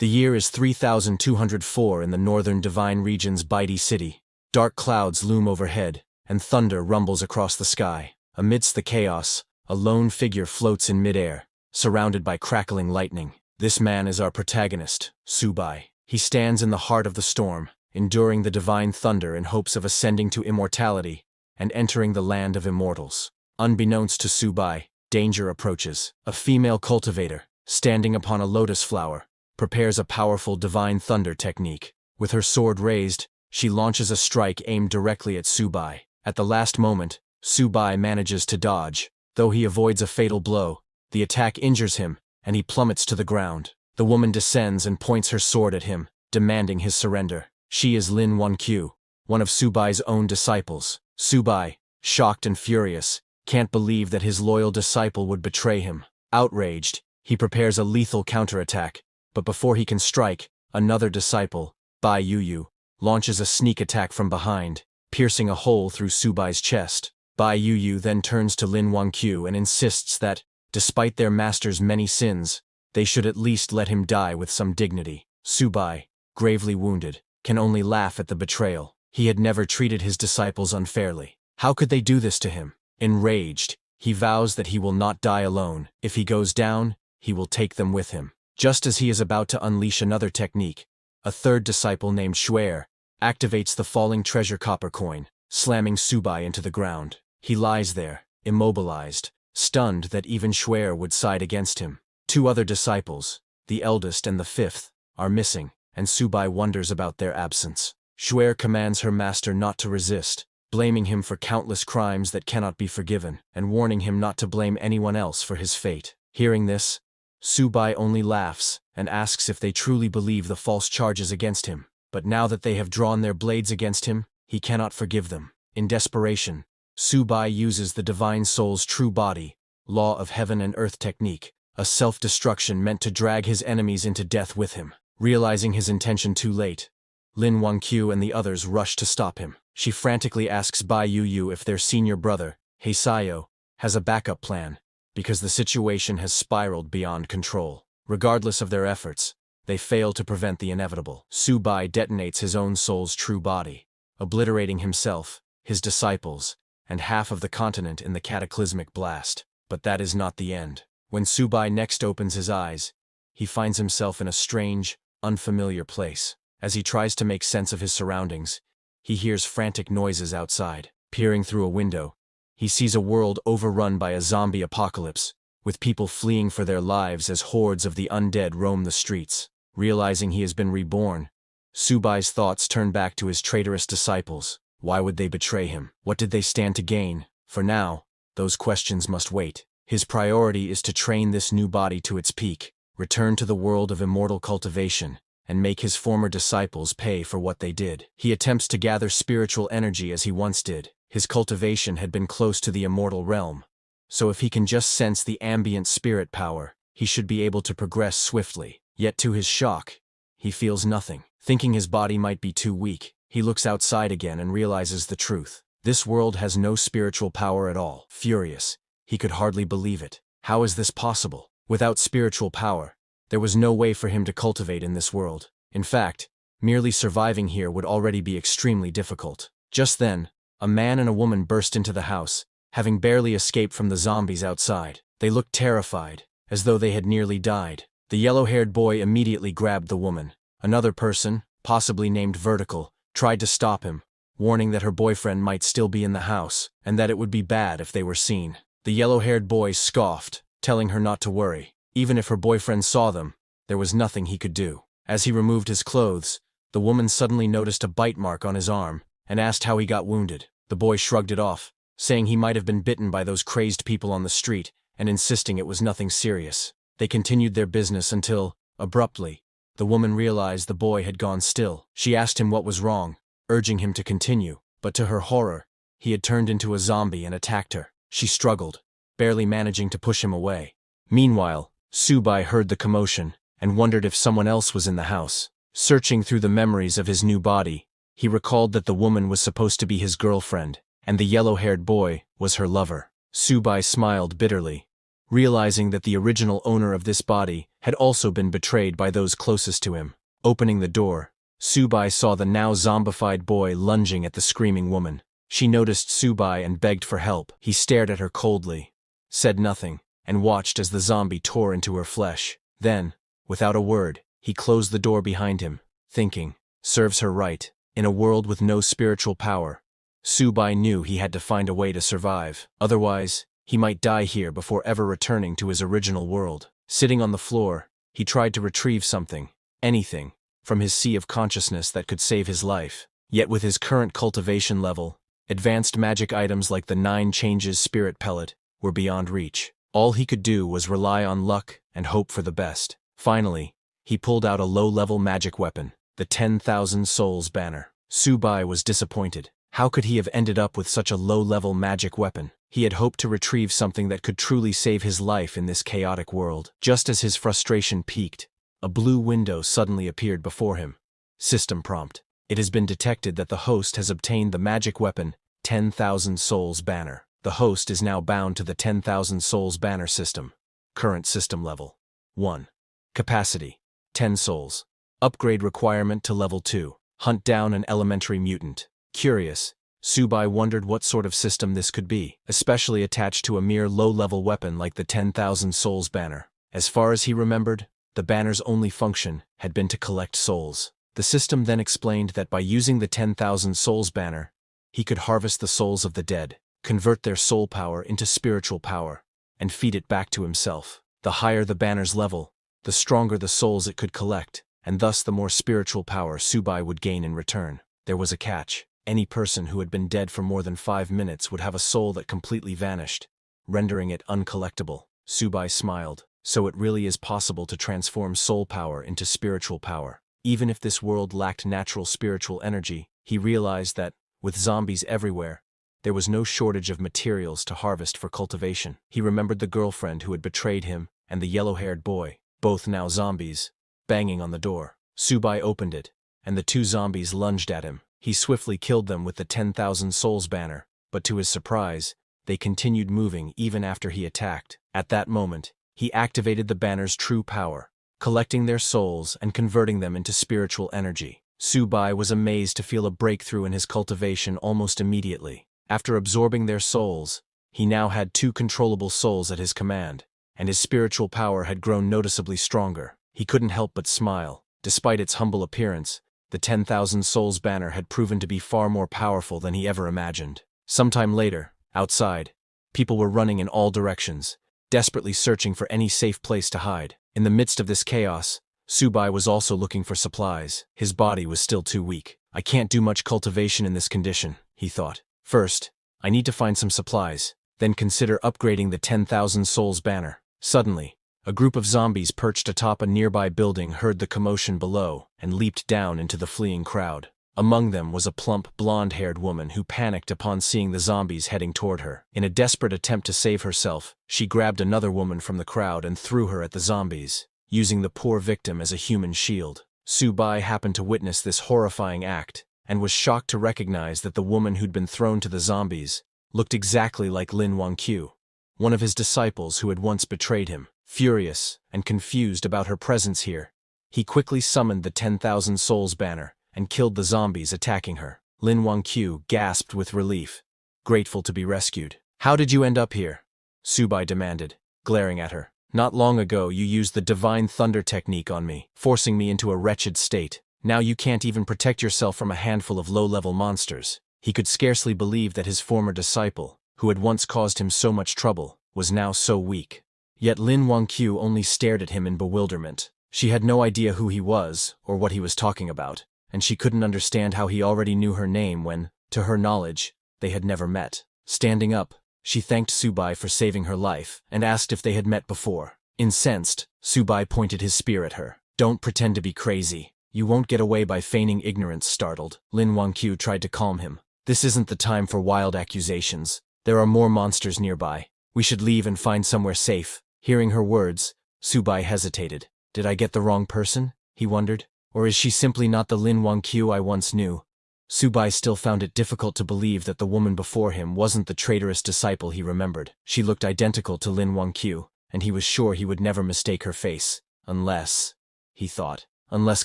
The year is 3204 in the northern divine region's Baidi city. Dark clouds loom overhead, and thunder rumbles across the sky. Amidst the chaos, a lone figure floats in midair, surrounded by crackling lightning. This man is our protagonist, Subai. He stands in the heart of the storm, enduring the divine thunder in hopes of ascending to immortality and entering the land of immortals. Unbeknownst to Subai, danger approaches. A female cultivator, standing upon a lotus flower, prepares a powerful divine thunder technique. With her sword raised, she launches a strike aimed directly at Subai. At the last moment, Subai manages to dodge. Though he avoids a fatal blow, the attack injures him, and he plummets to the ground. The woman descends and points her sword at him, demanding his surrender. She is Lin Wankyu, one of Subai's own disciples. Subai, shocked and furious, can't believe that his loyal disciple would betray him. Outraged, he prepares a lethal counterattack, but before he can strike, another disciple, Bai Yuyu, launches a sneak attack from behind, piercing a hole through Subai's chest. Bai Yuyu then turns to Lin Wankyu and insists that, despite their master's many sins, they should at least let him die with some dignity. Subai, gravely wounded, can only laugh at the betrayal. He had never treated his disciples unfairly. How could they do this to him? Enraged, he vows that he will not die alone. If he goes down, he will take them with him. Just as he is about to unleash another technique, a third disciple named Xuer activates the falling treasure copper coin, slamming Subai into the ground. He lies there, immobilized, stunned that even Xuer would side against him. Two other disciples, the eldest and the fifth, are missing, and Subai wonders about their absence. Xuer commands her master not to resist, blaming him for countless crimes that cannot be forgiven, and warning him not to blame anyone else for his fate. Hearing this, Subai only laughs and asks if they truly believe the false charges against him. But now that they have drawn their blades against him, he cannot forgive them. In desperation, Subai uses the divine soul's true body, law of heaven and earth technique, a self-destruction meant to drag his enemies into death with him. Realizing his intention too late, Lin Wankyu and the others rush to stop him. She frantically asks Bai Yuyu if their senior brother, Heisayo, has a backup plan, because the situation has spiraled beyond control. Regardless of their efforts, they fail to prevent the inevitable. Subai detonates his own soul's true body, obliterating himself, his disciples, and half of the continent in the cataclysmic blast. But that is not the end. When Subai next opens his eyes, he finds himself in a strange, unfamiliar place. As he tries to make sense of his surroundings, he hears frantic noises outside. Peering through a window, he sees a world overrun by a zombie apocalypse, with people fleeing for their lives as hordes of the undead roam the streets. Realizing he has been reborn, Subai's thoughts turn back to his traitorous disciples. Why would they betray him? What did they stand to gain? For now, those questions must wait. His priority is to train this new body to its peak, return to the world of immortal cultivation, and make his former disciples pay for what they did. He attempts to gather spiritual energy as he once did. His cultivation had been close to the immortal realm, so if he can just sense the ambient spirit power, he should be able to progress swiftly. Yet to his shock, he feels nothing. Thinking his body might be too weak, he looks outside again and realizes the truth. This world has no spiritual power at all. Furious, he could hardly believe it. How is this possible? Without spiritual power, there was no way for him to cultivate in this world. In fact, merely surviving here would already be extremely difficult. Just then, a man and a woman burst into the house, having barely escaped from the zombies outside. They looked terrified, as though they had nearly died. The yellow-haired boy immediately grabbed the woman. Another person, possibly named Vertical, tried to stop him, warning that her boyfriend might still be in the house, and that it would be bad if they were seen. The yellow-haired boy scoffed, telling her not to worry. Even if her boyfriend saw them, there was nothing he could do. As he removed his clothes, the woman suddenly noticed a bite mark on his arm, and asked how he got wounded. The boy shrugged it off, saying he might have been bitten by those crazed people on the street, and insisting it was nothing serious. They continued their business until, abruptly, the woman realized the boy had gone still. She asked him what was wrong, urging him to continue, but to her horror, he had turned into a zombie and attacked her. She struggled, barely managing to push him away. Meanwhile, Subai heard the commotion and wondered if someone else was in the house. Searching through the memories of his new body, he recalled that the woman was supposed to be his girlfriend, and the yellow-haired boy was her lover. Subai smiled bitterly, realizing that the original owner of this body had also been betrayed by those closest to him. Opening the door, Subai saw the now zombified boy lunging at the screaming woman. She noticed Subai and begged for help. He stared at her coldly, said nothing, and watched as the zombie tore into her flesh. Then, without a word, he closed the door behind him, thinking, serves her right. In a world with no spiritual power, Subai knew he had to find a way to survive. Otherwise, he might die here before ever returning to his original world. Sitting on the floor, he tried to retrieve something, anything, from his sea of consciousness that could save his life. Yet with his current cultivation level, advanced magic items like the 9 Changes Spirit Pellet were beyond reach. All he could do was rely on luck and hope for the best. Finally, he pulled out a low-level magic weapon, the 10,000 Souls banner. Subai was disappointed. How could he have ended up with such a low-level magic weapon? He had hoped to retrieve something that could truly save his life in this chaotic world. Just as his frustration peaked, a blue window suddenly appeared before him. System prompt. It has been detected that the host has obtained the magic weapon 10,000 Souls banner. The host is now bound to the 10,000 Souls banner system. Current system level 1. Capacity 10 souls. Upgrade requirement to level 2. Hunt down an elementary mutant. Curious, Subai wondered what sort of system this could be, especially attached to a mere low-level weapon like the 10,000 Souls banner. As far as he remembered, the banner's only function had been to collect souls. The system then explained that by using the 10,000 Souls banner, he could harvest the souls of the dead, convert their soul power into spiritual power, and feed it back to himself. The higher the banner's level, the stronger the souls it could collect, and thus the more spiritual power Subai would gain in return. There was a catch. Any person who had been dead for more than 5 minutes would have a soul that completely vanished, rendering it uncollectible. Subai smiled. So it really is possible to transform soul power into spiritual power. Even if this world lacked natural spiritual energy, he realized that, with zombies everywhere, there was no shortage of materials to harvest for cultivation. He remembered the girlfriend who had betrayed him and the yellow-haired boy, both now zombies, banging on the door. Subai opened it, and the 2 zombies lunged at him. He swiftly killed them with the 10,000 Souls banner, but to his surprise, they continued moving even after he attacked. At that moment, he activated the banner's true power, collecting their souls and converting them into spiritual energy. Subai was amazed to feel a breakthrough in his cultivation almost immediately. After absorbing their souls, he now had 2 controllable souls at his command, and his spiritual power had grown noticeably stronger. He couldn't help but smile. Despite its humble appearance, the 10,000 Souls banner had proven to be far more powerful than he ever imagined. Sometime later, outside, people were running in all directions, desperately searching for any safe place to hide. In the midst of this chaos, Subai was also looking for supplies. His body was still too weak. I can't do much cultivation in this condition, he thought. First, I need to find some supplies, then consider upgrading the 10,000 Souls banner. Suddenly, a group of zombies perched atop a nearby building heard the commotion below and leaped down into the fleeing crowd. Among them was a plump, blonde-haired woman who panicked upon seeing the zombies heading toward her. In a desperate attempt to save herself, she grabbed another woman from the crowd and threw her at the zombies, using the poor victim as a human shield. Subai happened to witness this horrifying act, and was shocked to recognize that the woman who'd been thrown to the zombies looked exactly like Lin Wangqiu, one of his disciples who had once betrayed him. Furious and confused about her presence here, he quickly summoned the 10,000 Souls banner and killed the zombies attacking her. Lin Wangqiu gasped with relief, grateful to be rescued. How did you end up here? Subai demanded, glaring at her. Not long ago you used the Divine Thunder technique on me, forcing me into a wretched state. Now you can't even protect yourself from a handful of low-level monsters. He could scarcely believe that his former disciple, who had once caused him so much trouble, was now so weak. Yet Lin Wangqiu only stared at him in bewilderment. She had no idea who he was or what he was talking about, and she couldn't understand how he already knew her name when, to her knowledge, they had never met. Standing up, she thanked Subai for saving her life and asked if they had met before. Incensed, Subai pointed his spear at her. Don't pretend to be crazy. You won't get away by feigning ignorance. Startled, Lin Wangqiu tried to calm him. This isn't the time for wild accusations. There are more monsters nearby. We should leave and find somewhere safe. Hearing her words, Subai hesitated. Did I get the wrong person? He wondered. Or is she simply not the Lin Wangqiu I once knew? Subai still found it difficult to believe that the woman before him wasn't the traitorous disciple he remembered. She looked identical to Lin Wangqiu, and he was sure he would never mistake her face. Unless, he thought, unless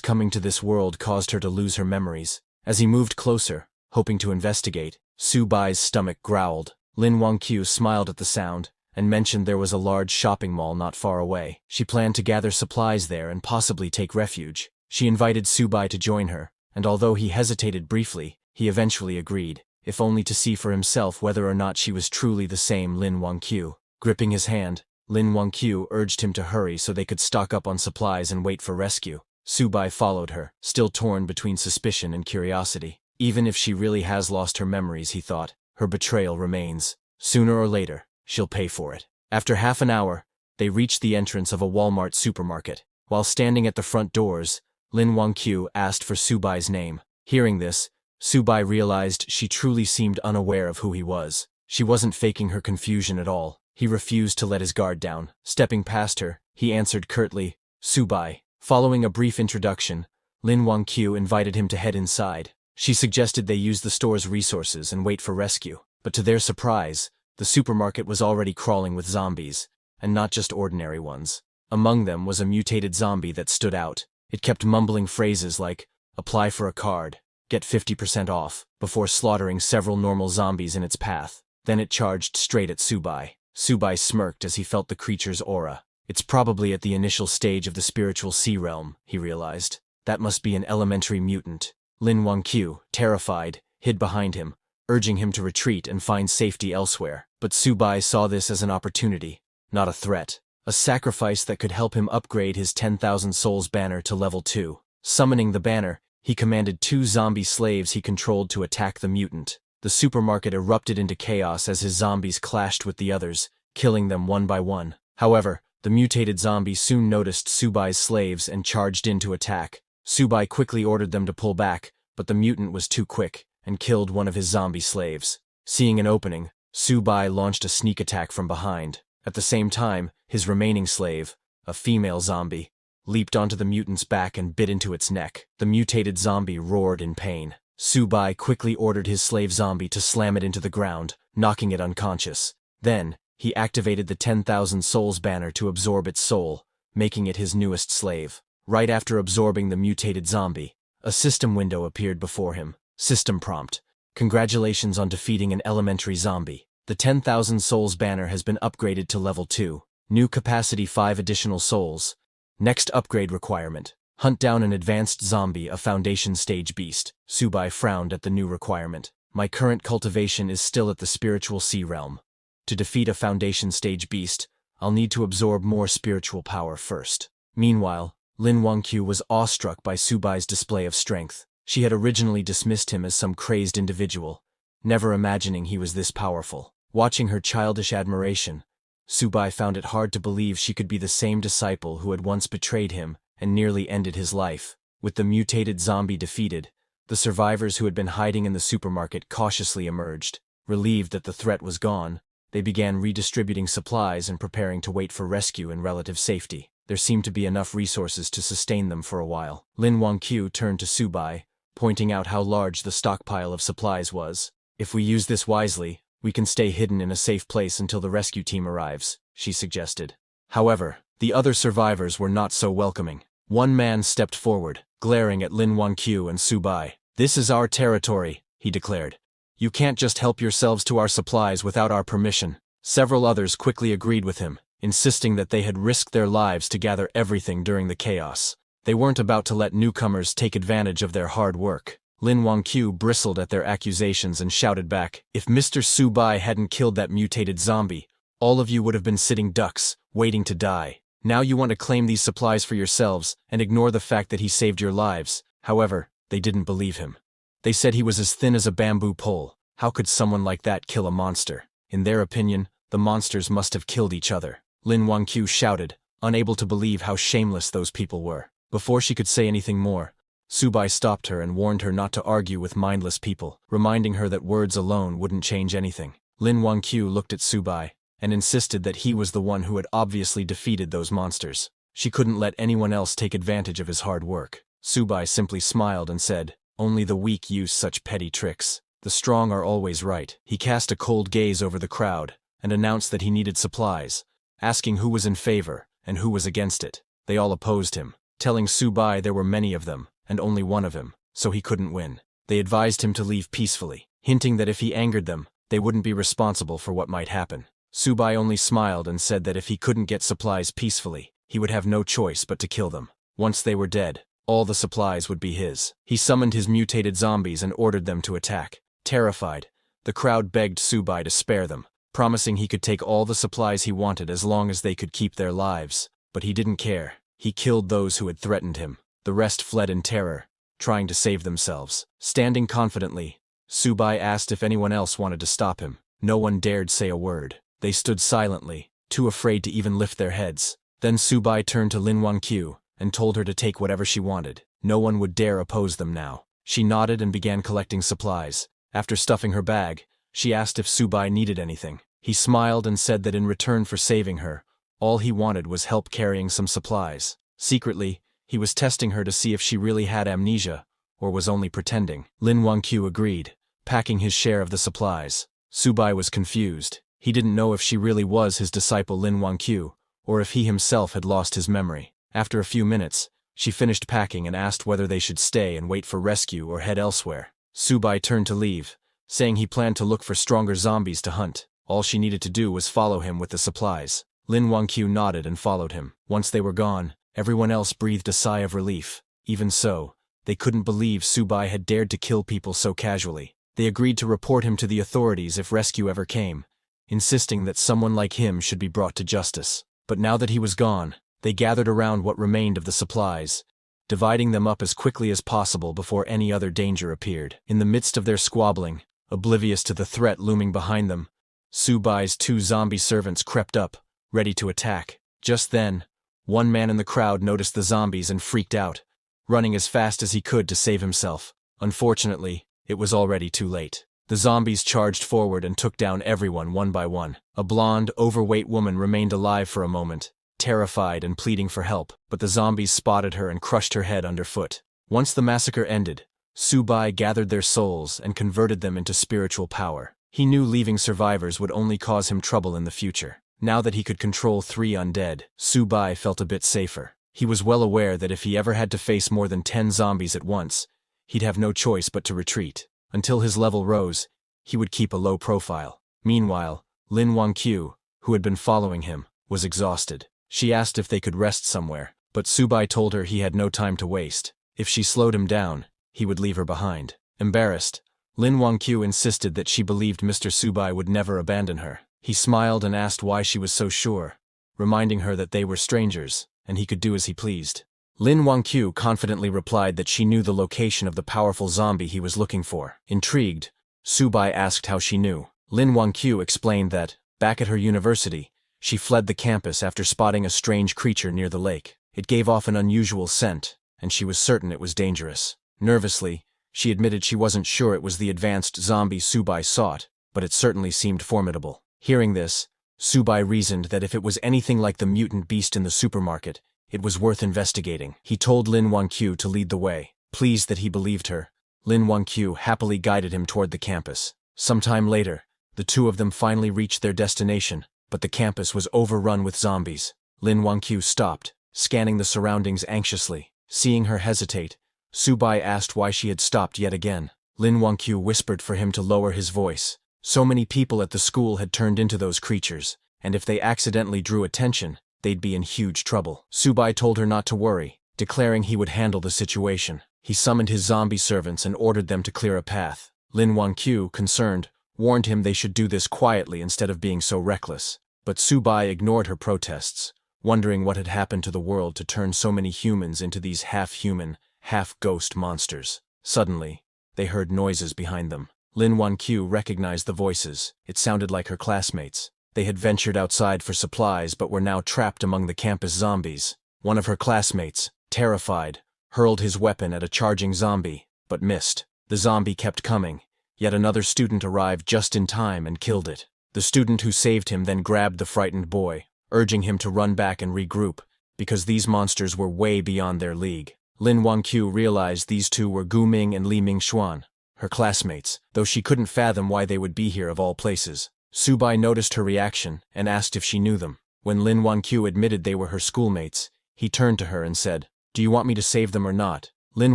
coming to this world caused her to lose her memories. As he moved closer, hoping to investigate, Su-bai's stomach growled. Lin Wangqiu smiled at the sound, and mentioned there was a large shopping mall not far away. She planned to gather supplies there and possibly take refuge. She invited Su-bai to join her, and although he hesitated briefly, he eventually agreed, if only to see for himself whether or not she was truly the same Lin Wangqiu. Gripping his hand, Lin Wangqiu urged him to hurry so they could stock up on supplies and wait for rescue. Su-bai followed her, still torn between suspicion and curiosity. Even if she really has lost her memories, he thought, her betrayal remains. Sooner or later, she'll pay for it. After half an hour, they reached the entrance of a Walmart supermarket. While standing at the front doors, Lin Wangqiu asked for Su-bai's name. Hearing this, Su-bai realized she truly seemed unaware of who he was. She wasn't faking her confusion at all. He refused to let his guard down. Stepping past her, he answered curtly, "Su-bai." Following a brief introduction, Lin Wangqiu invited him to head inside. She suggested they use the store's resources and wait for rescue. But to their surprise, the supermarket was already crawling with zombies, and not just ordinary ones. Among them was a mutated zombie that stood out. It kept mumbling phrases like, "Apply for a card, get 50% off," before slaughtering several normal zombies in its path. Then it charged straight at Su-bai. Su-bai smirked as he felt the creature's aura. It's probably at the initial stage of the spiritual sea realm, he realized. That must be an elementary mutant. Lin Wangqiu, terrified, hid behind him, urging him to retreat and find safety elsewhere. But Su-bai saw this as an opportunity, not a threat. A sacrifice that could help him upgrade his 10,000 souls banner to level 2. Summoning the banner, he commanded 2 zombie slaves he controlled to attack the mutant. The supermarket erupted into chaos as his zombies clashed with the others, killing them one by one. However, the mutated zombie soon noticed Su-bai's slaves and charged in to attack. Su-bai quickly ordered them to pull back, but the mutant was too quick and killed one of his zombie slaves. Seeing an opening, Su-bai launched a sneak attack from behind. At the same time, his remaining slave, a female zombie, leaped onto the mutant's back and bit into its neck. The mutated zombie roared in pain. Su-bai quickly ordered his slave zombie to slam it into the ground, knocking it unconscious. Then, he activated the 10,000 souls banner to absorb its soul, making it his newest slave. Right after absorbing the mutated zombie, a system window appeared before him. System prompt: "Congratulations on defeating an elementary zombie. The 10,000 souls banner has been upgraded to level 2. New capacity 5 additional souls. Next upgrade requirement: hunt down an advanced zombie, a foundation stage beast." Su-bai frowned at the new requirement. "My current cultivation is still at the spiritual sea realm. To defeat a foundation stage beast, I'll need to absorb more spiritual power first." Meanwhile, Lin Wangqiu was awestruck by Su-bai's display of strength. She had originally dismissed him as some crazed individual, never imagining he was this powerful. Watching her childish admiration, Su-bai found it hard to believe she could be the same disciple who had once betrayed him and nearly ended his life. With the mutated zombie defeated, the survivors who had been hiding in the supermarket cautiously emerged. Relieved that the threat was gone, they began redistributing supplies and preparing to wait for rescue in relative safety. There seemed to be enough resources to sustain them for a while. Lin Wangqiu turned to Su-bai, pointing out how large the stockpile of supplies was. "If we use this wisely, we can stay hidden in a safe place until the rescue team arrives," she suggested. However, the other survivors were not so welcoming. One man stepped forward, glaring at Lin Wangqiu and Su-bai. "This is our territory," he declared. "You can't just help yourselves to our supplies without our permission." Several others quickly agreed with him, insisting that they had risked their lives to gather everything during the chaos. They weren't about to let newcomers take advantage of their hard work. Lin Wangqiu bristled at their accusations and shouted back, "If Mr. Su-bai hadn't killed that mutated zombie, all of you would have been sitting ducks, waiting to die. Now you want to claim these supplies for yourselves and ignore the fact that he saved your lives." However, they didn't believe him. They said he was as thin as a bamboo pole. How could someone like that kill a monster? In their opinion, the monsters must have killed each other. Lin Wangqiu shouted, unable to believe how shameless those people were. Before she could say anything more, Su-bai stopped her and warned her not to argue with mindless people, reminding her that words alone wouldn't change anything. Lin Wangqiu looked at Su-bai and insisted that he was the one who had obviously defeated those monsters. She couldn't let anyone else take advantage of his hard work. Su-bai simply smiled and said, "Only the weak use such petty tricks. The strong are always right." He cast a cold gaze over the crowd and announced that he needed supplies, asking who was in favor and who was against it. They all opposed him, telling Subai there were many of them, and only one of him, so he couldn't win. They advised him to leave peacefully, hinting that if he angered them, they wouldn't be responsible for what might happen. Subai only smiled and said that if he couldn't get supplies peacefully, he would have no choice but to kill them. Once they were dead, all the supplies would be his. He summoned his mutated zombies and ordered them to attack. Terrified, the crowd begged Subai to spare them, promising he could take all the supplies he wanted as long as they could keep their lives. But he didn't care. He killed those who had threatened him. The rest fled in terror, trying to save themselves. Standing confidently, Subai asked if anyone else wanted to stop him. No one dared say a word. They stood silently, too afraid to even lift their heads. Then Subai turned to Lin Wangqiu and told her to take whatever she wanted. No one would dare oppose them now. She nodded and began collecting supplies. After stuffing her bag, she asked if Subai needed anything. He smiled and said that in return for saving her, all he wanted was help carrying some supplies. Secretly, he was testing her to see if she really had amnesia, or was only pretending. Lin Wangqiu agreed, packing his share of the supplies. Subai was confused. He didn't know if she really was his disciple Lin Wangqiu, or if he himself had lost his memory. After a few minutes, she finished packing and asked whether they should stay and wait for rescue or head elsewhere. Subai turned to leave, saying he planned to look for stronger zombies to hunt. All she needed to do was follow him with the supplies. Lin Wangqiu nodded and followed him. Once they were gone, everyone else breathed a sigh of relief. Even so, they couldn't believe Subai had dared to kill people so casually. They agreed to report him to the authorities if rescue ever came, insisting that someone like him should be brought to justice. But now that he was gone, they gathered around what remained of the supplies, dividing them up as quickly as possible before any other danger appeared. In the midst of their squabbling, oblivious to the threat looming behind them, Subai's 2 zombie servants crept up, ready to attack. Just then, one man in the crowd noticed the zombies and freaked out, running as fast as he could to save himself. Unfortunately, it was already too late. The zombies charged forward and took down everyone one by one. A blonde, overweight woman remained alive for a moment, terrified and pleading for help, but the zombies spotted her and crushed her head underfoot. Once the massacre ended, Subai gathered their souls and converted them into spiritual power. He knew leaving survivors would only cause him trouble in the future. Now that he could control 3 undead, Subai felt a bit safer. He was well aware that if he ever had to face more than 10 zombies at once, he'd have no choice but to retreat. Until his level rose, he would keep a low profile. Meanwhile, Lin Wangqiu, who had been following him, was exhausted. She asked if they could rest somewhere, but Subai told her he had no time to waste. If she slowed him down, he would leave her behind. Embarrassed, Lin Wangqiu insisted that she believed Mr. Subai would never abandon her. He smiled and asked why she was so sure, reminding her that they were strangers, and he could do as he pleased. Lin Wangqiu confidently replied that she knew the location of the powerful zombie he was looking for. Intrigued, Subai asked how she knew. Lin Wangqiu explained that, back at her university, she fled the campus after spotting a strange creature near the lake. It gave off an unusual scent, and she was certain it was dangerous. Nervously, she admitted she wasn't sure it was the advanced zombie Subai sought, but it certainly seemed formidable. Hearing this, Subai reasoned that if it was anything like the mutant beast in the supermarket, it was worth investigating. He told Lin Wangqiu to lead the way. Pleased that he believed her, Lin Wangqiu happily guided him toward the campus. Sometime later, the two of them finally reached their destination, but the campus was overrun with zombies. Lin Wangqiu stopped, scanning the surroundings anxiously. Seeing her hesitate, Subai asked why she had stopped yet again. Lin Wangqiu whispered for him to lower his voice. So many people at the school had turned into those creatures, and if they accidentally drew attention, they'd be in huge trouble. Subai told her not to worry, declaring he would handle the situation. He summoned his zombie servants and ordered them to clear a path. Lin Wangqiu, concerned, warned him they should do this quietly instead of being so reckless. But Subai ignored her protests, wondering what had happened to the world to turn so many humans into these half-human, half-ghost monsters. Suddenly, they heard noises behind them. Lin Wangqiu recognized the voices. It sounded like her classmates. They had ventured outside for supplies but were now trapped among the campus zombies. One of her classmates, terrified, hurled his weapon at a charging zombie, but missed. The zombie kept coming, yet another student arrived just in time and killed it. The student who saved him then grabbed the frightened boy, urging him to run back and regroup, because these monsters were way beyond their league. Lin Wangqiu realized these two were Gu Ming and Li Mingxuan, her classmates, though she couldn't fathom why they would be here of all places. Subai noticed her reaction and asked if she knew them. When Lin Wanqiu admitted they were her schoolmates, he turned to her and said, "Do you want me to save them or not?" Lin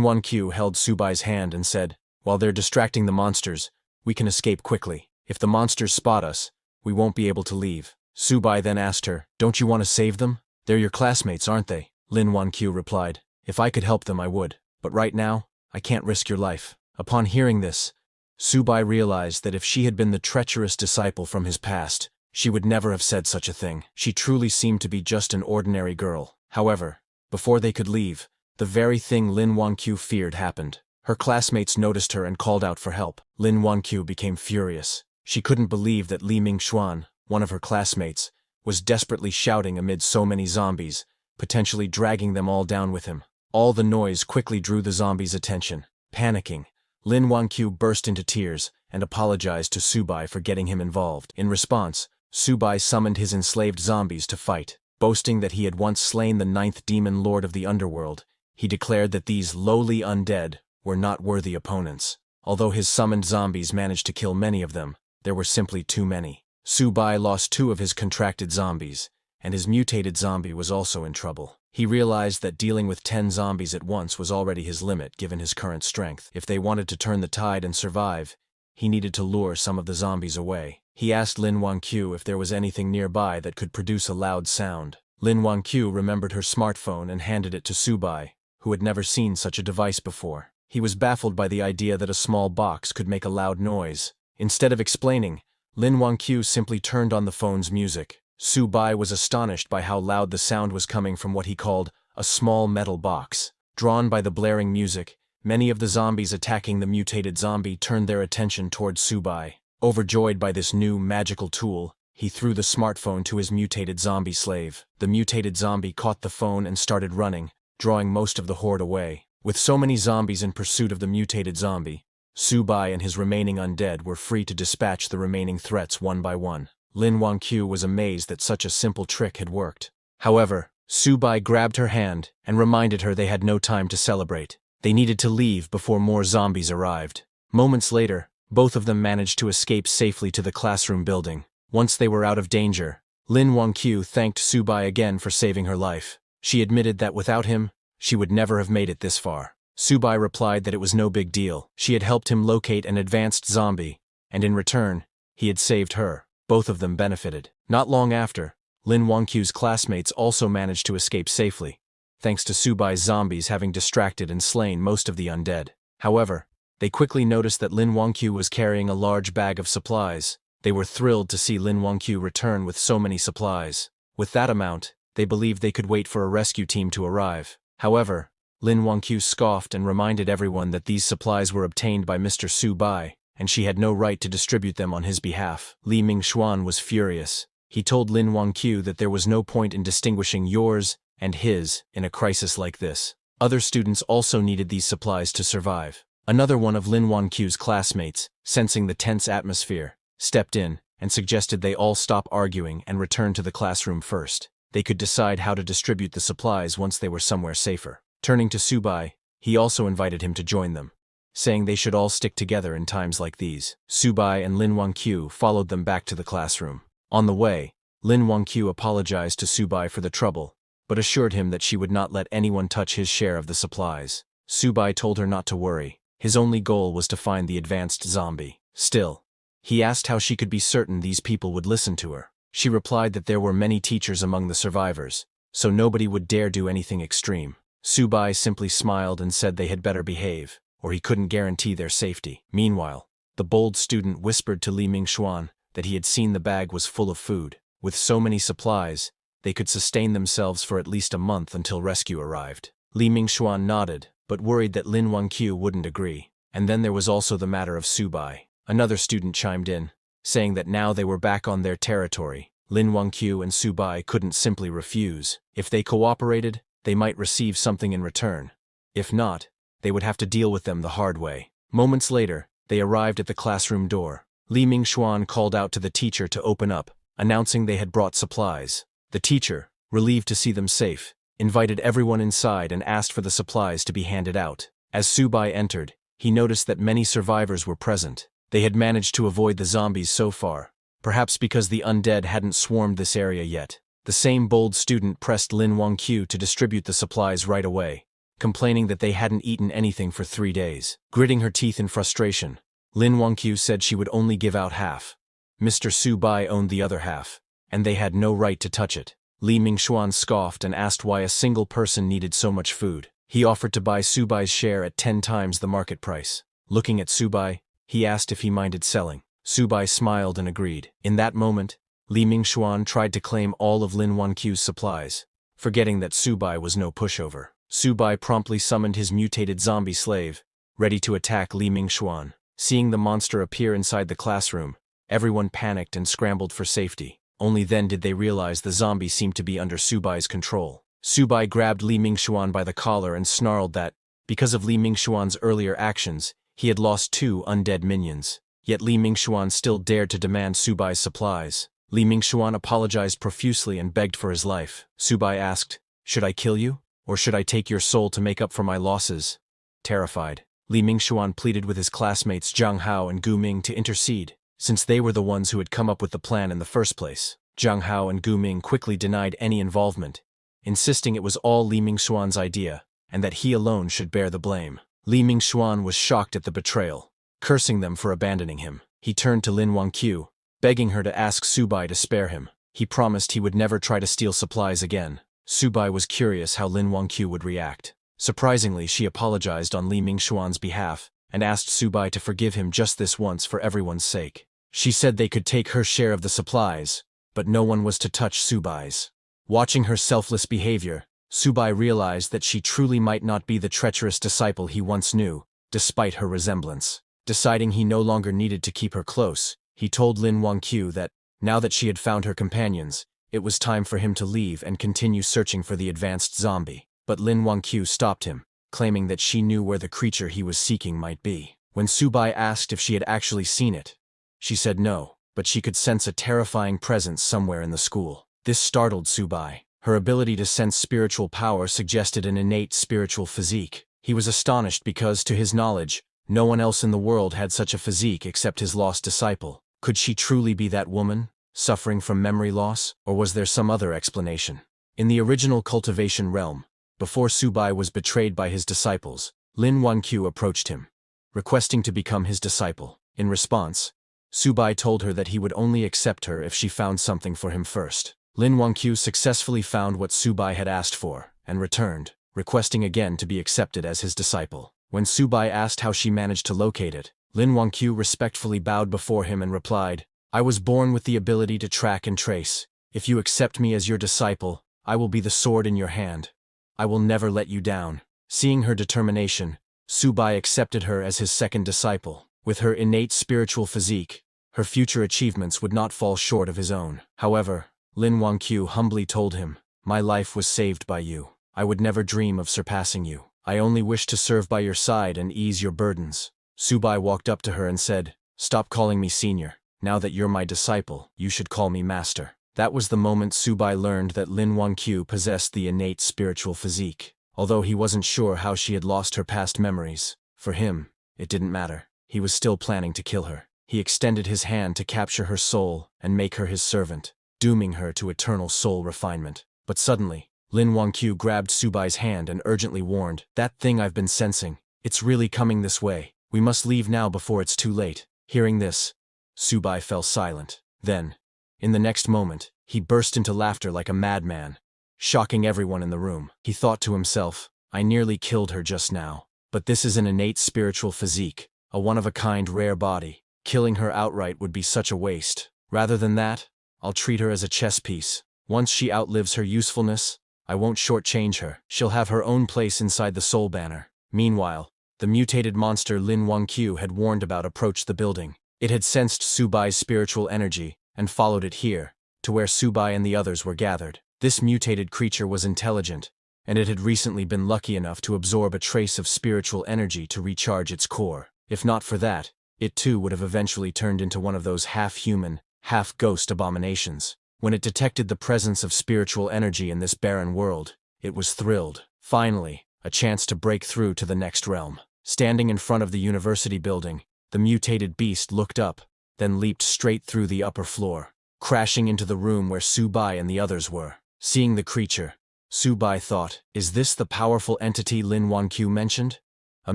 Wanqiu held Subai's hand and said, "While they're distracting the monsters, we can escape quickly. If the monsters spot us, we won't be able to leave." Subai then asked her, "Don't you want to save them? They're your classmates, aren't they?" Lin Wanqiu replied, "If I could help them, I would. But right now, I can't risk your life." Upon hearing this, Subai realized that if she had been the treacherous disciple from his past, she would never have said such a thing. She truly seemed to be just an ordinary girl. However, before they could leave, the very thing Lin Wanqiu feared happened. Her classmates noticed her and called out for help. Lin Wanqiu became furious. She couldn't believe that Li Mingxuan, one of her classmates, was desperately shouting amid so many zombies, potentially dragging them all down with him. All the noise quickly drew the zombies' attention. Panicking, Lin Wanqiu burst into tears and apologized to Subai for getting him involved. In response, Subai summoned his enslaved zombies to fight. Boasting that he had once slain the 9th demon lord of the underworld, he declared that these lowly undead were not worthy opponents. Although his summoned zombies managed to kill many of them, there were simply too many. Subai lost 2 of his contracted zombies, and his mutated zombie was also in trouble. He realized that dealing with 10 zombies at once was already his limit given his current strength. If they wanted to turn the tide and survive, he needed to lure some of the zombies away. He asked Lin Wanqiu if there was anything nearby that could produce a loud sound. Lin Wanqiu remembered her smartphone and handed it to Subai, who had never seen such a device before. He was baffled by the idea that a small box could make a loud noise. Instead of explaining, Lin Wanqiu simply turned on the phone's music. Subai was astonished by how loud the sound was coming from what he called a small metal box. Drawn by the blaring music, many of the zombies attacking the mutated zombie turned their attention towards Subai. Overjoyed by this new magical tool, he threw the smartphone to his mutated zombie slave. The mutated zombie caught the phone and started running, drawing most of the horde away. With so many zombies in pursuit of the mutated zombie, Subai and his remaining undead were free to dispatch the remaining threats one by one. Lin Wanqiu was amazed that such a simple trick had worked. However, Subai grabbed her hand and reminded her they had no time to celebrate. They needed to leave before more zombies arrived. Moments later, both of them managed to escape safely to the classroom building. Once they were out of danger, Lin Wanqiu thanked Subai again for saving her life. She admitted that without him, she would never have made it this far. Subai replied that it was no big deal. She had helped him locate an advanced zombie, and in return, he had saved her. Both of them benefited. Not long after, Lin Wanqiu's classmates also managed to escape safely, thanks to Subai's zombies having distracted and slain most of the undead. However, they quickly noticed that Lin Wanqiu was carrying a large bag of supplies. They were thrilled to see Lin Wanqiu return with so many supplies. With that amount, they believed they could wait for a rescue team to arrive. However, Lin Wanqiu scoffed and reminded everyone that these supplies were obtained by Mr. Subai, and she had no right to distribute them on his behalf. Li Mingxuan was furious. He told Lin Wanqiu that there was no point in distinguishing yours and his in a crisis like this. Other students also needed these supplies to survive. Another one of Lin Wanqiu's classmates, sensing the tense atmosphere, stepped in and suggested they all stop arguing and return to the classroom first. They could decide how to distribute the supplies once they were somewhere safer. Turning to Subai, he also invited him to join them, saying they should all stick together in times like these. Subai and Lin Wanqiu followed them back to the classroom. On the way, Lin Wanqiu apologized to Subai for the trouble, but assured him that she would not let anyone touch his share of the supplies. Subai told her not to worry. His only goal was to find the advanced zombie. Still, he asked how she could be certain these people would listen to her. She replied that there were many teachers among the survivors, so nobody would dare do anything extreme. Subai simply smiled and said they had better behave, or he couldn't guarantee their safety. Meanwhile, the bold student whispered to Li Mingxuan that he had seen the bag was full of food. With so many supplies, they could sustain themselves for at least a month until rescue arrived. Li Mingxuan nodded, but worried that Lin Wanqiu wouldn't agree. And then there was also the matter of Subai. Another student chimed in, saying that now they were back on their territory, Lin Wanqiu and Subai couldn't simply refuse. If they cooperated, they might receive something in return. If not, they would have to deal with them the hard way. Moments later, they arrived at the classroom door. Li Mingxuan called out to the teacher to open up, announcing they had brought supplies. The teacher, relieved to see them safe, invited everyone inside and asked for the supplies to be handed out. As Subai entered, he noticed that many survivors were present. They had managed to avoid the zombies so far, perhaps because the undead hadn't swarmed this area yet. The same bold student pressed Lin Wangqiu to distribute the supplies right away, complaining that they hadn't eaten anything for 3 days. Gritting her teeth in frustration, Lin Wangqiu said she would only give out half. Mr. Su Bai owned the other half, and they had no right to touch it. Li Mingxuan scoffed and asked why a single person needed so much food. He offered to buy Su Bai's share at 10 times the market price. Looking at Su Bai, he asked if he minded selling. Su Bai smiled and agreed. In that moment, Li Mingxuan tried to claim all of Lin Wangqiu's supplies, forgetting that Su Bai was no pushover. Su Bai promptly summoned his mutated zombie slave, ready to attack Li Mingxuan. Seeing the monster appear inside the classroom, everyone panicked and scrambled for safety. Only then did they realize the zombie seemed to be under Su Bai's control. Su Bai grabbed Li Mingxuan by the collar and snarled that, because of Li Mingxuan's earlier actions, he had lost 2 undead minions. Yet Li Mingxuan still dared to demand Su Bai's supplies. Li Mingxuan apologized profusely and begged for his life. Su Bai asked, "Should I kill you? Or should I take your soul to make up for my losses?" Terrified, Li Mingxuan pleaded with his classmates Zhang Hao and Gu Ming to intercede, since they were the ones who had come up with the plan in the first place. Zhang Hao and Gu Ming quickly denied any involvement, insisting it was all Li Mingxuan's idea, and that he alone should bear the blame. Li Mingxuan was shocked at the betrayal, cursing them for abandoning him. He turned to Lin Wangqiu, begging her to ask Su Bai to spare him. He promised he would never try to steal supplies again. Su Bai was curious how Lin Wangqiu would react. Surprisingly, she apologized on Li Mingxuan's behalf and asked Su Bai to forgive him just this once for everyone's sake. She said they could take her share of the supplies, but no one was to touch Su Bai's. Watching her selfless behavior, Su Bai realized that she truly might not be the treacherous disciple he once knew, despite her resemblance. Deciding he no longer needed to keep her close, he told Lin Wangqiu that, now that she had found her companions, it was time for him to leave and continue searching for the advanced zombie. But Lin Wangqiu stopped him, claiming that she knew where the creature he was seeking might be. When Su Bai asked if she had actually seen it, she said no, but she could sense a terrifying presence somewhere in the school. This startled Su Bai. Her ability to sense spiritual power suggested an innate spiritual physique. He was astonished because, to his knowledge, no one else in the world had such a physique except his lost disciple. Could she truly be that woman, suffering from memory loss, or was there some other explanation? In the original cultivation realm, before Su Bai was betrayed by his disciples, Lin Wangqiu approached him, requesting to become his disciple. In response, Su Bai told her that he would only accept her if she found something for him first. Lin Wangqiu successfully found what Su Bai had asked for, and returned, requesting again to be accepted as his disciple. When Su Bai asked how she managed to locate it, Lin Wangqiu respectfully bowed before him and replied, "I was born with the ability to track and trace. If you accept me as your disciple, I will be the sword in your hand. I will never let you down." Seeing her determination, Su Bai accepted her as his second disciple. With her innate spiritual physique, her future achievements would not fall short of his own. However, Lin Wangqiu humbly told him, "My life was saved by you. I would never dream of surpassing you. I only wish to serve by your side and ease your burdens." Su Bai walked up to her and said, "Stop calling me senior. Now that you're my disciple, you should call me master." That was the moment Su Bai learned that Lin Wangqiu possessed the innate spiritual physique. Although he wasn't sure how she had lost her past memories, for him, it didn't matter. He was still planning to kill her. He extended his hand to capture her soul and make her his servant, dooming her to eternal soul refinement. But suddenly, Lin Wangqiu grabbed Su Bai's hand and urgently warned, "That thing I've been sensing, it's really coming this way. We must leave now before it's too late." Hearing this, Su Bai fell silent. Then, in the next moment, he burst into laughter like a madman, shocking everyone in the room. He thought to himself, "I nearly killed her just now. But this is an innate spiritual physique, a one-of-a-kind rare body. Killing her outright would be such a waste. Rather than that, I'll treat her as a chess piece. Once she outlives her usefulness, I won't shortchange her. She'll have her own place inside the Soul Banner." Meanwhile, the mutated monster Lin Wangqiu had warned about approached the building. It had sensed Su Bai's spiritual energy and followed it here, to where Su Bai and the others were gathered. This mutated creature was intelligent, and it had recently been lucky enough to absorb a trace of spiritual energy to recharge its core. If not for that, it too would have eventually turned into one of those half-human, half-ghost abominations. When it detected the presence of spiritual energy in this barren world, it was thrilled. Finally, a chance to break through to the next realm. Standing in front of the university building, the mutated beast looked up, then leaped straight through the upper floor, crashing into the room where Subai and the others were. Seeing the creature, Subai thought, is this the powerful entity Lin Wanqiu mentioned? A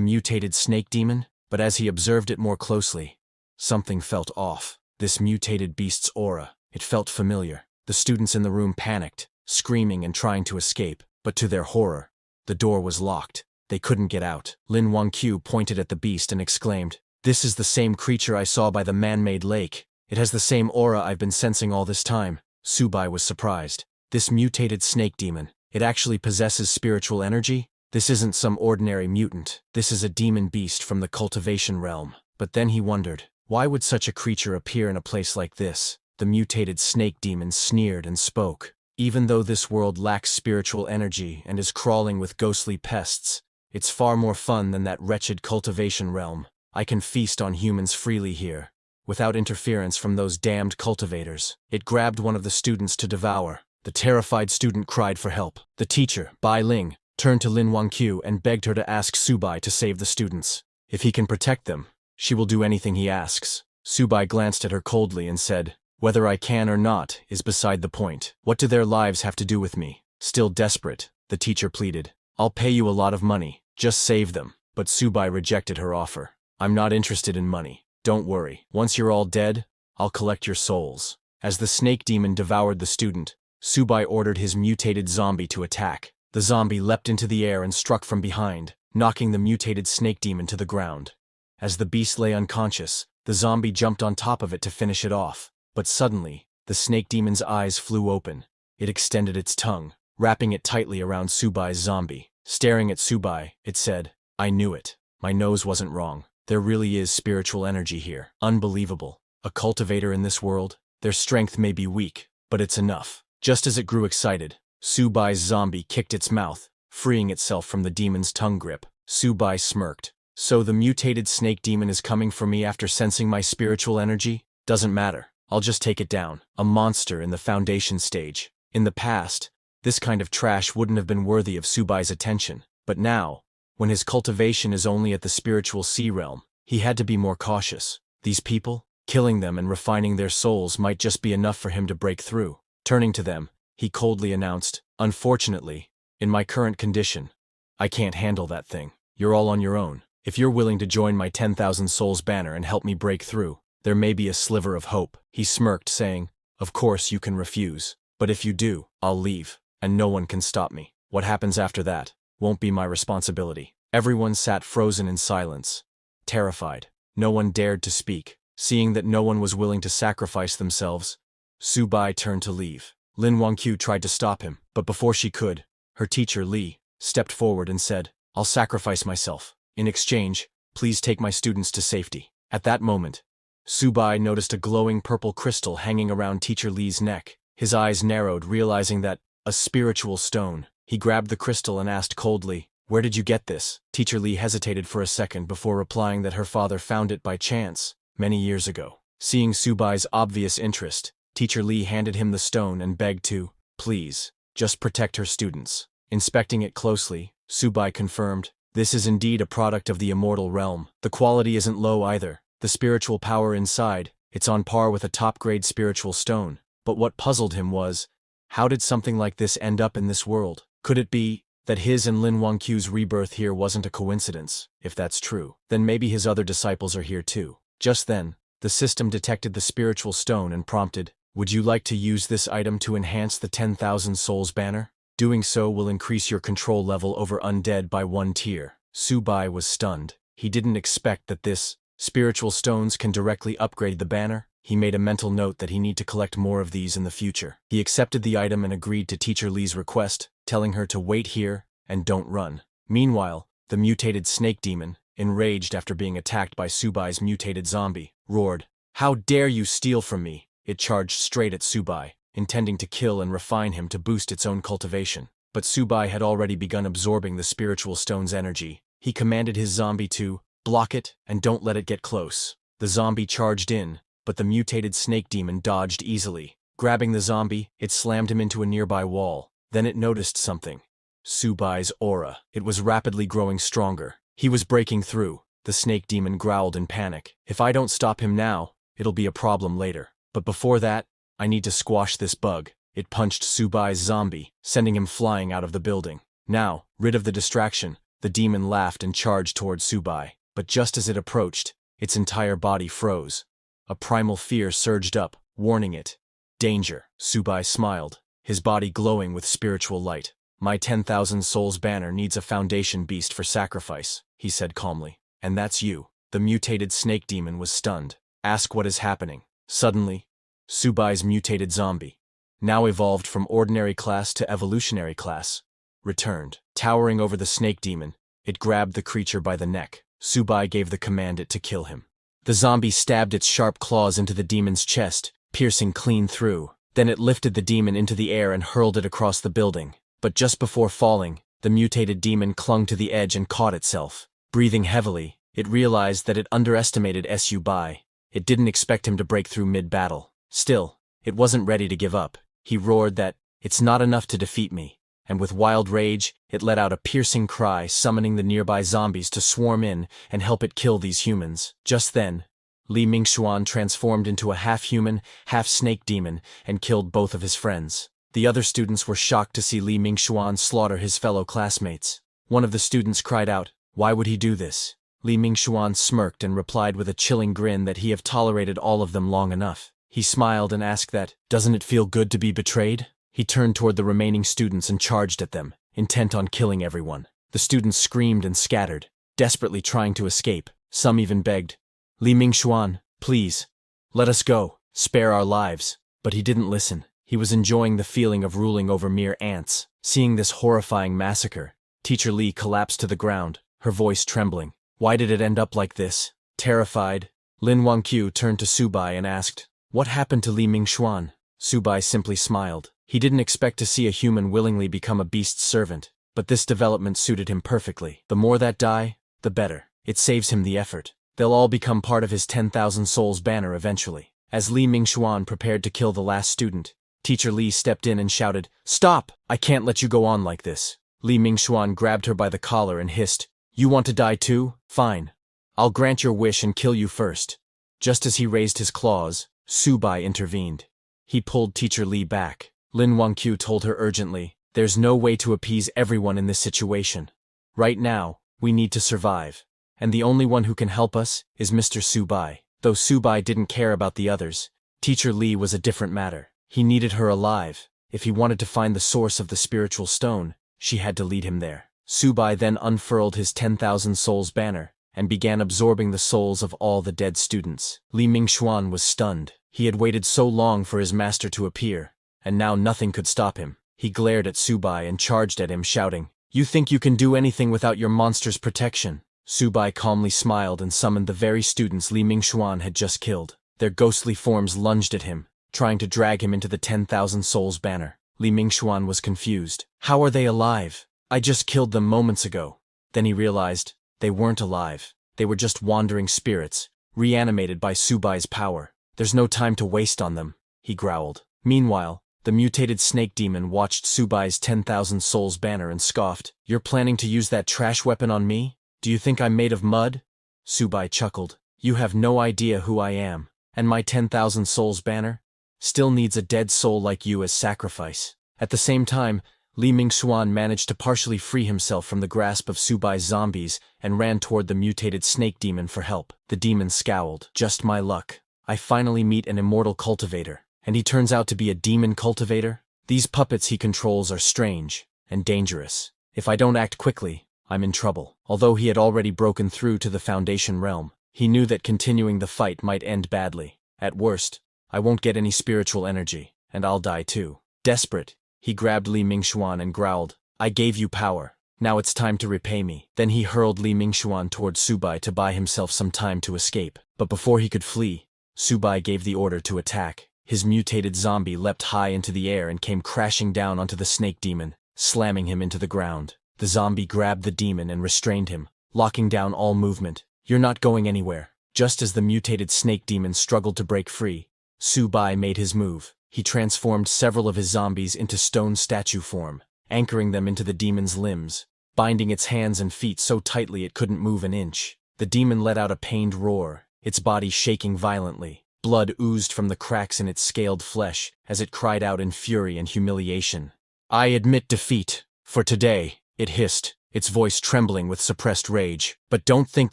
mutated snake demon? But as he observed it more closely, something felt off. This mutated beast's aura, it felt familiar. The students in the room panicked, screaming and trying to escape, but to their horror, the door was locked. They couldn't get out. Lin Wanqiu pointed at the beast and exclaimed, "This is the same creature I saw by the man-made lake. It has the same aura I've been sensing all this time." Subai was surprised. This mutated snake demon, it actually possesses spiritual energy? This isn't some ordinary mutant. This is a demon beast from the cultivation realm. But then he wondered, why would such a creature appear in a place like this? The mutated snake demon sneered and spoke. Even though this world lacks spiritual energy and is crawling with ghostly pests, it's far more fun than that wretched cultivation realm. I can feast on humans freely here, without interference from those damned cultivators. It grabbed one of the students to devour. The terrified student cried for help. The teacher, Bai Ling, turned to Lin Wanqiu and begged her to ask Subai to save the students. If he can protect them, she will do anything he asks. Subai glanced at her coldly and said, "Whether I can or not is beside the point. What do their lives have to do with me?" Still desperate, the teacher pleaded, "I'll pay you a lot of money. Just save them." But Subai rejected her offer. "I'm not interested in money. Don't worry. Once you're all dead, I'll collect your souls." As the snake demon devoured the student, Subai ordered his mutated zombie to attack. The zombie leapt into the air and struck from behind, knocking the mutated snake demon to the ground. As the beast lay unconscious, the zombie jumped on top of it to finish it off. But suddenly, the snake demon's eyes flew open. It extended its tongue, wrapping it tightly around Subai's zombie. Staring at Subai, it said, "I knew it. My nose wasn't wrong. There really is spiritual energy here. Unbelievable. A cultivator in this world? Their strength may be weak, but it's enough." Just as it grew excited, Subai's zombie kicked its mouth, freeing itself from the demon's tongue grip. Subai smirked. "So the mutated snake demon is coming for me after sensing my spiritual energy? Doesn't matter. I'll just take it down." A monster in the foundation stage. In the past, this kind of trash wouldn't have been worthy of Subai's attention. But now, when his cultivation is only at the spiritual sea realm, he had to be more cautious. These people, killing them and refining their souls might just be enough for him to break through. Turning to them, he coldly announced, "Unfortunately, in my current condition, I can't handle that thing. You're all on your own. If you're willing to join my 10,000 souls banner and help me break through, there may be a sliver of hope." He smirked, saying, "Of course you can refuse. But if you do, I'll leave, and no one can stop me. What happens after that won't be my responsibility." Everyone sat frozen in silence, terrified. No one dared to speak. Seeing that no one was willing to sacrifice themselves, Subai turned to leave. Lin Wanqiu tried to stop him, but before she could, her teacher, Li, stepped forward and said, "I'll sacrifice myself. In exchange, please take my students to safety." At that moment, Subai noticed a glowing purple crystal hanging around teacher Li's neck. His eyes narrowed, realizing that, a spiritual stone. He grabbed the crystal and asked coldly, "Where did you get this?" Teacher Li hesitated for a second before replying that her father found it by chance, many years ago. Seeing Subai's obvious interest, Teacher Li handed him the stone and begged to, "Please, just protect her students." Inspecting it closely, Subai confirmed, "This is indeed a product of the immortal realm. The quality isn't low either. The spiritual power inside, it's on par with a top-grade spiritual stone." But what puzzled him was, how did something like this end up in this world? Could it be that his and Lin Wanqiu's rebirth here wasn't a coincidence? If that's true, then maybe his other disciples are here too. Just then, the system detected the spiritual stone and prompted, "Would you like to use this item to enhance the 10,000 souls banner? Doing so will increase your control level over undead by 1 tier." Subai was stunned. He didn't expect that this spiritual stones can directly upgrade the banner. He made a mental note that he need to collect more of these in the future. He accepted the item and agreed to Teacher Li's request, telling her to wait here and don't run. Meanwhile, the mutated snake demon, enraged after being attacked by Subai's mutated zombie, roared, "How dare you steal from me!" It charged straight at Subai, intending to kill and refine him to boost its own cultivation. But Subai had already begun absorbing the spiritual stone's energy. He commanded his zombie to block it and don't let it get close. The zombie charged in, but the mutated snake demon dodged easily. Grabbing the zombie, it slammed him into a nearby wall. Then it noticed something. Subai's aura. It was rapidly growing stronger. He was breaking through. The snake demon growled in panic. "If I don't stop him now, it'll be a problem later. But before that, I need to squash this bug. It punched Subai's zombie, sending him flying out of the building. Now, rid of the distraction, the demon laughed and charged toward Subai. But just as it approached, its entire body froze. A primal fear surged up, warning it. Danger, Subai smiled, his body glowing with spiritual light. My 10,000 souls banner needs a foundation beast for sacrifice, he said calmly. And that's you. The mutated snake demon was stunned. Ask what is happening. Suddenly, Subai's mutated zombie, now evolved from ordinary class to evolutionary class, returned. Towering over the snake demon, it grabbed the creature by the neck. Subai gave the command it to kill him. The zombie stabbed its sharp claws into the demon's chest, piercing clean through. Then it lifted the demon into the air and hurled it across the building. But just before falling, the mutated demon clung to the edge and caught itself. Breathing heavily, it realized that it underestimated Subai. It didn't expect him to break through mid-battle. Still, it wasn't ready to give up. He roared that, "It's not enough to defeat me." And with wild rage, it let out a piercing cry, summoning the nearby zombies to swarm in and help it kill these humans. Just then, Li Mingxuan transformed into a half-human, half-snake demon and killed both of his friends. The other students were shocked to see Li Mingxuan slaughter his fellow classmates. One of the students cried out, "Why would he do this?" Li Mingxuan smirked and replied with a chilling grin that he had tolerated all of them long enough. He smiled and asked that, "Doesn't it feel good to be betrayed?" He turned toward the remaining students and charged at them, intent on killing everyone. The students screamed and scattered, desperately trying to escape. Some even begged, "Li Mingxuan, please, let us go, spare our lives." But he didn't listen. He was enjoying the feeling of ruling over mere ants. Seeing this horrifying massacre, Teacher Li collapsed to the ground, her voice trembling. Why did it end up like this? Terrified, Lin Wangqiu turned to Subai and asked, "What happened to Li Mingxuan?" Subai simply smiled. He didn't expect to see a human willingly become a beast's servant, but this development suited him perfectly. The more that die, the better. It saves him the effort. They'll all become part of his 10,000 souls banner eventually. As Li Mingxuan prepared to kill the last student, Teacher Li stepped in and shouted, "Stop! I can't let you go on like this." Li Mingxuan grabbed her by the collar and hissed, "You want to die too? Fine. I'll grant your wish and kill you first." Just as he raised his claws, Subai intervened. He pulled Teacher Li back. Lin Wangqiu told her urgently, "There's no way to appease everyone in this situation. Right now, we need to survive. And the only one who can help us is Mr. Subai." Though Subai didn't care about the others, Teacher Li was a different matter. He needed her alive. If he wanted to find the source of the spiritual stone, she had to lead him there. Subai then unfurled his 10,000 souls banner and began absorbing the souls of all the dead students. Li Mingxuan was stunned. He had waited so long for his master to appear, and now nothing could stop him. He glared at Subai and charged at him, shouting, "You think you can do anything without your monster's protection?" Subai calmly smiled and summoned the very students Li Mingxuan had just killed. Their ghostly forms lunged at him, trying to drag him into the 10,000 souls banner. Li Mingxuan was confused. "How are they alive? I just killed them moments ago." Then he realized, they weren't alive. They were just wandering spirits, reanimated by Subai's power. "There's no time to waste on them," he growled. Meanwhile, the mutated snake demon watched Subai's 10,000 souls banner and scoffed, "You're planning to use that trash weapon on me? Do you think I'm made of mud?" Subai chuckled. "You have no idea who I am, and my 10,000 souls banner still needs a dead soul like you as sacrifice." At the same time, Li Mingxuan managed to partially free himself from the grasp of Subai's zombies and ran toward the mutated snake demon for help. The demon scowled. "Just my luck. I finally meet an immortal cultivator. And he turns out to be a demon cultivator? These puppets he controls are strange and dangerous. If I don't act quickly, I'm in trouble." Although he had already broken through to the Foundation realm, he knew that continuing the fight might end badly. At worst, I won't get any spiritual energy, and I'll die too. Desperate, he grabbed Li Mingxuan and growled, "I gave you power. Now it's time to repay me." Then he hurled Li Mingxuan toward Subai to buy himself some time to escape. But before he could flee, Subai gave the order to attack. His mutated zombie leapt high into the air and came crashing down onto the snake demon, slamming him into the ground. The zombie grabbed the demon and restrained him, locking down all movement. "You're not going anywhere." Just as the mutated snake demon struggled to break free, Subai made his move. He transformed several of his zombies into stone statue form, anchoring them into the demon's limbs, binding its hands and feet so tightly it couldn't move an inch. The demon let out a pained roar, its body shaking violently. Blood oozed from the cracks in its scaled flesh as it cried out in fury and humiliation. "I admit defeat. For today," it hissed, its voice trembling with suppressed rage. "But don't think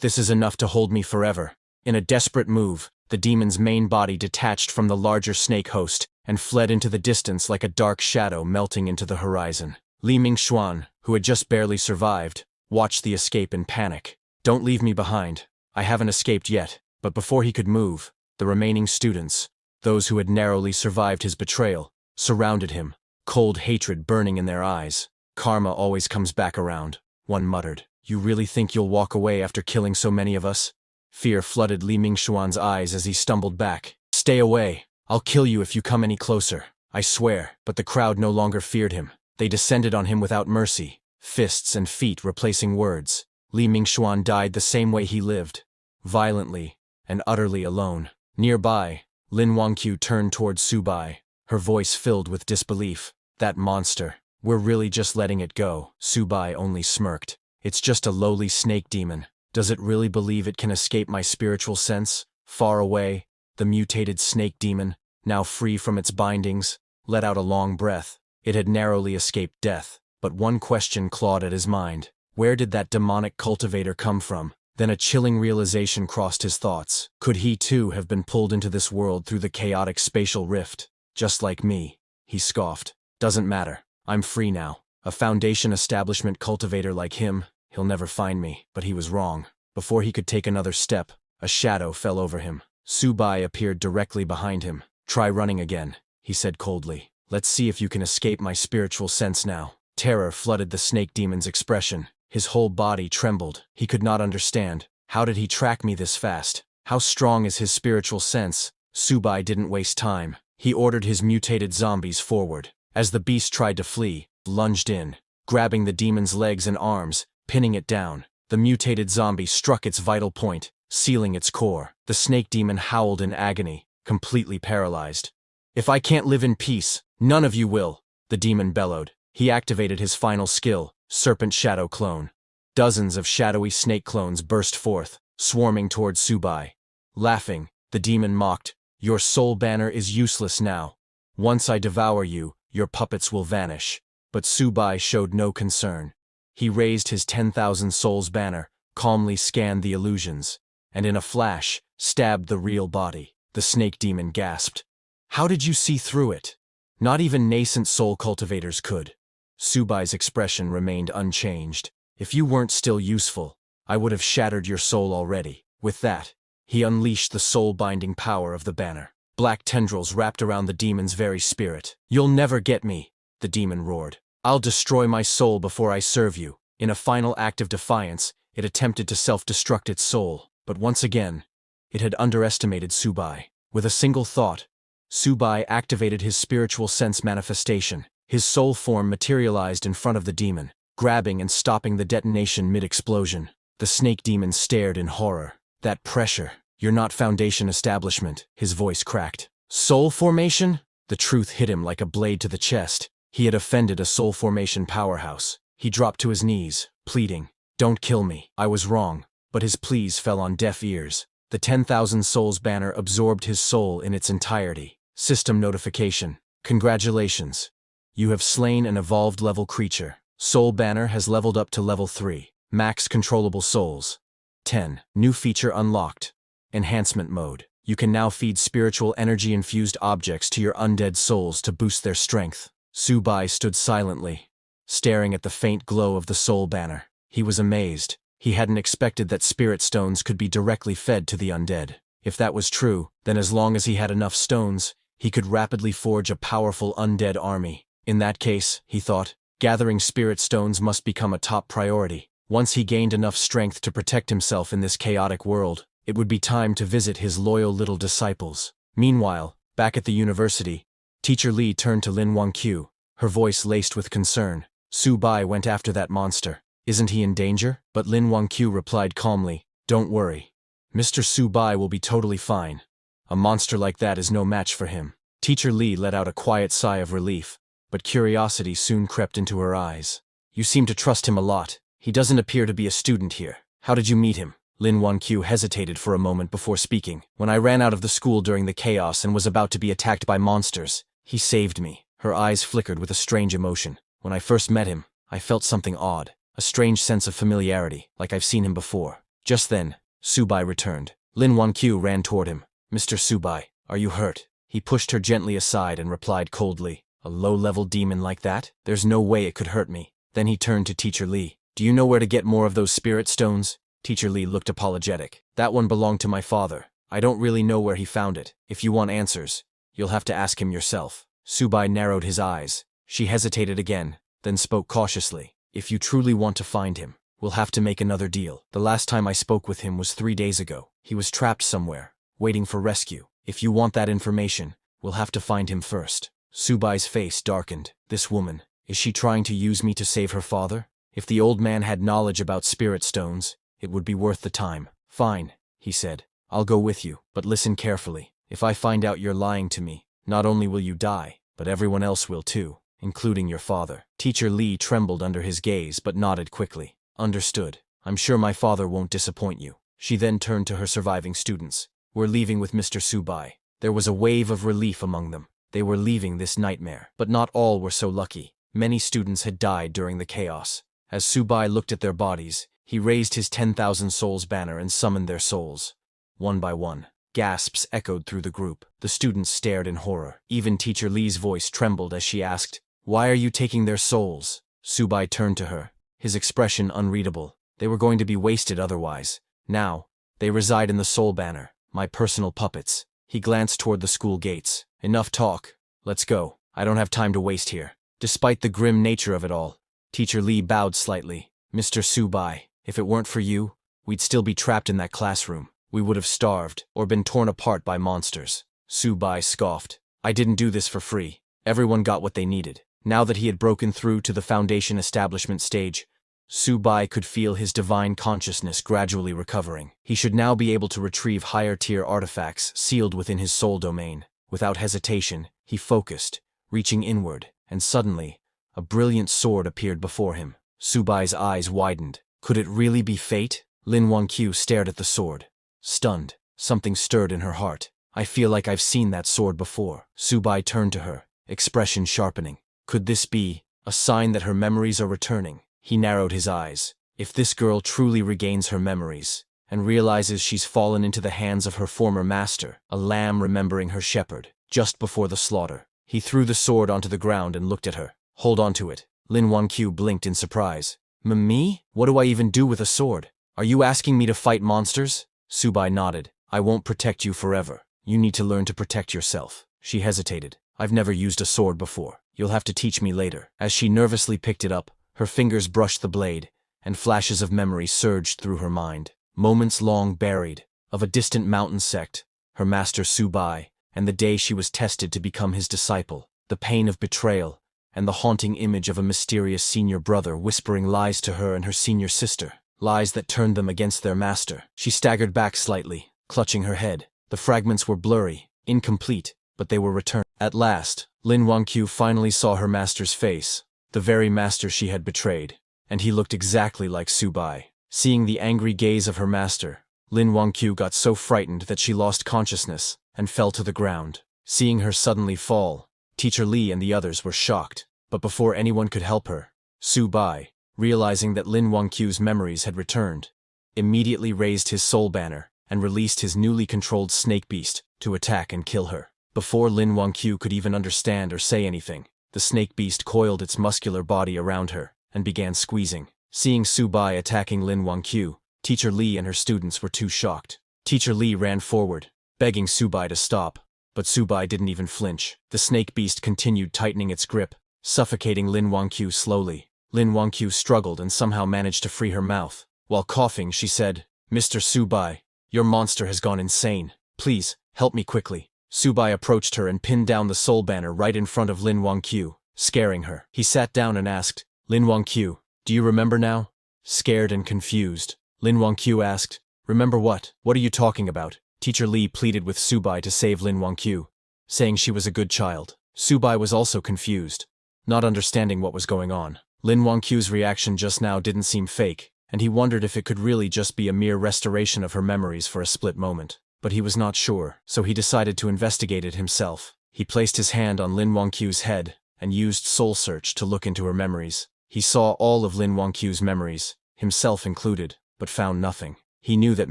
this is enough to hold me forever." In a desperate move, the demon's main body detached from the larger snake host and fled into the distance like a dark shadow melting into the horizon. Li Mingxuan, who had just barely survived, watched the escape in panic. "Don't leave me behind. I haven't escaped yet." But before he could move, the remaining students, those who had narrowly survived his betrayal, surrounded him, cold hatred burning in their eyes. "Karma always comes back around," one muttered. "You really think you'll walk away after killing so many of us?" Fear flooded Li Mingxuan's eyes as he stumbled back. "Stay away. I'll kill you if you come any closer. I swear." But the crowd no longer feared him. They descended on him without mercy, fists and feet replacing words. Li Mingxuan died the same way he lived, violently and utterly alone. Nearby, Lin Wangqiu turned toward Subai, her voice filled with disbelief. "That monster. We're really just letting it go." Subai only smirked. "It's just a lowly snake demon. Does it really believe it can escape my spiritual sense?" Far away, the mutated snake demon, now free from its bindings, let out a long breath. It had narrowly escaped death, but one question clawed at his mind. Where did that demonic cultivator come from? Then a chilling realization crossed his thoughts. Could he too have been pulled into this world through the chaotic spatial rift? "Just like me," he scoffed. "Doesn't matter. I'm free now. A Foundation establishment cultivator like him, he'll never find me." But he was wrong. Before he could take another step, a shadow fell over him. Subai appeared directly behind him. "Try running again," he said coldly. "Let's see if you can escape my spiritual sense now." Terror flooded the snake demon's expression. His whole body trembled. He could not understand. How did he track me this fast? How strong is his spiritual sense? Subai didn't waste time. He ordered his mutated zombies forward. As the beast tried to flee, lunged in, grabbing the demon's legs and arms, pinning it down. The mutated zombie struck its vital point, sealing its core. The snake demon howled in agony, completely paralyzed. "If I can't live in peace, none of you will," the demon bellowed. He activated his final skill, Serpent Shadow Clone. Dozens of shadowy snake clones burst forth, swarming towards Subai. Laughing, the demon mocked, "Your soul banner is useless now. Once I devour you, your puppets will vanish." But Subai showed no concern. He raised his 10,000 souls banner, calmly scanned the illusions, and in a flash, stabbed the real body. The snake demon gasped. "How did you see through it?" "Not even nascent soul cultivators could." Subai's expression remained unchanged. "If you weren't still useful, I would have shattered your soul already." With that, he unleashed the soul-binding power of the banner. Black tendrils wrapped around the demon's very spirit. "You'll never get me," the demon roared. "I'll destroy my soul before I serve you." In a final act of defiance, it attempted to self-destruct its soul, but once again, it had underestimated Subai. With a single thought, Subai activated his spiritual sense manifestation. His soul form materialized in front of the demon, grabbing and stopping the detonation mid-explosion. The snake demon stared in horror. "That pressure. You're not Foundation establishment," his voice cracked. "Soul formation?" The truth hit him like a blade to the chest. He had offended a soul formation powerhouse. He dropped to his knees, pleading, "Don't kill me. I was wrong." But his pleas fell on deaf ears. The 10,000 souls banner absorbed his soul in its entirety. System notification. "Congratulations. You have slain an evolved level creature. Soul banner has leveled up to level 3. Max controllable souls. 10. New feature unlocked. Enhancement mode. You can now feed spiritual energy-infused objects to your undead souls to boost their strength." Subai stood silently, staring at the faint glow of the soul banner. He was amazed. He hadn't expected that spirit stones could be directly fed to the undead. If that was true, then as long as he had enough stones, he could rapidly forge a powerful undead army. In that case, he thought, gathering spirit stones must become a top priority. Once he gained enough strength to protect himself in this chaotic world, it would be time to visit his loyal little disciples. Meanwhile, back at the university, Teacher Li turned to Lin Wangqiu, her voice laced with concern. "Subai went after that monster. Isn't he in danger?" But Lin Wangqiu replied calmly, "Don't worry. Mr. Subai will be totally fine. A monster like that is no match for him." Teacher Li let out a quiet sigh of relief, but curiosity soon crept into her eyes. "You seem to trust him a lot. He doesn't appear to be a student here. How did you meet him?" Lin Wanqiu hesitated for a moment before speaking. When I ran out of the school during the chaos and was about to be attacked by monsters, he saved me. Her eyes flickered with a strange emotion. When I first met him, I felt something odd, a strange sense of familiarity, like I've seen him before. Just then, Subai returned. Lin Wanqiu ran toward him. Mr. Subai, are you hurt? He pushed her gently aside and replied coldly, a low-level demon like that? There's no way it could hurt me. Then he turned to Teacher Li. Do you know where to get more of those spirit stones? Teacher Li looked apologetic. That one belonged to my father. I don't really know where he found it. If you want answers, you'll have to ask him yourself. Subai narrowed his eyes. She hesitated again, then spoke cautiously. If you truly want to find him, we'll have to make another deal. The last time I spoke with him was 3 days ago. He was trapped somewhere, waiting for rescue. If you want that information, we'll have to find him first. Subai's face darkened. This woman, is she trying to use me to save her father? If the old man had knowledge about spirit stones, it would be worth the time. Fine, he said. I'll go with you, but listen carefully. If I find out you're lying to me, not only will you die, but everyone else will too, including your father. Teacher Li trembled under his gaze but nodded quickly. Understood. I'm sure my father won't disappoint you. She then turned to her surviving students. We're leaving with Mr. Subai. There was a wave of relief among them. They were leaving this nightmare. But not all were so lucky. Many students had died during the chaos. As Subai looked at their bodies, he raised his 10,000 souls banner and summoned their souls. One by one, gasps echoed through the group. The students stared in horror. Even Teacher Li's voice trembled as she asked, "Why are you taking their souls?" Subai turned to her, his expression unreadable. They were going to be wasted otherwise. Now, they reside in the soul banner, my personal puppets. He glanced toward the school gates. Enough talk. Let's go. I don't have time to waste here. Despite the grim nature of it all, Teacher Li bowed slightly. Mr. Subai, if it weren't for you, we'd still be trapped in that classroom. We would have starved, or been torn apart by monsters. Subai scoffed. I didn't do this for free. Everyone got what they needed. Now that he had broken through to the Foundation establishment stage, Subai could feel his divine consciousness gradually recovering. He should now be able to retrieve higher-tier artifacts sealed within his soul domain. Without hesitation, he focused, reaching inward, and suddenly, a brilliant sword appeared before him. Subai's eyes widened. Could it really be fate? Lin Wanqiu stared at the sword. Stunned, something stirred in her heart. I feel like I've seen that sword before. Subai turned to her, expression sharpening. Could this be a sign that her memories are returning? He narrowed his eyes. If this girl truly regains her memories, and realizes she's fallen into the hands of her former master, a lamb remembering her shepherd, just before the slaughter, he threw the sword onto the ground and looked at her. Hold on to it. Lin Wanqiu blinked in surprise. Me? What do I even do with a sword? Are you asking me to fight monsters? Subai nodded. I won't protect you forever. You need to learn to protect yourself. She hesitated. I've never used a sword before. You'll have to teach me later. As she nervously picked it up, her fingers brushed the blade, and flashes of memory surged through her mind. Moments long buried, of a distant mountain sect, her master Subai, and the day she was tested to become his disciple, the pain of betrayal, and the haunting image of a mysterious senior brother whispering lies to her and her senior sister, lies that turned them against their master. She staggered back slightly, clutching her head. The fragments were blurry, incomplete, but they were returned. At last, Lin Wanqiu finally saw her master's face, the very master she had betrayed, and he looked exactly like Subai. Seeing the angry gaze of her master, Lin Wanqiu got so frightened that she lost consciousness and fell to the ground. Seeing her suddenly fall, Teacher Li and the others were shocked, but before anyone could help her, Subai, realizing that Lin Wanqiu's memories had returned, immediately raised his soul banner and released his newly controlled snake beast to attack and kill her. Before Lin Wanqiu could even understand or say anything, the snake beast coiled its muscular body around her and began squeezing. Seeing Subai attacking Lin Wanqiu, Teacher Li and her students were too shocked. Teacher Li ran forward, begging Subai to stop, but Subai didn't even flinch. The snake beast continued tightening its grip, suffocating Lin Wanqiu slowly. Lin Wanqiu struggled and somehow managed to free her mouth. While coughing, she said, "Mr. Subai, your monster has gone insane. Please, help me quickly." Subai approached her and pinned down the soul banner right in front of Lin Wanqiu, scaring her. He sat down and asked, "Lin Wanqiu, do you remember now?" Scared and confused, Lin Wanqiu asked, "Remember what? What are you talking about?" Teacher Li pleaded with Subai to save Lin Wanqiu, saying she was a good child. Subai was also confused, not understanding what was going on. Lin Wanqiu's reaction just now didn't seem fake, and he wondered if it could really just be a mere restoration of her memories for a split moment. But he was not sure, so he decided to investigate it himself. He placed his hand on Lin Wangqiu's head and used Soul Search to look into her memories. He saw all of Lin Wangqiu's memories, himself included, but found nothing. He knew that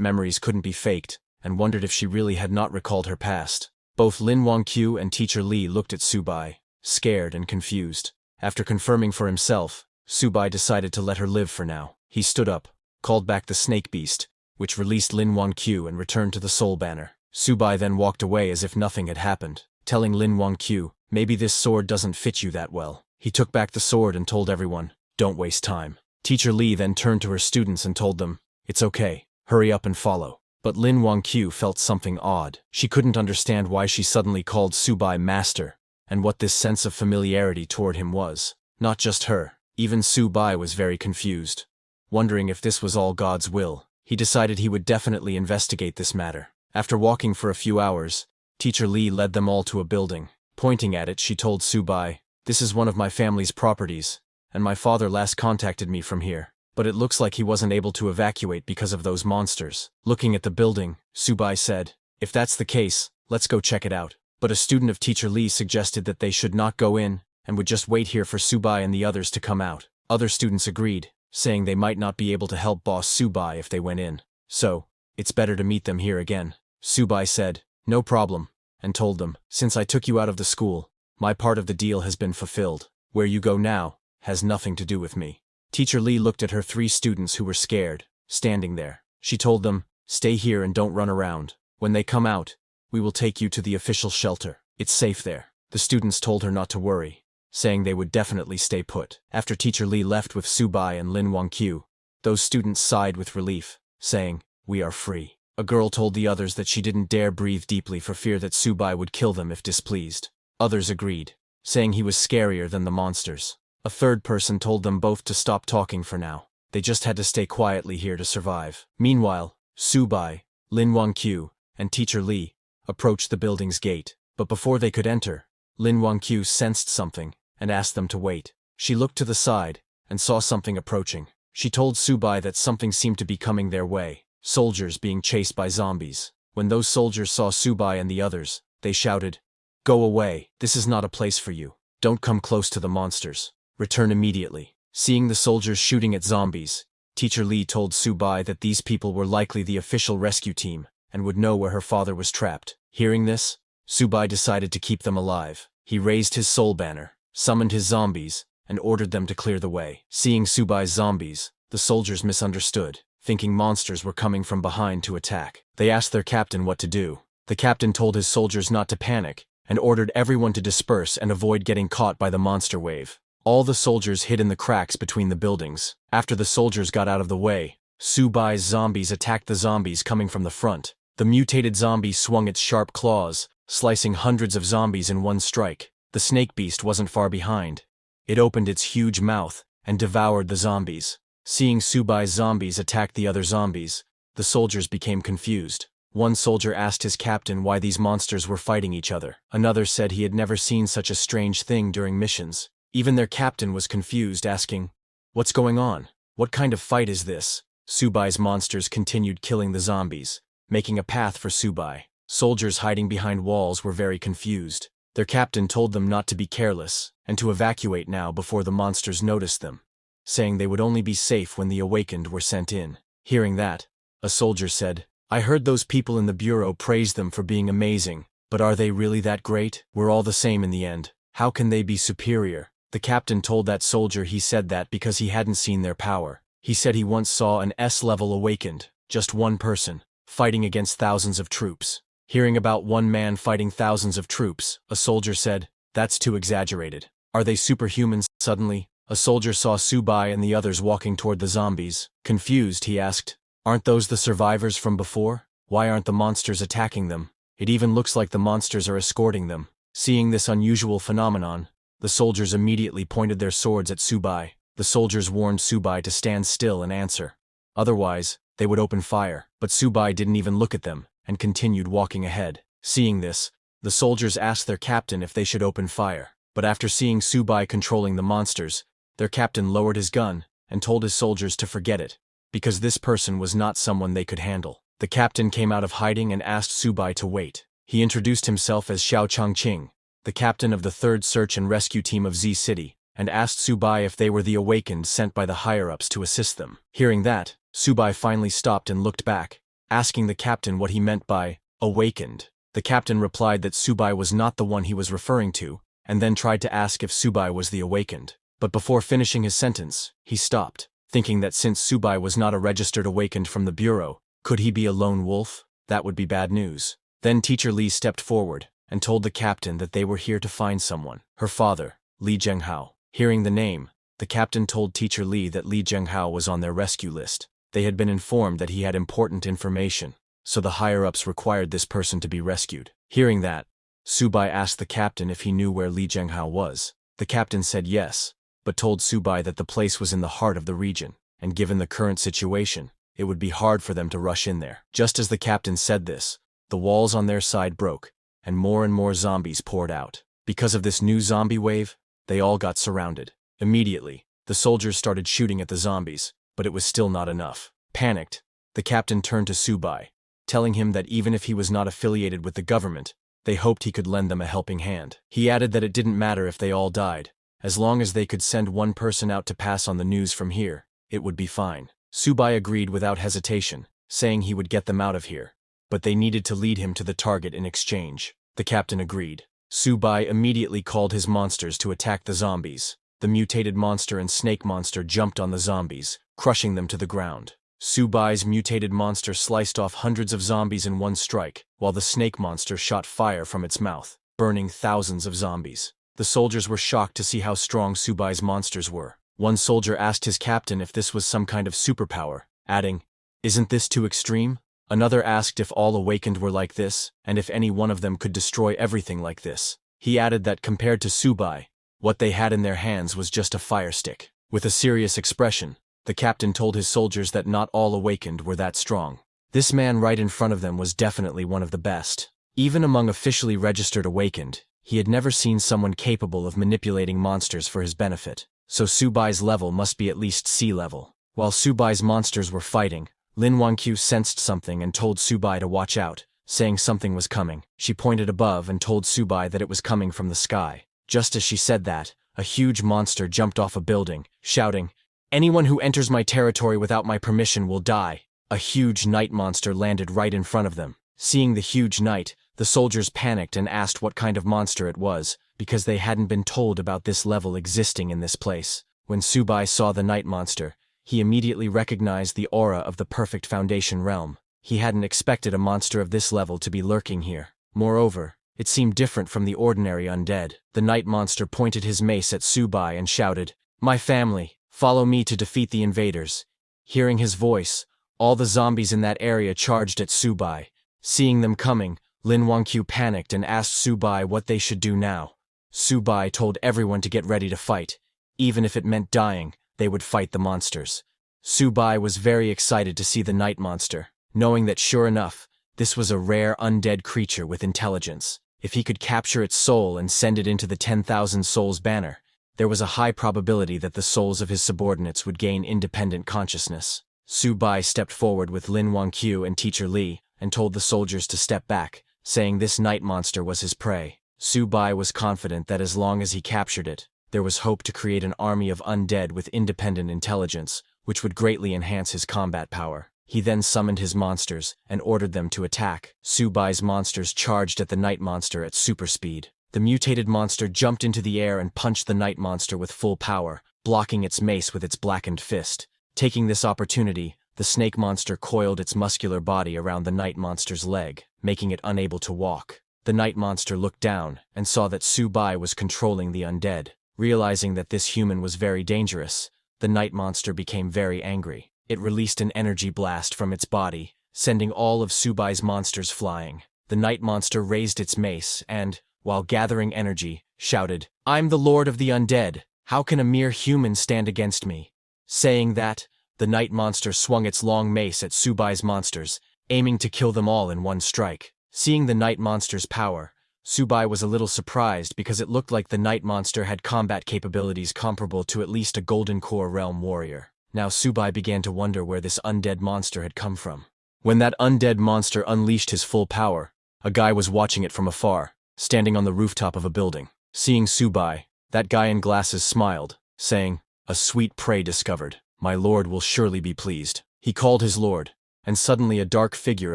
memories couldn't be faked, and wondered if she really had not recalled her past. Both Lin Wangqiu and Teacher Li looked at Subai, scared and confused. After confirming for himself, Subai decided to let her live for now. He stood up, called back the snake beast, which released Lin Wangqiu and returned to the soul banner. Subai then walked away as if nothing had happened, telling Lin Wangqiu, "Maybe this sword doesn't fit you that well." He took back the sword and told everyone, "Don't waste time." Teacher Li then turned to her students and told them, "It's okay, hurry up and follow." But Lin Wangqiu felt something odd. She couldn't understand why she suddenly called Subai master, and what this sense of familiarity toward him was. Not just her, even Subai was very confused. Wondering if this was all God's will, he decided he would definitely investigate this matter. After walking for a few hours, Teacher Li led them all to a building. Pointing at it, she told Subai, "This is one of my family's properties, and my father last contacted me from here. But it looks like he wasn't able to evacuate because of those monsters." Looking at the building, Subai said, "If that's the case, let's go check it out." But a student of Teacher Li suggested that they should not go in, and would just wait here for Subai and the others to come out. Other students agreed, saying they might not be able to help Boss Subai if they went in. So, it's better to meet them here again. Subai said, "No problem," and told them, "Since I took you out of the school, my part of the deal has been fulfilled. Where you go now has nothing to do with me." Teacher Li looked at her 3 students who were scared, standing there. She told them, "Stay here and don't run around. When they come out, we will take you to the official shelter. It's safe there." The students told her not to worry, saying they would definitely stay put. After Teacher Li left with Subai and Lin Wangqiu, those students sighed with relief, saying, "We are free." A girl told the others that she didn't dare breathe deeply for fear that Subai would kill them if displeased. Others agreed, saying he was scarier than the monsters. A third person told them both to stop talking for now. They just had to stay quietly here to survive. Meanwhile, Subai, Lin Wangqiu, and Teacher Li approached the building's gate. But before they could enter, Lin Wangqiu sensed something and asked them to wait. She looked to the side and saw something approaching. She told Subai that something seemed to be coming their way, soldiers being chased by zombies. When those soldiers saw Subai and the others, they shouted, "Go away, this is not a place for you. Don't come close to the monsters. Return immediately." Seeing the soldiers shooting at zombies, Teacher Li told Subai that these people were likely the official rescue team and would know where her father was trapped. Hearing this, Subai decided to keep them alive. He raised his soul banner, summoned his zombies, and ordered them to clear the way. Seeing Subai's zombies, the soldiers misunderstood, thinking monsters were coming from behind to attack. They asked their captain what to do. The captain told his soldiers not to panic and ordered everyone to disperse and avoid getting caught by the monster wave. All the soldiers hid in the cracks between the buildings. After the soldiers got out of the way, Subai's zombies attacked the zombies coming from the front. The mutated zombie swung its sharp claws, slicing hundreds of zombies in one strike. The snake beast wasn't far behind. It opened its huge mouth and devoured the zombies. Seeing Subai's zombies attack the other zombies, the soldiers became confused. One soldier asked his captain why these monsters were fighting each other. Another said he had never seen such a strange thing during missions. Even their captain was confused, asking, "What's going on? What kind of fight is this?" Subai's monsters continued killing the zombies, making a path for Subai. Soldiers hiding behind walls were very confused. Their captain told them not to be careless, and to evacuate now before the monsters noticed them, saying they would only be safe when the awakened were sent in. Hearing that, a soldier said, "I heard those people in the bureau praise them for being amazing, but are they really that great? We're all the same in the end. How can they be superior?" The captain told that soldier he said that because he hadn't seen their power. He said he once saw an S-level awakened, just one person, fighting against thousands of troops. Hearing about one man fighting thousands of troops, a soldier said, "That's too exaggerated. Are they superhumans?" Suddenly, a soldier saw Subai and the others walking toward the zombies. Confused, he asked, "Aren't those the survivors from before? Why aren't the monsters attacking them? It even looks like the monsters are escorting them." Seeing this unusual phenomenon, the soldiers immediately pointed their swords at Subai. The soldiers warned Subai to stand still and answer. Otherwise, they would open fire. But Subai didn't even look at them and continued walking ahead. Seeing this, the soldiers asked their captain if they should open fire. But after seeing Subai controlling the monsters, their captain lowered his gun and told his soldiers to forget it, because this person was not someone they could handle. The captain came out of hiding and asked Subai to wait. He introduced himself as Xiao Changqing, the captain of the 3rd Search and Rescue Team of Z City, and asked Subai if they were the awakened sent by the higher-ups to assist them. Hearing that, Subai finally stopped and looked back, asking the captain what he meant by awakened. The captain replied that Subai was not the one he was referring to, and then tried to ask if Subai was the awakened. But before finishing his sentence, he stopped, thinking that since Subai was not a registered awakened from the bureau, could he be a lone wolf? That would be bad news. Then Teacher Li stepped forward and told the captain that they were here to find someone, her father, Li Zhenghao. Hearing the name, the captain told Teacher Li that Li Zhenghao was on their rescue list. They had been informed that he had important information, so the higher-ups required this person to be rescued. Hearing that, Subai asked the captain if he knew where Li Zhenghao was. The captain said yes, but told Subai that the place was in the heart of the region, and given the current situation, it would be hard for them to rush in there. Just as the captain said this, the walls on their side broke, and more zombies poured out. Because of this new zombie wave, they all got surrounded. Immediately, the soldiers started shooting at the zombies, but it was still not enough. Panicked, the captain turned to Subai, telling him that even if he was not affiliated with the government, they hoped he could lend them a helping hand. He added that it didn't matter if they all died, as long as they could send one person out to pass on the news from here, it would be fine. Subai agreed without hesitation, saying he would get them out of here, but they needed to lead him to the target in exchange. The captain agreed. Subai immediately called his monsters to attack the zombies. The mutated monster and snake monster jumped on the zombies, crushing them to the ground. Subai's mutated monster sliced off hundreds of zombies in one strike, while the snake monster shot fire from its mouth, burning thousands of zombies. The soldiers were shocked to see how strong Subai's monsters were. One soldier asked his captain if this was some kind of superpower, adding, "Isn't this too extreme?" Another asked if all awakened were like this, and if any one of them could destroy everything like this. He added that compared to Subai, what they had in their hands was just a fire stick. With a serious expression, the captain told his soldiers that not all awakened were that strong. This man right in front of them was definitely one of the best. Even among officially registered awakened, he had never seen someone capable of manipulating monsters for his benefit. So Subai's level must be at least C level. While Subai's monsters were fighting, Lin Wangqiu sensed something and told Subai to watch out, saying something was coming. She pointed above and told Subai that it was coming from the sky. Just as she said that, a huge monster jumped off a building, shouting, "Anyone who enters my territory without my permission will die." A huge night monster landed right in front of them. Seeing the huge night, the soldiers panicked and asked what kind of monster it was, because they hadn't been told about this level existing in this place. When Subai saw the night monster, he immediately recognized the aura of the perfect foundation realm. He hadn't expected a monster of this level to be lurking here. Moreover, it seemed different from the ordinary undead. The night monster pointed his mace at Subai and shouted, "My family, follow me to defeat the invaders." Hearing his voice, all the zombies in that area charged at Subai. Seeing them coming, Lin Wangqiu panicked and asked Subai what they should do now. Subai told everyone to get ready to fight. Even if it meant dying, they would fight the monsters. Subai was very excited to see the night monster, knowing that sure enough, this was a rare undead creature with intelligence. If he could capture its soul and send it into the 10,000 souls banner, there was a high probability that the souls of his subordinates would gain independent consciousness. Subai stepped forward with Lin Wangqiu and Teacher Li and told the soldiers to step back, saying this night monster was his prey. Subai was confident that as long as he captured it, there was hope to create an army of undead with independent intelligence, which would greatly enhance his combat power. He then summoned his monsters and ordered them to attack. Subai's monsters charged at the night monster at super speed. The mutated monster jumped into the air and punched the night monster with full power, blocking its mace with its blackened fist. Taking this opportunity, the snake monster coiled its muscular body around the night monster's leg, making it unable to walk. The night monster looked down and saw that Subai was controlling the undead. Realizing that this human was very dangerous, the night monster became very angry. It released an energy blast from its body, sending all of Subai's monsters flying. The night monster raised its mace and, while gathering energy, shouted, "I'm the lord of the undead. How can a mere human stand against me?" Saying that, the night monster swung its long mace at Subai's monsters, aiming to kill them all in one strike. Seeing the night monster's power, Subai was a little surprised because it looked like the night monster had combat capabilities comparable to at least a Golden Core realm warrior. Now Subai began to wonder where this undead monster had come from. When that undead monster unleashed his full power, a guy was watching it from afar, standing on the rooftop of a building. Seeing Subai, that guy in glasses smiled, saying, "A sweet prey discovered. My lord will surely be pleased." He called his lord, and suddenly a dark figure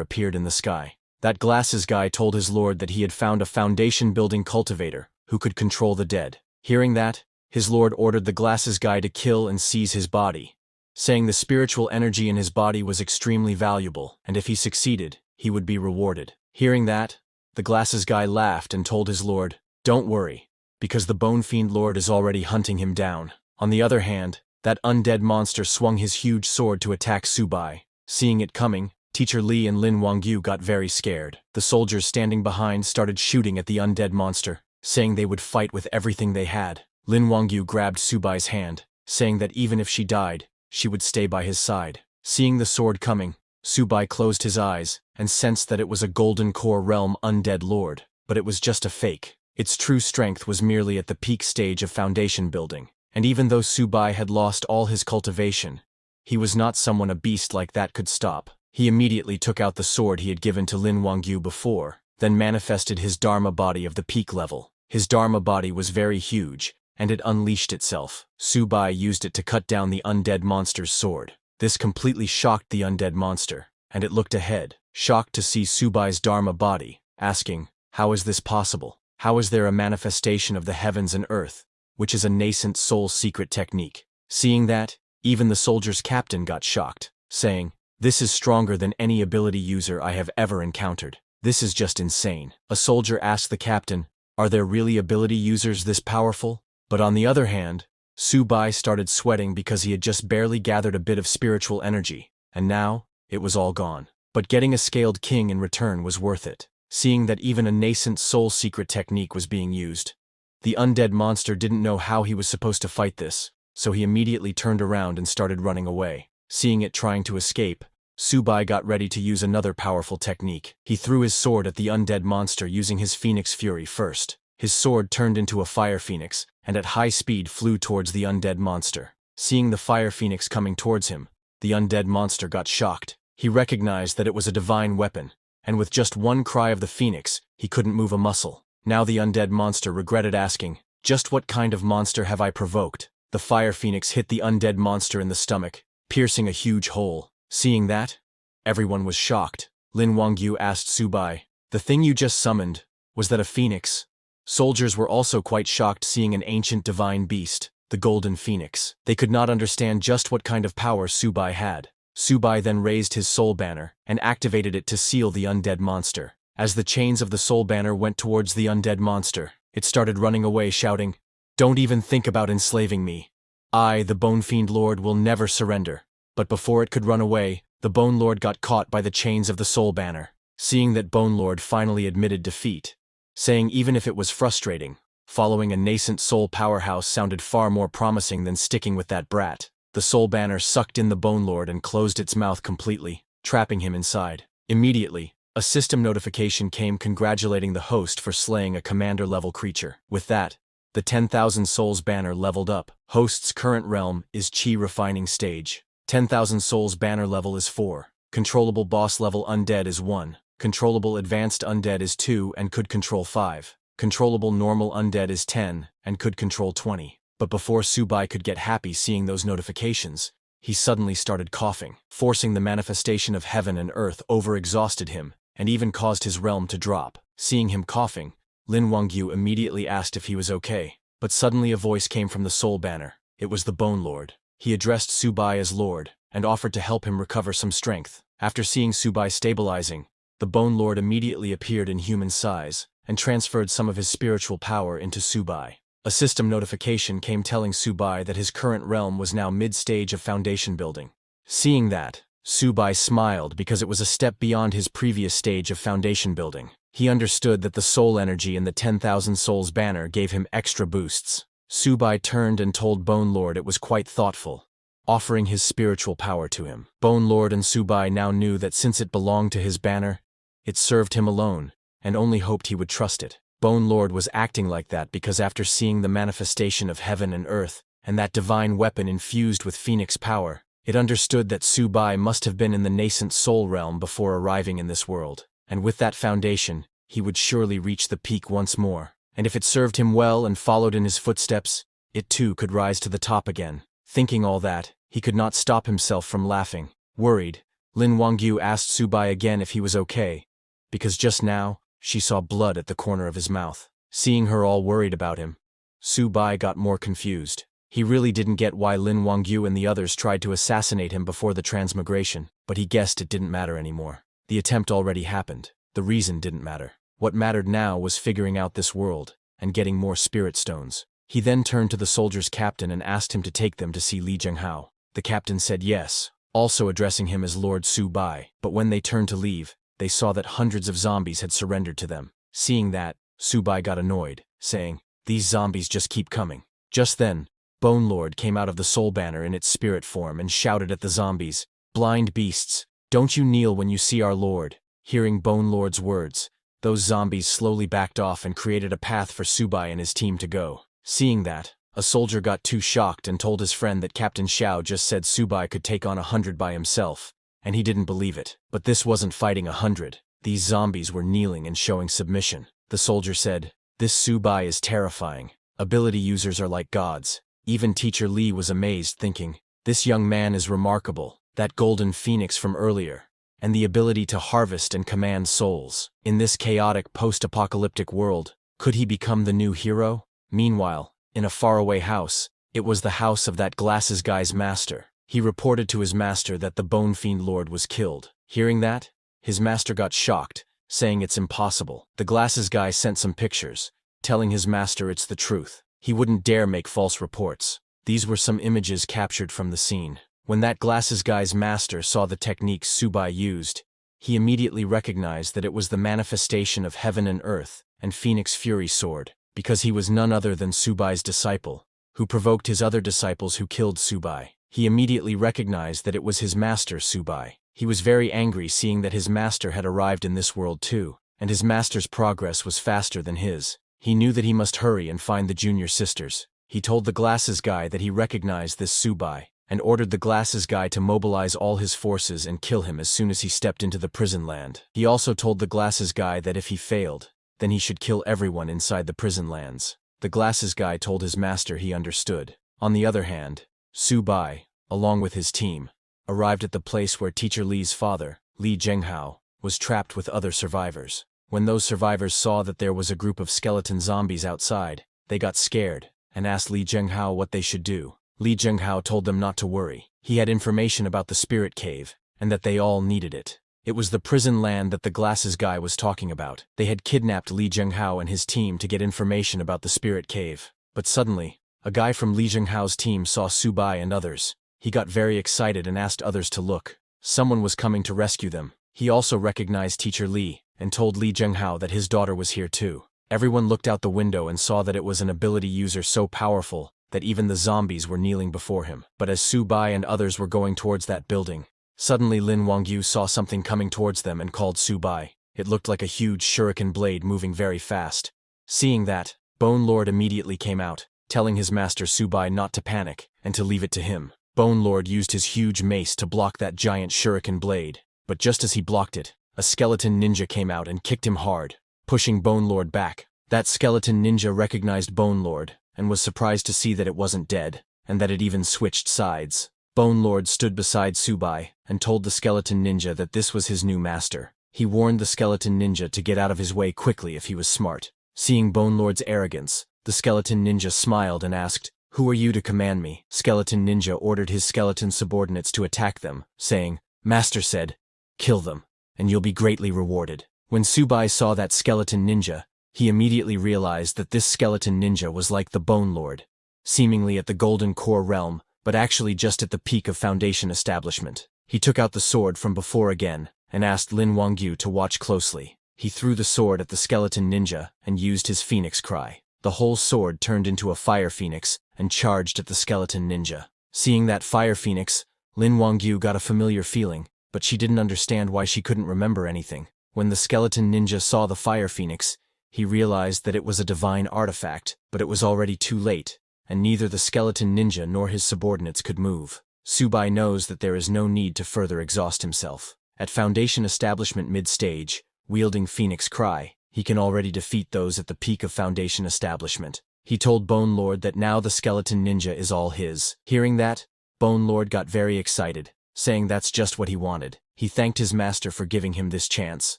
appeared in the sky. That glasses guy told his lord that he had found a foundation-building cultivator who could control the dead. Hearing that, his lord ordered the glasses guy to kill and seize his body, saying the spiritual energy in his body was extremely valuable, and if he succeeded, he would be rewarded. Hearing that, the glasses guy laughed and told his lord, "Don't worry, because the Bone Fiend Lord is already hunting him down." On the other hand, that undead monster swung his huge sword to attack Subai. Seeing it coming, Teacher Li and Lin Wangyu got very scared. The soldiers standing behind started shooting at the undead monster, saying they would fight with everything they had. Lin Wangyu grabbed Subai's hand, saying that even if she died, she would stay by his side. Seeing the sword coming, Subai closed his eyes and sensed that it was a Golden Core Realm undead lord, but it was just a fake. Its true strength was merely at the peak stage of foundation building, and even though Subai had lost all his cultivation, he was not someone a beast like that could stop. He immediately took out the sword he had given to Lin Wangyu before, then manifested his Dharma body of the peak level. His Dharma body was very huge, and it unleashed itself. Subai used it to cut down the undead monster's sword. This completely shocked the undead monster, and it looked ahead, shocked to see Subai's Dharma body, asking, "How is this possible? How is there a manifestation of the heavens and earth, which is a nascent soul secret technique?" Seeing that, even the soldier's captain got shocked, saying, "This is stronger than any ability user I have ever encountered. This is just insane." A soldier asked the captain, "Are there really ability users this powerful?" But on the other hand, Subai started sweating because he had just barely gathered a bit of spiritual energy, and now, it was all gone. But getting a scaled king in return was worth it. Seeing that even a nascent soul secret technique was being used, the undead monster didn't know how he was supposed to fight this, so he immediately turned around and started running away. Seeing it trying to escape, Subai got ready to use another powerful technique. He threw his sword at the undead monster using his Phoenix Fury first. His sword turned into a fire phoenix, and at high speed flew towards the undead monster. Seeing the fire phoenix coming towards him, the undead monster got shocked. He recognized that it was a divine weapon, and with just one cry of the phoenix, he couldn't move a muscle. Now the undead monster regretted asking, "Just what kind of monster have I provoked?" The fire phoenix hit the undead monster in the stomach, piercing a huge hole. Seeing that, everyone was shocked. Lin Wangyu asked Subai, "The thing you just summoned, was that a phoenix?" Soldiers were also quite shocked seeing an ancient divine beast, the Golden Phoenix. They could not understand just what kind of power Subai had. Subai then raised his soul banner and activated it to seal the undead monster. As the chains of the soul banner went towards the undead monster, it started running away shouting, "Don't even think about enslaving me. I, the Bone Fiend Lord, will never surrender." But before it could run away, the Bone Lord got caught by the chains of the soul banner. Seeing that Bone Lord finally admitted defeat, saying even if it was frustrating, following a nascent soul powerhouse sounded far more promising than sticking with that brat. The soul banner sucked in the Bone Lord and closed its mouth completely, trapping him inside. Immediately, a system notification came congratulating the host for slaying a commander-level creature. With that, the 10,000 Souls banner leveled up. Host's current realm is Chi Refining Stage. 10,000 Souls banner level is 4. Controllable boss level undead is 1. Controllable advanced undead is 2 and could control 5. Controllable normal undead is 10 and could control 20. But before Subai could get happy seeing those notifications, he suddenly started coughing. Forcing the manifestation of heaven and earth overexhausted him, and even caused his realm to drop. Seeing him coughing, Lin Wangyu immediately asked if he was okay. But suddenly a voice came from the soul banner. It was the Bone Lord. He addressed Subai as Lord, and offered to help him recover some strength. After seeing Subai stabilizing, the Bone Lord immediately appeared in human size, and transferred some of his spiritual power into Subai. A system notification came telling Subai that his current realm was now mid-stage of foundation building. Seeing that, Subai smiled because it was a step beyond his previous stage of foundation building. He understood that the soul energy in the 10,000 Souls banner gave him extra boosts. Subai turned and told Bone Lord it was quite thoughtful, offering his spiritual power to him. Bone Lord and Subai now knew that since it belonged to his banner, it served him alone, and only hoped he would trust it. Bone Lord was acting like that because after seeing the manifestation of heaven and earth, and that divine weapon infused with Phoenix power, It understood that Su-bai must have been in the nascent soul realm before arriving in this world, and with that foundation, he would surely reach the peak once more. And if it served him well and followed in his footsteps, it too could rise to the top again. Thinking all that, he could not stop himself from laughing. Worried, Lin Wangyu asked Su-bai again if he was okay, because just now, she saw blood at the corner of his mouth. Seeing her all worried about him, Su-bai got more confused. He really didn't get why Lin Wangyu and the others tried to assassinate him before the transmigration, but he guessed it didn't matter anymore. The attempt already happened. The reason didn't matter. What mattered now was figuring out this world and getting more spirit stones. He then turned to the soldier's captain and asked him to take them to see Li Zhenghao. The captain said yes, also addressing him as Lord Su-bai, but when they turned to leave, they saw that hundreds of zombies had surrendered to them. Seeing that, Su-bai got annoyed, saying, "These zombies just keep coming." Just then, Bone Lord came out of the soul banner in its spirit form and shouted at the zombies, "Blind beasts, don't you kneel when you see our lord." Hearing Bone Lord's words, those zombies slowly backed off and created a path for Su-bai and his team to go. Seeing that, a soldier got too shocked and told his friend that Captain Xiao just said Su-bai could take on 100 by himself, and he didn't believe it. But this wasn't fighting 100. These zombies were kneeling and showing submission. The soldier said, "This Su-bai is terrifying. Ability users are like gods." Even Teacher Li was amazed, thinking, "This young man is remarkable. That golden phoenix from earlier, and the ability to harvest and command souls. In this chaotic post-apocalyptic world, could he become the new hero?" Meanwhile, in a faraway house, it was the house of that glasses guy's master. He reported to his master that the Bone Fiend Lord was killed. Hearing that, his master got shocked, saying it's impossible. The glasses guy sent some pictures, telling his master it's the truth. He wouldn't dare make false reports. These were some images captured from the scene. When that glasses guy's master saw the techniques Su-bai used, he immediately recognized that it was the manifestation of heaven and earth and Phoenix Fury Sword, because he was none other than Su-bai's disciple, who provoked his other disciples who killed Su-bai. He immediately recognized that it was his master Su-bai. He was very angry seeing that his master had arrived in this world too, and his master's progress was faster than his. He knew that he must hurry and find the junior sisters. He told the glasses guy that he recognized this Su-bai, and ordered the glasses guy to mobilize all his forces and kill him as soon as he stepped into the prison land. He also told the glasses guy that if he failed, then he should kill everyone inside the prison lands. The glasses guy told his master he understood. On the other hand, Su-bai, along with his team, arrived at the place where Teacher Li's father, Li Zhenghao, was trapped with other survivors. When those survivors saw that there was a group of skeleton zombies outside, they got scared and asked Li Zhenghao what they should do. Li Zhenghao told them not to worry. He had information about the spirit cave, and that they all needed it. It was the prison land that the glasses guy was talking about. They had kidnapped Li Zhenghao and his team to get information about the spirit cave. But suddenly, a guy from Li Zhenghao's team saw Su-bai and others. He got very excited and asked others to look. Someone was coming to rescue them. He also recognized Teacher Li, and told Li Zhenghao that his daughter was here too. Everyone looked out the window and saw that it was an ability user so powerful that even the zombies were kneeling before him. But as Su-bai and others were going towards that building, suddenly Lin Wangyu saw something coming towards them and called Su-bai. It looked like a huge shuriken blade moving very fast. Seeing that, Bone Lord immediately came out, telling his master Su-bai not to panic and to leave it to him. Bone Lord used his huge mace to block that giant shuriken blade, but just as he blocked it, a skeleton ninja came out and kicked him hard, pushing Bone Lord back. That skeleton ninja recognized Bone Lord and was surprised to see that it wasn't dead, and that it even switched sides. Bone Lord stood beside Su-bai and told the skeleton ninja that this was his new master. He warned the skeleton ninja to get out of his way quickly if he was smart. Seeing Bone Lord's arrogance, the skeleton ninja smiled and asked, "Who are you to command me?" Skeleton ninja ordered his skeleton subordinates to attack them, saying, "Master said, kill them, and you'll be greatly rewarded." When Su-bai saw that skeleton ninja, he immediately realized that this skeleton ninja was like the Bone Lord, seemingly at the Golden Core realm, but actually just at the peak of Foundation establishment. He took out the sword from before again, and asked Lin Wangyu to watch closely. He threw the sword at the skeleton ninja and used his phoenix cry. The whole sword turned into a fire phoenix and charged at the skeleton ninja. Seeing that fire phoenix, Lin Wangyu got a familiar feeling, but she didn't understand why she couldn't remember anything. When the skeleton ninja saw the fire phoenix, he realized that it was a divine artifact, but it was already too late, and neither the skeleton ninja nor his subordinates could move. Subai knows that there is no need to further exhaust himself. At Foundation Establishment mid-stage, wielding Phoenix Cry, he can already defeat those at the peak of Foundation Establishment. He told Bone Lord that now the skeleton ninja is all his. Hearing that, Bone Lord got very excited, saying that's just what he wanted. He thanked his master for giving him this chance.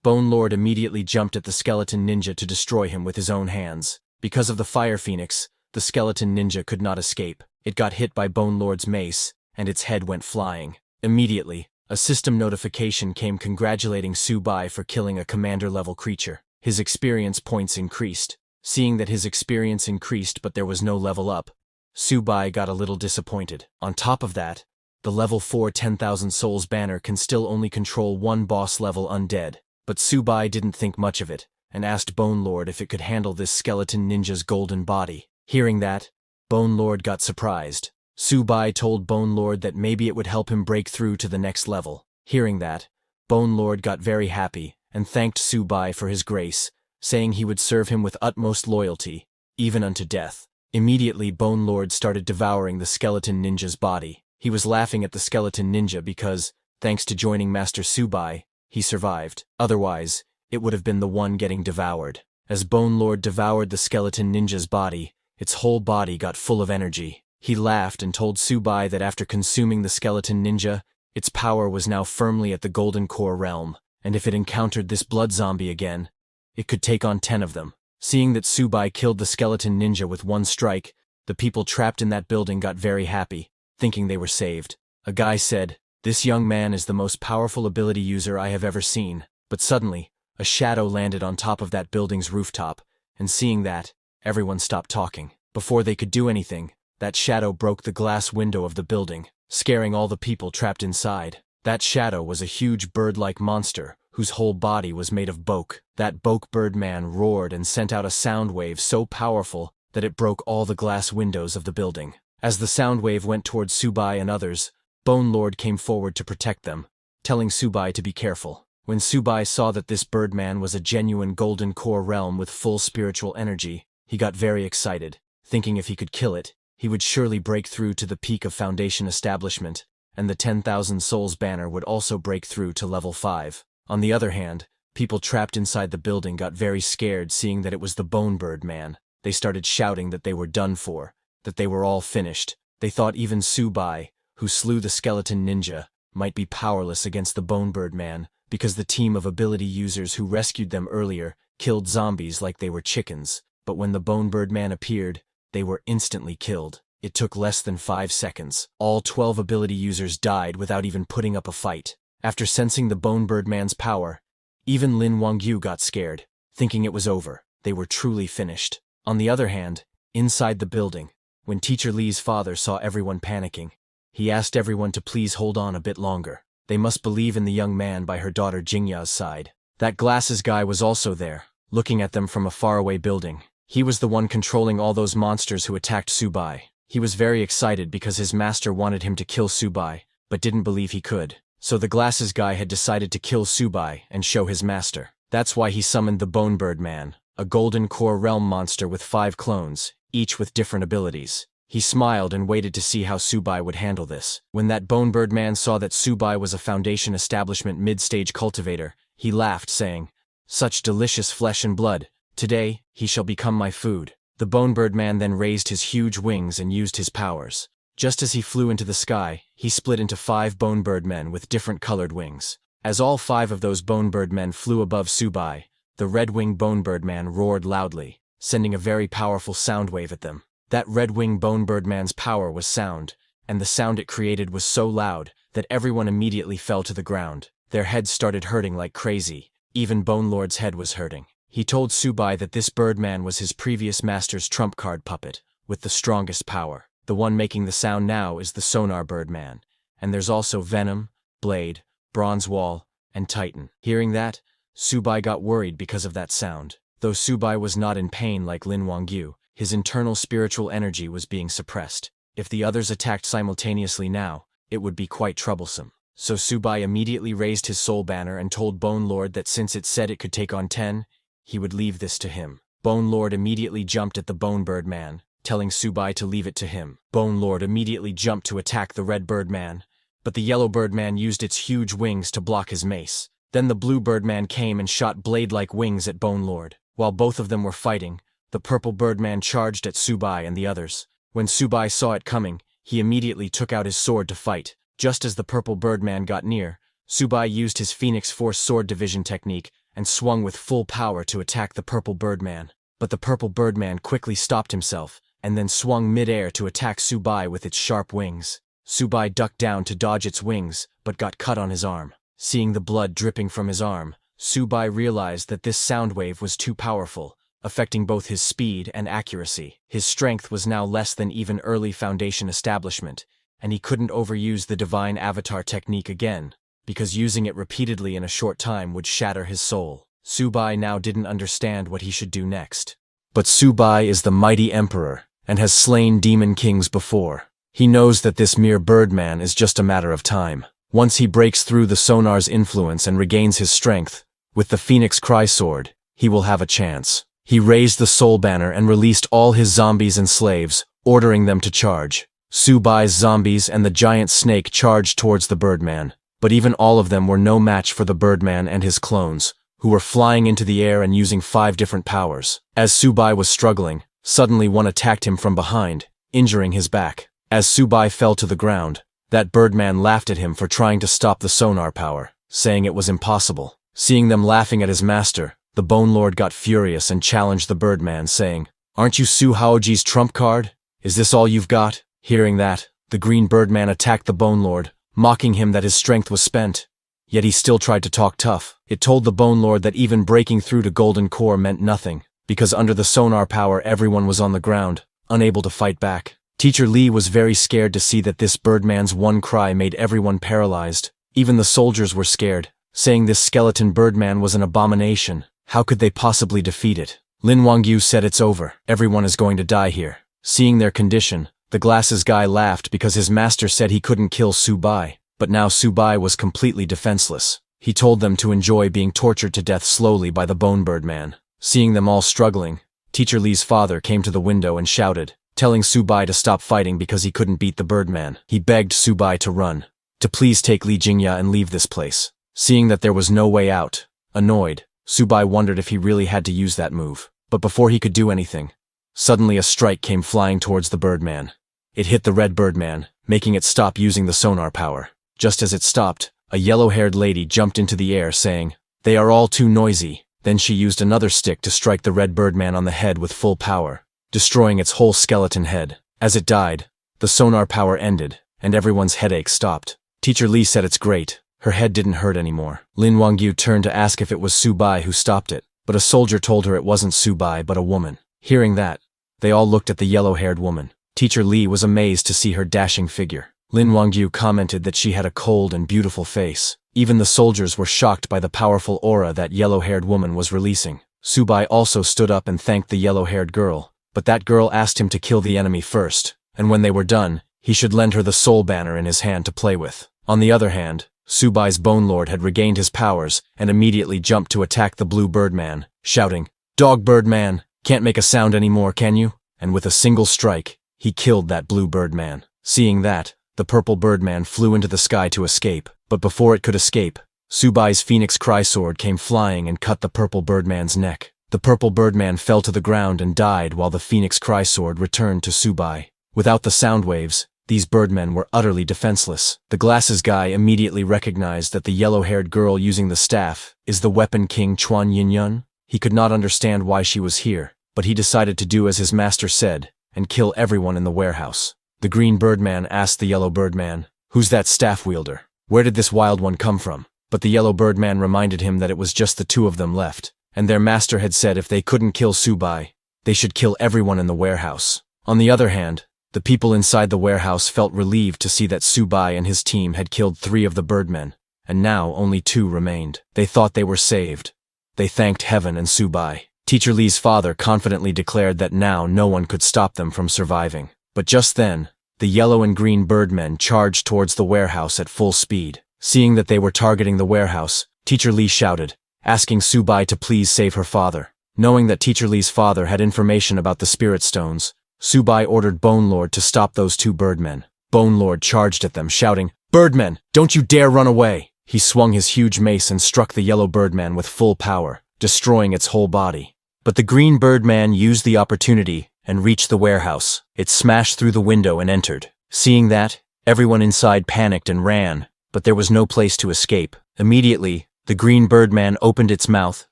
Bone Lord immediately jumped at the skeleton ninja to destroy him with his own hands. Because of the Fire Phoenix, the skeleton ninja could not escape. It got hit by Bone Lord's mace, and its head went flying. Immediately, a system notification came congratulating Subai for killing a commander-level creature. His experience points increased. Seeing that his experience increased but there was no level up, Subai got a little disappointed. On top of that, the level 4 10,000 Souls banner can still only control one boss-level undead. But Subai didn't think much of it, and asked Bone Lord if it could handle this skeleton ninja's golden body. Hearing that, Bone Lord got surprised. Subai told Bone Lord that maybe it would help him break through to the next level. Hearing that, Bone Lord got very happy and thanked Subai for his grace, saying he would serve him with utmost loyalty, even unto death. Immediately Bone Lord started devouring the skeleton ninja's body. He was laughing at the skeleton ninja because, thanks to joining Master Subai, he survived. Otherwise, it would have been the one getting devoured. As Bone Lord devoured the skeleton ninja's body, its whole body got full of energy. He laughed and told Subai that after consuming the skeleton ninja, its power was now firmly at the Golden Core realm, and if it encountered this blood zombie again, it could take on 10 of them. Seeing that Subai killed the skeleton ninja with one strike, the people trapped in that building got very happy, thinking they were saved. A guy said, "This young man is the most powerful ability user I have ever seen." But suddenly, a shadow landed on top of that building's rooftop, and seeing that, everyone stopped talking. Before they could do anything, that shadow broke the glass window of the building, scaring all the people trapped inside. That shadow was a huge bird-like monster, whose whole body was made of Boke. That Boke Birdman roared and sent out a sound wave so powerful that it broke all the glass windows of the building. As the sound wave went towards Subai and others, Bone Lord came forward to protect them, telling Subai to be careful. When Subai saw that this Birdman was a genuine Golden Core realm with full spiritual energy, he got very excited, thinking if he could kill it, he would surely break through to the peak of Foundation Establishment, and the 10,000 Souls banner would also break through to level 5. On the other hand, people trapped inside the building got very scared seeing that it was the Bone Birdman. They started shouting that they were done for, that they were all finished. They thought even Subai, who slew the skeleton ninja, might be powerless against the Bone Birdman, because the team of ability users who rescued them earlier killed zombies like they were chickens. But when the Bone Birdman appeared, they were instantly killed. It took less than 5 seconds. All 12 ability users died without even putting up a fight. After sensing the Bone Birdman's power, even Lin Wangyu got scared, thinking it was over. They were truly finished. On the other hand, inside the building, when Teacher Li's father saw everyone panicking, he asked everyone to please hold on a bit longer. They must believe in the young man by her daughter Jingya's side. That glasses guy was also there, looking at them from a faraway building. He was the one controlling all those monsters who attacked Subai. He was very excited because his master wanted him to kill Subai, but didn't believe he could. So the glasses guy had decided to kill Subai and show his master. That's why he summoned the Bone Birdman, a Golden Core realm monster with 5 clones, each with different abilities. He smiled and waited to see how Subai would handle this. When that Bone Birdman saw that Subai was a Foundation Establishment mid-stage cultivator, he laughed, saying, "Such delicious flesh and blood. Today, he shall become my food." The Bone Birdman then raised his huge wings and used his powers. Just as he flew into the sky, he split into 5 Bone Birdmen with different colored wings. As all 5 of those Bone Birdmen flew above Subai, the Red-Winged Bone Birdman roared loudly, sending a very powerful sound wave at them. That Red-Winged Bone Birdman's power was sound, and the sound it created was so loud that everyone immediately fell to the ground. Their heads started hurting like crazy. Even Bone Lord's head was hurting. He told Subai that this Birdman was his previous master's trump card puppet, with the strongest power. The one making the sound now is the Sonar Birdman, and there's also Venom, Blade, Bronze Wall, and Titan. Hearing that, Subai got worried because of that sound. Though Subai was not in pain like Lin Wangyu, his internal spiritual energy was being suppressed. If the others attacked simultaneously now, it would be quite troublesome. So Subai immediately raised his soul banner and told Bone Lord that since it said it could take on 10, he would leave this to him. Bone Lord immediately jumped at the Bone Birdman, telling Subai to leave it to him. Bone Lord immediately jumped to attack the red Birdman, but the yellow Birdman used its huge wings to block his mace. Then the blue Birdman came and shot blade-like wings at Bone Lord. While both of them were fighting, the purple Birdman charged at Subai and the others. When Subai saw it coming, he immediately took out his sword to fight. Just as the purple Birdman got near, Subai used his Phoenix Force sword division technique and swung with full power to attack the purple Birdman. But the purple Birdman quickly stopped himself and then swung mid-air to attack Subai with its sharp wings. Subai ducked down to dodge its wings, but got cut on his arm. Seeing the blood dripping from his arm, Subai realized that this sound wave was too powerful, affecting both his speed and accuracy. His strength was now less than even early Foundation establishment, and he couldn't overuse the Divine Avatar technique again, because using it repeatedly in a short time would shatter his soul. Subai now didn't understand what he should do next. But Subai is the mighty emperor, and has slain demon kings before. He knows that this mere Birdman is just a matter of time. Once he breaks through the Sonar's influence and regains his strength, with the Phoenix Cry Sword, he will have a chance. He raised the Soul Banner and released all his zombies and slaves, ordering them to charge. Subai's zombies and the giant snake charged towards the Birdman, but even all of them were no match for the Birdman and his clones, who were flying into the air and using 5 different powers. As Subai was struggling, suddenly one attacked him from behind, injuring his back. As Subai fell to the ground, that Birdman laughed at him for trying to stop the sonar power, saying it was impossible. Seeing them laughing at his master, the Bone Lord got furious and challenged the Birdman, saying, "Aren't you Su Haoji's trump card? Is this all you've got?" Hearing that, the green Birdman attacked the Bone Lord, mocking him that his strength was spent. Yet he still tried to talk tough. It told the Bone Lord that even breaking through to Golden Core meant nothing, because under the sonar power everyone was on the ground, unable to fight back. Teacher Lee was very scared to see that this Birdman's one cry made everyone paralyzed. Even the soldiers were scared, saying this skeleton Birdman was an abomination. How could they possibly defeat it? Lin Wangyu said, "It's over. Everyone is going to die here." Seeing their condition, the glasses guy laughed because his master said he couldn't kill Subai, but now Subai was completely defenseless. He told them to enjoy being tortured to death slowly by the Bone Birdman. Seeing them all struggling, Teacher Lee's father came to the window and shouted, telling Subai to stop fighting because he couldn't beat the Birdman. He begged Subai to run, to please take Li Jingya and leave this place. Seeing that there was no way out, annoyed, Subai wondered if he really had to use that move. But before he could do anything, suddenly a strike came flying towards the Birdman. It hit the red Birdman, making it stop using the sonar power. Just as it stopped, a yellow-haired lady jumped into the air saying, "They are all too noisy." Then she used another stick to strike the red Birdman on the head with full power, destroying its whole skeleton head. As it died, the sonar power ended, and everyone's headache stopped. Teacher Lee said it's great. Her head didn't hurt anymore. Lin Wangyu turned to ask if it was Subai who stopped it, but a soldier told her it wasn't Subai but a woman. Hearing that, they all looked at the yellow-haired woman. Teacher Lee was amazed to see her dashing figure. Lin Wangyu commented that she had a cold and beautiful face. Even the soldiers were shocked by the powerful aura that yellow-haired woman was releasing. Subai also stood up and thanked the yellow-haired girl, but that girl asked him to kill the enemy first, and when they were done, he should lend her the soul banner in his hand to play with. On the other hand, Subai's Bone Lord had regained his powers and immediately jumped to attack the blue Birdman, shouting, "Dog Birdman, can't make a sound anymore, can you?" And with a single strike, he killed that blue Birdman. Seeing that, the purple Birdman flew into the sky to escape, but before it could escape, Subai's Phoenix Cry Sword came flying and cut the purple Birdman's neck. The purple Birdman fell to the ground and died while the Phoenix Cry Sword returned to Subai. Without the sound waves, these Birdmen were utterly defenseless. The glasses guy immediately recognized that the yellow-haired girl using the staff is the Weapon King Chuan Yinyun. He could not understand why she was here, but he decided to do as his master said and kill everyone in the warehouse. The green Birdman asked the yellow Birdman, "Who's that staff wielder? Where did this wild one come from?" But the yellow Birdman reminded him that it was just the two of them left, and their master had said if they couldn't kill Subai, they should kill everyone in the warehouse. On the other hand, the people inside the warehouse felt relieved to see that Subai and his team had killed 3 of the Birdmen, and now only 2 remained. They thought they were saved. They thanked heaven and Subai. Teacher Lee's father confidently declared that now no one could stop them from surviving. But just then, the yellow and green Birdmen charged towards the warehouse at full speed. Seeing that they were targeting the warehouse, Teacher Lee shouted, asking Subai to please save her father. Knowing that Teacher Lee's father had information about the Spirit Stones, Subai ordered Bone Lord to stop those two birdmen. Bone Lord charged at them, shouting, "Birdmen, don't you dare run away!" He swung his huge mace and struck the yellow birdman with full power, destroying its whole body. But the green birdman used the opportunity and reached the warehouse. It smashed through the window and entered. Seeing that, everyone inside panicked and ran, but there was no place to escape. Immediately, the green birdman opened its mouth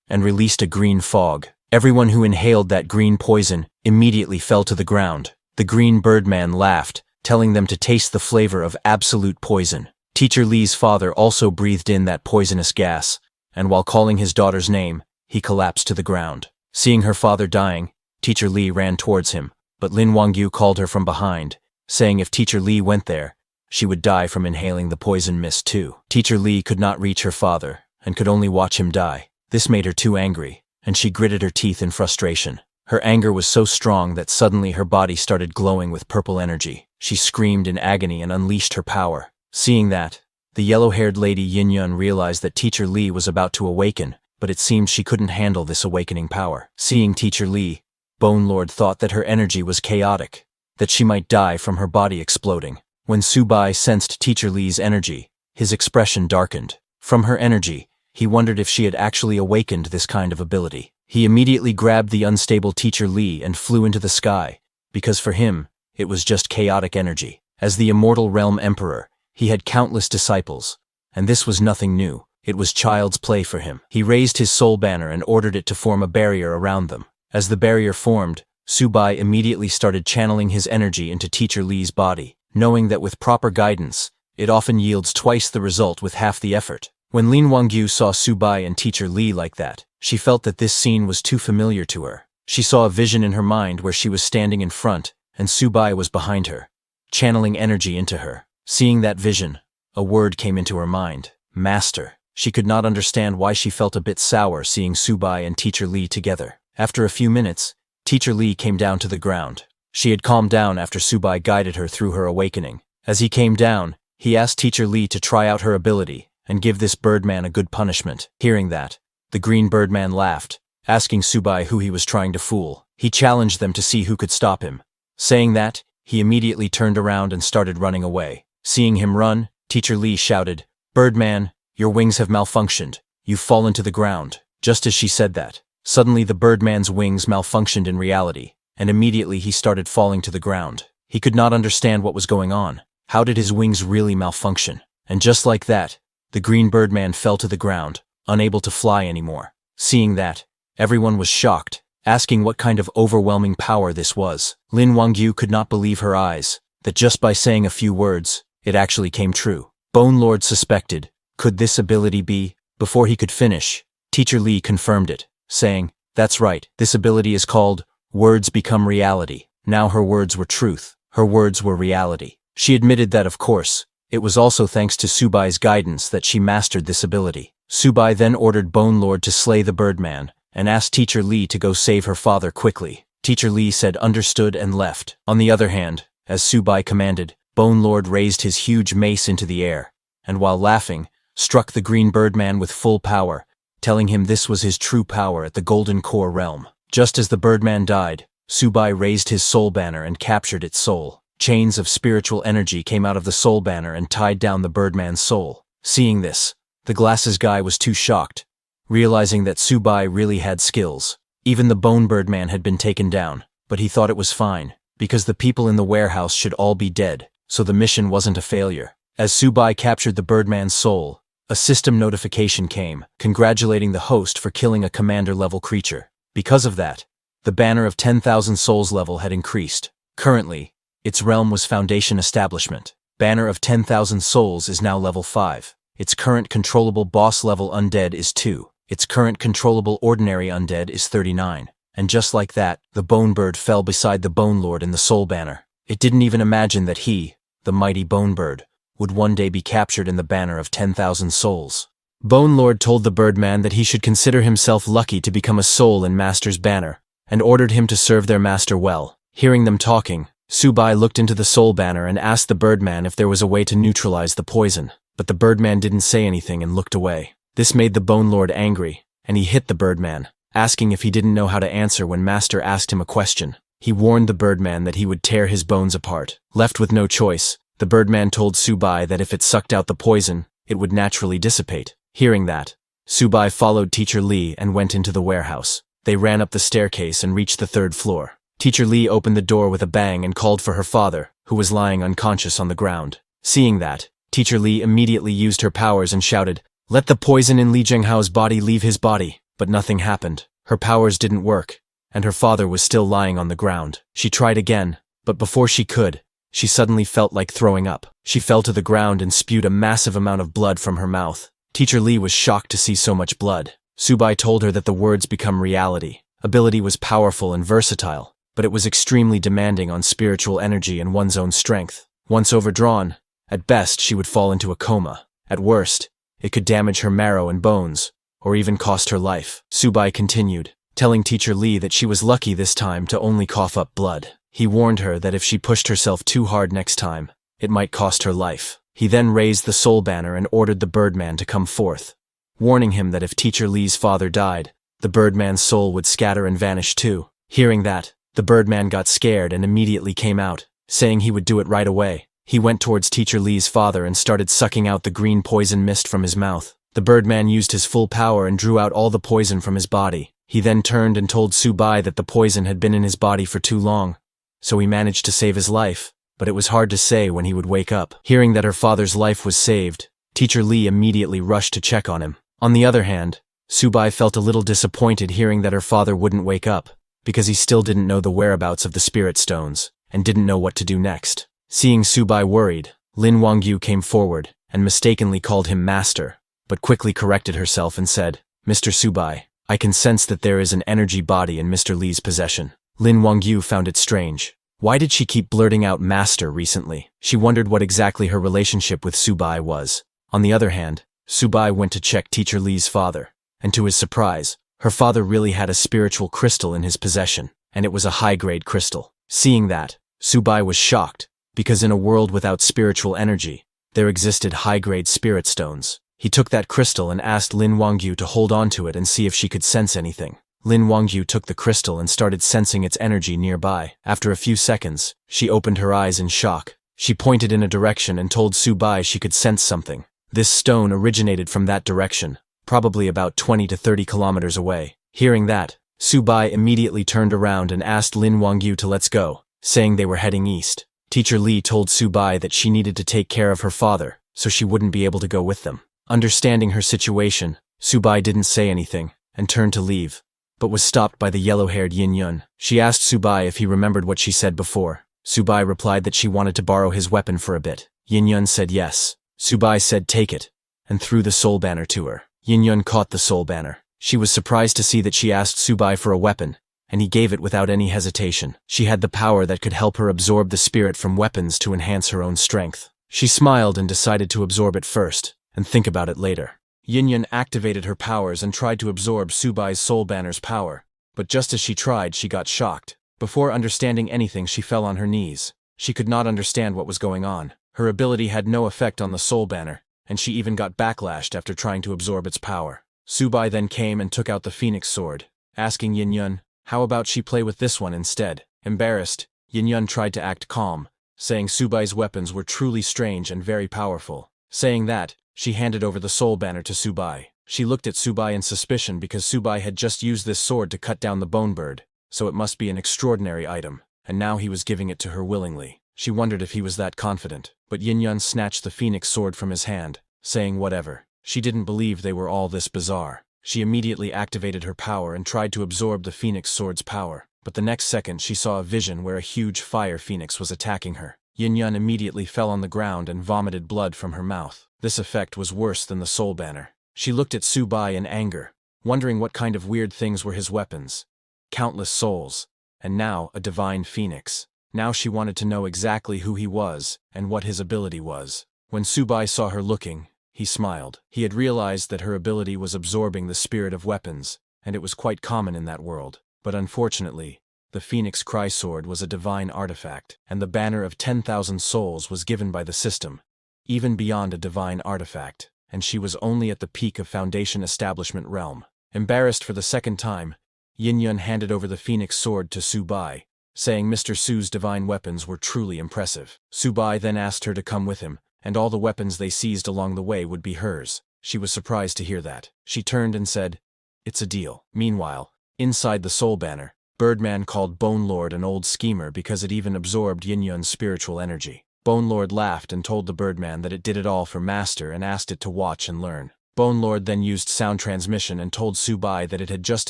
and released a green fog. Everyone who inhaled that green poison immediately fell to the ground. The green birdman laughed, telling them to taste the flavor of absolute poison. Teacher Lee's father also breathed in that poisonous gas, and while calling his daughter's name, he collapsed to the ground. Seeing her father dying, Teacher Lee ran towards him, but Lin Wangyu called her from behind, saying if Teacher Lee went there, she would die from inhaling the poison mist too. Teacher Lee could not reach her father, and could only watch him die. This made her too angry, and she gritted her teeth in frustration. Her anger was so strong that suddenly her body started glowing with purple energy. She screamed in agony and unleashed her power. Seeing that, the yellow-haired lady Yin Yun realized that Teacher Lee was about to awaken, but it seemed she couldn't handle this awakening power. Seeing Teacher Lee, Bone Lord thought that her energy was chaotic, that she might die from her body exploding. When Subai sensed Teacher Lee's energy, his expression darkened. From her energy, he wondered if she had actually awakened this kind of ability. He immediately grabbed the unstable Teacher Lee and flew into the sky, because for him, it was just chaotic energy. As the Immortal Realm Emperor, he had countless disciples, and this was nothing new. It was child's play for him. He raised his soul banner and ordered it to form a barrier around them. As the barrier formed, Subai immediately started channeling his energy into Teacher Lee's body, knowing that with proper guidance, it often yields twice the result with half the effort. When Lin Wangyu saw Subai and Teacher Lee like that, she felt that this scene was too familiar to her. She saw a vision in her mind where she was standing in front, and Subai was behind her, channeling energy into her. Seeing that vision, a word came into her mind: Master. She could not understand why she felt a bit sour seeing Subai and Teacher Lee together. After a few minutes, Teacher Lee came down to the ground. She had calmed down after Subai guided her through her awakening. As he came down, he asked Teacher Lee to try out her ability and give this birdman a good punishment. Hearing that, the green birdman laughed, asking Subai who he was trying to fool. He challenged them to see who could stop him. Saying that, he immediately turned around and started running away. Seeing him run, Teacher Lee shouted, "Birdman, your wings have malfunctioned. You've fallen to the ground." Just as she said that, suddenly the birdman's wings malfunctioned in reality, and immediately he started falling to the ground. He could not understand what was going on. How did his wings really malfunction? And just like that, the green birdman fell to the ground, unable to fly anymore. Seeing that, everyone was shocked, asking what kind of overwhelming power this was. Lin Wangyu could not believe her eyes, that just by saying a few words, it actually came true. Bone Lord suspected, could this ability be? Before he could finish, Teacher Lee confirmed it, saying, "That's right, this ability is called Words Become Reality." Now her words were truth, her words were reality. She admitted that of course, it was also thanks to Subai's guidance that she mastered this ability. Subai then ordered Bone Lord to slay the birdman, and asked Teacher Lee to go save her father quickly. Teacher Lee said understood and left. On the other hand, as Subai commanded, Bone Lord raised his huge mace into the air, and while laughing, struck the green birdman with full power, telling him this was his true power at the Golden Core realm. Just as the birdman died, Subai raised his soul banner and captured its soul. Chains of spiritual energy came out of the soul banner and tied down the birdman's soul. Seeing this, the glasses guy was too shocked, realizing that Subai really had skills. Even the bone birdman had been taken down, but he thought it was fine, because the people in the warehouse should all be dead, so the mission wasn't a failure. As Subai captured the birdman's soul, a system notification came, congratulating the host for killing a commander-level creature. Because of that, the banner of 10,000 souls level had increased. Currently, its realm was Foundation Establishment. Banner of 10,000 souls is now level 5. Its current controllable boss level undead is 2. Its current controllable ordinary undead is 39. And just like that, the Bone Bird fell beside the Bone Lord in the soul banner. It didn't even imagine that he, the mighty Bone Bird, would one day be captured in the banner of 10,000 souls. Bone Lord told the birdman that he should consider himself lucky to become a soul in Master's banner, and ordered him to serve their master well. Hearing them talking, Subai looked into the soul banner and asked the birdman if there was a way to neutralize the poison, but the birdman didn't say anything and looked away. This made the Bone Lord angry, and he hit the birdman, asking if he didn't know how to answer when Master asked him a question. He warned the Birdman that he would tear his bones apart. Left with no choice, the Birdman told Subai that if it sucked out the poison, it would naturally dissipate. Hearing that, Subai followed Teacher Lee and went into the warehouse. They ran up the staircase and reached the 3rd floor. Teacher Lee opened the door with a bang and called for her father, who was lying unconscious on the ground. Seeing that, Teacher Lee immediately used her powers and shouted, "Let the poison in Li Zhenghao's body leave his body." But nothing happened. Her powers didn't work, and her father was still lying on the ground. She tried again, but before she could, she suddenly felt like throwing up. She fell to the ground and spewed a massive amount of blood from her mouth. Teacher Lee was shocked to see so much blood. Subai told her that the words become reality. Ability was powerful and versatile, but it was extremely demanding on spiritual energy and one's own strength. Once overdrawn, at best she would fall into a coma. At worst, it could damage her marrow and bones, or even cost her life. Subai continued, telling Teacher Lee that she was lucky this time to only cough up blood. He warned her that if she pushed herself too hard next time, it might cost her life. He then raised the soul banner and ordered the Birdman to come forth, warning him that if Teacher Lee's father died, the Birdman's soul would scatter and vanish too. Hearing that, the Birdman got scared and immediately came out, saying he would do it right away. He went towards Teacher Lee's father and started sucking out the green poison mist from his mouth. The Birdman used his full power and drew out all the poison from his body. He then turned and told Subai that the poison had been in his body for too long, so he managed to save his life, but it was hard to say when he would wake up. Hearing that her father's life was saved, Teacher Lee immediately rushed to check on him. On the other hand, Subai felt a little disappointed hearing that her father wouldn't wake up, because he still didn't know the whereabouts of the spirit stones, and didn't know what to do next. Seeing Subai worried, Lin Wangyu came forward, and mistakenly called him master, but quickly corrected herself and said, "Mr. Subai, I can sense that there is an energy body in Mr. Lee's possession." Lin Wangyu found it strange. Why did she keep blurting out master recently? She wondered what exactly her relationship with Subai was. On the other hand, Subai went to check Teacher Lee's father, and to his surprise, her father really had a spiritual crystal in his possession, and it was a high-grade crystal. Seeing that, Subai was shocked, because in a world without spiritual energy, there existed high-grade spirit stones. He took that crystal and asked Lin Wangyu to hold on to it and see if she could sense anything. Lin Wangyu took the crystal and started sensing its energy nearby. After a few seconds, she opened her eyes in shock. She pointed in a direction and told Subai she could sense something. This stone originated from that direction, probably about 20 to 30 kilometers away. Hearing that, Subai immediately turned around and asked Lin Wangyu to let's go, saying they were heading east. Teacher Lee told Subai that she needed to take care of her father, so she wouldn't be able to go with them. Understanding her situation, Subai didn't say anything, and turned to leave, but was stopped by the yellow-haired Yin Yun. She asked Subai if he remembered what she said before. Subai replied that she wanted to borrow his weapon for a bit. Yin Yun said yes. Subai said take it, and threw the soul banner to her. Yin Yun caught the soul banner. She was surprised to see that she asked Subai for a weapon, and he gave it without any hesitation. She had the power that could help her absorb the spirit from weapons to enhance her own strength. She smiled and decided to absorb it first, and think about it later. Yin Yun activated her powers and tried to absorb Subai's soul banner's power, but just as she tried, she got shocked. Before understanding anything, she fell on her knees. She could not understand what was going on. Her ability had no effect on the soul banner, and she even got backlashed after trying to absorb its power. Subai then came and took out the phoenix sword, asking Yin Yun, how about she play with this one instead? Embarrassed, Yin Yun tried to act calm, saying Subai's weapons were truly strange and very powerful. Saying that, she handed over the soul banner to Subai. She looked at Subai in suspicion because Subai had just used this sword to cut down the bone bird, so it must be an extraordinary item, and now he was giving it to her willingly. She wondered if he was that confident, but Yin Yun snatched the phoenix sword from his hand, saying whatever. She didn't believe they were all this bizarre. She immediately activated her power and tried to absorb the phoenix sword's power, but the next second she saw a vision where a huge fire phoenix was attacking her. Yin Yun immediately fell on the ground and vomited blood from her mouth. This effect was worse than the soul banner. She looked at Subai in anger, wondering what kind of weird things were his weapons. Countless souls, and now a divine phoenix. Now she wanted to know exactly who he was and what his ability was. When Subai saw her looking, he smiled. He had realized that her ability was absorbing the spirit of weapons, and it was quite common in that world. But unfortunately, the Phoenix Cry Sword was a divine artifact, and the banner of 10,000 souls was given by the system, even beyond a divine artifact, and she was only at the peak of Foundation Establishment realm. Embarrassed for the second time, Yin Yun handed over the Phoenix Sword to Subai, saying Mr. Su's divine weapons were truly impressive. Subai then asked her to come with him, and all the weapons they seized along the way would be hers. She was surprised to hear that. She turned and said, "It's a deal." Meanwhile, inside the Soul Banner, Birdman called Bone Lord an old schemer because it even absorbed Yin Yun's spiritual energy. Bone Lord laughed and told the Birdman that it did it all for Master and asked it to watch and learn. Bone Lord then used sound transmission and told Subai that it had just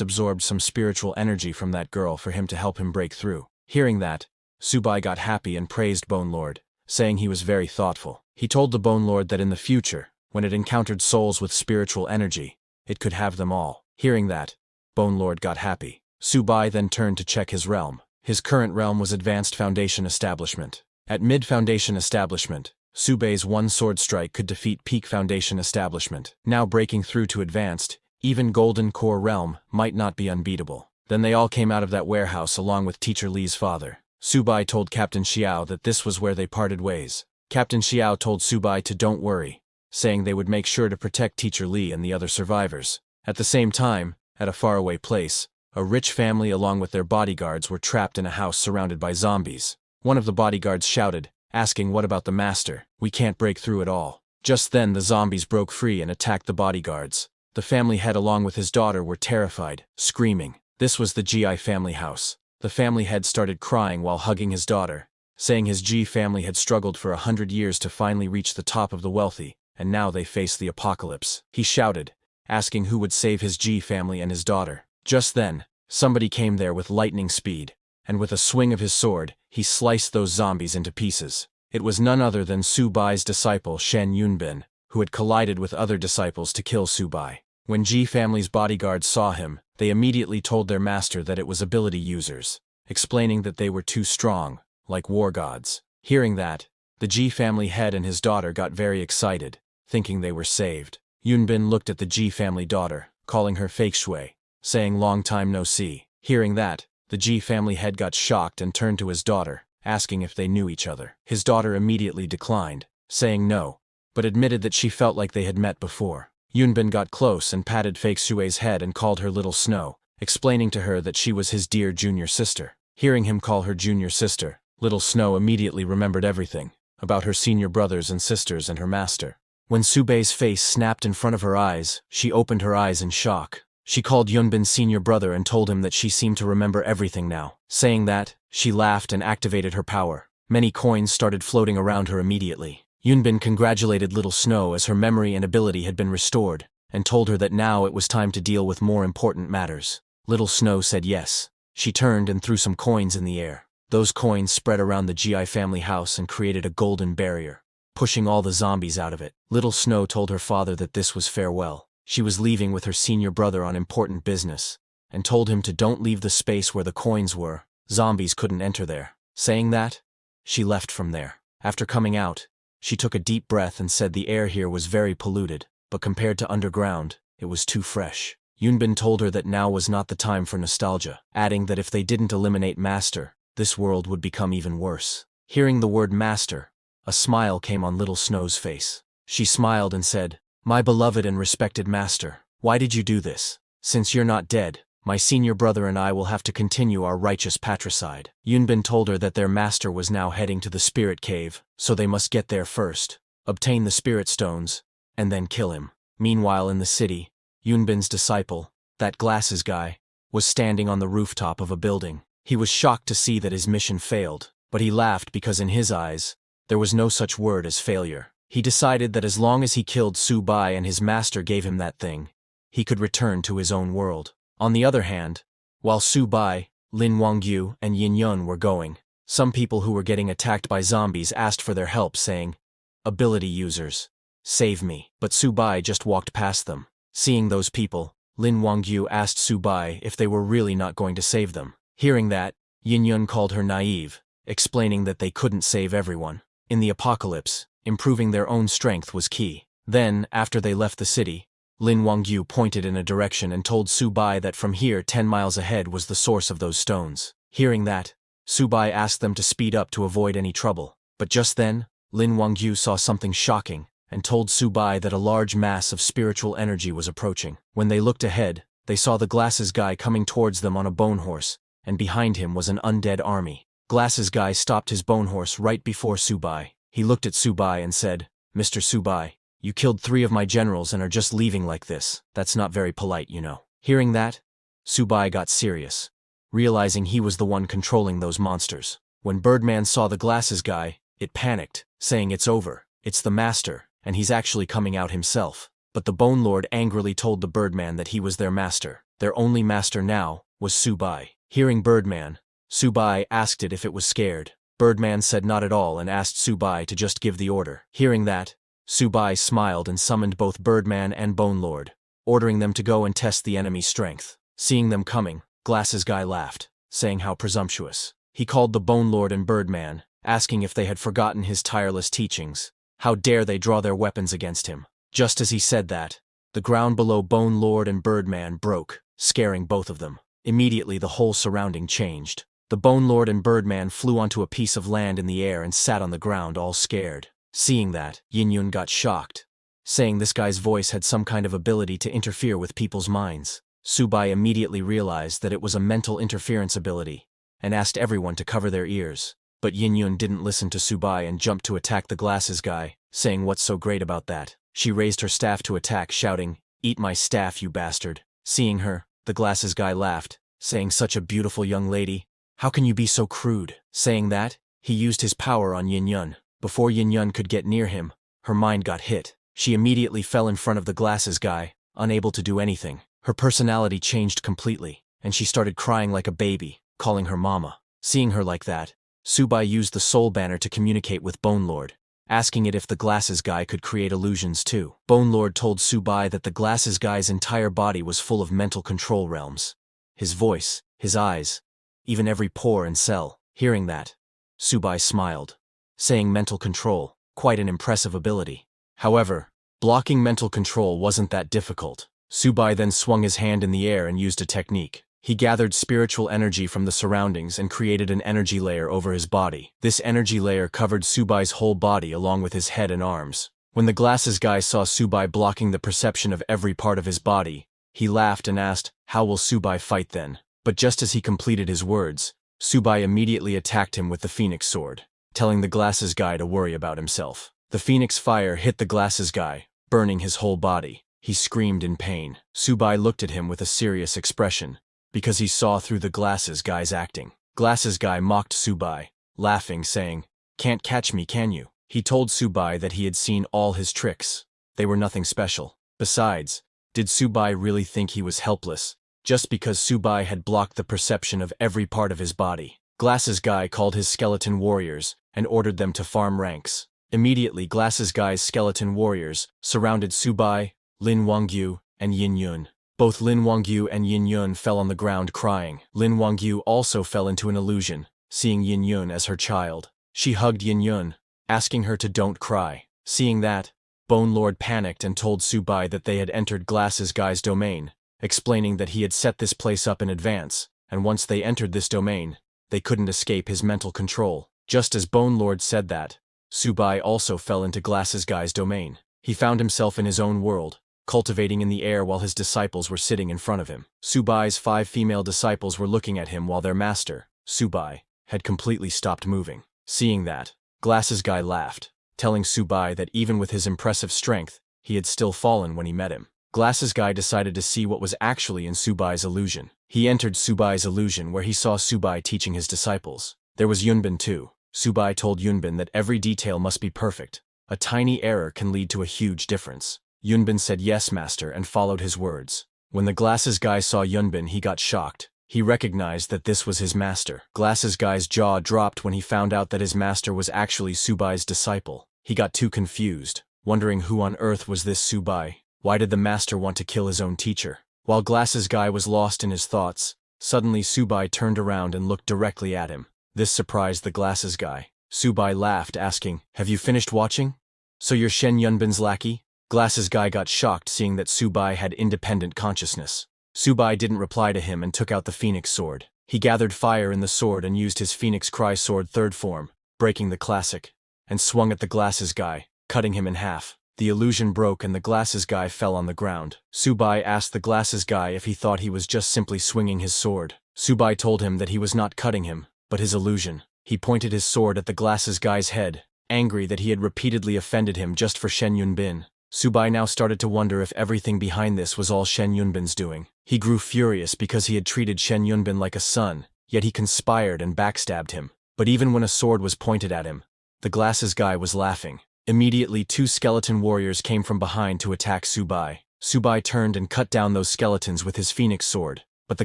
absorbed some spiritual energy from that girl for him to help him break through. Hearing that, Subai got happy and praised Bone Lord, saying he was very thoughtful. He told the Bone Lord that in the future, when it encountered souls with spiritual energy, it could have them all. Hearing that, Bone Lord got happy. Subai then turned to check his realm. His current realm was Advanced Foundation Establishment. At Mid-Foundation Establishment, Subai's one sword strike could defeat Peak Foundation Establishment. Now breaking through to Advanced, even Golden Core Realm might not be unbeatable. Then they all came out of that warehouse along with Teacher Li's father. Subai told Captain Xiao that this was where they parted ways. Captain Xiao told Subai to don't worry, saying they would make sure to protect Teacher Li and the other survivors. At the same time, at a faraway place, a rich family along with their bodyguards were trapped in a house surrounded by zombies. One of the bodyguards shouted, asking what about the master? We can't break through at all. Just then the zombies broke free and attacked the bodyguards. The family head along with his daughter were terrified, screaming. This was the GI family house. The family head started crying while hugging his daughter, saying his G family had struggled for 100 years to finally reach the top of the wealthy, and now they face the apocalypse. He shouted, asking who would save his G family and his daughter. Just then, somebody came there with lightning speed, and with a swing of his sword, he sliced those zombies into pieces. It was none other than Subai's disciple Shen Yunbin, who had collided with other disciples to kill Subai. When G family's bodyguards saw him, they immediately told their master that it was ability users, explaining that they were too strong, like war gods. Hearing that, the G family head and his daughter got very excited, thinking they were saved. Yunbin looked at the G family daughter, calling her fake Shui, saying long time no see. Hearing that, the G family head got shocked and turned to his daughter, asking if they knew each other. His daughter immediately declined, saying no, but admitted that she felt like they had met before. Yunbin got close and patted fake Shui's head and called her Little Snow, explaining to her that she was his dear junior sister. Hearing him call her junior sister, Little Snow immediately remembered everything about her senior brothers and sisters and her master. When Subai's face snapped in front of her eyes, she opened her eyes in shock. She called Yunbin's senior brother and told him that she seemed to remember everything now. Saying that, she laughed and activated her power. Many coins started floating around her immediately. Yunbin congratulated Little Snow as her memory and ability had been restored, and told her that now it was time to deal with more important matters. Little Snow said yes. She turned and threw some coins in the air. Those coins spread around the GI family house and created a golden barrier, pushing all the zombies out of it. Little Snow told her father that this was farewell. She was leaving with her senior brother on important business, and told him to don't leave the space where the coins were. Zombies couldn't enter there. Saying that, she left from there. After coming out, she took a deep breath and said the air here was very polluted, but compared to underground, it was too fresh. Yunbin told her that now was not the time for nostalgia, adding that if they didn't eliminate Master, this world would become even worse. Hearing the word Master, a smile came on Little Snow's face. She smiled and said, "My beloved and respected Master, why did you do this? Since you're not dead, my senior brother and I will have to continue our righteous patricide." Yunbin told her that their master was now heading to the spirit cave, so they must get there first, obtain the spirit stones, and then kill him. Meanwhile in the city, Yunbin's disciple, that glasses guy, was standing on the rooftop of a building. He was shocked to see that his mission failed, but he laughed because in his eyes, there was no such word as failure. He decided that as long as he killed Subai and his master gave him that thing, he could return to his own world. On the other hand, while Subai, Lin Wangyu, and Yin Yun were going, some people who were getting attacked by zombies asked for their help, saying, "Ability users, save me." But Subai just walked past them. Seeing those people, Lin Wangyu asked Subai if they were really not going to save them. Hearing that, Yin Yun called her naive, explaining that they couldn't save everyone. In the apocalypse, improving their own strength was key. Then, after they left the city, Lin Wangyu pointed in a direction and told Subai that from here 10 miles ahead was the source of those stones. Hearing that, Subai asked them to speed up to avoid any trouble. But just then, Lin Wangyu saw something shocking and told Subai that a large mass of spiritual energy was approaching. When they looked ahead, they saw the glasses guy coming towards them on a bone horse, and behind him was an undead army. Glasses Guy stopped his bone horse right before Subai. He looked at Subai and said, "Mr. Subai, you killed 3 of my generals and are just leaving like this. That's not very polite, you know." Hearing that, Subai got serious, realizing he was the one controlling those monsters. When Birdman saw the Glasses Guy, it panicked, saying it's over, it's the master, and he's actually coming out himself. But the Bone Lord angrily told the Birdman that he was their master. Their only master now was Subai. Hearing Birdman, Subai asked it if it was scared. Birdman said not at all and asked Subai to just give the order. Hearing that, Subai smiled and summoned both Birdman and Bone Lord, ordering them to go and test the enemy's strength. Seeing them coming, Glasses Guy laughed, saying how presumptuous. He called the Bone Lord and Birdman, asking if they had forgotten his tireless teachings. How dare they draw their weapons against him? Just as he said that, the ground below Bone Lord and Birdman broke, scaring both of them. Immediately the whole surrounding changed. The Bone Lord and Birdman flew onto a piece of land in the air and sat on the ground all scared. Seeing that, Yin Yun got shocked, saying this guy's voice had some kind of ability to interfere with people's minds. Subai immediately realized that it was a mental interference ability, and asked everyone to cover their ears. But Yin Yun didn't listen to Subai and jumped to attack the Glasses Guy, saying what's so great about that. She raised her staff to attack, shouting, "Eat my staff, you bastard." Seeing her, the Glasses Guy laughed, saying such a beautiful young lady, how can you be so crude? Saying that, he used his power on Yin Yun. Before Yin Yun could get near him, her mind got hit. She immediately fell in front of the Glasses Guy, unable to do anything. Her personality changed completely, and she started crying like a baby, calling her mama. Seeing her like that, Subai used the Soul Banner to communicate with Bone Lord, asking it if the Glasses Guy could create illusions too. Bone Lord told Subai that the Glasses Guy's entire body was full of mental control realms. His voice, his eyes, even every pore and cell. Hearing that, Subai smiled, saying mental control, quite an impressive ability. However, blocking mental control wasn't that difficult. Subai then swung his hand in the air and used a technique. He gathered spiritual energy from the surroundings and created an energy layer over his body. This energy layer covered Subai's whole body along with his head and arms. When the Glasses Guy saw Subai blocking the perception of every part of his body, he laughed and asked, "How will Subai fight then?" But just as he completed his words, Subai immediately attacked him with the Phoenix Sword, telling the Glasses Guy to worry about himself. The Phoenix Fire hit the Glasses Guy, burning his whole body. He screamed in pain. Subai looked at him with a serious expression, because he saw through the Glasses Guy's acting. Glasses Guy mocked Subai, laughing, saying, "Can't catch me, can you?" He told Subai that he had seen all his tricks. They were nothing special. Besides, did Subai really think he was helpless, just because Subai had blocked the perception of every part of his body? Glasses Guy called his skeleton warriors and ordered them to farm ranks. Immediately Glasses Guy's skeleton warriors surrounded Subai, Lin Wangyu, and Yin Yun. Both Lin Wangyu and Yin Yun fell on the ground crying. Lin Wangyu also fell into an illusion, seeing Yin Yun as her child. She hugged Yin Yun, asking her to don't cry. Seeing that, Bone Lord panicked and told Subai that they had entered Glasses Guy's domain, explaining that he had set this place up in advance, and once they entered this domain, they couldn't escape his mental control. Just as Bone Lord said that, Subai also fell into Glasses Guy's domain. He found himself in his own world, cultivating in the air while his disciples were sitting in front of him. Subai's 5 female disciples were looking at him while their master, Subai, had completely stopped moving. Seeing that, Glasses Guy laughed, telling Subai that even with his impressive strength, he had still fallen when he met him. Glasses Guy decided to see what was actually in Subai's illusion. He entered Subai's illusion where he saw Subai teaching his disciples. There was Yunbin too. Subai told Yunbin that every detail must be perfect. A tiny error can lead to a huge difference. Yunbin said yes, master, and followed his words. When the Glasses Guy saw Yunbin, he got shocked. He recognized that this was his master. Glasses Guy's jaw dropped when he found out that his master was actually Subai's disciple. He got too confused, wondering who on earth was this Subai. Why did the master want to kill his own teacher? While Glasses Guy was lost in his thoughts, suddenly Subai turned around and looked directly at him. This surprised the Glasses Guy. Subai laughed, asking, "Have you finished watching? So you're Shen Yunbin's lackey?" Glasses Guy got shocked seeing that Subai had independent consciousness. Subai didn't reply to him and took out the Phoenix Sword. He gathered fire in the sword and used his Phoenix Cry Sword third form, breaking the classic, and swung at the Glasses Guy, cutting him in half. The illusion broke and the Glasses Guy fell on the ground. Subai asked the Glasses Guy if he thought he was just simply swinging his sword. Subai told him that he was not cutting him, but his illusion. He pointed his sword at the glasses guy's head, angry that he had repeatedly offended him just for Shen Yunbin. Subai now started to wonder if everything behind this was all Shen Yunbin's doing. He grew furious because he had treated Shen Yunbin like a son, yet he conspired and backstabbed him. But even when a sword was pointed at him, the glasses guy was laughing. Immediately 2 skeleton warriors came from behind to attack Subai. Subai turned and cut down those skeletons with his phoenix sword, but the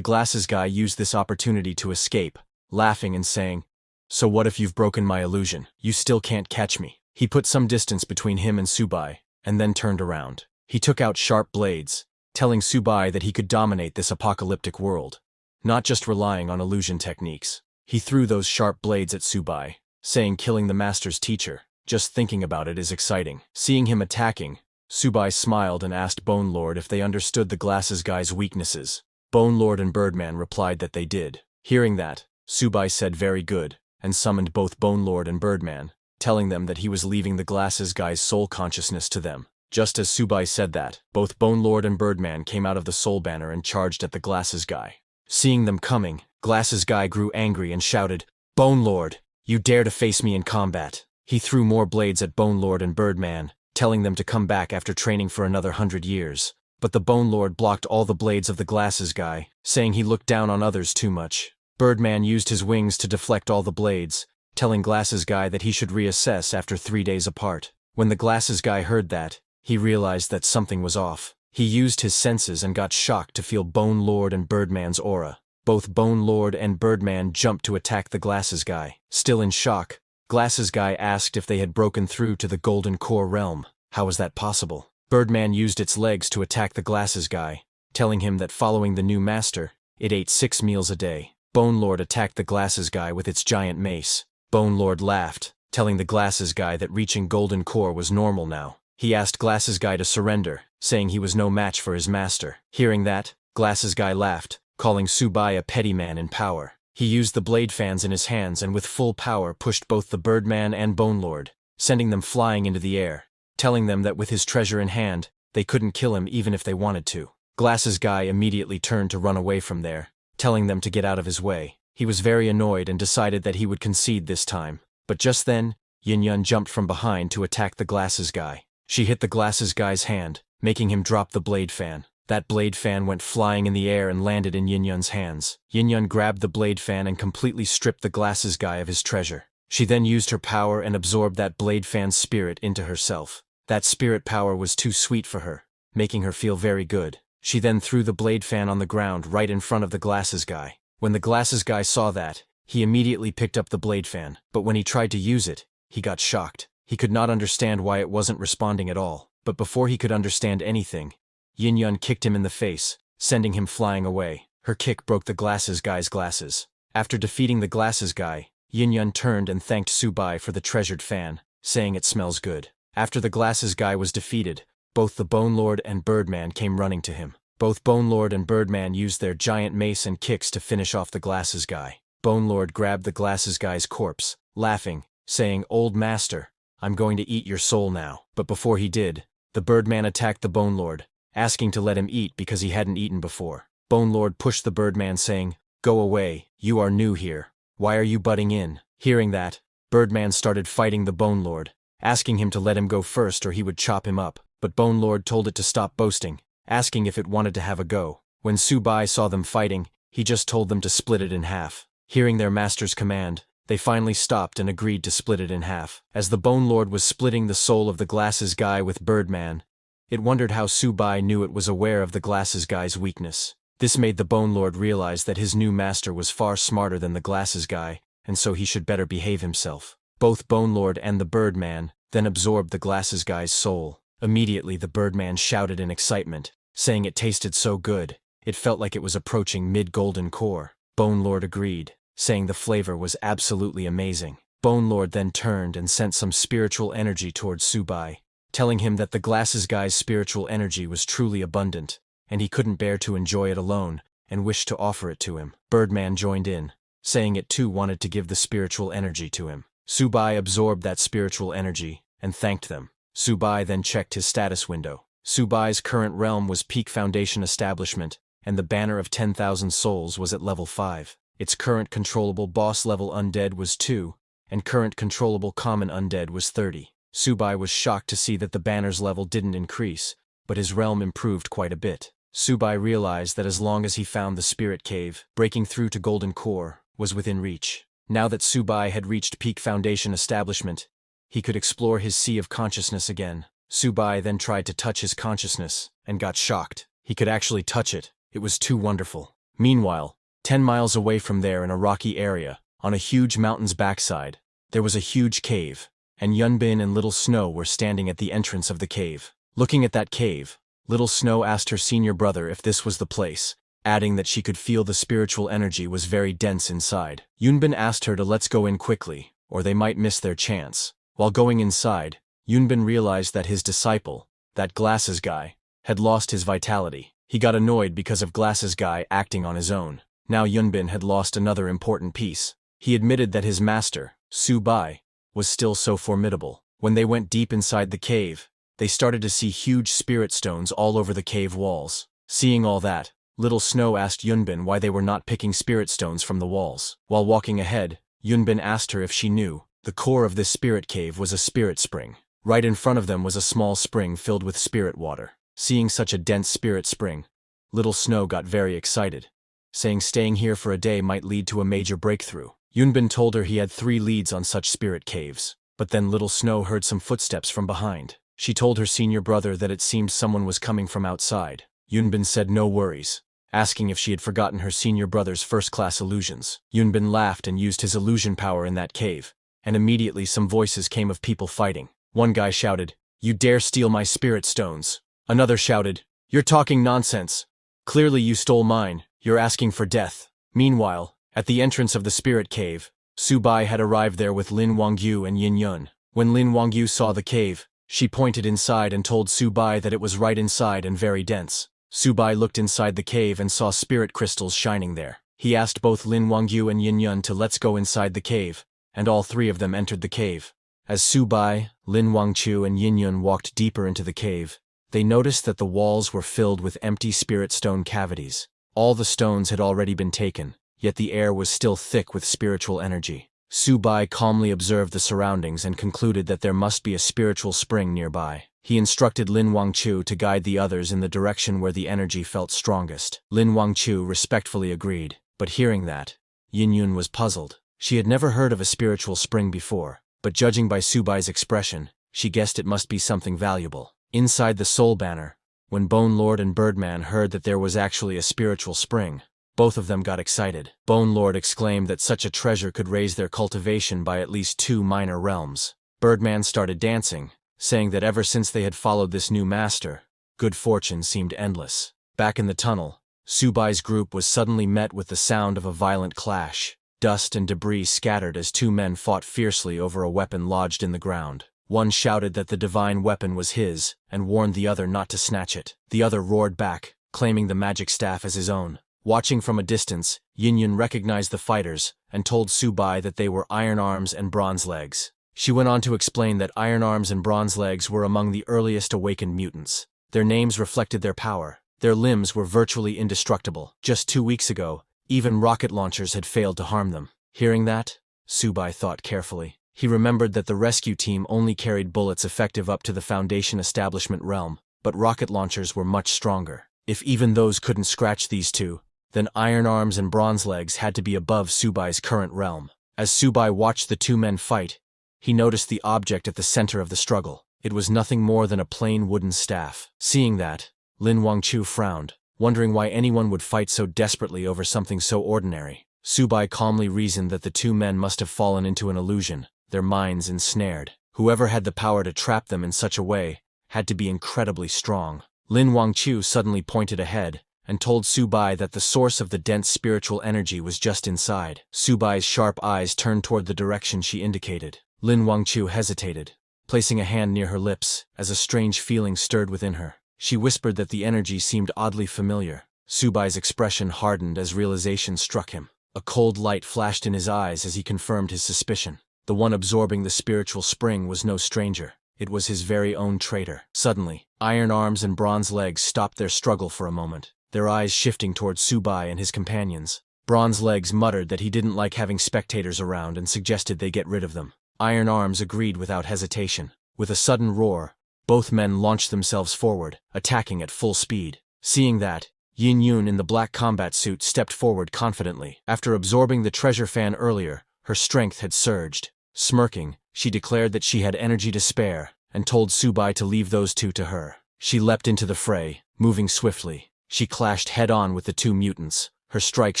glasses guy used this opportunity to escape, laughing and saying, "So what if you've broken my illusion? You still can't catch me." He put some distance between him and Subai, and then turned around. He took out sharp blades, telling Subai that he could dominate this apocalyptic world, not just relying on illusion techniques. He threw those sharp blades at Subai, saying killing the master's teacher. Just thinking about it is exciting. Seeing him attacking, Subai smiled and asked Bone Lord if they understood the glasses guy's weaknesses. Bone Lord and Birdman replied that they did. Hearing that, Subai said very good, and summoned both Bone Lord and Birdman, telling them that he was leaving the glasses guy's soul consciousness to them. Just as Subai said that, both Bone Lord and Birdman came out of the soul banner and charged at the glasses guy. Seeing them coming, glasses guy grew angry and shouted, "Bone Lord, you dare to face me in combat." He threw more blades at Bone Lord and Birdman, telling them to come back after training for another 100 years. But the Bone Lord blocked all the blades of the glasses guy, saying he looked down on others too much. Birdman used his wings to deflect all the blades, telling glasses guy that he should reassess after 3 days apart. When the glasses guy heard that, he realized that something was off. He used his senses and got shocked to feel Bone Lord and Birdman's aura. Both Bone Lord and Birdman jumped to attack the glasses guy. Still in shock, glasses guy asked if they had broken through to the Golden Core realm. How was that possible? Birdman used its legs to attack the glasses guy, telling him that following the new master, it ate 6 meals a day. Bone Lord attacked the glasses guy with its giant mace. Bone Lord laughed, telling the glasses guy that reaching Golden Core was normal now. He asked glasses guy to surrender, saying he was no match for his master. Hearing that, glasses guy laughed, calling Subai a petty man in power. He used the blade fans in his hands and with full power pushed both the Birdman and Bone Lord, sending them flying into the air, telling them that with his treasure in hand, they couldn't kill him even if they wanted to. Glasses guy immediately turned to run away from there, telling them to get out of his way. He was very annoyed and decided that he would concede this time. But just then, Yin Yun jumped from behind to attack the glasses guy. She hit the glasses guy's hand, making him drop the blade fan. That blade fan went flying in the air and landed in Yin Yun's hands. Yin Yun grabbed the blade fan and completely stripped the glasses guy of his treasure. She then used her power and absorbed that blade fan's spirit into herself. That spirit power was too sweet for her, making her feel very good. She then threw the blade fan on the ground right in front of the glasses guy. When the glasses guy saw that, he immediately picked up the blade fan, but when he tried to use it, he got shocked. He could not understand why it wasn't responding at all. But before he could understand anything, Yin Yun kicked him in the face, sending him flying away. Her kick broke the glasses guy's glasses. After defeating the glasses guy, Yin Yun turned and thanked Subai for the treasured fan, saying it smells good. After the glasses guy was defeated, both the Bone Lord and Birdman came running to him. Both Bone Lord and Birdman used their giant mace and kicks to finish off the glasses guy. Bone Lord grabbed the glasses guy's corpse, laughing, saying, "Old master, I'm going to eat your soul now." But before he did, the Birdman attacked the Bone Lord, asking to let him eat because he hadn't eaten before. Bone Lord pushed the Birdman saying, "Go away, you are new here. Why are you butting in?" Hearing that, Birdman started fighting the Bone Lord, asking him to let him go first or he would chop him up. But Bone Lord told it to stop boasting, asking if it wanted to have a go. When Subai saw them fighting, he just told them to split it in half. Hearing their master's command, they finally stopped and agreed to split it in half. As the Bone Lord was splitting the soul of the glasses guy with Birdman, it wondered how Subai knew it was aware of the glasses guy's weakness. This made the Bone Lord realize that his new master was far smarter than the glasses guy, and so he should better behave himself. Both Bone Lord and the Birdman then absorbed the glasses guy's soul. Immediately the Birdman shouted in excitement, saying it tasted so good, it felt like it was approaching mid-golden core. Bone Lord agreed, saying the flavor was absolutely amazing. Bone Lord then turned and sent some spiritual energy towards Subai, telling him that the glasses guy's spiritual energy was truly abundant, and he couldn't bear to enjoy it alone, and wished to offer it to him. Birdman joined in, saying it too wanted to give the spiritual energy to him. Subai absorbed that spiritual energy, and thanked them. Subai then checked his status window. Subai's current realm was Peak Foundation Establishment, and the banner of 10,000 souls was at level 5. Its current controllable boss level undead was 2, and current controllable common undead was 30. Subai was shocked to see that the banner's level didn't increase, but his realm improved quite a bit. Subai realized that as long as he found the spirit cave, breaking through to Golden Core was within reach. Now that Subai had reached peak foundation establishment, he could explore his sea of consciousness again. Subai then tried to touch his consciousness, and got shocked. He could actually touch it. It was too wonderful. Meanwhile, 10 miles away from there in a rocky area, on a huge mountain's backside, there was a huge cave, and Yunbin and Little Snow were standing at the entrance of the cave. Looking at that cave, Little Snow asked her senior brother if this was the place, adding that she could feel the spiritual energy was very dense inside. Yunbin asked her to let's go in quickly, or they might miss their chance. While going inside, Yunbin realized that his disciple, that Glasses guy, had lost his vitality. He got annoyed because of Glasses guy acting on his own. Now Yunbin had lost another important piece. He admitted that his master, Subai, was still so formidable. When they went deep inside the cave, they started to see huge spirit stones all over the cave walls. Seeing all that, Little Snow asked Yunbin why they were not picking spirit stones from the walls. While walking ahead, Yunbin asked her if she knew. The core of this spirit cave was a spirit spring. Right in front of them was a small spring filled with spirit water. Seeing such a dense spirit spring, Little Snow got very excited, saying staying here for a day might lead to a major breakthrough. Yunbin told her he had 3 leads on such spirit caves, but then Little Snow heard some footsteps from behind. She told her senior brother that it seemed someone was coming from outside. Yunbin said no worries, asking if she had forgotten her senior brother's first-class illusions. Yunbin laughed and used his illusion power in that cave, and immediately some voices came of people fighting. One guy shouted, "You dare steal my spirit stones." Another shouted, "You're talking nonsense. Clearly you stole mine, you're asking for death." Meanwhile, at the entrance of the spirit cave, Subai had arrived there with Lin Wangyu and Yin Yun. When Lin Wangyu saw the cave, she pointed inside and told Subai that it was right inside and very dense. Subai looked inside the cave and saw spirit crystals shining there. He asked both Lin Wangyu and Yin Yun to let's go inside the cave, and all 3 of them entered the cave. As Subai, Lin Wangchu and Yin Yun walked deeper into the cave, they noticed that the walls were filled with empty spirit stone cavities. All the stones had already been taken, yet the air was still thick with spiritual energy. Subai calmly observed the surroundings and concluded that there must be a spiritual spring nearby. He instructed Lin Wangchu to guide the others in the direction where the energy felt strongest. Lin Wangchu respectfully agreed, but hearing that, Yin Yun was puzzled. She had never heard of a spiritual spring before, but judging by Subai's expression, she guessed it must be something valuable. Inside the Soul Banner, when Bone Lord and Birdman heard that there was actually a spiritual spring, both of them got excited. Bone Lord exclaimed that such a treasure could raise their cultivation by at least 2 minor realms. Birdman started dancing, saying that ever since they had followed this new master, good fortune seemed endless. Back in the tunnel, Subai's group was suddenly met with the sound of a violent clash. Dust and debris scattered as 2 men fought fiercely over a weapon lodged in the ground. One shouted that the divine weapon was his, and warned the other not to snatch it. The other roared back, claiming the magic staff as his own. Watching from a distance, Yin Yun recognized the fighters, and told Subai that they were Iron Arms and Bronze Legs. She went on to explain that Iron Arms and Bronze Legs were among the earliest awakened mutants. Their names reflected their power. Their limbs were virtually indestructible. Just 2 weeks ago, even rocket launchers had failed to harm them. Hearing that, Subai thought carefully. He remembered that the rescue team only carried bullets effective up to the Foundation Establishment realm, but rocket launchers were much stronger. If even those couldn't scratch these 2, then Iron Arms and Bronze Legs had to be above Subai's current realm. As Subai watched the 2 men fight, he noticed the object at the center of the struggle. It was nothing more than a plain wooden staff. Seeing that, Lin Wangchu frowned, wondering why anyone would fight so desperately over something so ordinary. Subai calmly reasoned that the 2 men must have fallen into an illusion, their minds ensnared. Whoever had the power to trap them in such a way had to be incredibly strong. Lin Wangchu suddenly pointed ahead and told Subai that the source of the dense spiritual energy was just inside. Subai's sharp eyes turned toward the direction she indicated. Lin Wangchu hesitated, placing a hand near her lips as a strange feeling stirred within her. She whispered that the energy seemed oddly familiar. Subai's expression hardened as realization struck him. A cold light flashed in his eyes as he confirmed his suspicion. The one absorbing the spiritual spring was no stranger. It was his very own traitor. Suddenly, Iron Arms and Bronze Legs stopped their struggle for a moment. their eyes shifting towards Subai and his companions. Bronze Legs muttered that he didn't like having spectators around and suggested they get rid of them. Iron Arms agreed without hesitation. With a sudden roar, both men launched themselves forward, attacking at full speed. Seeing that, Yin Yun in the black combat suit stepped forward confidently. After absorbing the treasure fan earlier, her strength had surged. Smirking, she declared that she had energy to spare, and told Subai to leave those two to her. She leapt into the fray, moving swiftly. She clashed head-on with the two mutants, her strikes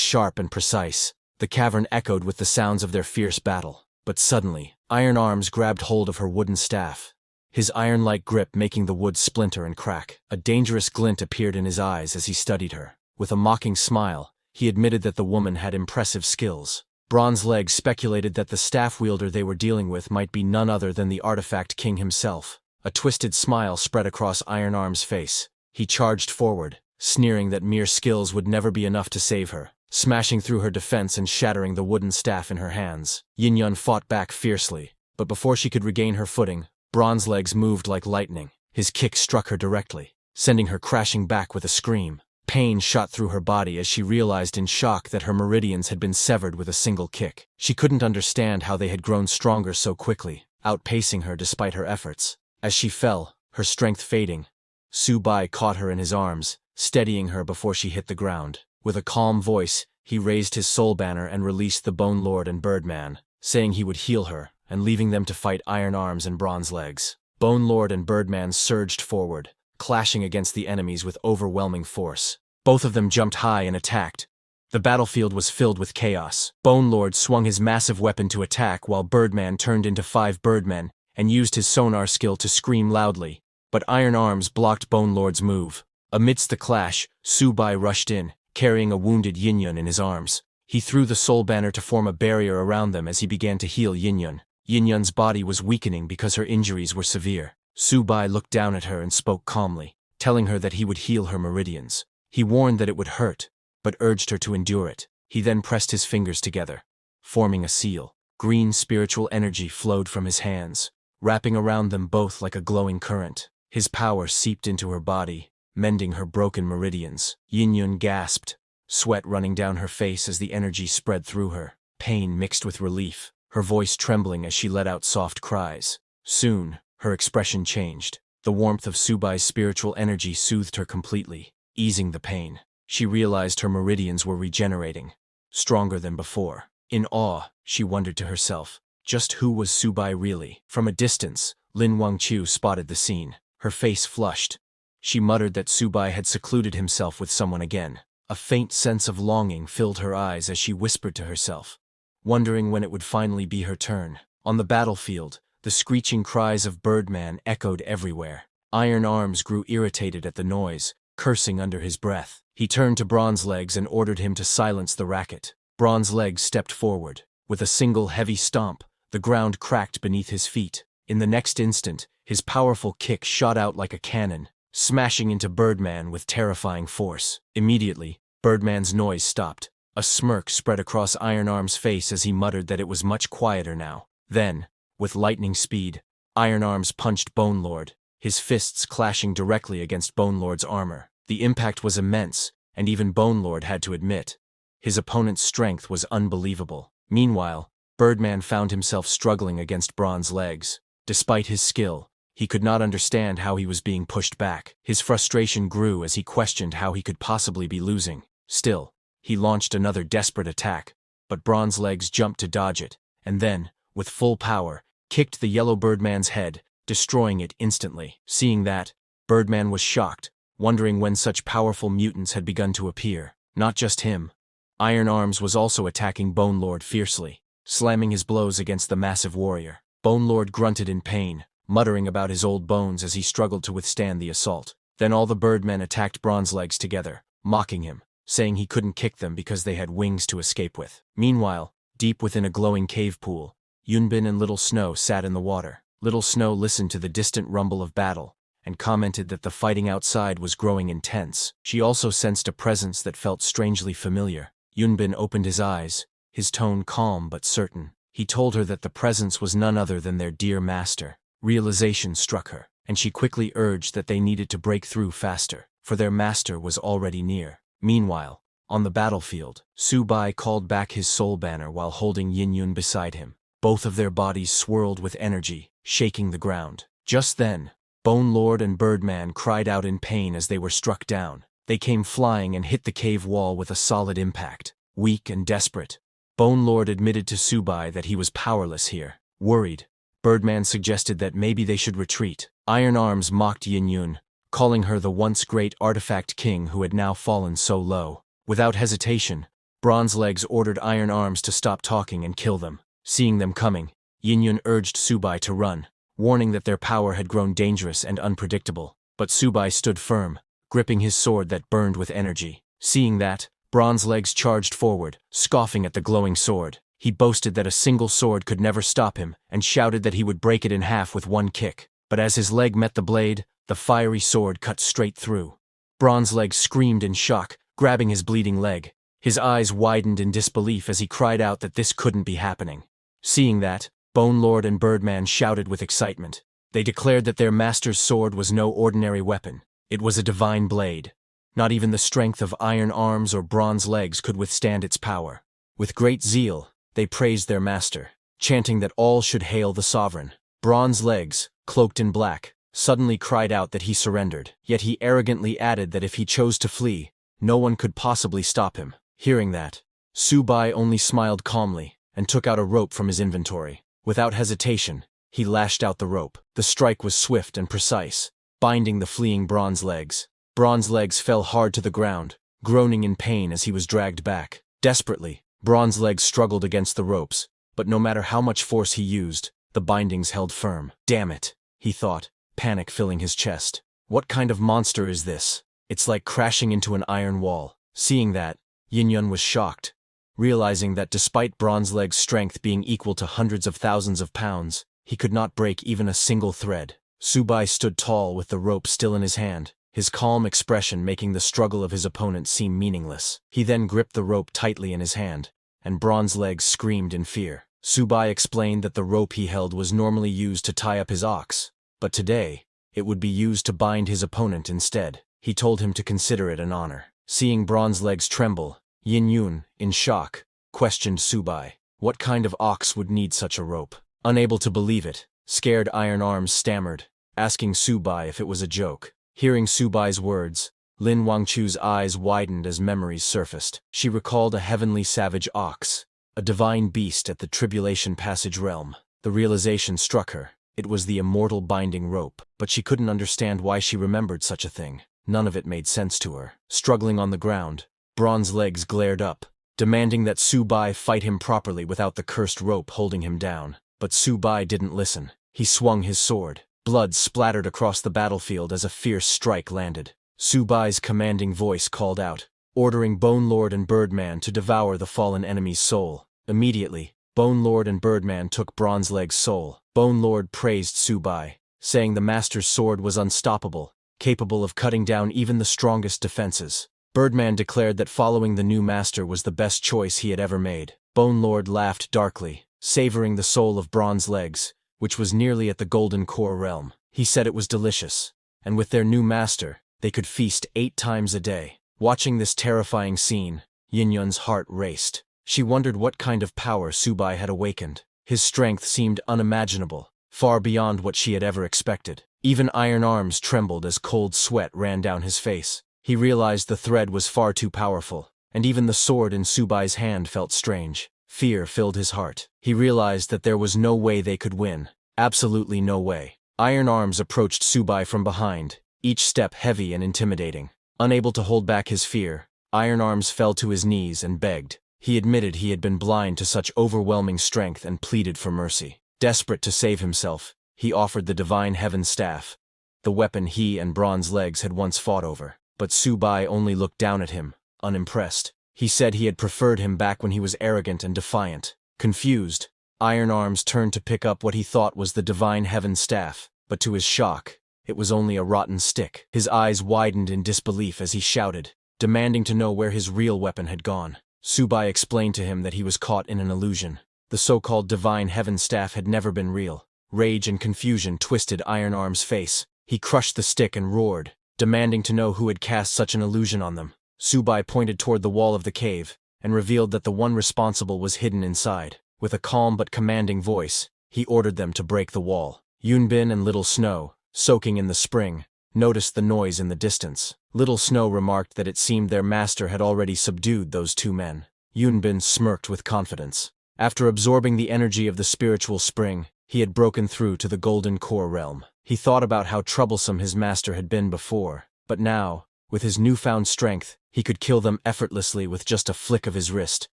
sharp and precise. The cavern echoed with the sounds of their fierce battle. But suddenly, Iron Arms grabbed hold of her wooden staff, his iron-like grip making the wood splinter and crack. A dangerous glint appeared in his eyes as he studied her. With a mocking smile, he admitted that the woman had impressive skills. Bronze Legs speculated that the staff wielder they were dealing with might be none other than the artifact king himself. A twisted smile spread across Iron Arm's face. He charged forward, sneering that mere skills would never be enough to save her, smashing through her defense and shattering the wooden staff in her hands. Yin Yun fought back fiercely, but before she could regain her footing, Bronze Legs moved like lightning. His kick struck her directly, sending her crashing back with a scream. Pain shot through her body as she realized in shock that her meridians had been severed with a single kick. She couldn't understand how they had grown stronger so quickly, outpacing her despite her efforts. As she fell, her strength fading, Subai caught her in his arms, steadying her before she hit the ground. With a calm voice, he raised his soul banner and released the Bone Lord and Birdman, saying he would heal her, and leaving them to fight Iron Arms and Bronze Legs. Bone Lord and Birdman surged forward, clashing against the enemies with overwhelming force. Both of them jumped high and attacked. The battlefield was filled with chaos. Bone Lord swung his massive weapon to attack while Birdman turned into 5 birdmen and used his sonar skill to scream loudly, but Iron Arms blocked Bone Lord's move. Amidst the clash, Subai rushed in, carrying a wounded Yin Yun in his arms. He threw the soul banner to form a barrier around them as he began to heal Yin Yun. Yin Yun's body was weakening because her injuries were severe. Subai looked down at her and spoke calmly, telling her that he would heal her meridians. He warned that it would hurt, but urged her to endure it. He then pressed his fingers together, forming a seal. Green spiritual energy flowed from his hands, wrapping around them both like a glowing current. His power seeped into her body, mending her broken meridians. Yin Yun gasped, sweat running down her face as the energy spread through her, pain mixed with relief, her voice trembling as she let out soft cries. Soon, her expression changed. The warmth of Subai's spiritual energy soothed her completely, easing the pain. She realized her meridians were regenerating, stronger than before. In awe, she wondered to herself, just who was Subai really? From a distance, Lin Wangqiu spotted the scene. Her face flushed. She muttered that Subai had secluded himself with someone again. A faint sense of longing filled her eyes as she whispered to herself, wondering when it would finally be her turn. On the battlefield, the screeching cries of Birdman echoed everywhere. Iron Arms grew irritated at the noise, cursing under his breath. He turned to Bronze Legs and ordered him to silence the racket. Bronze Legs stepped forward. With a single heavy stomp, the ground cracked beneath his feet. In the next instant, his powerful kick shot out like a cannon, smashing into Birdman with terrifying force. Immediately, Birdman's noise stopped. A smirk spread across Iron Arm's face as he muttered that it was much quieter now. Then, with lightning speed, Iron Arms punched Bone Lord, his fists clashing directly against Bone Lord's armor. The impact was immense, and even Bone Lord had to admit, his opponent's strength was unbelievable. Meanwhile, Birdman found himself struggling against Bronze Legs. Despite his skill, he could not understand how he was being pushed back. His frustration grew as he questioned how he could possibly be losing. Still, he launched another desperate attack, but Bronze Legs jumped to dodge it, and then, with full power, kicked the yellow Birdman's head, destroying it instantly. Seeing that, Birdman was shocked, wondering when such powerful mutants had begun to appear. Not just him. Iron Arms was also attacking Bone Lord fiercely, slamming his blows against the massive warrior. Bone Lord grunted in pain, muttering about his old bones as he struggled to withstand the assault. Then all the Birdmen attacked Bronze Legs together, mocking him, saying he couldn't kick them because they had wings to escape with. Meanwhile, deep within a glowing cave pool, Yunbin and Little Snow sat in the water. Little Snow listened to the distant rumble of battle, and commented that the fighting outside was growing intense. She also sensed a presence that felt strangely familiar. Yunbin opened his eyes, his tone calm but certain. He told her that the presence was none other than their dear master. Realization struck her, and she quickly urged that they needed to break through faster, for their master was already near. Meanwhile, on the battlefield, Subai called back his soul banner while holding Yin-yun beside him. Both of their bodies swirled with energy, shaking the ground. Just then, Bone Lord and Birdman cried out in pain as they were struck down. They came flying and hit the cave wall with a solid impact. Weak and desperate, Bone Lord admitted to Subai that he was powerless here. Worried, Birdman suggested that maybe they should retreat. Iron Arms mocked Yin-yun, calling her the once great artifact king who had now fallen so low. Without hesitation, Bronze Legs ordered Iron Arms to stop talking and kill them. Seeing them coming, Yin-yun urged Subai to run, warning that their power had grown dangerous and unpredictable. But Subai stood firm, gripping his sword that burned with energy. Seeing that, Bronze Legs charged forward, scoffing at the glowing sword. He boasted that a single sword could never stop him, and shouted that he would break it in half with one kick. But as his leg met the blade, the fiery sword cut straight through. Bronze Legs screamed in shock, grabbing his bleeding leg. His eyes widened in disbelief as he cried out that this couldn't be happening. Seeing that, Bone Lord and Birdman shouted with excitement. They declared that their master's sword was no ordinary weapon. It was a divine blade. Not even the strength of Iron Arms or Bronze Legs could withstand its power. With great zeal, they praised their master, chanting that all should hail the sovereign. Bronze Legs, cloaked in black, suddenly cried out that he surrendered, yet he arrogantly added that if he chose to flee, no one could possibly stop him. Hearing that, Subai only smiled calmly and took out a rope from his inventory. Without hesitation, he lashed out the rope. The strike was swift and precise, binding the fleeing Bronze Legs. Bronze Legs fell hard to the ground, groaning in pain as he was dragged back. Desperately, Bronze Legs struggled against the ropes, but no matter how much force he used, the bindings held firm. Damn it, he thought, panic filling his chest. What kind of monster is this? It's like crashing into an iron wall. Seeing that, Yin-yun was shocked, realizing that despite Bronze Legs' strength being equal to hundreds of thousands of pounds, he could not break even a single thread. Subai stood tall with the rope still in his hand, his calm expression making the struggle of his opponent seem meaningless. He then gripped the rope tightly in his hand, and Bronze Legs screamed in fear. Subai explained that the rope he held was normally used to tie up his ox, but today, it would be used to bind his opponent instead. He told him to consider it an honor. Seeing Bronze Legs tremble, Yin-yun, in shock, questioned Subai. What kind of ox would need such a rope? Unable to believe it, scared Iron Arms stammered, asking Subai if it was a joke. Hearing Subai's words, Lin Wangchu's eyes widened as memories surfaced. She recalled a heavenly savage ox, a divine beast at the Tribulation Passage realm. The realization struck her. It was the immortal binding rope, but she couldn't understand why she remembered such a thing. None of it made sense to her. Struggling on the ground, Bronze Legs glared up, demanding that Subai fight him properly without the cursed rope holding him down. But Subai didn't listen. He swung his sword. Blood splattered across the battlefield as a fierce strike landed. Subai's commanding voice called out, ordering Bone Lord and Birdman to devour the fallen enemy's soul. Immediately, Bone Lord and Birdman took Bronze Leg's soul. Bone Lord praised Subai, saying the master's sword was unstoppable, capable of cutting down even the strongest defenses. Birdman declared that following the new master was the best choice he had ever made. Bone Lord laughed darkly, savoring the soul of Bronze Legs, which was nearly at the Golden Core realm. He said it was delicious, and with their new master, they could feast 8 times a day. Watching this terrifying scene, Yin-yun's heart raced. She wondered what kind of power Subai had awakened. His strength seemed unimaginable, far beyond what she had ever expected. Even Iron Arms trembled as cold sweat ran down his face. He realized the thread was far too powerful, and even the sword in Subai's hand felt strange. Fear filled his heart. He realized that there was no way they could win. Absolutely no way. Iron Arms approached Subai from behind, each step heavy and intimidating. Unable to hold back his fear, Iron Arms fell to his knees and begged. He admitted he had been blind to such overwhelming strength and pleaded for mercy. Desperate to save himself, he offered the Divine Heaven Staff, the weapon he and Bronze Legs had once fought over. But Subai only looked down at him, unimpressed. He said he had preferred him back when he was arrogant and defiant. Confused, Iron Arms turned to pick up what he thought was the Divine Heaven Staff, but to his shock, it was only a rotten stick. His eyes widened in disbelief as he shouted, demanding to know where his real weapon had gone. Subai explained to him that he was caught in an illusion. The so-called Divine Heaven Staff had never been real. Rage and confusion twisted Iron Arms' face. He crushed the stick and roared, demanding to know who had cast such an illusion on them. Subai pointed toward the wall of the cave and revealed that the one responsible was hidden inside. With a calm but commanding voice, he ordered them to break the wall. Yunbin and Little Snow, soaking in the spring, noticed the noise in the distance. Little Snow remarked that it seemed their master had already subdued those two men. Yunbin smirked with confidence. After absorbing the energy of the spiritual spring, he had broken through to the Golden Core realm. He thought about how troublesome his master had been before, but now, with his newfound strength, he could kill them effortlessly with just a flick of his wrist.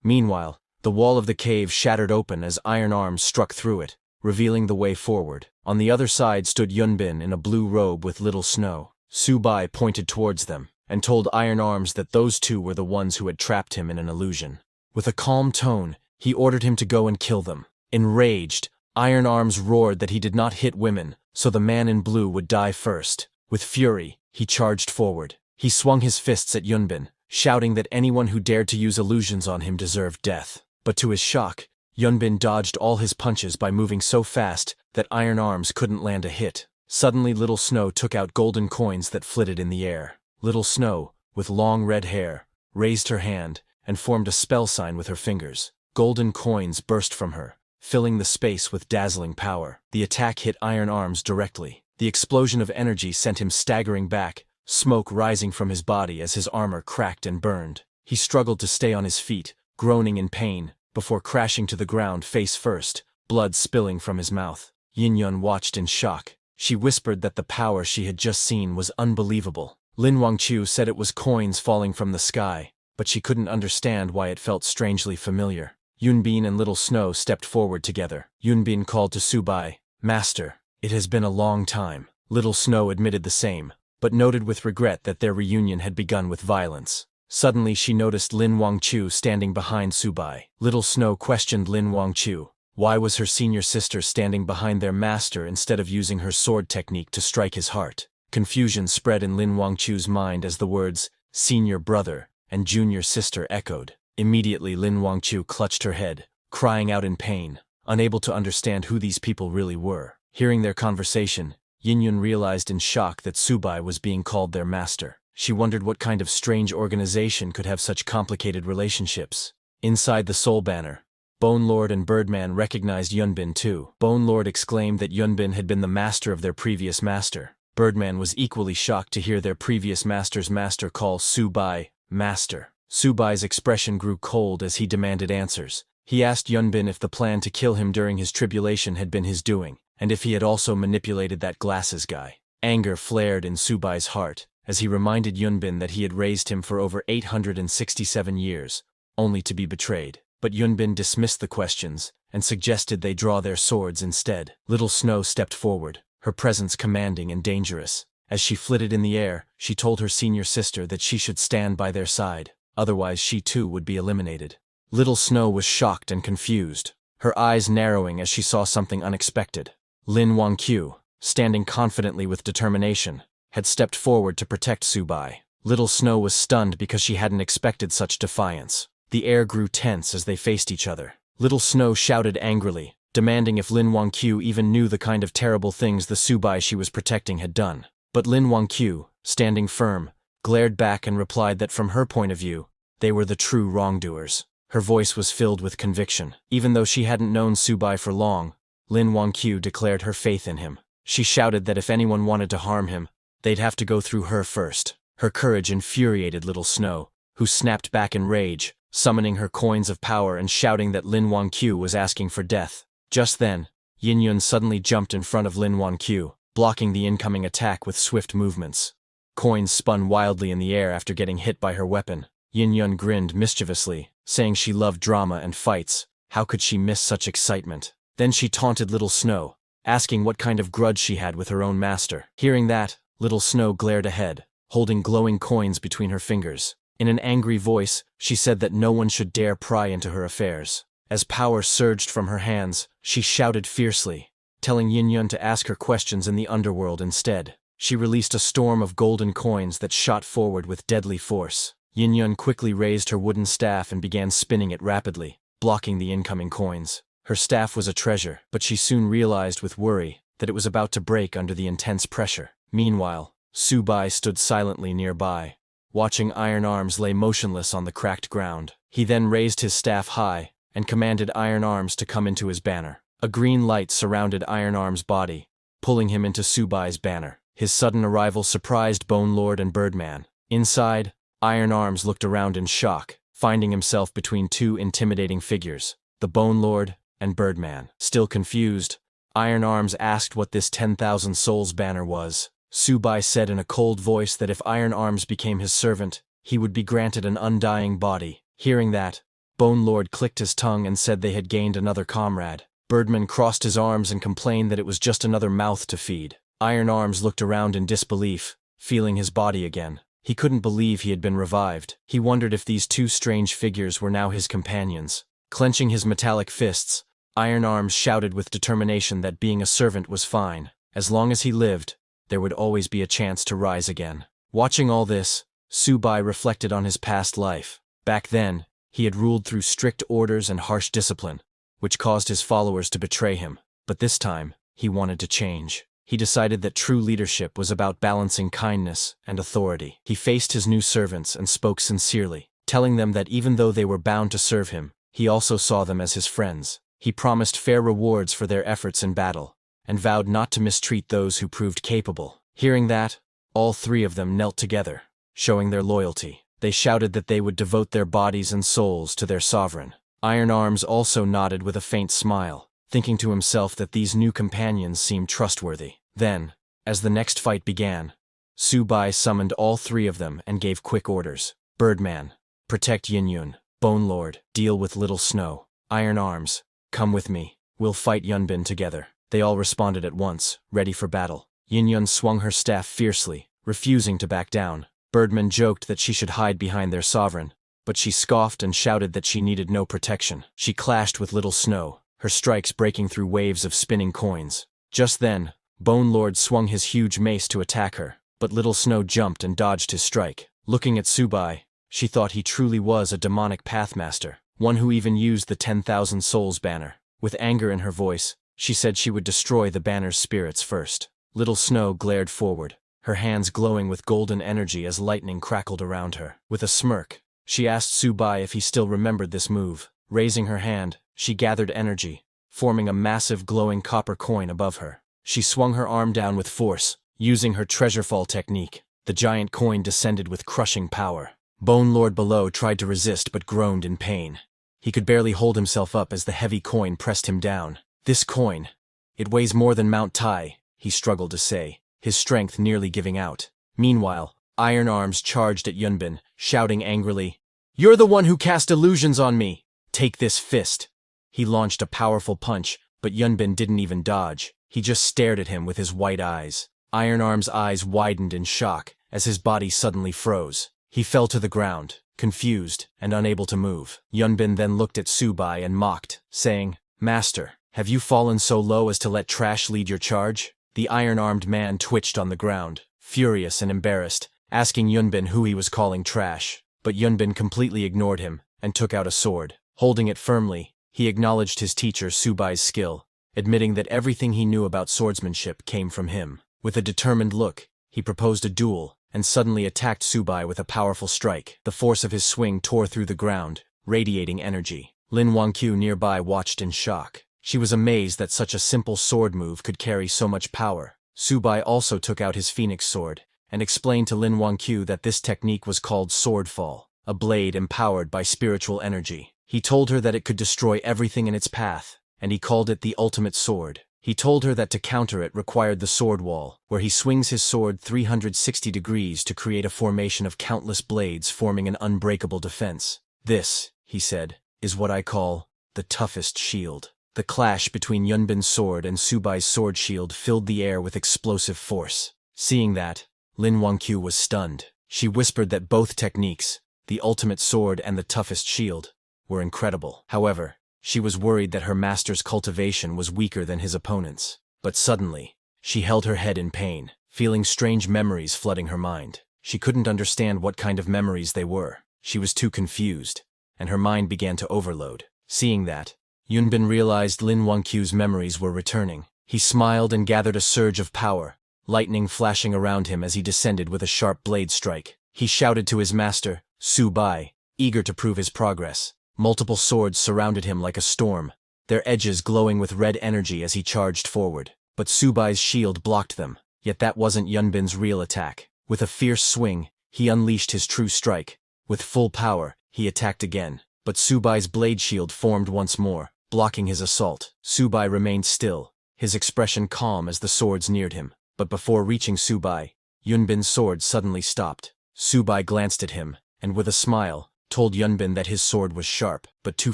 Meanwhile, the wall of the cave shattered open as iron arms struck through it, revealing the way forward. On the other side stood Yunbin in a blue robe with Little Snow. Subai pointed towards them and told Iron Arms that those two were the ones who had trapped him in an illusion. With a calm tone, he ordered him to go and kill them. Enraged, Iron Arms roared that he did not hit women, so the man in blue would die first. With fury, he charged forward. He swung his fists at Yunbin, shouting that anyone who dared to use illusions on him deserved death. But to his shock, Yunbin dodged all his punches by moving so fast that Iron Arms couldn't land a hit. Suddenly Little Snow took out golden coins that flitted in the air. Little Snow, with long red hair, raised her hand and formed a spell sign with her fingers. Golden coins burst from her, filling the space with dazzling power. The attack hit Iron Arms directly. The explosion of energy sent him staggering back, smoke rising from his body as his armor cracked and burned. He struggled to stay on his feet, groaning in pain, before crashing to the ground face first, blood spilling from his mouth. Yin-Yun watched in shock. She whispered that the power she had just seen was unbelievable. Lin Wangqiu said it was coins falling from the sky, but she couldn't understand why it felt strangely familiar. Yunbin and Little Snow stepped forward together. Yunbin called to Subai, "Master, it has been a long time." Little Snow admitted the same, but noted with regret that their reunion had begun with violence. Suddenly she noticed Lin Wangqiu standing behind Subai. Little Snow questioned Lin Wangqiu. Why was her senior sister standing behind their master instead of using her sword technique to strike his heart? Confusion spread in Lin Wangqiu's mind as the words, "senior brother" and "junior sister" echoed. Immediately Lin Wangqiu clutched her head, crying out in pain, unable to understand who these people really were. Hearing their conversation, Yin-Yun realized in shock that Subai was being called their master. She wondered what kind of strange organization could have such complicated relationships. Inside the Soul Banner, Bone Lord and Birdman recognized Yunbin too. Bone Lord exclaimed that Yunbin had been the master of their previous master. Birdman was equally shocked to hear their previous master's master call Subai master. Subai's expression grew cold as he demanded answers. He asked Yunbin if the plan to kill him during his tribulation had been his doing, and if he had also manipulated that glasses guy. Anger flared in Subai's heart as he reminded Yunbin that he had raised him for over 867 years, only to be betrayed. But Yunbin dismissed the questions and suggested they draw their swords instead. Little Snow stepped forward, her presence commanding and dangerous. As she flitted in the air, she told her senior sister that she should stand by their side, otherwise she too would be eliminated. Little Snow was shocked and confused, her eyes narrowing as she saw something unexpected. Lin Wangqiu, standing confidently with determination, had stepped forward to protect Subai. Little Snow was stunned because she hadn't expected such defiance. The air grew tense as they faced each other. Little Snow shouted angrily, demanding if Lin Wangqiu even knew the kind of terrible things the Subai she was protecting had done. But Lin Wangqiu, standing firm, glared back and replied that from her point of view, they were the true wrongdoers. Her voice was filled with conviction. Even though she hadn't known Subai for long, Lin Wangqiu declared her faith in him. She shouted that if anyone wanted to harm him, they'd have to go through her first. Her courage infuriated Little Snow, who snapped back in rage, summoning her coins of power and shouting that Lin Wangqiu was asking for death. Just then, Yin-Yun suddenly jumped in front of Lin Wangqiu, blocking the incoming attack with swift movements. Coins spun wildly in the air after getting hit by her weapon. Yin-Yun grinned mischievously, saying she loved drama and fights. How could she miss such excitement? Then she taunted Little Snow, asking what kind of grudge she had with her own master. Hearing that, Little Snow glared ahead, holding glowing coins between her fingers. In an angry voice, she said that no one should dare pry into her affairs. As power surged from her hands, she shouted fiercely, telling Yin-Yun to ask her questions in the underworld instead. She released a storm of golden coins that shot forward with deadly force. Yin-Yun quickly raised her wooden staff and began spinning it rapidly, blocking the incoming coins. Her staff was a treasure, but she soon realized with worry that it was about to break under the intense pressure. Meanwhile, Subai stood silently nearby, watching Iron Arms lay motionless on the cracked ground. He then raised his staff high and commanded Iron Arms to come into his banner. A green light surrounded Iron Arms' body, pulling him into Subai's banner. His sudden arrival surprised Bone Lord and Birdman. Inside, Iron Arms looked around in shock, finding himself between two intimidating figures, the Bone Lord and Birdman. Still confused, Iron Arms asked what this 10,000 souls banner was. Subai said in a cold voice that if Iron Arms became his servant, he would be granted an undying body. Hearing that, Bone Lord clicked his tongue and said they had gained another comrade. Birdman crossed his arms and complained that it was just another mouth to feed. Iron Arms looked around in disbelief, feeling his body again. He couldn't believe he had been revived. He wondered if these two strange figures were now his companions. Clenching his metallic fists, Iron Arms shouted with determination that being a servant was fine. As long as he lived, there would always be a chance to rise again. Watching all this, Subai reflected on his past life. Back then, he had ruled through strict orders and harsh discipline, which caused his followers to betray him. But this time, he wanted to change. He decided that true leadership was about balancing kindness and authority. He faced his new servants and spoke sincerely, telling them that even though they were bound to serve him, he also saw them as his friends. He promised fair rewards for their efforts in battle, and vowed not to mistreat those who proved capable. Hearing that, all three of them knelt together, showing their loyalty. They shouted that they would devote their bodies and souls to their sovereign. Iron Arms also nodded with a faint smile, thinking to himself that these new companions seemed trustworthy. Then, as the next fight began, Subai summoned all three of them and gave quick orders. Birdman, protect Yin. Bone Lord, deal with Little Snow. Iron Arms, come with me. We'll fight Yunbin together. They all responded at once, ready for battle. Yin swung her staff fiercely, refusing to back down. Birdman joked that she should hide behind their sovereign, but she scoffed and shouted that she needed no protection. She clashed with Little Snow, her strikes breaking through waves of spinning coins. Just then, Bone Lord swung his huge mace to attack her, but Little Snow jumped and dodged his strike. Looking at Subai, she thought he truly was a demonic pathmaster, one who even used the 10,000 souls banner. With anger in her voice, she said she would destroy the banner's spirits first. Little Snow glared forward, her hands glowing with golden energy as lightning crackled around her. With a smirk, she asked Subai if he still remembered this move. Raising her hand, she gathered energy, forming a massive glowing copper coin above her. She swung her arm down with force, using her treasure-fall technique. The giant coin descended with crushing power. Bone Lord below tried to resist but groaned in pain. He could barely hold himself up as the heavy coin pressed him down. This coin, it weighs more than Mount Tai, he struggled to say, his strength nearly giving out. Meanwhile, Iron Arms charged at Yunbin, shouting angrily, "You're the one who cast illusions on me! Take this fist!" He launched a powerful punch, but Yunbin didn't even dodge. He just stared at him with his white eyes. Iron Arms' eyes widened in shock as his body suddenly froze. He fell to the ground, confused and unable to move. Yunbin then looked at Subai and mocked, saying, "Master, have you fallen so low as to let trash lead your charge?" The iron-armed man twitched on the ground, furious and embarrassed, asking Yunbin who he was calling trash. But Yunbin completely ignored him and took out a sword. Holding it firmly, he acknowledged his teacher Subai's skill, admitting that everything he knew about swordsmanship came from him. With a determined look, he proposed a duel and suddenly attacked Subai with a powerful strike. The force of his swing tore through the ground, radiating energy. Lin Wangqiu nearby watched in shock. She was amazed that such a simple sword move could carry so much power. Subai also took out his phoenix sword and explained to Lin Wangqiu that this technique was called sword fall, a blade empowered by spiritual energy. He told her that it could destroy everything in its path, and he called it the ultimate sword. He told her that to counter it required the sword wall, where he swings his sword 360 degrees to create a formation of countless blades forming an unbreakable defense. "This," he said, "is what I call the toughest shield." The clash between Yunbin's sword and Subai's sword shield filled the air with explosive force. Seeing that, Lin Wangqiu was stunned. She whispered that both techniques, the ultimate sword and the toughest shield, were incredible. However, she was worried that her master's cultivation was weaker than his opponent's. But suddenly, she held her head in pain, feeling strange memories flooding her mind. She couldn't understand what kind of memories they were. She was too confused, and her mind began to overload. Seeing that, Yunbin realized Lin Wangqiu's memories were returning. He smiled and gathered a surge of power, lightning flashing around him as he descended with a sharp blade strike. He shouted to his master, Su Bai, eager to prove his progress. Multiple swords surrounded him like a storm, their edges glowing with red energy as he charged forward. But Su Bai's shield blocked them, yet that wasn't Yunbin's real attack. With a fierce swing, he unleashed his true strike. With full power, he attacked again, but Su Bai's blade shield formed once more, blocking his assault. Su Bai remained still, his expression calm as the swords neared him. But before reaching Su Bai, Yunbin's sword suddenly stopped. Su Bai glanced at him, and with a smile, told Yunbin that his sword was sharp, but too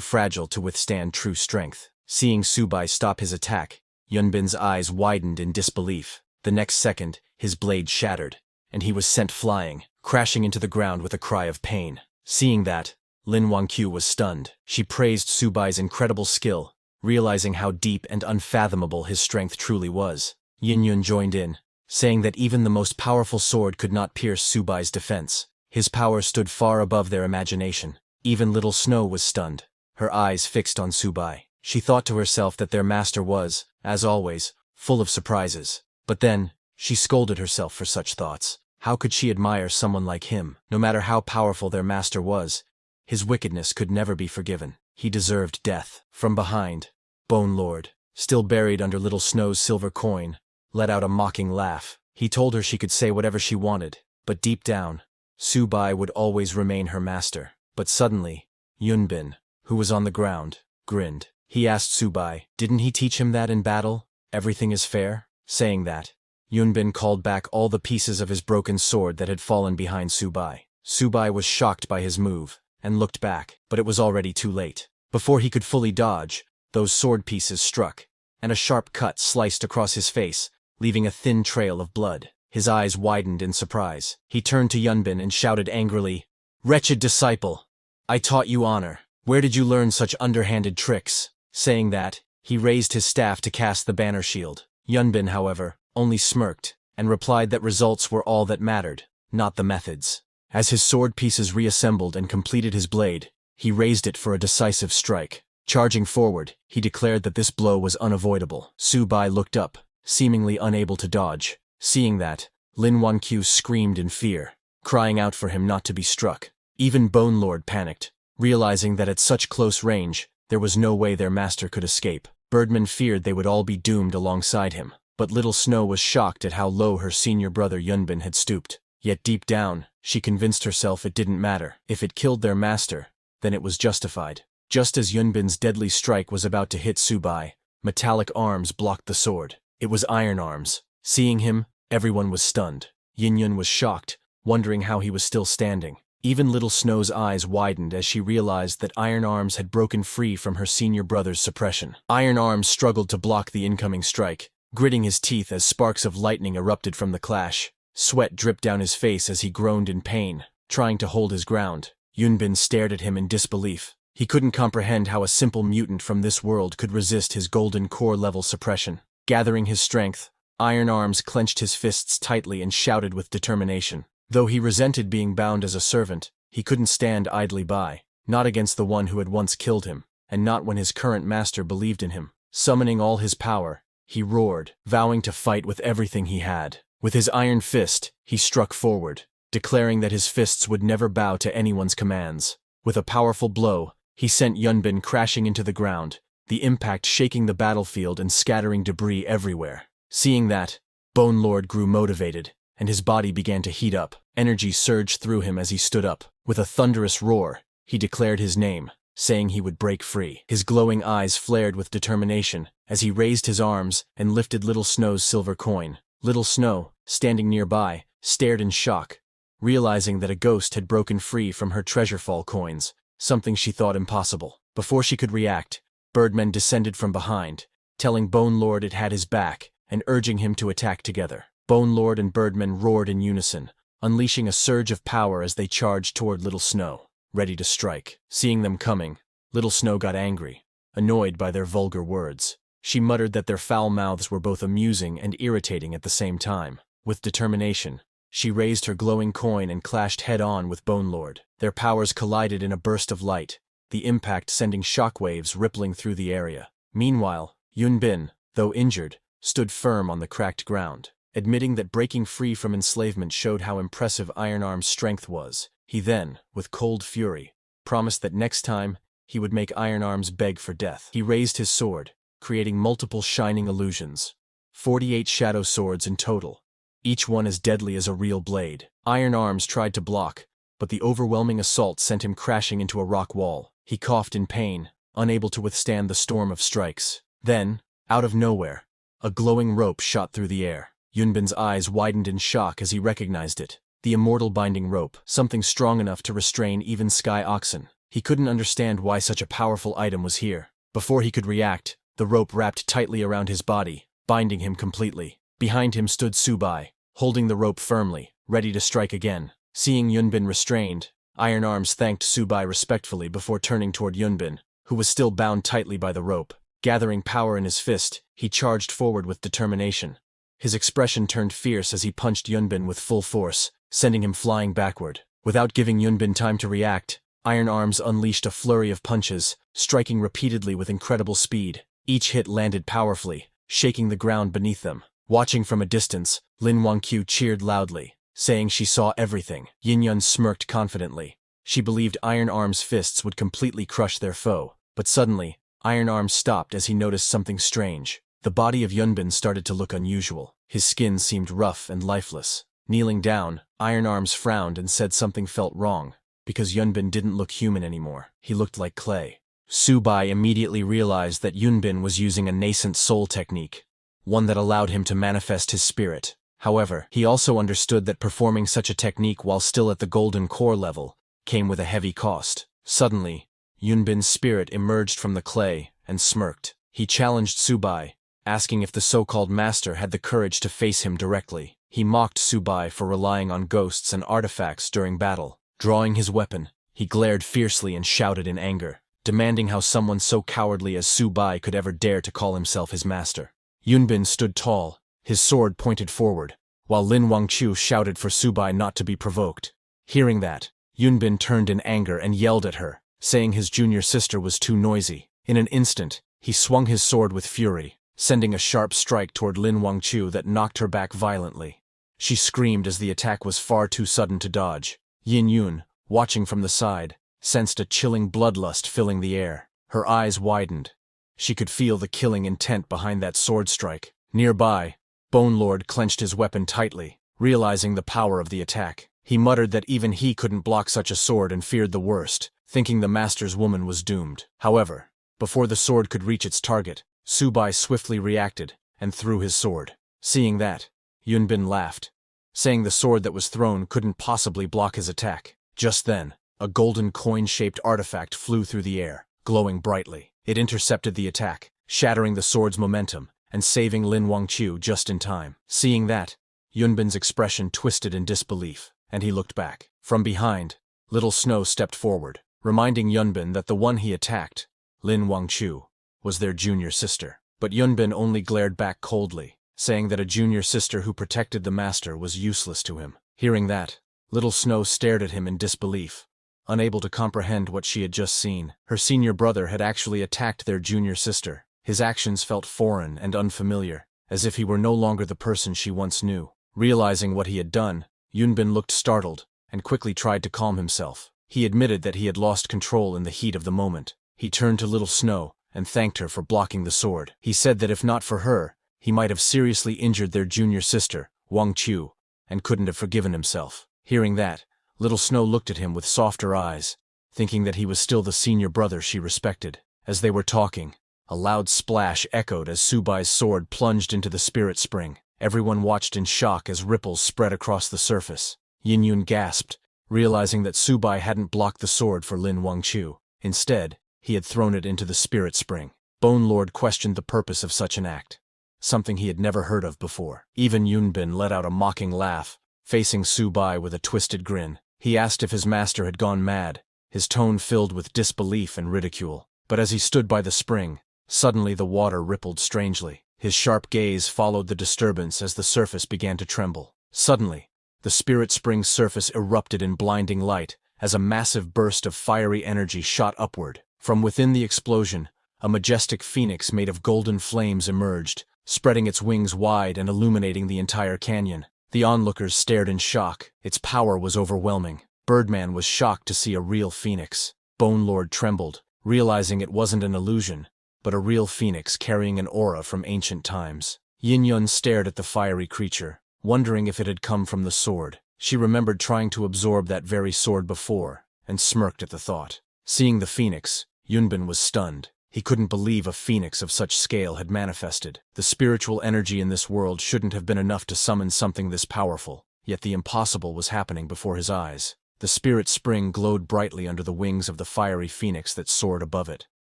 fragile to withstand true strength. Seeing Su Bai stop his attack, Yunbin's eyes widened in disbelief. The next second, his blade shattered, and he was sent flying, crashing into the ground with a cry of pain. Seeing that, Lin Wangqiu was stunned. She praised Su Bai's incredible skill, realizing how deep and unfathomable his strength truly was. Yin Yun joined in, saying that even the most powerful sword could not pierce Su Bai's defense. His power stood far above their imagination. Even Little Snow was stunned, her eyes fixed on Su Bai. She thought to herself that their master was, as always, full of surprises. But then, she scolded herself for such thoughts. How could she admire someone like him? No matter how powerful their master was, his wickedness could never be forgiven. He deserved death. From behind, Bone Lord, still buried under Little Snow's silver coin, let out a mocking laugh. He told her she could say whatever she wanted, but deep down, Su Bai would always remain her master. But suddenly, Yunbin, who was on the ground, grinned. He asked Su Bai, didn't he teach him that in battle, everything is fair? Saying that, Yunbin called back all the pieces of his broken sword that had fallen behind Su Bai. Su Bai was shocked by his move, and looked back, but it was already too late. Before he could fully dodge, those sword pieces struck, and a sharp cut sliced across his face, leaving a thin trail of blood. His eyes widened in surprise. He turned to Yunbin and shouted angrily, "Wretched disciple! I taught you honor. Where did you learn such underhanded tricks?" Saying that, he raised his staff to cast the banner shield. Yunbin, however, only smirked, and replied that results were all that mattered, not the methods. As his sword pieces reassembled and completed his blade, he raised it for a decisive strike. Charging forward, he declared that this blow was unavoidable. Su Bai looked up, seemingly unable to dodge. Seeing that, Lin Wangqiu screamed in fear, crying out for him not to be struck. Even Bone Lord panicked, realizing that at such close range, there was no way their master could escape. Birdman feared they would all be doomed alongside him, but Little Snow was shocked at how low her senior brother Yunbin had stooped. Yet deep down, she convinced herself it didn't matter. If it killed their master, then it was justified. Just as Yunbin's deadly strike was about to hit Su Bai, metallic arms blocked the sword. It was iron arms. Seeing him, everyone was stunned. Yin Yun was shocked, wondering how he was still standing. Even Little Snow's eyes widened as she realized that Iron Arms had broken free from her senior brother's suppression. Iron Arms struggled to block the incoming strike, gritting his teeth as sparks of lightning erupted from the clash. Sweat dripped down his face as he groaned in pain, trying to hold his ground. Yunbin stared at him in disbelief. He couldn't comprehend how a simple mutant from this world could resist his golden core-level suppression. Gathering his strength, Iron Arms clenched his fists tightly and shouted with determination. Though he resented being bound as a servant, he couldn't stand idly by, not against the one who had once killed him, and not when his current master believed in him. Summoning all his power, he roared, vowing to fight with everything he had. With his iron fist, he struck forward, declaring that his fists would never bow to anyone's commands. With a powerful blow, he sent Yunbin crashing into the ground, the impact shaking the battlefield and scattering debris everywhere. Seeing that, Bone Lord grew motivated, and his body began to heat up. Energy surged through him as he stood up. With a thunderous roar, he declared his name, saying he would break free. His glowing eyes flared with determination as he raised his arms and lifted Little Snow's silver coin. Little Snow, standing nearby, stared in shock, realizing that a ghost had broken free from her treasure-fall coins, something she thought impossible. Before she could react, Birdmen descended from behind, telling Bone Lord it had his back and urging him to attack together. Bone Lord and Birdmen roared in unison, unleashing a surge of power as they charged toward Little Snow, ready to strike. Seeing them coming, Little Snow got angry, annoyed by their vulgar words. She muttered that their foul mouths were both amusing and irritating at the same time. With determination, she raised her glowing coin and clashed head-on with Bone Lord. Their powers collided in a burst of light, the impact sending shockwaves rippling through the area. Meanwhile, Yunbin, though injured, stood firm on the cracked ground. admitting that breaking free from enslavement showed how impressive Iron Arm's strength was. He then, with cold fury, promised that next time, he would make Iron Arms beg for death. He raised his sword, creating multiple shining illusions. 48 shadow swords in total, each one as deadly as a real blade. Iron Arms tried to block, but the overwhelming assault sent him crashing into a rock wall. He coughed in pain, unable to withstand the storm of strikes. Then, out of nowhere, a glowing rope shot through the air. Yunbin's eyes widened in shock as he recognized it. The immortal binding rope, something strong enough to restrain even sky oxen. He couldn't understand why such a powerful item was here. Before he could react, the rope wrapped tightly around his body, binding him completely. Behind him stood Subai, holding the rope firmly, ready to strike again. Seeing Yunbin restrained, Iron Arms thanked Subai respectfully before turning toward Yunbin, who was still bound tightly by the rope. Gathering power in his fist, he charged forward with determination. His expression turned fierce as he punched Yunbin with full force, sending him flying backward. Without giving Yunbin time to react, Iron Arms unleashed a flurry of punches, striking repeatedly with incredible speed. Each hit landed powerfully, shaking the ground beneath them. Watching from a distance, Lin Wangqiu cheered loudly, saying she saw everything. Yin Yun smirked confidently. She believed Iron Arms' fists would completely crush their foe. But suddenly, Iron Arms stopped as he noticed something strange. The body of Yunbin started to look unusual. His skin seemed rough and lifeless. Kneeling down, Iron Arms frowned and said something felt wrong, because Yunbin didn't look human anymore. He looked like clay. Subai immediately realized that Yunbin was using a nascent soul technique, one that allowed him to manifest his spirit. However, he also understood that performing such a technique while still at the golden core level came with a heavy cost. Suddenly, Yunbin's spirit emerged from the clay and smirked. He challenged Subai, asking if the so-called master had the courage to face him directly. He mocked Subai for relying on ghosts and artifacts during battle. Drawing his weapon, he glared fiercely and shouted in anger, demanding how someone so cowardly as Subai could ever dare to call himself his master. Yunbin stood tall, his sword pointed forward, while Lin Wangqiu shouted for Subai not to be provoked. Hearing that, Yunbin turned in anger and yelled at her, saying his junior sister was too noisy. In an instant, he swung his sword with fury, sending a sharp strike toward Lin Wangqiu that knocked her back violently. She screamed as the attack was far too sudden to dodge. Yin Yun, watching from the side, sensed a chilling bloodlust filling the air. Her eyes widened. She could feel the killing intent behind that sword strike. Nearby, Bone Lord clenched his weapon tightly, realizing the power of the attack. He muttered that even he couldn't block such a sword and feared the worst, thinking the master's woman was doomed. However, before the sword could reach its target, Subai swiftly reacted and threw his sword. Seeing that, Yunbin laughed, saying the sword that was thrown couldn't possibly block his attack. Just then, a golden coin-shaped artifact flew through the air, glowing brightly. It intercepted the attack, shattering the sword's momentum and saving Lin Wangqiu just in time. Seeing that, Yunbin's expression twisted in disbelief, and he looked back. From behind, Little Snow stepped forward, reminding Yunbin that the one he attacked, Lin Wangqiu, was their junior sister. But Yunbin only glared back coldly, saying that a junior sister who protected the master was useless to him. Hearing that, Little Snow stared at him in disbelief, unable to comprehend what she had just seen. Her senior brother had actually attacked their junior sister. His actions felt foreign and unfamiliar, as if he were no longer the person she once knew. Realizing what he had done, Yunbin looked startled and quickly tried to calm himself. He admitted that he had lost control in the heat of the moment. He turned to Little Snow and thanked her for blocking the sword. He said that if not for her, he might have seriously injured their junior sister, Wangqiu, and couldn't have forgiven himself. Hearing that, Little Snow looked at him with softer eyes, thinking that he was still the senior brother she respected. As they were talking, a loud splash echoed as Subai's sword plunged into the spirit spring. Everyone watched in shock as ripples spread across the surface. Yin Yun gasped, realizing that Subai hadn't blocked the sword for Lin Wangqiu. Instead, he had thrown it into the spirit spring. Bone Lord questioned the purpose of such an act, something he had never heard of before. Even Yunbin let out a mocking laugh, facing Subai with a twisted grin. He asked if his master had gone mad, his tone filled with disbelief and ridicule. But as he stood by the spring, suddenly the water rippled strangely. His sharp gaze followed the disturbance as the surface began to tremble. Suddenly, the spirit spring's surface erupted in blinding light as a massive burst of fiery energy shot upward. From within the explosion, a majestic phoenix made of golden flames emerged, spreading its wings wide and illuminating the entire canyon. The onlookers stared in shock. Its power was overwhelming. Birdman was shocked to see a real phoenix. Bone Lord trembled, realizing it wasn't an illusion, but a real phoenix carrying an aura from ancient times. Yin Yun stared at the fiery creature, wondering if it had come from the sword. She remembered trying to absorb that very sword before, and smirked at the thought. Seeing the phoenix, Yunbin was stunned. He couldn't believe a phoenix of such scale had manifested. The spiritual energy in this world shouldn't have been enough to summon something this powerful, yet the impossible was happening before his eyes. The spirit spring glowed brightly under the wings of the fiery phoenix that soared above it.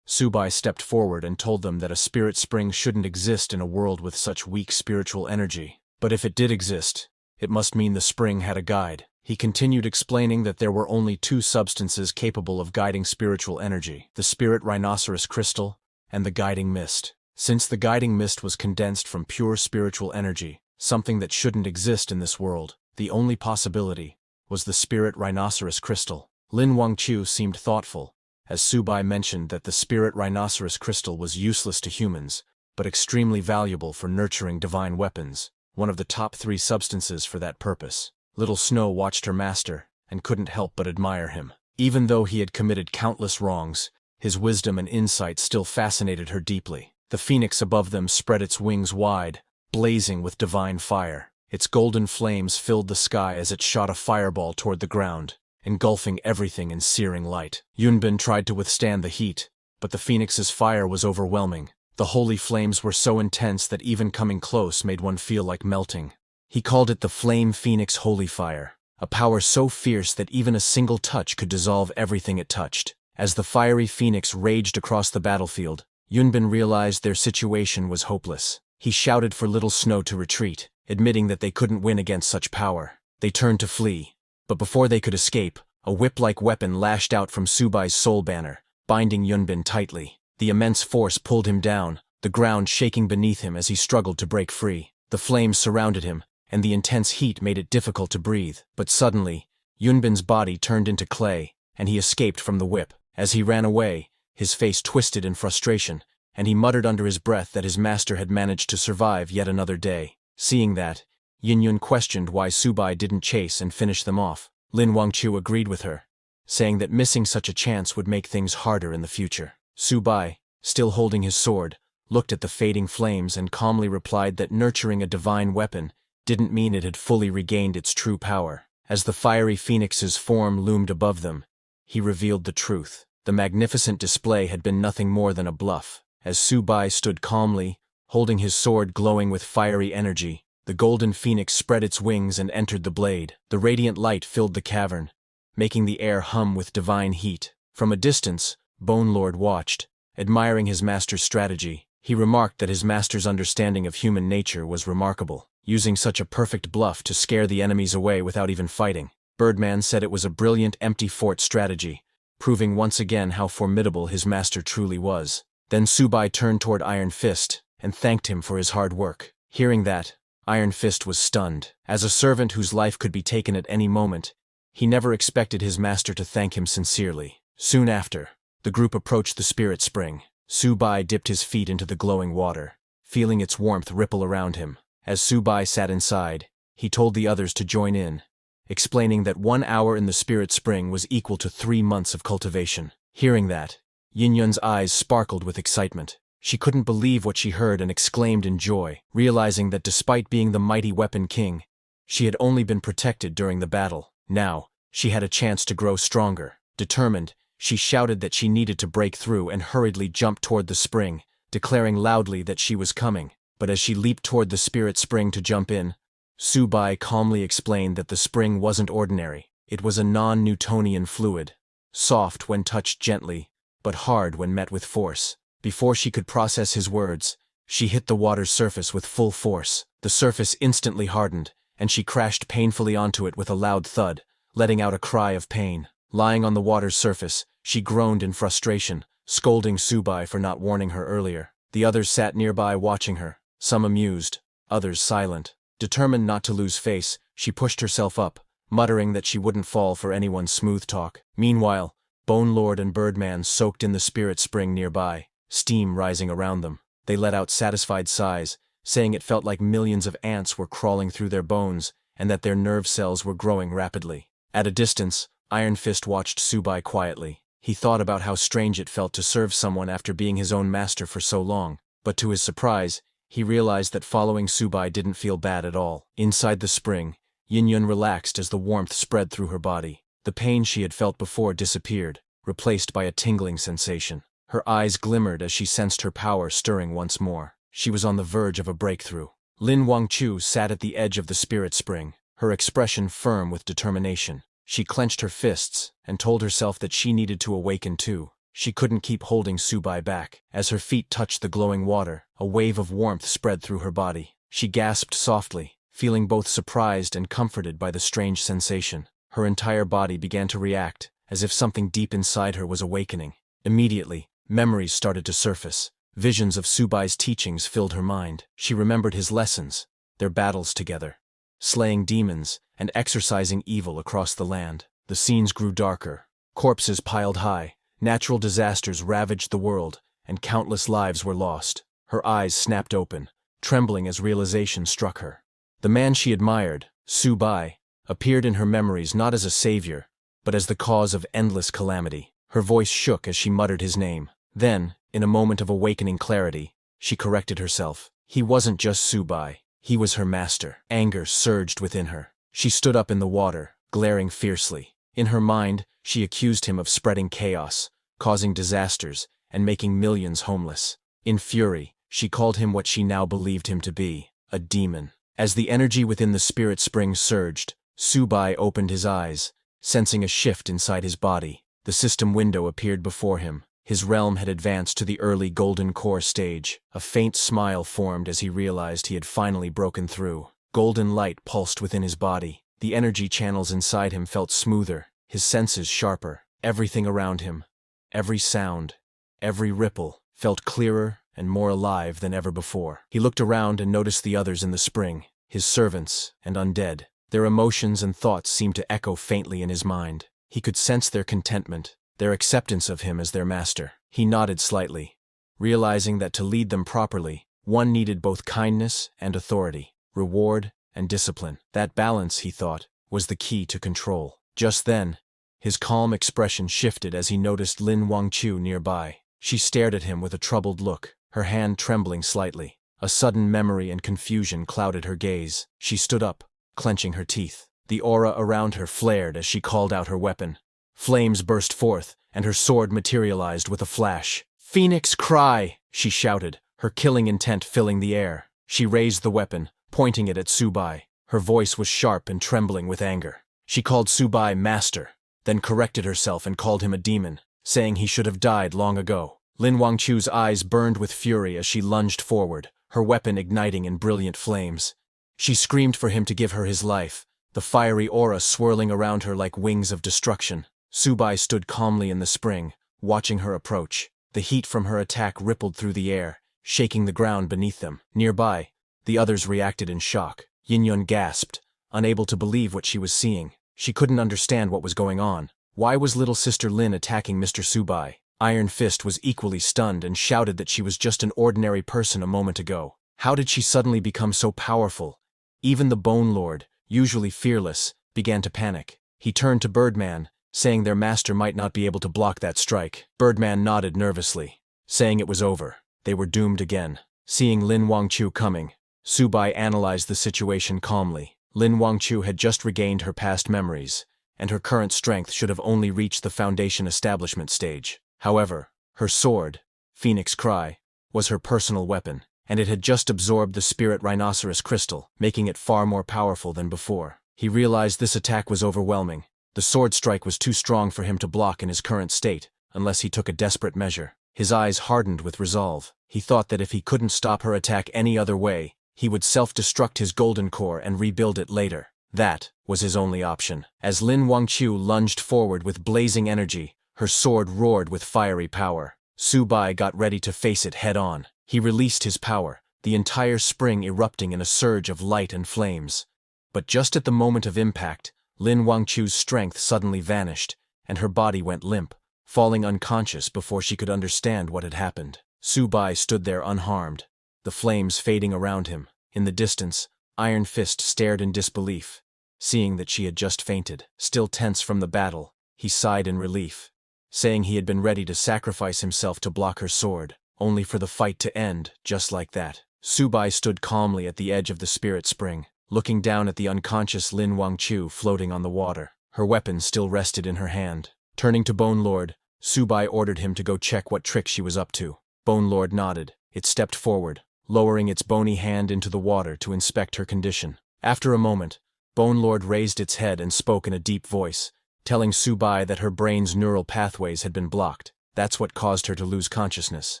Subai stepped forward and told them that a spirit spring shouldn't exist in a world with such weak spiritual energy. But if it did exist, it must mean the spring had a guide. He continued explaining that there were only two substances capable of guiding spiritual energy: the spirit rhinoceros crystal and the guiding mist. Since the guiding mist was condensed from pure spiritual energy, something that shouldn't exist in this world, the only possibility was the spirit rhinoceros crystal. Lin Wangqiu seemed thoughtful, as Subai mentioned that the spirit rhinoceros crystal was useless to humans, but extremely valuable for nurturing divine weapons, one of the top 3 substances for that purpose. Little Snow watched her master, and couldn't help but admire him. Even though he had committed countless wrongs, his wisdom and insight still fascinated her deeply. The phoenix above them spread its wings wide, blazing with divine fire. Its golden flames filled the sky as it shot a fireball toward the ground, engulfing everything in searing light. Yunbin tried to withstand the heat, but the phoenix's fire was overwhelming. The holy flames were so intense that even coming close made one feel like melting. He called it the Flame Phoenix Holy Fire, a power so fierce that even a single touch could dissolve everything it touched. As the fiery phoenix raged across the battlefield, Yunbin realized their situation was hopeless. He shouted for Little Snow to retreat, admitting that they couldn't win against such power. They turned to flee, but before they could escape, a whip-like weapon lashed out from Subai's soul banner, binding Yunbin tightly. The immense force pulled him down, the ground shaking beneath him as he struggled to break free. The flames surrounded him, and the intense heat made it difficult to breathe. But suddenly, Yunbin's body turned into clay, and he escaped from the whip. As he ran away, his face twisted in frustration, and he muttered under his breath that his master had managed to survive yet another day. Seeing that, Yin Yun questioned why Subai didn't chase and finish them off. Lin Wangqiu agreed with her, saying that missing such a chance would make things harder in the future. Subai, still holding his sword, looked at the fading flames and calmly replied that nurturing a divine weapon didn't mean it had fully regained its true power. As the fiery phoenix's form loomed above them, he revealed the truth. The magnificent display had been nothing more than a bluff. As Subai stood calmly, holding his sword glowing with fiery energy, the golden phoenix spread its wings and entered the blade. The radiant light filled the cavern, making the air hum with divine heat. From a distance, Bone Lord watched, admiring his master's strategy. He remarked that his master's understanding of human nature was remarkable, using such a perfect bluff to scare the enemies away without even fighting. Birdman said it was a brilliant empty fort strategy, proving once again how formidable his master truly was. Then Subai turned toward Iron Fist and thanked him for his hard work. Hearing that, Iron Fist was stunned. As a servant whose life could be taken at any moment, he never expected his master to thank him sincerely. Soon after, the group approached the spirit spring. Subai dipped his feet into the glowing water, feeling its warmth ripple around him. As Subai sat inside, he told the others to join in, explaining that 1 hour in the spirit spring was equal to 3 months of cultivation. Hearing that, Yin Yun's eyes sparkled with excitement. She couldn't believe what she heard and exclaimed in joy, realizing that despite being the mighty weapon king, she had only been protected during the battle. Now, she had a chance to grow stronger. Determined, she shouted that she needed to break through and hurriedly jumped toward the spring, declaring loudly that she was coming. But as she leaped toward the spirit spring to jump in, Subai calmly explained that the spring wasn't ordinary. It was a non-Newtonian fluid, soft when touched gently, but hard when met with force. Before she could process his words, she hit the water's surface with full force. The surface instantly hardened, and she crashed painfully onto it with a loud thud, letting out a cry of pain. Lying on the water's surface, she groaned in frustration, scolding Subai for not warning her earlier. The others sat nearby watching her, some amused, others silent. Determined not to lose face, she pushed herself up, muttering that she wouldn't fall for anyone's smooth talk. Meanwhile, Bone Lord and Birdman soaked in the spirit spring nearby, steam rising around them. They let out satisfied sighs, saying it felt like millions of ants were crawling through their bones and that their nerve cells were growing rapidly. At a distance, Iron Fist watched Subai quietly. He thought about how strange it felt to serve someone after being his own master for so long, but to his surprise, he realized that following Subai didn't feel bad at all. Inside the spring, Yin-Yun relaxed as the warmth spread through her body. The pain she had felt before disappeared, replaced by a tingling sensation. Her eyes glimmered as she sensed her power stirring once more. She was on the verge of a breakthrough. Lin Wangchu sat at the edge of the spirit spring, her expression firm with determination. She clenched her fists and told herself that she needed to awaken too. She couldn't keep holding Subai back. As her feet touched the glowing water, a wave of warmth spread through her body. She gasped softly, feeling both surprised and comforted by the strange sensation. Her entire body began to react, as if something deep inside her was awakening. Immediately, memories started to surface. Visions of Subai's teachings filled her mind. She remembered his lessons, their battles together, slaying demons and exorcising evil across the land. The scenes grew darker. Corpses piled high, natural disasters ravaged the world, and countless lives were lost. Her eyes snapped open, trembling as realization struck her. The man she admired, Subai, appeared in her memories not as a savior, but as the cause of endless calamity. Her voice shook as she muttered his name. Then, in a moment of awakening clarity, she corrected herself. He wasn't just Subai, he was her master. Anger surged within her. She stood up in the water, glaring fiercely. In her mind, she accused him of spreading chaos, causing disasters, and making millions homeless. In fury, she called him what she now believed him to be, a demon. As the energy within the spirit spring surged, Subai opened his eyes, sensing a shift inside his body. The system window appeared before him. His realm had advanced to the early golden core stage. A faint smile formed as he realized he had finally broken through. Golden light pulsed within his body. The energy channels inside him felt smoother, his senses sharper. Everything around him, every sound, every ripple, felt clearer and more alive than ever before. He looked around and noticed the others in the spring, his servants and undead. Their emotions and thoughts seemed to echo faintly in his mind. He could sense their contentment, their acceptance of him as their master. He nodded slightly, realizing that to lead them properly, one needed both kindness and authority, reward and discipline. That balance, he thought, was the key to control. Just then, his calm expression shifted as he noticed Lin Wangchu nearby. She stared at him with a troubled look, her hand trembling slightly. A sudden memory and confusion clouded her gaze. She stood up, clenching her teeth. The aura around her flared as she called out her weapon. Flames burst forth, and her sword materialized with a flash. "Phoenix Cry!" she shouted, her killing intent filling the air. She raised the weapon, pointing it at Subai. Her voice was sharp and trembling with anger. She called Subai master, then corrected herself and called him a demon, saying he should have died long ago. Lin Wangchu's eyes burned with fury as she lunged forward, her weapon igniting in brilliant flames. She screamed for him to give her his life, the fiery aura swirling around her like wings of destruction. Subai stood calmly in the spring, watching her approach. The heat from her attack rippled through the air, shaking the ground beneath them. Nearby, the others reacted in shock. Yin-Yun gasped, unable to believe what she was seeing. She couldn't understand what was going on. Why was little sister Lin attacking Mr. Subai? Iron Fist was equally stunned and shouted that she was just an ordinary person a moment ago. How did she suddenly become so powerful? Even the Bone Lord, usually fearless, began to panic. He turned to Birdman, saying their master might not be able to block that strike. Birdman nodded nervously, saying it was over. They were doomed again. Seeing Lin Wangchu coming, Subai analyzed the situation calmly. Lin Wangchu had just regained her past memories, and her current strength should have only reached the foundation establishment stage. However, her sword, Phoenix Cry, was her personal weapon, and it had just absorbed the spirit rhinoceros crystal, making it far more powerful than before. He realized this attack was overwhelming. The sword strike was too strong for him to block in his current state, unless he took a desperate measure. His eyes hardened with resolve. He thought that if he couldn't stop her attack any other way, he would self-destruct his golden core and rebuild it later. That was his only option. As Lin Wangchu lunged forward with blazing energy, her sword roared with fiery power. Subai got ready to face it head-on. He released his power, the entire spring erupting in a surge of light and flames. But just at the moment of impact, Lin Wangchu's strength suddenly vanished, and her body went limp, falling unconscious before she could understand what had happened. Subai stood there unharmed, the flames fading around him. In the distance, Iron Fist stared in disbelief, seeing that she had just fainted. Still tense from the battle, he sighed in relief, saying he had been ready to sacrifice himself to block her sword, only for the fight to end just like that. Subai stood calmly at the edge of the spirit spring, looking down at the unconscious Lin Wangchu floating on the water. Her weapon still rested in her hand. Turning to Bone Lord, Subai ordered him to go check what trick she was up to. Bone Lord nodded. It stepped forward, lowering its bony hand into the water to inspect her condition. After a moment, Bone Lord raised its head and spoke in a deep voice, telling Subai that her brain's neural pathways had been blocked. That's what caused her to lose consciousness.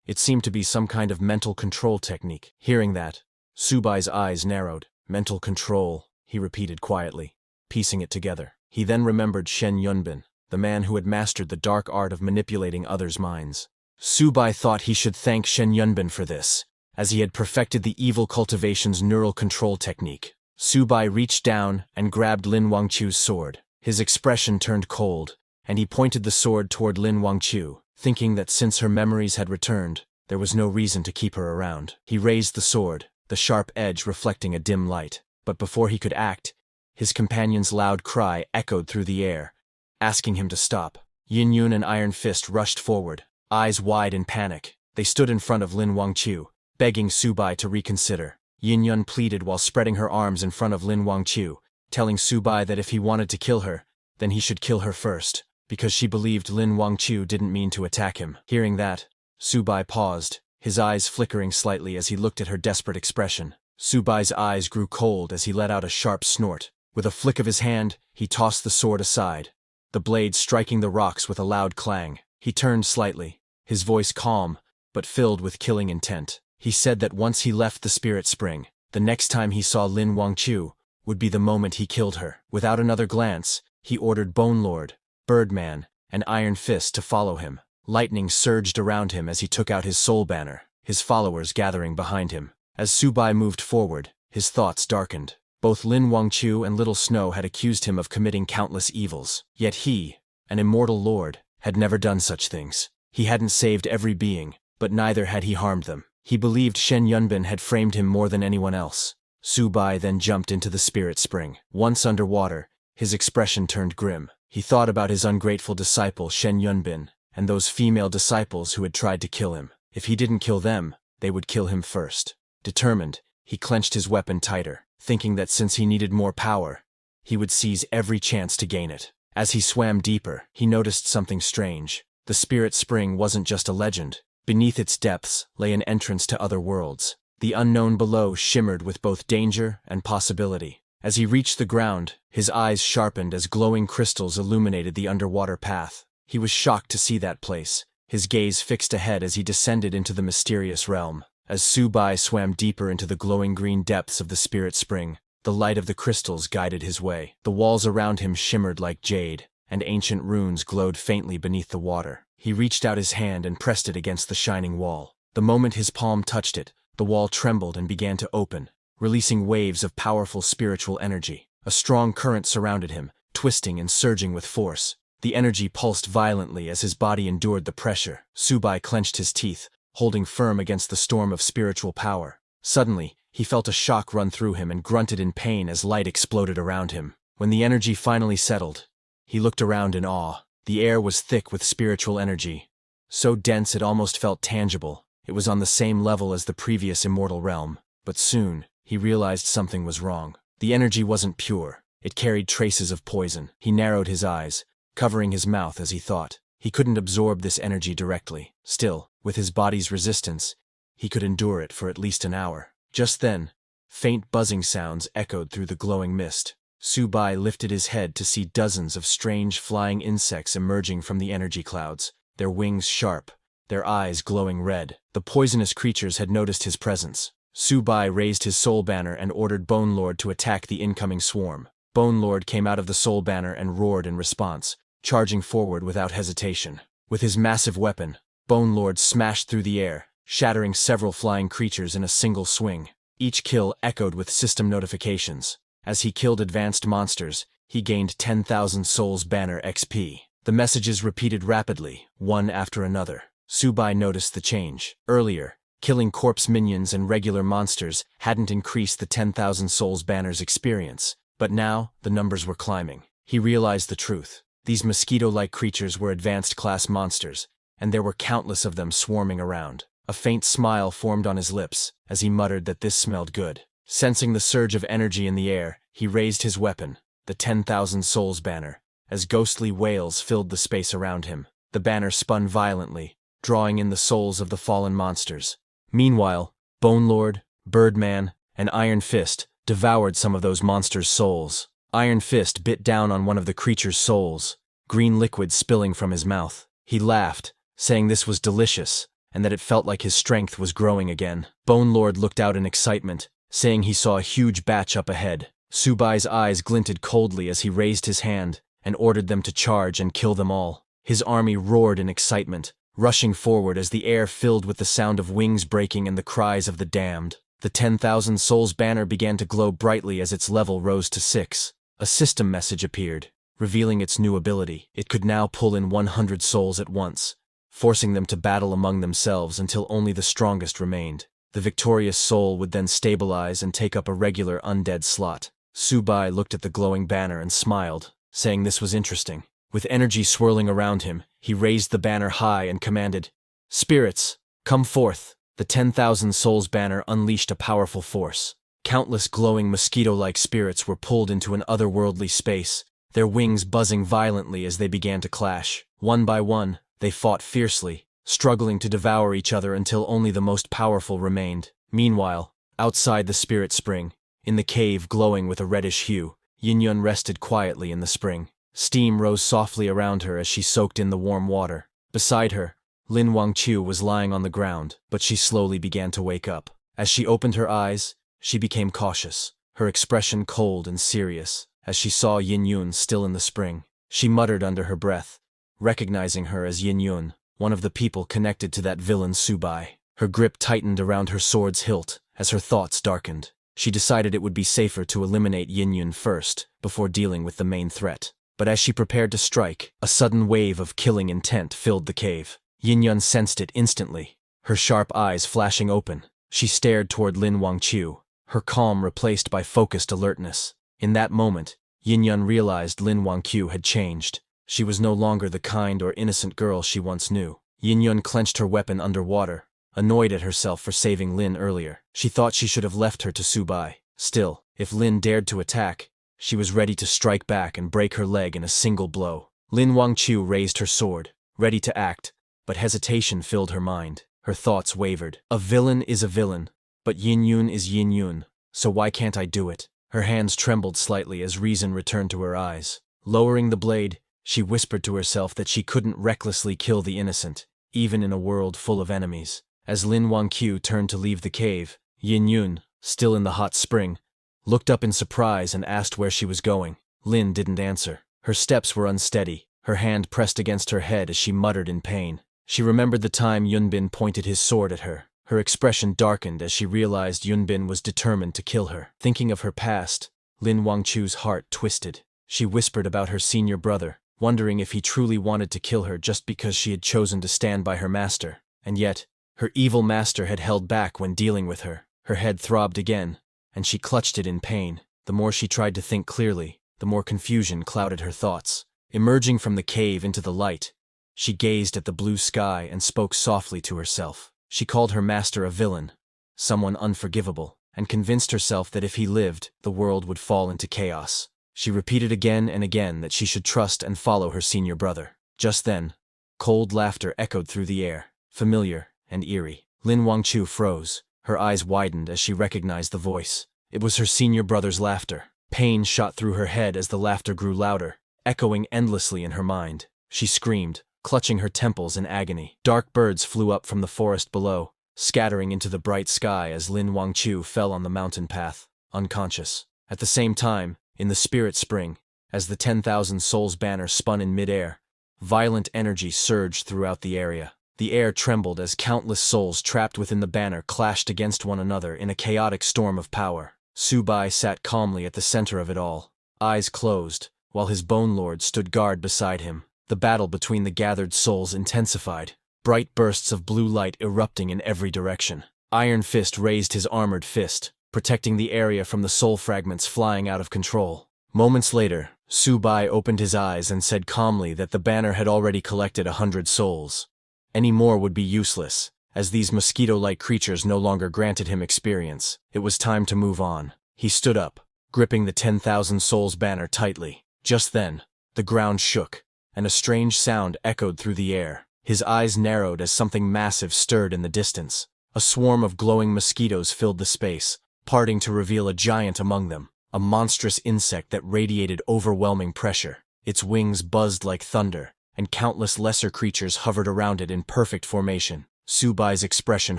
It seemed to be some kind of mental control technique. Hearing that, Subai's eyes narrowed. Mental control, he repeated quietly, piecing it together. He then remembered Shen Yunbin, the man who had mastered the dark art of manipulating others' minds. Subai thought he should thank Shen Yunbin for this, as he had perfected the evil cultivation's neural control technique. Subai reached down and grabbed Lin Wangchu's sword. His expression turned cold, and he pointed the sword toward Lin Wangchu, thinking that since her memories had returned, there was no reason to keep her around. He raised the sword, the sharp edge reflecting a dim light. But before he could act, his companion's loud cry echoed through the air, asking him to stop. Yin Yun and Iron Fist rushed forward, eyes wide in panic. They stood in front of Lin Wangchu, begging Subai to reconsider. Yin Yun pleaded while spreading her arms in front of Lin Wangchu, telling Subai that if he wanted to kill her, then he should kill her first, because she believed Lin Wangchu didn't mean to attack him. Hearing that, Subai paused, his eyes flickering slightly as he looked at her desperate expression. Subai's eyes grew cold as he let out a sharp snort. With a flick of his hand, he tossed the sword aside, the blade striking the rocks with a loud clang. He turned slightly, his voice calm, but filled with killing intent. He said that once he left the spirit spring, the next time he saw Lin Wangchu would be the moment he killed her. Without another glance, he ordered Bone Lord, Birdman, and Iron Fist to follow him. Lightning surged around him as he took out his soul banner, his followers gathering behind him. As Subai moved forward, his thoughts darkened. Both Lin Wangchu and Little Snow had accused him of committing countless evils. Yet he, an immortal lord, had never done such things. He hadn't saved every being, but neither had he harmed them. He believed Shen Yunbin had framed him more than anyone else. Subai then jumped into the spirit spring. Once underwater, his expression turned grim. He thought about his ungrateful disciple Shen Yunbin, and those female disciples who had tried to kill him. If he didn't kill them, they would kill him first. Determined, he clenched his weapon tighter, thinking that since he needed more power, he would seize every chance to gain it. As he swam deeper, he noticed something strange. The spirit spring wasn't just a legend. Beneath its depths lay an entrance to other worlds. The unknown below shimmered with both danger and possibility. As he reached the ground, his eyes sharpened as glowing crystals illuminated the underwater path. He was shocked to see that place, his gaze fixed ahead as he descended into the mysterious realm. As Subai swam deeper into the glowing green depths of the spirit spring, the light of the crystals guided his way. The walls around him shimmered like jade, and ancient runes glowed faintly beneath the water. He reached out his hand and pressed it against the shining wall. The moment his palm touched it, the wall trembled and began to open, releasing waves of powerful spiritual energy. A strong current surrounded him, twisting and surging with force. The energy pulsed violently as his body endured the pressure. Subai clenched his teeth, holding firm against the storm of spiritual power. Suddenly, he felt a shock run through him and grunted in pain as light exploded around him. When the energy finally settled, he looked around in awe. The air was thick with spiritual energy, so dense it almost felt tangible. It was on the same level as the previous immortal realm. But soon, he realized something was wrong. The energy wasn't pure. It carried traces of poison. He narrowed his eyes, covering his mouth as he thought. He couldn't absorb this energy directly. Still, with his body's resistance, he could endure it for at least an hour. Just then, faint buzzing sounds echoed through the glowing mist. Subai lifted his head to see dozens of strange flying insects emerging from the energy clouds, their wings sharp, their eyes glowing red. The poisonous creatures had noticed his presence. Subai raised his soul banner and ordered Bone Lord to attack the incoming swarm. Bone Lord came out of the soul banner and roared in response, charging forward without hesitation. With his massive weapon, Bone Lord smashed through the air, shattering several flying creatures in a single swing. Each kill echoed with system notifications. As he killed advanced monsters, he gained 10,000 Souls Banner XP. The messages repeated rapidly, one after another. Subai noticed the change. Earlier, Killing corpse minions and regular monsters hadn't increased the 10,000 Souls banner's experience, but now the numbers were climbing. He realized the truth. These mosquito-like creatures were advanced-class monsters, and there were countless of them swarming around. A faint smile formed on his lips as he muttered that this smelled good. Sensing the surge of energy in the air, he raised his weapon, the 10,000 Souls banner, as ghostly wails filled the space around him. The banner spun violently, drawing in the souls of the fallen monsters. Meanwhile, Bone Lord, Birdman, and Iron Fist devoured some of those monsters' souls. Iron Fist bit down on one of the creature's souls, green liquid spilling from his mouth. He laughed, saying this was delicious, and that it felt like his strength was growing again. Bone Lord looked out in excitement, saying he saw a huge batch up ahead. Subai's eyes glinted coldly as he raised his hand and ordered them to charge and kill them all. His army roared in excitement, rushing forward as the air filled with the sound of wings breaking and the cries of the damned. The 10,000 Souls banner began to glow brightly as its level rose to 6. A system message appeared, revealing its new ability. It could now pull in 100 souls at once, forcing them to battle among themselves until only the strongest remained. The victorious soul would then stabilize and take up a regular undead slot. Subai looked at the glowing banner and smiled, saying this was interesting. With energy swirling around him, he raised the banner high and commanded, "Spirits, come forth!" The 10,000 Souls banner unleashed a powerful force. Countless glowing mosquito-like spirits were pulled into an otherworldly space, their wings buzzing violently as they began to clash. One by one, they fought fiercely, struggling to devour each other until only the most powerful remained. Meanwhile, outside the spirit spring, in the cave glowing with a reddish hue, Yin-Yun rested quietly in the spring. Steam rose softly around her as she soaked in the warm water. Beside her, Lin Wangqiu was lying on the ground, but she slowly began to wake up. As she opened her eyes, she became cautious, her expression cold and serious. As she saw Yin-Yun still in the spring, she muttered under her breath, recognizing her as Yin-Yun, one of the people connected to that villain Subai. Her grip tightened around her sword's hilt as her thoughts darkened. She decided it would be safer to eliminate Yin-Yun first, before dealing with the main threat. But as she prepared to strike, a sudden wave of killing intent filled the cave. Yin-Yun sensed it instantly, her sharp eyes flashing open. She stared toward Lin Wangqiu, her calm replaced by focused alertness. In that moment, Yin-Yun realized Lin Wangqiu had changed. She was no longer the kind or innocent girl she once knew. Yin-Yun clenched her weapon underwater, annoyed at herself for saving Lin earlier. She thought she should have left her to Subai. Still, if Lin dared to attack, she was ready to strike back and break her leg in a single blow. Lin Wangqiu raised her sword, ready to act, but hesitation filled her mind. Her thoughts wavered. A villain is a villain, but Yin-Yun is Yin-Yun, so why can't I do it? Her hands trembled slightly as reason returned to her eyes. Lowering the blade, she whispered to herself that she couldn't recklessly kill the innocent, even in a world full of enemies. As Lin Wangqiu turned to leave the cave, Yin-Yun, still in the hot spring, looked up in surprise and asked where she was going. Lin didn't answer. Her steps were unsteady, her hand pressed against her head as she muttered in pain. She remembered the time Yunbin pointed his sword at her. Her expression darkened as she realized Yunbin was determined to kill her. Thinking of her past, Lin Wangqiu's heart twisted. She whispered about her senior brother, wondering if he truly wanted to kill her just because she had chosen to stand by her master. And yet, her evil master had held back when dealing with her. Her head throbbed again, and she clutched it in pain. The more she tried to think clearly, the more confusion clouded her thoughts. Emerging from the cave into the light, she gazed at the blue sky and spoke softly to herself. She called her master a villain, someone unforgivable, and convinced herself that if he lived, the world would fall into chaos. She repeated again and again that she should trust and follow her senior brother. Just then, cold laughter echoed through the air, familiar and eerie. Lin Wangqiu froze, her eyes widened as she recognized the voice. It was her senior brother's laughter. Pain shot through her head as the laughter grew louder, echoing endlessly in her mind. She screamed, clutching her temples in agony. Dark birds flew up from the forest below, scattering into the bright sky as Lin Wangqiu fell on the mountain path, unconscious. At the same time, in the spirit spring, as the 10,000 Souls banner spun in midair, violent energy surged throughout the area. The air trembled as countless souls trapped within the banner clashed against one another in a chaotic storm of power. Subai sat calmly at the center of it all, eyes closed, while his Bone Lord stood guard beside him. The battle between the gathered souls intensified, bright bursts of blue light erupting in every direction. Iron Fist raised his armored fist, protecting the area from the soul fragments flying out of control. Moments later, Subai opened his eyes and said calmly that the banner had already collected 100 souls. Any more would be useless, as these mosquito-like creatures no longer granted him experience. It was time to move on. He stood up, gripping the 10,000 souls banner tightly. Just then, the ground shook, and a strange sound echoed through the air. His eyes narrowed as something massive stirred in the distance. A swarm of glowing mosquitoes filled the space, parting to reveal a giant among them, a monstrous insect that radiated overwhelming pressure. Its wings buzzed like thunder, and countless lesser creatures hovered around it in perfect formation. Subai's expression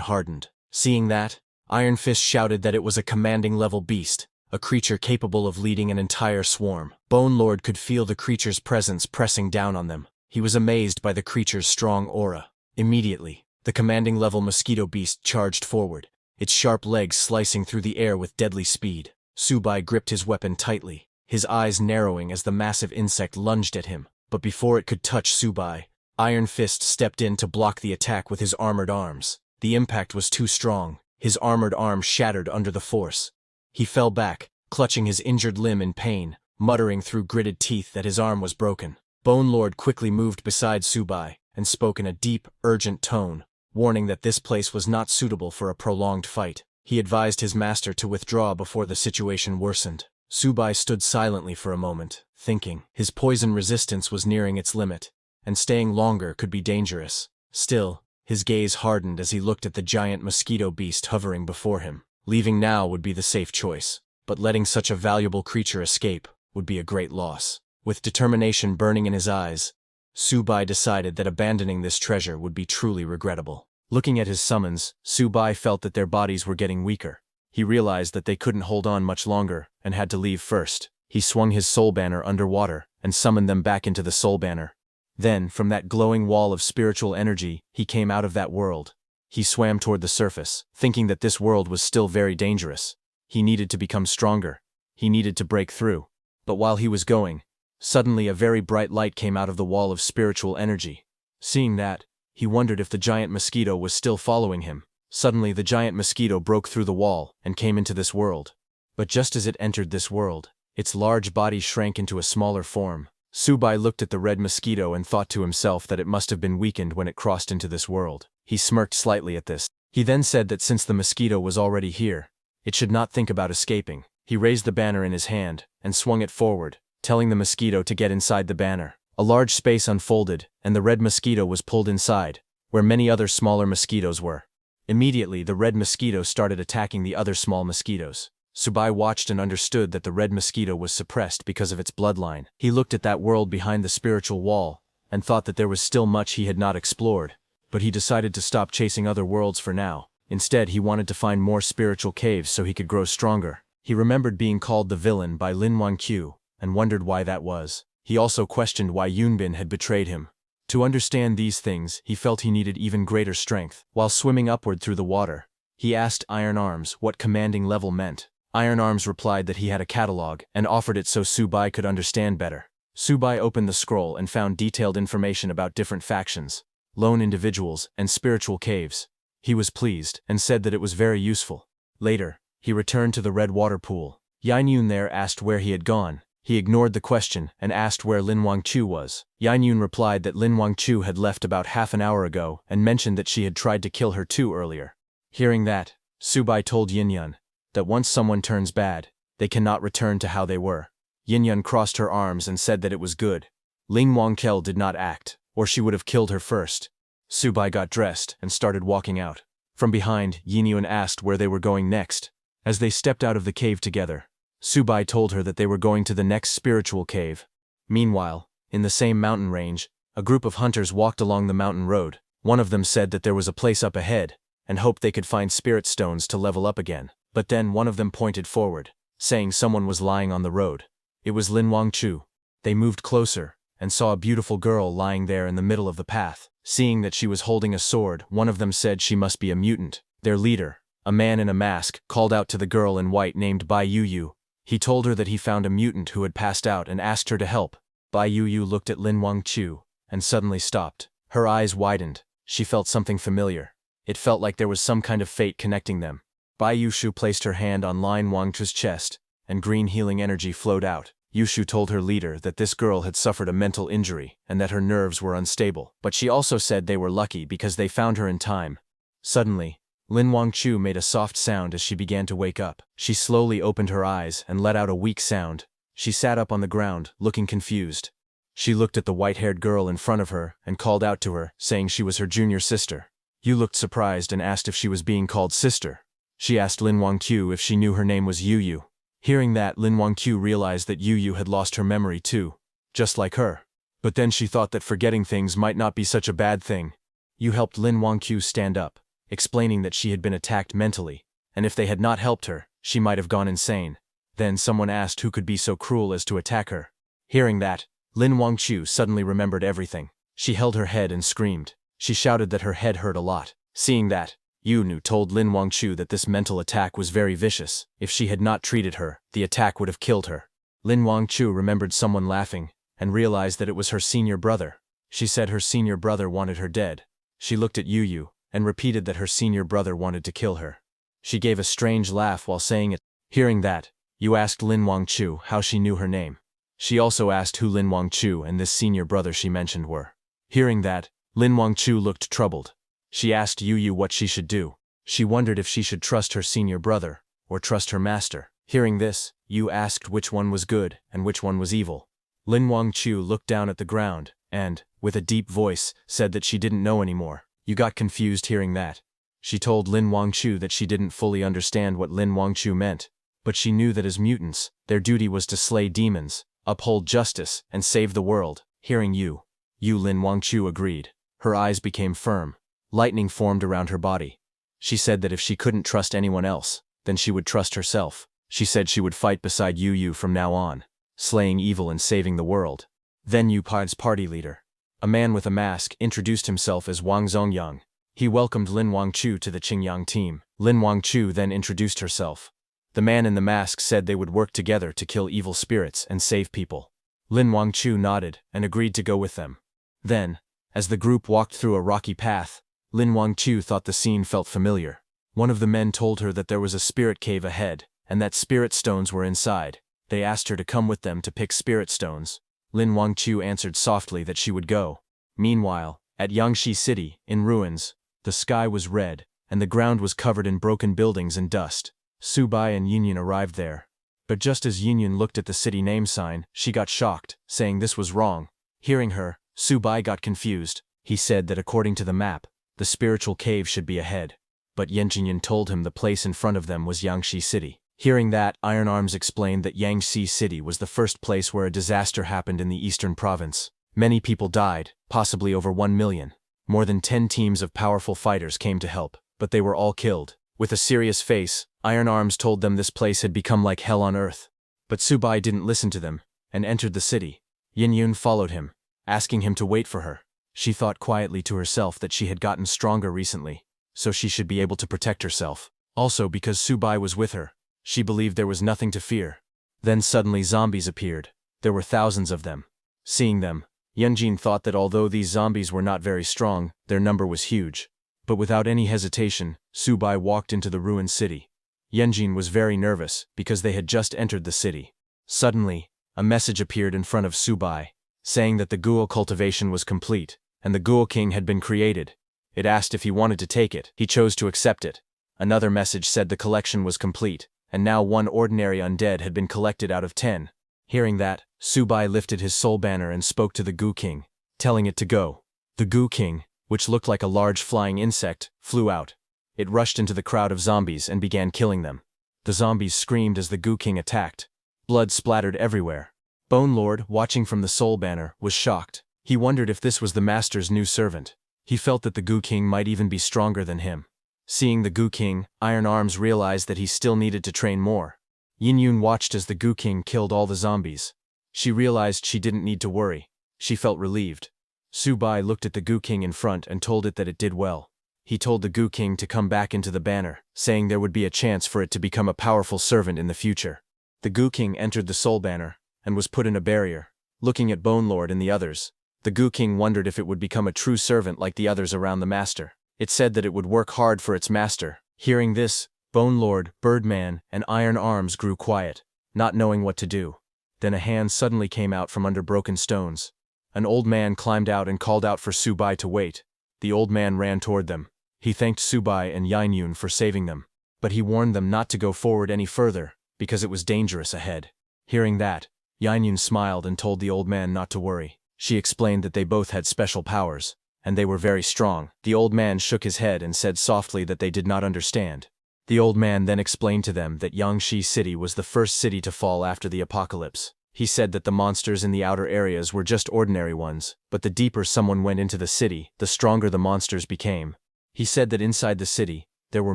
hardened. Seeing that, Iron Fist shouted that it was a commanding-level beast, a creature capable of leading an entire swarm. Bone Lord could feel the creature's presence pressing down on them. He was amazed by the creature's strong aura. Immediately, the commanding-level mosquito beast charged forward, its sharp legs slicing through the air with deadly speed. Subai gripped his weapon tightly, his eyes narrowing as the massive insect lunged at him. But before it could touch Subai, Iron Fist stepped in to block the attack with his armored arms. The impact was too strong. His armored arm shattered under the force. He fell back, clutching his injured limb in pain, muttering through gritted teeth that his arm was broken. Bone Lord quickly moved beside Subai and spoke in a deep, urgent tone, warning that this place was not suitable for a prolonged fight. He advised his master to withdraw before the situation worsened. Subai stood silently for a moment, thinking. His poison resistance was nearing its limit, and staying longer could be dangerous. Still, his gaze hardened as he looked at the giant mosquito beast hovering before him. Leaving now would be the safe choice, but letting such a valuable creature escape would be a great loss. With determination burning in his eyes, Subai decided that abandoning this treasure would be truly regrettable. Looking at his summons, Subai felt that their bodies were getting weaker. He realized that they couldn't hold on much longer and had to leave first. He swung his soul banner underwater and summoned them back into the soul banner. Then, from that glowing wall of spiritual energy, he came out of that world. He swam toward the surface, thinking that this world was still very dangerous. He needed to become stronger. He needed to break through. But while he was going, suddenly a very bright light came out of the wall of spiritual energy. Seeing that, he wondered if the giant mosquito was still following him. Suddenly the giant mosquito broke through the wall and came into this world. But just as it entered this world, its large body shrank into a smaller form. Subai looked at the red mosquito and thought to himself that it must have been weakened when it crossed into this world. He smirked slightly at this. He then said that since the mosquito was already here, it should not think about escaping. He raised the banner in his hand and swung it forward, telling the mosquito to get inside the banner. A large space unfolded, and the red mosquito was pulled inside, where many other smaller mosquitoes were. Immediately, the red mosquito started attacking the other small mosquitoes. Subai watched and understood that the red mosquito was suppressed because of its bloodline. He looked at that world behind the spiritual wall and thought that there was still much he had not explored, but he decided to stop chasing other worlds for now. Instead, he wanted to find more spiritual caves so he could grow stronger. He remembered being called the villain by Lin Wangqiu and wondered why that was. He also questioned why Yunbin had betrayed him. To understand these things, he felt he needed even greater strength. While swimming upward through the water, he asked Iron Arms what commanding level meant. Iron Arms replied that he had a catalog and offered it so Subai could understand better. Subai opened the scroll and found detailed information about different factions, lone individuals, and spiritual caves. He was pleased and said that it was very useful. Later, he returned to the red water pool. Yanyun there asked where he had gone. He ignored the question and asked where Lin Wangqiu was. Yanyun replied that Lin Wangqiu had left about half an hour ago and mentioned that she had tried to kill her too earlier. Hearing that, Subai told Yinyun that once someone turns bad, they cannot return to how they were. Yinyun crossed her arms and said that it was good. Lin Wangqiu did not act, or she would have killed her first. Subai got dressed and started walking out. From behind, Yinyun asked where they were going next. As they stepped out of the cave together, Subai told her that they were going to the next spiritual cave. Meanwhile, in the same mountain range, a group of hunters walked along the mountain road. One of them said that there was a place up ahead, and hoped they could find spirit stones to level up again. But then one of them pointed forward, saying someone was lying on the road. It was Lin Wangqiu. They moved closer, and saw a beautiful girl lying there in the middle of the path. Seeing that she was holding a sword, one of them said she must be a mutant. Their leader, a man in a mask, called out to the girl in white named Bai Yu. He told her that he found a mutant who had passed out and asked her to help. Bai Yu looked at Lin Wangqiu and suddenly stopped. Her eyes widened. She felt something familiar. It felt like there was some kind of fate connecting them. Bai Yushu placed her hand on Lin Wangchu's chest, and green healing energy flowed out. Yushu told her leader that this girl had suffered a mental injury and that her nerves were unstable, but she also said they were lucky because they found her in time. Suddenly, Lin Wangchu made a soft sound as she began to wake up. She slowly opened her eyes and let out a weak sound. She sat up on the ground, looking confused. She looked at the white-haired girl in front of her and called out to her, saying she was her junior sister. Yu looked surprised and asked if she was being called sister. She asked Lin Wangchu if she knew her name was Yu Yu. Hearing that, Lin Wangchu realized that Yu Yu had lost her memory too, just like her. But then she thought that forgetting things might not be such a bad thing. Yu helped Lin Wangchu stand up, explaining that she had been attacked mentally, and if they had not helped her, she might have gone insane. Then someone asked who could be so cruel as to attack her. Hearing that, Lin Wangchu suddenly remembered everything. She held her head and screamed. She shouted that her head hurt a lot. Seeing that, Yu Nu told Lin Wangchu that this mental attack was very vicious. If she had not treated her, the attack would have killed her. Lin Wangchu remembered someone laughing, and realized that it was her senior brother. She said her senior brother wanted her dead. She looked at Yu Yu, and repeated that her senior brother wanted to kill her. She gave a strange laugh while saying it. Hearing that, Yu asked Lin Wangchu how she knew her name. She also asked who Lin Wangchu and this senior brother she mentioned were. Hearing that, Lin Wangchu looked troubled. She asked Yu Yu what she should do. She wondered if she should trust her senior brother, or trust her master. Hearing this, Yu asked which one was good and which one was evil. Lin Wangchu looked down at the ground, and, with a deep voice, said that she didn't know anymore. Yu got confused hearing that. She told Lin Wangchu that she didn't fully understand what Lin Wangchu meant, but she knew that as mutants, their duty was to slay demons, uphold justice, and save the world. Hearing Lin Wangchu agreed. Her eyes became firm. Lightning formed around her body. She said that if she couldn't trust anyone else, then she would trust herself. She said she would fight beside Yu Yu from now on, slaying evil and saving the world. Then Yu Pai's party leader, a man with a mask, introduced himself as Wang Zongyang. He welcomed Lin Wangchu to the Qingyang team. Lin Wangchu then introduced herself. The man in the mask said they would work together to kill evil spirits and save people. Lin Wangchu nodded and agreed to go with them. Then, as the group walked through a rocky path, Lin Wangchu thought the scene felt familiar. One of the men told her that there was a spirit cave ahead, and that spirit stones were inside. They asked her to come with them to pick spirit stones. Lin Wangchu answered softly that she would go. Meanwhile, at Yangshi City, in ruins, the sky was red, and the ground was covered in broken buildings and dust. Su Bai and Yinyan arrived there. But just as Yinyan looked at the city name sign, she got shocked, saying this was wrong. Hearing her, Su Bai got confused. He said that according to the map, the spiritual cave should be ahead. But Yinyan told him the place in front of them was Yangshi City. Hearing that, Iron Arms explained that Yangshi City was the first place where a disaster happened in the eastern province. Many people died, possibly over 1 million. More than 10 teams of powerful fighters came to help, but they were all killed. With a serious face, Iron Arms told them this place had become like hell on earth. But Su Bai didn't listen to them, and entered the city. Yin followed him, asking him to wait for her. She thought quietly to herself that she had gotten stronger recently, so she should be able to protect herself. Also because Su Bai was with her, she believed there was nothing to fear. Then suddenly zombies appeared. There were thousands of them. Seeing them, Yunjin thought that although these zombies were not very strong, their number was huge. But without any hesitation, Su Bai walked into the ruined city. Yunjin was very nervous because they had just entered the city. Suddenly, a message appeared in front of Su Bai, saying that the Ghoul cultivation was complete, and the Ghoul King had been created. It asked if he wanted to take it. He chose to accept it. Another message said the collection was complete, and now 1 ordinary undead had been collected out of 10. Hearing that, Su Bai lifted his soul banner and spoke to the Ghoul King, telling it to go. The Ghoul King, which looked like a large flying insect, flew out. It rushed into the crowd of zombies and began killing them. The zombies screamed as the Ghoul King attacked. Blood splattered everywhere. Bone Lord, watching from the soul banner, was shocked. He wondered if this was the master's new servant. He felt that the Ghoul King might even be stronger than him. Seeing the Ghoul King, Iron Arms realized that he still needed to train more. Yin watched as the Ghoul King killed all the zombies. She realized she didn't need to worry. She felt relieved. Su Bai looked at the Ghoul King in front and told it that it did well. He told the Ghoul King to come back into the banner, saying there would be a chance for it to become a powerful servant in the future. The Ghoul King entered the soul banner, and was put in a barrier. Looking at Bone Lord and the others, The Goo King wondered if it would become a true servant like the others around the master. It said that it would work hard for its master. Hearing this, Bone Lord, Birdman, and Iron Arms grew quiet, not knowing what to do. Then a hand suddenly came out from under broken stones. An old man climbed out and called out for Subai to wait. The old man ran toward them. He thanked Subai and Yainyun for saving them, but he warned them not to go forward any further, because it was dangerous ahead. Hearing that, Yainyun smiled and told the old man not to worry. She explained that they both had special powers, and they were very strong. The old man shook his head and said softly that they did not understand. The old man then explained to them that Yangshi City was the first city to fall after the apocalypse. He said that the monsters in the outer areas were just ordinary ones, but the deeper someone went into the city, the stronger the monsters became. He said that inside the city, there were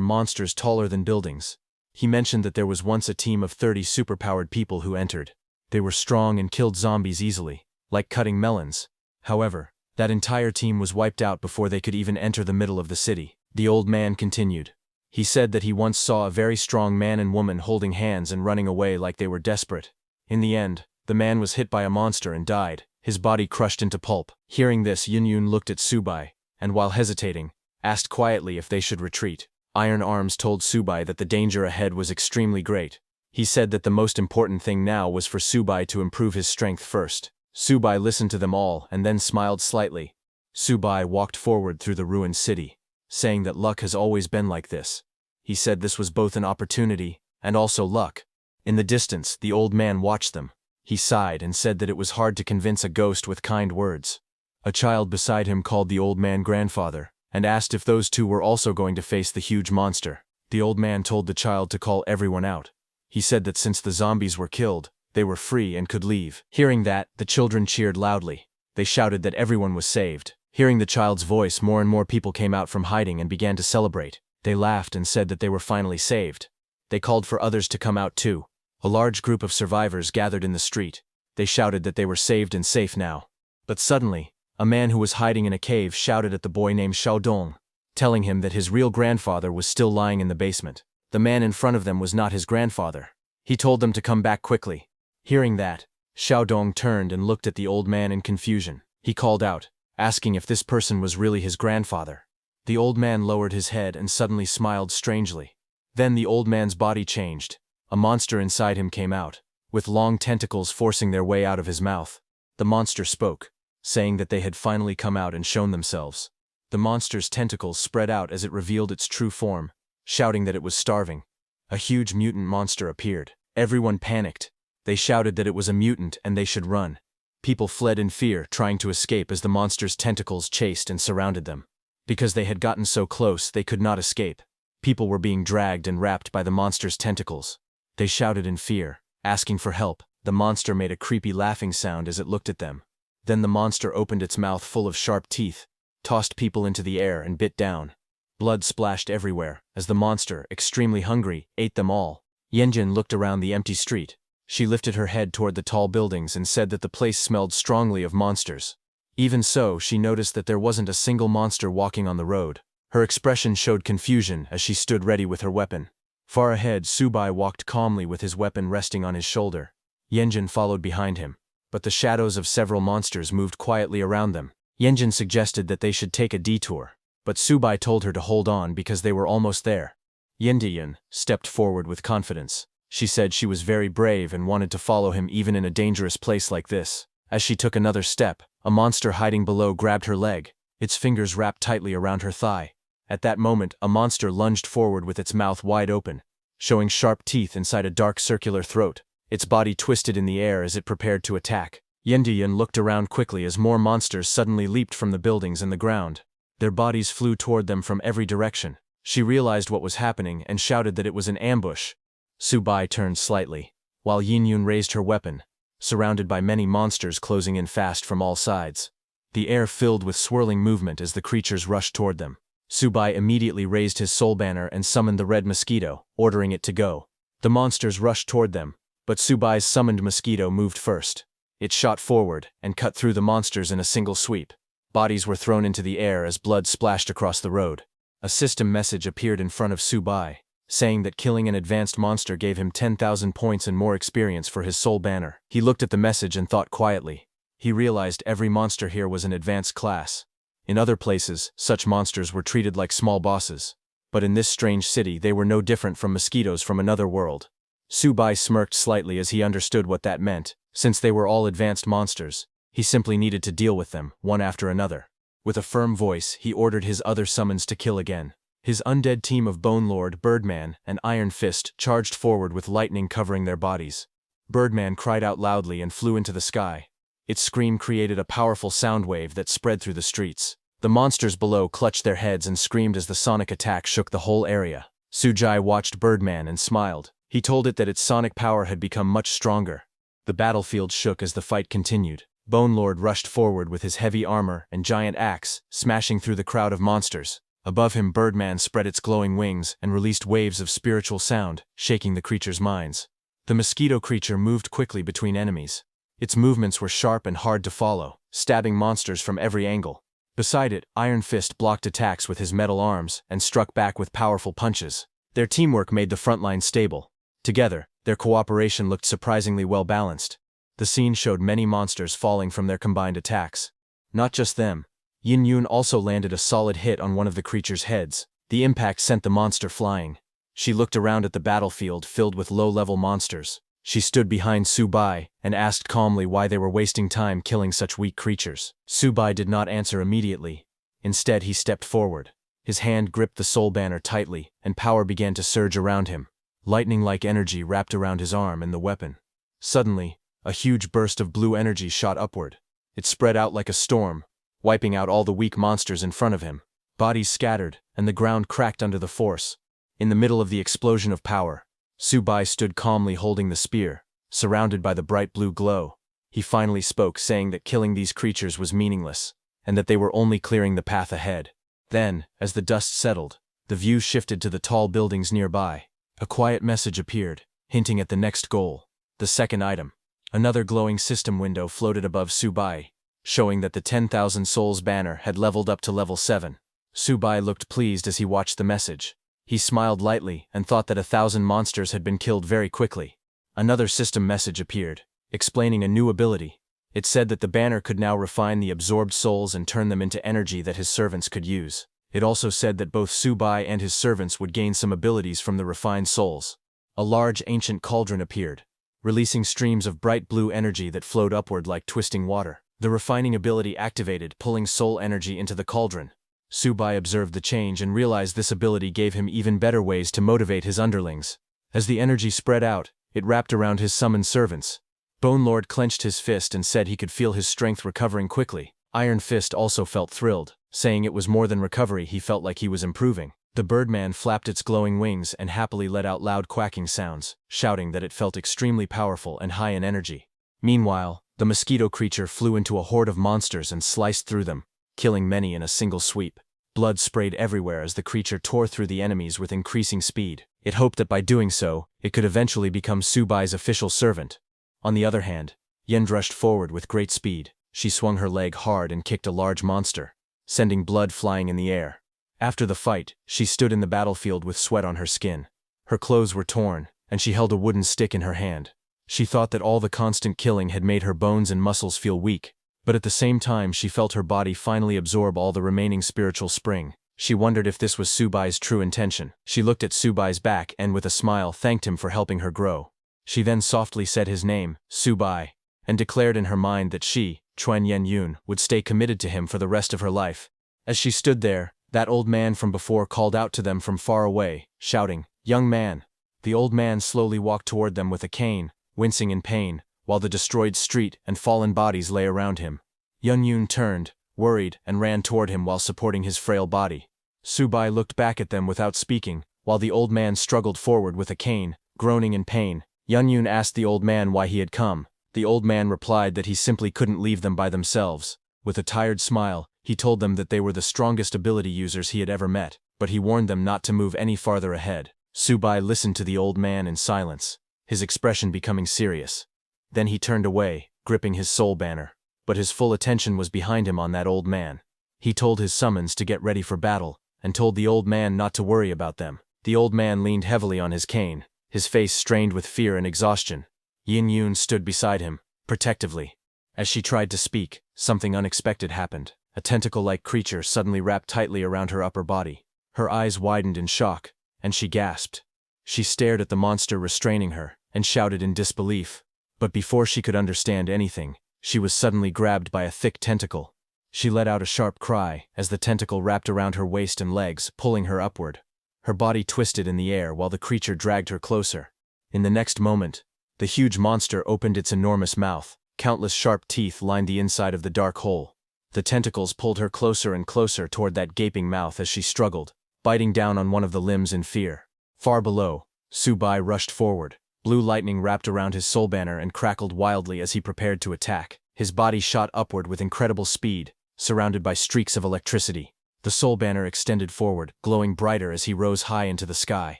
monsters taller than buildings. He mentioned that there was once a team of 30 superpowered people who entered. They were strong and killed zombies easily, like cutting melons. However, that entire team was wiped out before they could even enter the middle of the city. The old man continued. He said that he once saw a very strong man and woman holding hands and running away like they were desperate. In the end, the man was hit by a monster and died, his body crushed into pulp. Hearing this, Yun looked at Subai, and while hesitating, asked quietly if they should retreat. Iron Arms told Subai that the danger ahead was extremely great. He said that the most important thing now was for Subai to improve his strength first. Subai listened to them all and then smiled slightly. Subai walked forward through the ruined city, saying that luck has always been like this. He said this was both an opportunity and also luck. In the distance, the old man watched them. He sighed and said that it was hard to convince a ghost with kind words. A child beside him called the old man grandfather, and asked if those two were also going to face the huge monster. The old man told the child to call everyone out. He said that since the zombies were killed, they were free and could leave. Hearing that, the children cheered loudly. They shouted that everyone was saved. Hearing the child's voice, more and more people came out from hiding and began to celebrate. They laughed and said that they were finally saved. They called for others to come out too. A large group of survivors gathered in the street. They shouted that they were saved and safe now. But suddenly, a man who was hiding in a cave shouted at the boy named Xiaodong, telling him that his real grandfather was still lying in the basement. The man in front of them was not his grandfather. He told them to come back quickly. Hearing that, Xiaodong turned and looked at the old man in confusion. He called out, asking if this person was really his grandfather. The old man lowered his head and suddenly smiled strangely. Then the old man's body changed. A monster inside him came out, with long tentacles forcing their way out of his mouth. The monster spoke, saying that they had finally come out and shown themselves. The monster's tentacles spread out as it revealed its true form, shouting that it was starving. A huge mutant monster appeared. Everyone panicked. They shouted that it was a mutant and they should run. People fled in fear, trying to escape as the monster's tentacles chased and surrounded them. Because they had gotten so close, they could not escape. People were being dragged and wrapped by the monster's tentacles. They shouted in fear, asking for help. The monster made a creepy laughing sound as it looked at them. Then the monster opened its mouth full of sharp teeth, tossed people into the air and bit down. Blood splashed everywhere, as the monster, extremely hungry, ate them all. Yanjin looked around the empty street. She lifted her head toward the tall buildings and said that the place smelled strongly of monsters. Even so, she noticed that there wasn't a single monster walking on the road. Her expression showed confusion as she stood ready with her weapon. Far ahead, Subai walked calmly with his weapon resting on his shoulder. Yanjin followed behind him, but the shadows of several monsters moved quietly around them. Yanjin suggested that they should take a detour, but Subai told her to hold on because they were almost there. Yandian stepped forward with confidence. She said she was very brave and wanted to follow him even in a dangerous place like this. As she took another step, a monster hiding below grabbed her leg. Its fingers wrapped tightly around her thigh. At that moment, a monster lunged forward with its mouth wide open, showing sharp teeth inside a dark circular throat. Its body twisted in the air as it prepared to attack. Yandian looked around quickly as more monsters suddenly leaped from the buildings and the ground. Their bodies flew toward them from every direction. She realized what was happening and shouted that it was an ambush. Subai turned slightly, while Yinyun raised her weapon, surrounded by many monsters closing in fast from all sides. The air filled with swirling movement as the creatures rushed toward them. Subai immediately raised his soul banner and summoned the red mosquito, ordering it to go. The monsters rushed toward them, but Subai's summoned mosquito moved first. It shot forward and cut through the monsters in a single sweep. Bodies were thrown into the air as blood splashed across the road. A system message appeared in front of Subai, saying that killing an advanced monster gave him 10,000 points and more experience for his soul banner. He looked at the message and thought quietly. He realized every monster here was an advanced class. In other places, such monsters were treated like small bosses. But in this strange city they were no different from mosquitoes from another world. Subai smirked slightly as he understood what that meant. Since they were all advanced monsters, he simply needed to deal with them, one after another. With a firm voice, he ordered his other summons to kill again. His undead team of Bone Lord, Birdman, and Iron Fist charged forward with lightning covering their bodies. Birdman cried out loudly and flew into the sky. Its scream created a powerful sound wave that spread through the streets. The monsters below clutched their heads and screamed as the sonic attack shook the whole area. Sujai watched Birdman and smiled. He told it that its sonic power had become much stronger. The battlefield shook as the fight continued. Bone Lord rushed forward with his heavy armor and giant axe, smashing through the crowd of monsters. Above him, Birdman spread its glowing wings and released waves of spiritual sound, shaking the creature's minds. The mosquito creature moved quickly between enemies. Its movements were sharp and hard to follow, stabbing monsters from every angle. Beside it, Iron Fist blocked attacks with his metal arms and struck back with powerful punches. Their teamwork made the front line stable. Together, their cooperation looked surprisingly well balanced. The scene showed many monsters falling from their combined attacks. Not just them. Yin Yun also landed a solid hit on one of the creature's heads. The impact sent the monster flying. She looked around at the battlefield filled with low-level monsters. She stood behind Subai and asked calmly why they were wasting time killing such weak creatures. Subai did not answer immediately. Instead, he stepped forward. His hand gripped the soul banner tightly, and power began to surge around him. Lightning-like energy wrapped around his arm and the weapon. Suddenly, a huge burst of blue energy shot upward. It spread out like a storm, wiping out all the weak monsters in front of him. Bodies scattered, and the ground cracked under the force. In the middle of the explosion of power, Subai stood calmly holding the spear, surrounded by the bright blue glow. He finally spoke, saying that killing these creatures was meaningless, and that they were only clearing the path ahead. Then, as the dust settled, the view shifted to the tall buildings nearby. A quiet message appeared, hinting at the next goal, the second item. Another glowing system window floated above Subai, showing that the 10,000 Souls banner had leveled up to level 7. Subai looked pleased as he watched the message. He smiled lightly and thought that 1,000 monsters had been killed very quickly. Another system message appeared, explaining a new ability. It said that the banner could now refine the absorbed souls and turn them into energy that his servants could use. It also said that both Subai and his servants would gain some abilities from the refined souls. A large ancient cauldron appeared, releasing streams of bright blue energy that flowed upward like twisting water. The refining ability activated, pulling soul energy into the cauldron. Subai observed the change and realized this ability gave him even better ways to motivate his underlings. As the energy spread out, it wrapped around his summoned servants. Bone Lord clenched his fist and said he could feel his strength recovering quickly. Iron Fist also felt thrilled, saying it was more than recovery, he felt like he was improving. The Birdman flapped its glowing wings and happily let out loud quacking sounds, shouting that it felt extremely powerful and high in energy. Meanwhile, the mosquito creature flew into a horde of monsters and sliced through them, killing many in a single sweep. Blood sprayed everywhere as the creature tore through the enemies with increasing speed. It hoped that by doing so, it could eventually become Subai's official servant. On the other hand, Yen rushed forward with great speed. She swung her leg hard and kicked a large monster, sending blood flying in the air. After the fight, she stood in the battlefield with sweat on her skin. Her clothes were torn, and she held a wooden stick in her hand. She thought that all the constant killing had made her bones and muscles feel weak, but at the same time she felt her body finally absorb all the remaining spiritual spring. She wondered if this was Subai's true intention. She looked at Subai's back and with a smile thanked him for helping her grow. She then softly said his name, Subai, and declared in her mind that she, Chuan Yen Yun, would stay committed to him for the rest of her life. As she stood there, that old man from before called out to them from far away, shouting, "Young man!" The old man slowly walked toward them with a cane, wincing in pain, while the destroyed street and fallen bodies lay around him. Yen Yun turned, worried, and ran toward him while supporting his frail body. Subai looked back at them without speaking, while the old man struggled forward with a cane, groaning in pain. Yen Yun asked the old man why he had come. The old man replied that he simply couldn't leave them by themselves. With a tired smile, he told them that they were the strongest ability users he had ever met, but he warned them not to move any farther ahead. Subai listened to the old man in silence, his expression becoming serious. Then he turned away, gripping his soul banner. But his full attention was behind him on that old man. He told his summons to get ready for battle, and told the old man not to worry about them. The old man leaned heavily on his cane, his face strained with fear and exhaustion. Yin Yun stood beside him, protectively. As she tried to speak, something unexpected happened. A tentacle-like creature suddenly wrapped tightly around her upper body. Her eyes widened in shock, and she gasped. She stared at the monster restraining her, and shouted in disbelief. But before she could understand anything, she was suddenly grabbed by a thick tentacle. She let out a sharp cry as the tentacle wrapped around her waist and legs, pulling her upward. Her body twisted in the air while the creature dragged her closer. In the next moment, the huge monster opened its enormous mouth. Countless sharp teeth lined the inside of the dark hole. The tentacles pulled her closer and closer toward that gaping mouth as she struggled, biting down on one of the limbs in fear. Far below, Subai rushed forward. Blue lightning wrapped around his soul banner and crackled wildly as he prepared to attack. His body shot upward with incredible speed, surrounded by streaks of electricity. The soul banner extended forward, glowing brighter as he rose high into the sky.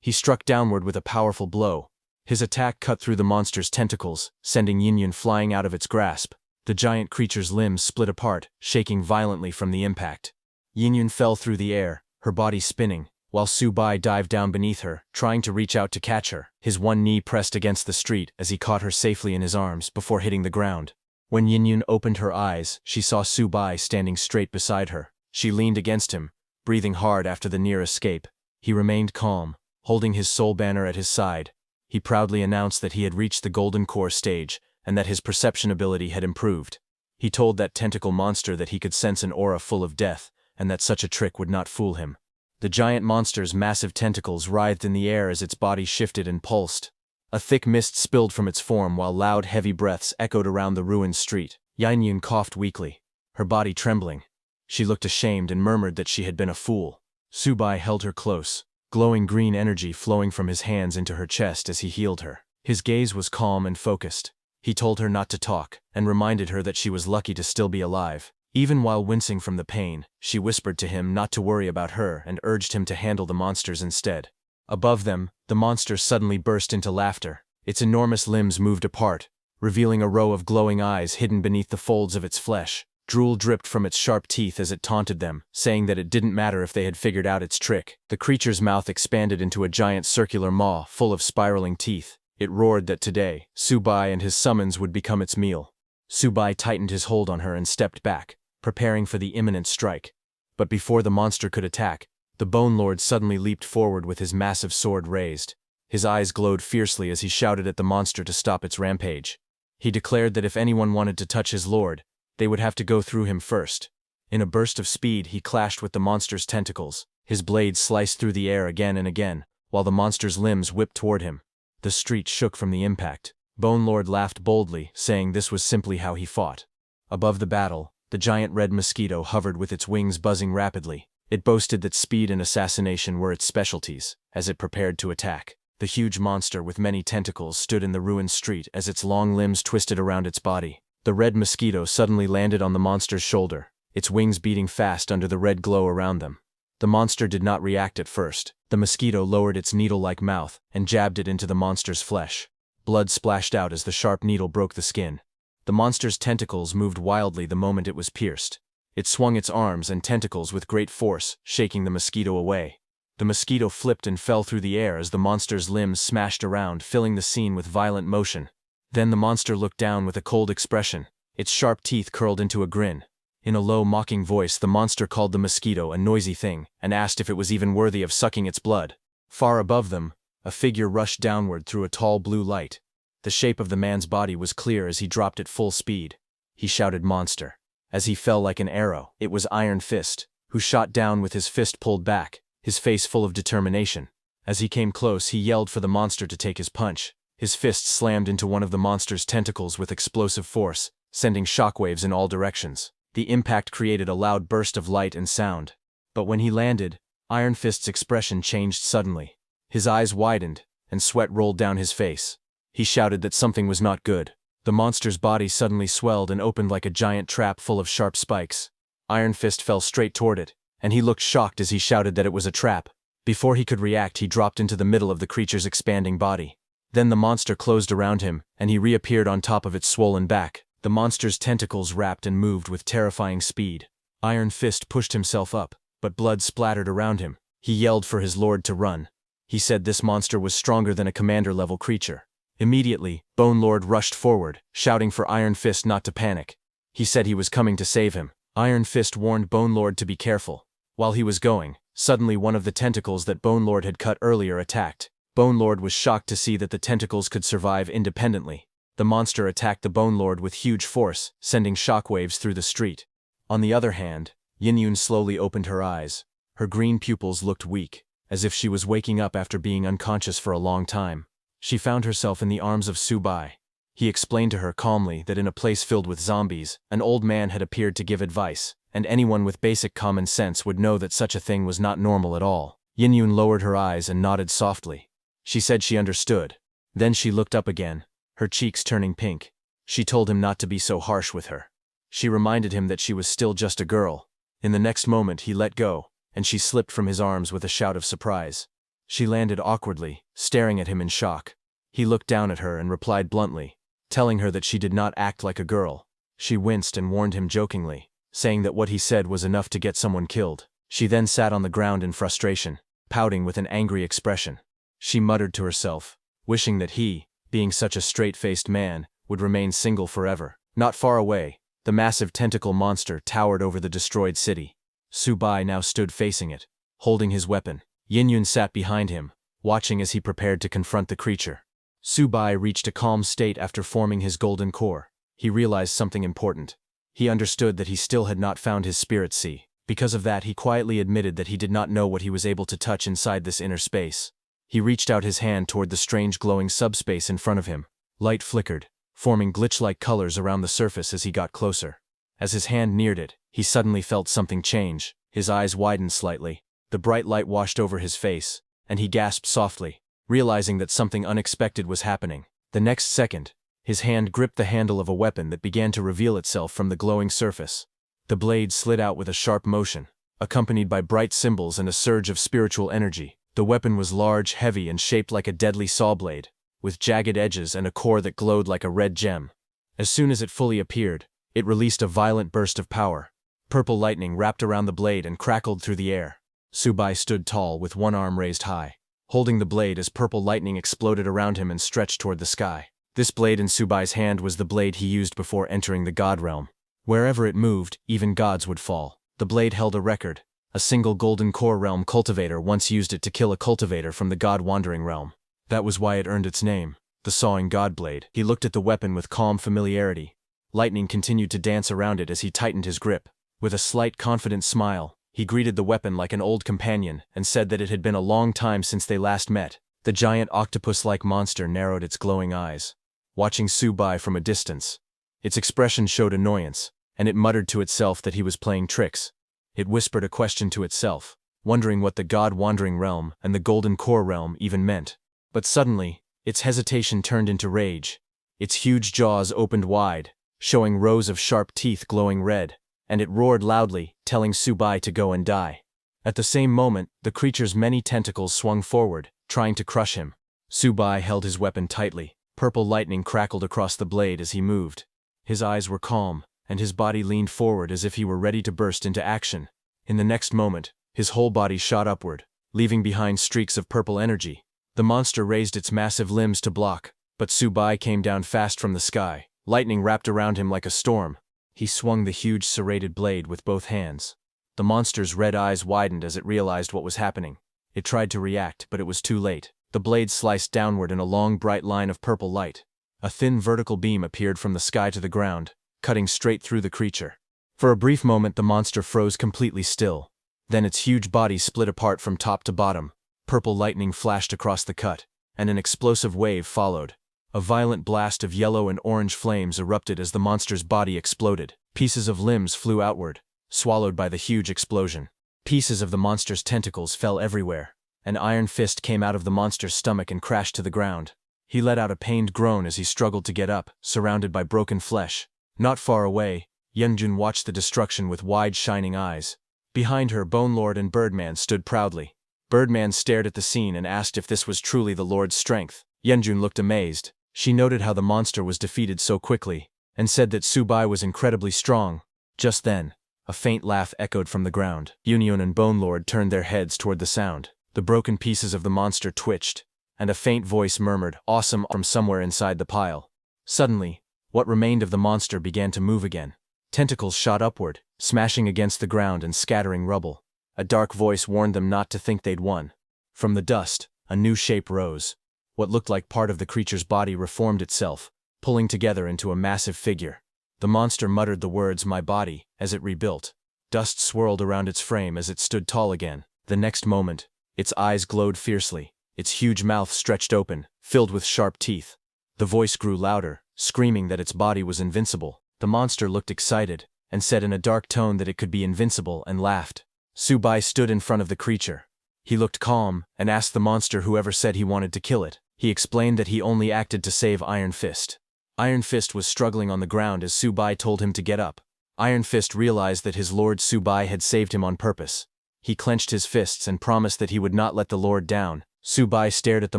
He struck downward with a powerful blow. His attack cut through the monster's tentacles, sending Yin flying out of its grasp. The giant creature's limbs split apart, shaking violently from the impact. Yin fell through the air, her body spinning, while Subai dived down beneath her, trying to reach out to catch her. His one knee pressed against the street as he caught her safely in his arms before hitting the ground. When Yin opened her eyes, she saw Subai standing straight beside her. She leaned against him, breathing hard after the near escape. He remained calm, holding his soul banner at his side. He proudly announced that he had reached the Golden Core stage and that his perception ability had improved. He told that tentacle monster that he could sense an aura full of death and that such a trick would not fool him. The giant monster's massive tentacles writhed in the air as its body shifted and pulsed. A thick mist spilled from its form while loud, heavy breaths echoed around the ruined street. Yin coughed weakly, her body trembling. She looked ashamed and murmured that she had been a fool. Subai held her close, glowing green energy flowing from his hands into her chest as he healed her. His gaze was calm and focused. He told her not to talk, and reminded her that she was lucky to still be alive. Even while wincing from the pain, she whispered to him not to worry about her and urged him to handle the monsters instead. Above them, the monster suddenly burst into laughter. Its enormous limbs moved apart, revealing a row of glowing eyes hidden beneath the folds of its flesh. Drool dripped from its sharp teeth as it taunted them, saying that it didn't matter if they had figured out its trick. The creature's mouth expanded into a giant circular maw full of spiraling teeth. It roared that today, Subai and his summons would become its meal. Subai tightened his hold on her and stepped back, preparing for the imminent strike. But before the monster could attack, the Bone Lord suddenly leaped forward with his massive sword raised. His eyes glowed fiercely as he shouted at the monster to stop its rampage. He declared that if anyone wanted to touch his lord, they would have to go through him first. In a burst of speed, he clashed with the monster's tentacles. His blade sliced through the air again and again, while the monster's limbs whipped toward him. The street shook from the impact. Bone Lord laughed boldly, saying this was simply how he fought. Above the battle, the giant red mosquito hovered with its wings buzzing rapidly. It boasted that speed and assassination were its specialties, as it prepared to attack. The huge monster with many tentacles stood in the ruined street as its long limbs twisted around its body. The red mosquito suddenly landed on the monster's shoulder, its wings beating fast under the red glow around them. The monster did not react at first. The mosquito lowered its needle-like mouth and jabbed it into the monster's flesh. Blood splashed out as the sharp needle broke the skin. The monster's tentacles moved wildly the moment it was pierced. It swung its arms and tentacles with great force, shaking the mosquito away. The mosquito flipped and fell through the air as the monster's limbs smashed around, filling the scene with violent motion. Then the monster looked down with a cold expression. Its sharp teeth curled into a grin. In a low, mocking voice, the monster called the mosquito a noisy thing and asked if it was even worthy of sucking its blood. Far above them, a figure rushed downward through a tall blue light. The shape of the man's body was clear as he dropped at full speed. He shouted "Monster!" as he fell like an arrow. It was Iron Fist, who shot down with his fist pulled back, his face full of determination. As he came close, he yelled for the monster to take his punch. His fist slammed into one of the monster's tentacles with explosive force, sending shockwaves in all directions. The impact created a loud burst of light and sound. But when he landed, Iron Fist's expression changed suddenly. His eyes widened, and sweat rolled down his face. He shouted that something was not good. The monster's body suddenly swelled and opened like a giant trap full of sharp spikes. Iron Fist fell straight toward it, and he looked shocked as he shouted that it was a trap. Before he could react, he dropped into the middle of the creature's expanding body. Then the monster closed around him, and he reappeared on top of its swollen back. The monster's tentacles wrapped and moved with terrifying speed. Iron Fist pushed himself up, but blood splattered around him. He yelled for his lord to run. He said this monster was stronger than a commander-level creature. Immediately, Bone Lord rushed forward, shouting for Iron Fist not to panic. He said he was coming to save him. Iron Fist warned Bone Lord to be careful. While he was going, suddenly one of the tentacles that Bone Lord had cut earlier attacked. Bone Lord was shocked to see that the tentacles could survive independently. The monster attacked the Bone Lord with huge force, sending shockwaves through the street. On the other hand, Yin slowly opened her eyes. Her green pupils looked weak, as if she was waking up after being unconscious for a long time. She found herself in the arms of Subai. He explained to her calmly that in a place filled with zombies, an old man had appeared to give advice, and anyone with basic common sense would know that such a thing was not normal at all. Yin lowered her eyes and nodded softly. She said she understood. Then she looked up again, her cheeks turning pink. She told him not to be so harsh with her. She reminded him that she was still just a girl. In the next moment he let go, and she slipped from his arms with a shout of surprise. She landed awkwardly, staring at him in shock. He looked down at her and replied bluntly, telling her that she did not act like a girl. She winced and warned him jokingly, saying that what he said was enough to get someone killed. She then sat on the ground in frustration, pouting with an angry expression. She muttered to herself, wishing that he, being such a straight-faced man, would remain single forever. Not far away, the massive tentacle monster towered over the destroyed city. Subai now stood facing it, holding his weapon. Yin sat behind him, watching as he prepared to confront the creature. Subai reached a calm state after forming his golden core. He realized something important. He understood that he still had not found his spirit sea. Because of that, he quietly admitted that he did not know what he was able to touch inside this inner space. He reached out his hand toward the strange glowing subspace in front of him. Light flickered, forming glitch-like colors around the surface as he got closer. As his hand neared it, he suddenly felt something change. His eyes widened slightly. The bright light washed over his face, and he gasped softly, realizing that something unexpected was happening. The next second, his hand gripped the handle of a weapon that began to reveal itself from the glowing surface. The blade slid out with a sharp motion, accompanied by bright symbols and a surge of spiritual energy. The weapon was large, heavy, and shaped like a deadly saw blade, with jagged edges and a core that glowed like a red gem. As soon as it fully appeared, it released a violent burst of power. Purple lightning wrapped around the blade and crackled through the air. Subai stood tall with one arm raised high, holding the blade as purple lightning exploded around him and stretched toward the sky. This blade in Subai's hand was the blade he used before entering the God realm. Wherever it moved, even gods would fall. The blade held a record. A single golden core realm cultivator once used it to kill a cultivator from the god wandering realm. That was why it earned its name, the Sawing God Blade. He looked at the weapon with calm familiarity. Lightning continued to dance around it as he tightened his grip. With a slight confident smile, he greeted the weapon like an old companion and said that it had been a long time since they last met. The giant octopus-like monster narrowed its glowing eyes, watching Subai from a distance. Its expression showed annoyance, and it muttered to itself that he was playing tricks. It whispered a question to itself, wondering what the God-wandering realm and the Golden Core realm even meant. But suddenly, its hesitation turned into rage. Its huge jaws opened wide, showing rows of sharp teeth glowing red, and it roared loudly, telling Subai to go and die. At the same moment, the creature's many tentacles swung forward, trying to crush him. Subai held his weapon tightly. Purple lightning crackled across the blade as he moved. His eyes were calm, and his body leaned forward as if he were ready to burst into action. In the next moment, his whole body shot upward, leaving behind streaks of purple energy. The monster raised its massive limbs to block, but Subai came down fast from the sky. Lightning wrapped around him like a storm. He swung the huge serrated blade with both hands. The monster's red eyes widened as it realized what was happening. It tried to react, but it was too late. The blade sliced downward in a long bright line of purple light. A thin vertical beam appeared from the sky to the ground, cutting straight through the creature. For a brief moment the monster froze completely still. Then its huge body split apart from top to bottom. Purple lightning flashed across the cut, and an explosive wave followed. A violent blast of yellow and orange flames erupted as the monster's body exploded. Pieces of limbs flew outward, swallowed by the huge explosion. Pieces of the monster's tentacles fell everywhere. An iron fist came out of the monster's stomach and crashed to the ground. He let out a pained groan as he struggled to get up, surrounded by broken flesh. Not far away, Yenjun watched the destruction with wide shining eyes. Behind her, Bone Lord and Birdman stood proudly. Birdman stared at the scene and asked if this was truly the Lord's strength. Yenjun looked amazed. She noted how the monster was defeated so quickly, and said that Subai was incredibly strong. Just then, a faint laugh echoed from the ground. Union and Bone Lord turned their heads toward the sound. The broken pieces of the monster twitched, and a faint voice murmured, "Awesome," from somewhere inside the pile. Suddenly, what remained of the monster began to move again. Tentacles shot upward, smashing against the ground and scattering rubble. A dark voice warned them not to think they'd won. From the dust, a new shape rose. What looked like part of the creature's body reformed itself, pulling together into a massive figure. The monster muttered the words, "My body," as it rebuilt. Dust swirled around its frame as it stood tall again. The next moment, its eyes glowed fiercely, its huge mouth stretched open, filled with sharp teeth. The voice grew louder, screaming that its body was invincible. The monster looked excited, and said in a dark tone that it could be invincible, and laughed. Subai stood in front of the creature. He looked calm, and asked the monster whoever said he wanted to kill it. He explained that he only acted to save Iron Fist. Iron Fist was struggling on the ground as Subai told him to get up. Iron Fist realized that his lord Subai had saved him on purpose. He clenched his fists and promised that he would not let the lord down. Subai stared at the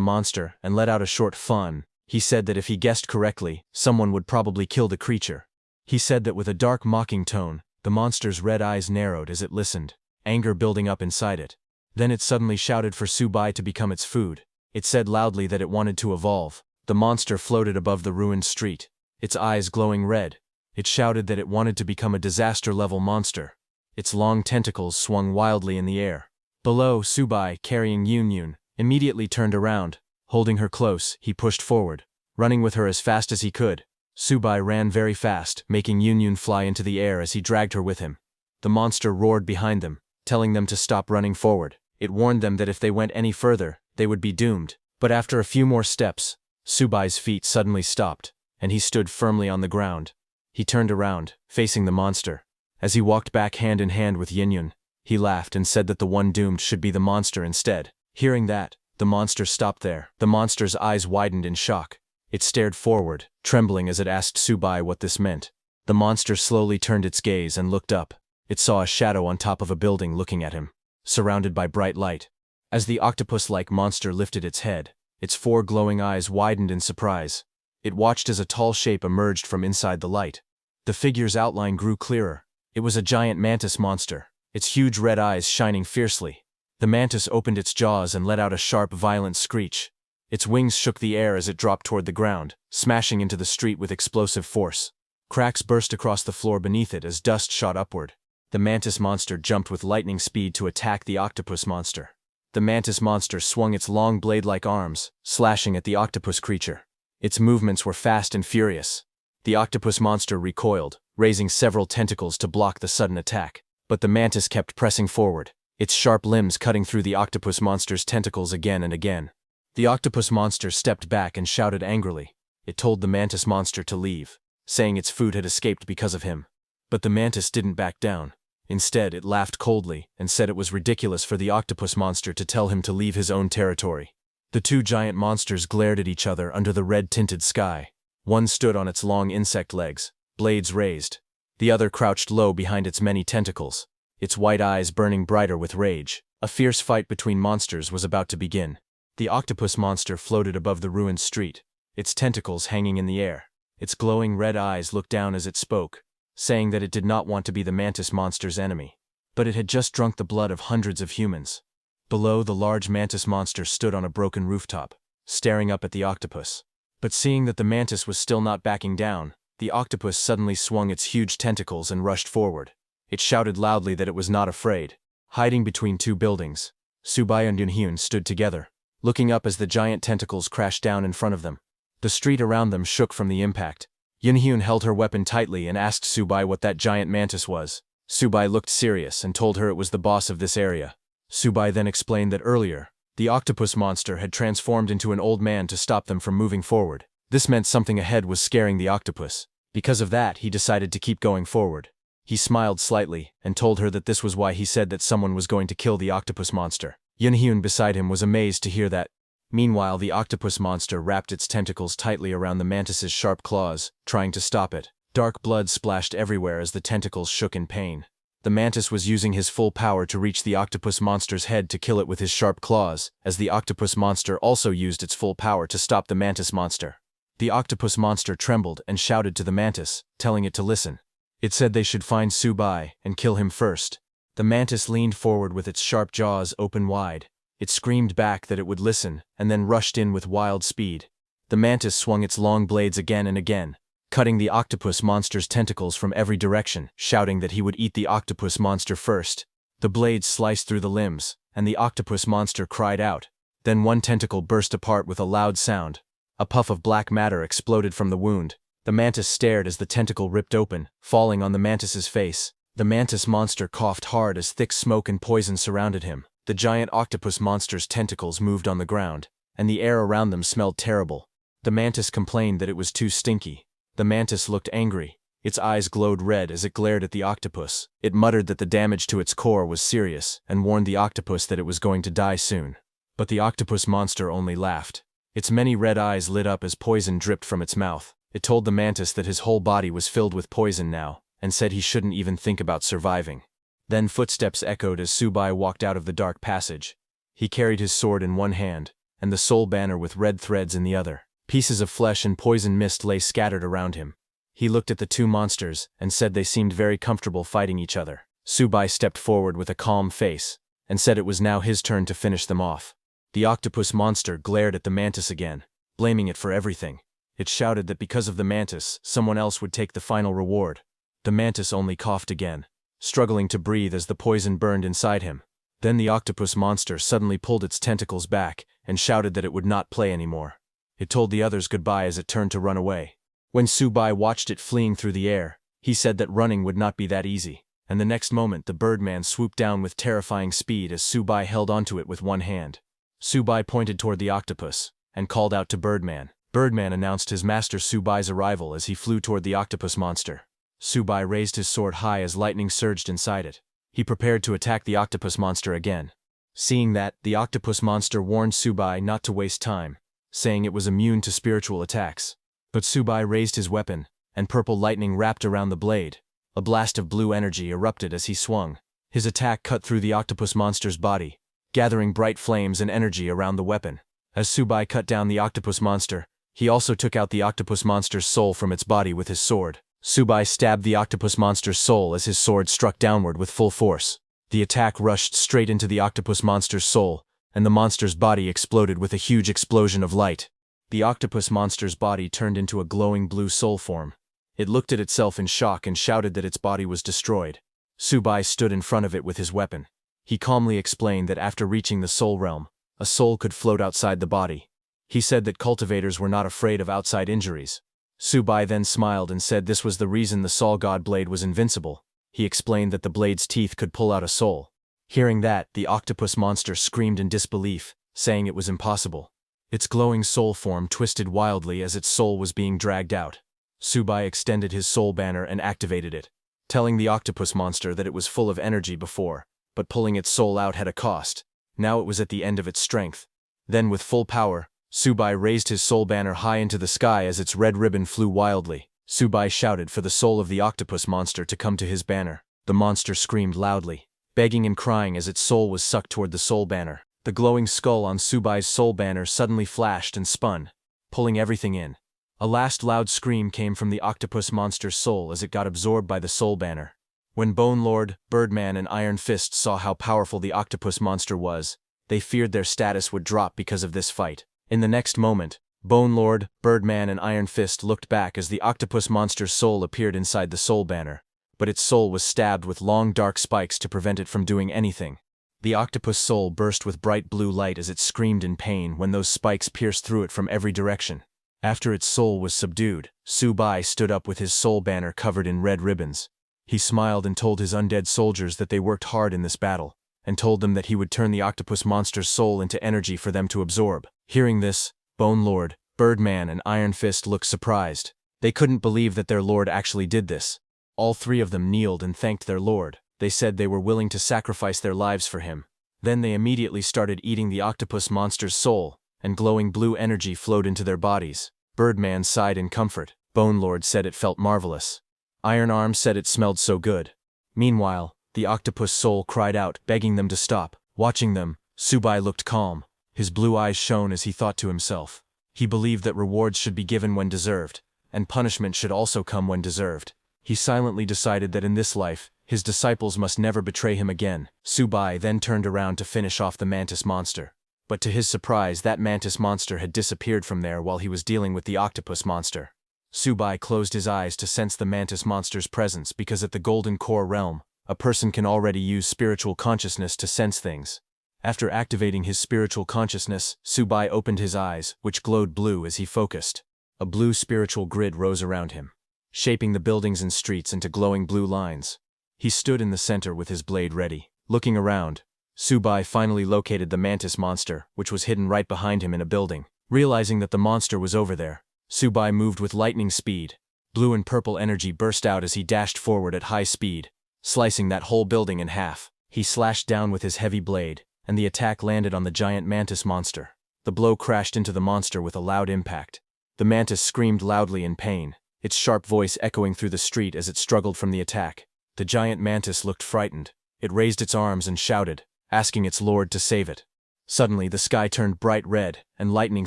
monster and let out a short fun. He said that if he guessed correctly, someone would probably kill the creature. He said that with a dark mocking tone. The monster's red eyes narrowed as it listened, anger building up inside it. Then it suddenly shouted for Subai to become its food. It said loudly that it wanted to evolve. The monster floated above the ruined street, its eyes glowing red. It shouted that it wanted to become a disaster-level monster. Its long tentacles swung wildly in the air. Below, Subai, carrying Yun, immediately turned around. Holding her close, he pushed forward, running with her as fast as he could. Subai ran very fast, making Yun fly into the air as he dragged her with him. The monster roared behind them, telling them to stop running forward. It warned them that if they went any further, they would be doomed. But after a few more steps, Subai's feet suddenly stopped, and he stood firmly on the ground. He turned around, facing the monster. As he walked back hand in hand with Yun, he laughed and said that the one doomed should be the monster instead. Hearing that, the monster stopped there. The monster's eyes widened in shock. It stared forward, trembling as it asked Subai what this meant. The monster slowly turned its gaze and looked up. It saw a shadow on top of a building looking at him, surrounded by bright light. As the octopus-like monster lifted its head, its four glowing eyes widened in surprise. It watched as a tall shape emerged from inside the light. The figure's outline grew clearer. It was a giant mantis monster, its huge red eyes shining fiercely. The mantis opened its jaws and let out a sharp, violent screech. Its wings shook the air as it dropped toward the ground, smashing into the street with explosive force. Cracks burst across the floor beneath it as dust shot upward. The mantis monster jumped with lightning speed to attack the octopus monster. The mantis monster swung its long blade-like arms, slashing at the octopus creature. Its movements were fast and furious. The octopus monster recoiled, raising several tentacles to block the sudden attack. But the mantis kept pressing forward, its sharp limbs cutting through the octopus monster's tentacles again and again. The octopus monster stepped back and shouted angrily. It told the mantis monster to leave, saying its food had escaped because of him. But the mantis didn't back down. Instead, it laughed coldly and said it was ridiculous for the octopus monster to tell him to leave his own territory. The two giant monsters glared at each other under the red-tinted sky. One stood on its long insect legs, blades raised. The other crouched low behind its many tentacles, its white eyes burning brighter with rage. A fierce fight between monsters was about to begin. The octopus monster floated above the ruined street, its tentacles hanging in the air. Its glowing red eyes looked down as it spoke, saying that it did not want to be the mantis monster's enemy. But it had just drunk the blood of hundreds of humans. Below, the large mantis monster stood on a broken rooftop, staring up at the octopus. But seeing that the mantis was still not backing down, the octopus suddenly swung its huge tentacles and rushed forward. It shouted loudly that it was not afraid. Hiding between two buildings, Subai and Yunhyun stood together, looking up as the giant tentacles crashed down in front of them. The street around them shook from the impact. Yunhyun held her weapon tightly and asked Subai what that giant mantis was. Subai looked serious and told her it was the boss of this area. Subai then explained that earlier, the octopus monster had transformed into an old man to stop them from moving forward. This meant something ahead was scaring the octopus. Because of that, he decided to keep going forward. He smiled slightly and told her that this was why he said that someone was going to kill the octopus monster. Yunhyun beside him was amazed to hear that. Meanwhile, the octopus monster wrapped its tentacles tightly around the mantis's sharp claws, trying to stop it. Dark blood splashed everywhere as the tentacles shook in pain. The mantis was using his full power to reach the octopus monster's head to kill it with his sharp claws, as the octopus monster also used its full power to stop the mantis monster. The octopus monster trembled and shouted to the mantis, telling it to listen. It said they should find Subai and kill him first. The mantis leaned forward with its sharp jaws open wide. It screamed back that it would listen, and then rushed in with wild speed. The mantis swung its long blades again and again, cutting the octopus monster's tentacles from every direction, shouting that he would eat the octopus monster first. The blades sliced through the limbs, and the octopus monster cried out. Then one tentacle burst apart with a loud sound. A puff of black matter exploded from the wound. The mantis stared as the tentacle ripped open, falling on the mantis's face. The mantis monster coughed hard as thick smoke and poison surrounded him. The giant octopus monster's tentacles moved on the ground, and the air around them smelled terrible. The mantis complained that it was too stinky. The mantis looked angry. Its eyes glowed red as it glared at the octopus. It muttered that the damage to its core was serious, and warned the octopus that it was going to die soon. But the octopus monster only laughed. Its many red eyes lit up as poison dripped from its mouth. It told the mantis that his whole body was filled with poison now, and said he shouldn't even think about surviving. Then footsteps echoed as Subai walked out of the dark passage. He carried his sword in one hand, and the soul banner with red threads in the other. Pieces of flesh and poison mist lay scattered around him. He looked at the two monsters, and said they seemed very comfortable fighting each other. Subai stepped forward with a calm face, and said it was now his turn to finish them off. The octopus monster glared at the mantis again, blaming it for everything. It shouted that because of the mantis, someone else would take the final reward. The mantis only coughed again, struggling to breathe as the poison burned inside him. Then the octopus monster suddenly pulled its tentacles back and shouted that it would not play anymore. It told the others goodbye as it turned to run away. When Subai watched it fleeing through the air, he said that running would not be that easy, and the next moment the birdman swooped down with terrifying speed as Subai held onto it with one hand. Subai pointed toward the octopus and called out to Birdman. Birdman announced his master Subai's arrival as he flew toward the octopus monster. Subai raised his sword high as lightning surged inside it. He prepared to attack the octopus monster again. Seeing that, the octopus monster warned Subai not to waste time, saying it was immune to spiritual attacks. But Subai raised his weapon, and purple lightning wrapped around the blade. A blast of blue energy erupted as he swung. His attack cut through the octopus monster's body, gathering bright flames and energy around the weapon. As Subai cut down the octopus monster, he also took out the octopus monster's soul from its body with his sword. Subai stabbed the octopus monster's soul as his sword struck downward with full force. The attack rushed straight into the octopus monster's soul, and the monster's body exploded with a huge explosion of light. The octopus monster's body turned into a glowing blue soul form. It looked at itself in shock and shouted that its body was destroyed. Subai stood in front of it with his weapon. He calmly explained that after reaching the soul realm, a soul could float outside the body. He said that cultivators were not afraid of outside injuries. Subai then smiled and said this was the reason the Sol God blade was invincible. He explained that the blade's teeth could pull out a soul. Hearing that, the octopus monster screamed in disbelief, saying it was impossible. Its glowing soul form twisted wildly as its soul was being dragged out. Subai extended his soul banner and activated it, telling the octopus monster that it was full of energy before, but pulling its soul out had a cost. Now it was at the end of its strength. Then with full power, Subai raised his soul banner high into the sky as its red ribbon flew wildly. Subai shouted for the soul of the octopus monster to come to his banner. The monster screamed loudly, begging and crying as its soul was sucked toward the soul banner. The glowing skull on Subai's soul banner suddenly flashed and spun, pulling everything in. A last loud scream came from the octopus monster's soul as it got absorbed by the soul banner. When Bone Lord, Birdman and Iron Fist saw how powerful the octopus monster was, they feared their status would drop because of this fight. In the next moment, Bone Lord, Birdman and Iron Fist looked back as the octopus monster's soul appeared inside the soul banner, but its soul was stabbed with long dark spikes to prevent it from doing anything. The octopus soul burst with bright blue light as it screamed in pain when those spikes pierced through it from every direction. After its soul was subdued, Subai stood up with his soul banner covered in red ribbons. He smiled and told his undead soldiers that they worked hard in this battle, and told them that he would turn the octopus monster's soul into energy for them to absorb. Hearing this, Bone Lord, Birdman and Iron Fist looked surprised. They couldn't believe that their lord actually did this. All three of them kneeled and thanked their lord. They said they were willing to sacrifice their lives for him. Then they immediately started eating the octopus monster's soul, and glowing blue energy flowed into their bodies. Birdman sighed in comfort. Bone Lord said it felt marvelous. Iron Arm said it smelled so good. Meanwhile, the octopus soul cried out, begging them to stop. Watching them, Subai looked calm. His blue eyes shone as he thought to himself. He believed that rewards should be given when deserved, and punishment should also come when deserved. He silently decided that in this life, His disciples must never betray him again. Subai then turned around to finish off the mantis monster. But to his surprise, that mantis monster had disappeared from there while he was dealing with the octopus monster. Subai closed his eyes to sense the mantis monster's presence because at the Golden Core realm, a person can already use spiritual consciousness to sense things. After activating his spiritual consciousness, Subai opened his eyes, which glowed blue as he focused. A blue spiritual grid rose around him, shaping the buildings and streets into glowing blue lines. He stood in the center with his blade ready. Looking around, Subai finally located the mantis monster, which was hidden right behind him in a building. Realizing that the monster was over there, Subai moved with lightning speed. Blue and purple energy burst out as he dashed forward at high speed, slicing that whole building in half. He slashed down with his heavy blade, and the attack landed on the giant mantis monster. The blow crashed into the monster with a loud impact. The mantis screamed loudly in pain, its sharp voice echoing through the street as it struggled from the attack. The giant mantis looked frightened. It raised its arms and shouted, asking its lord to save it. Suddenly, the sky turned bright red, and lightning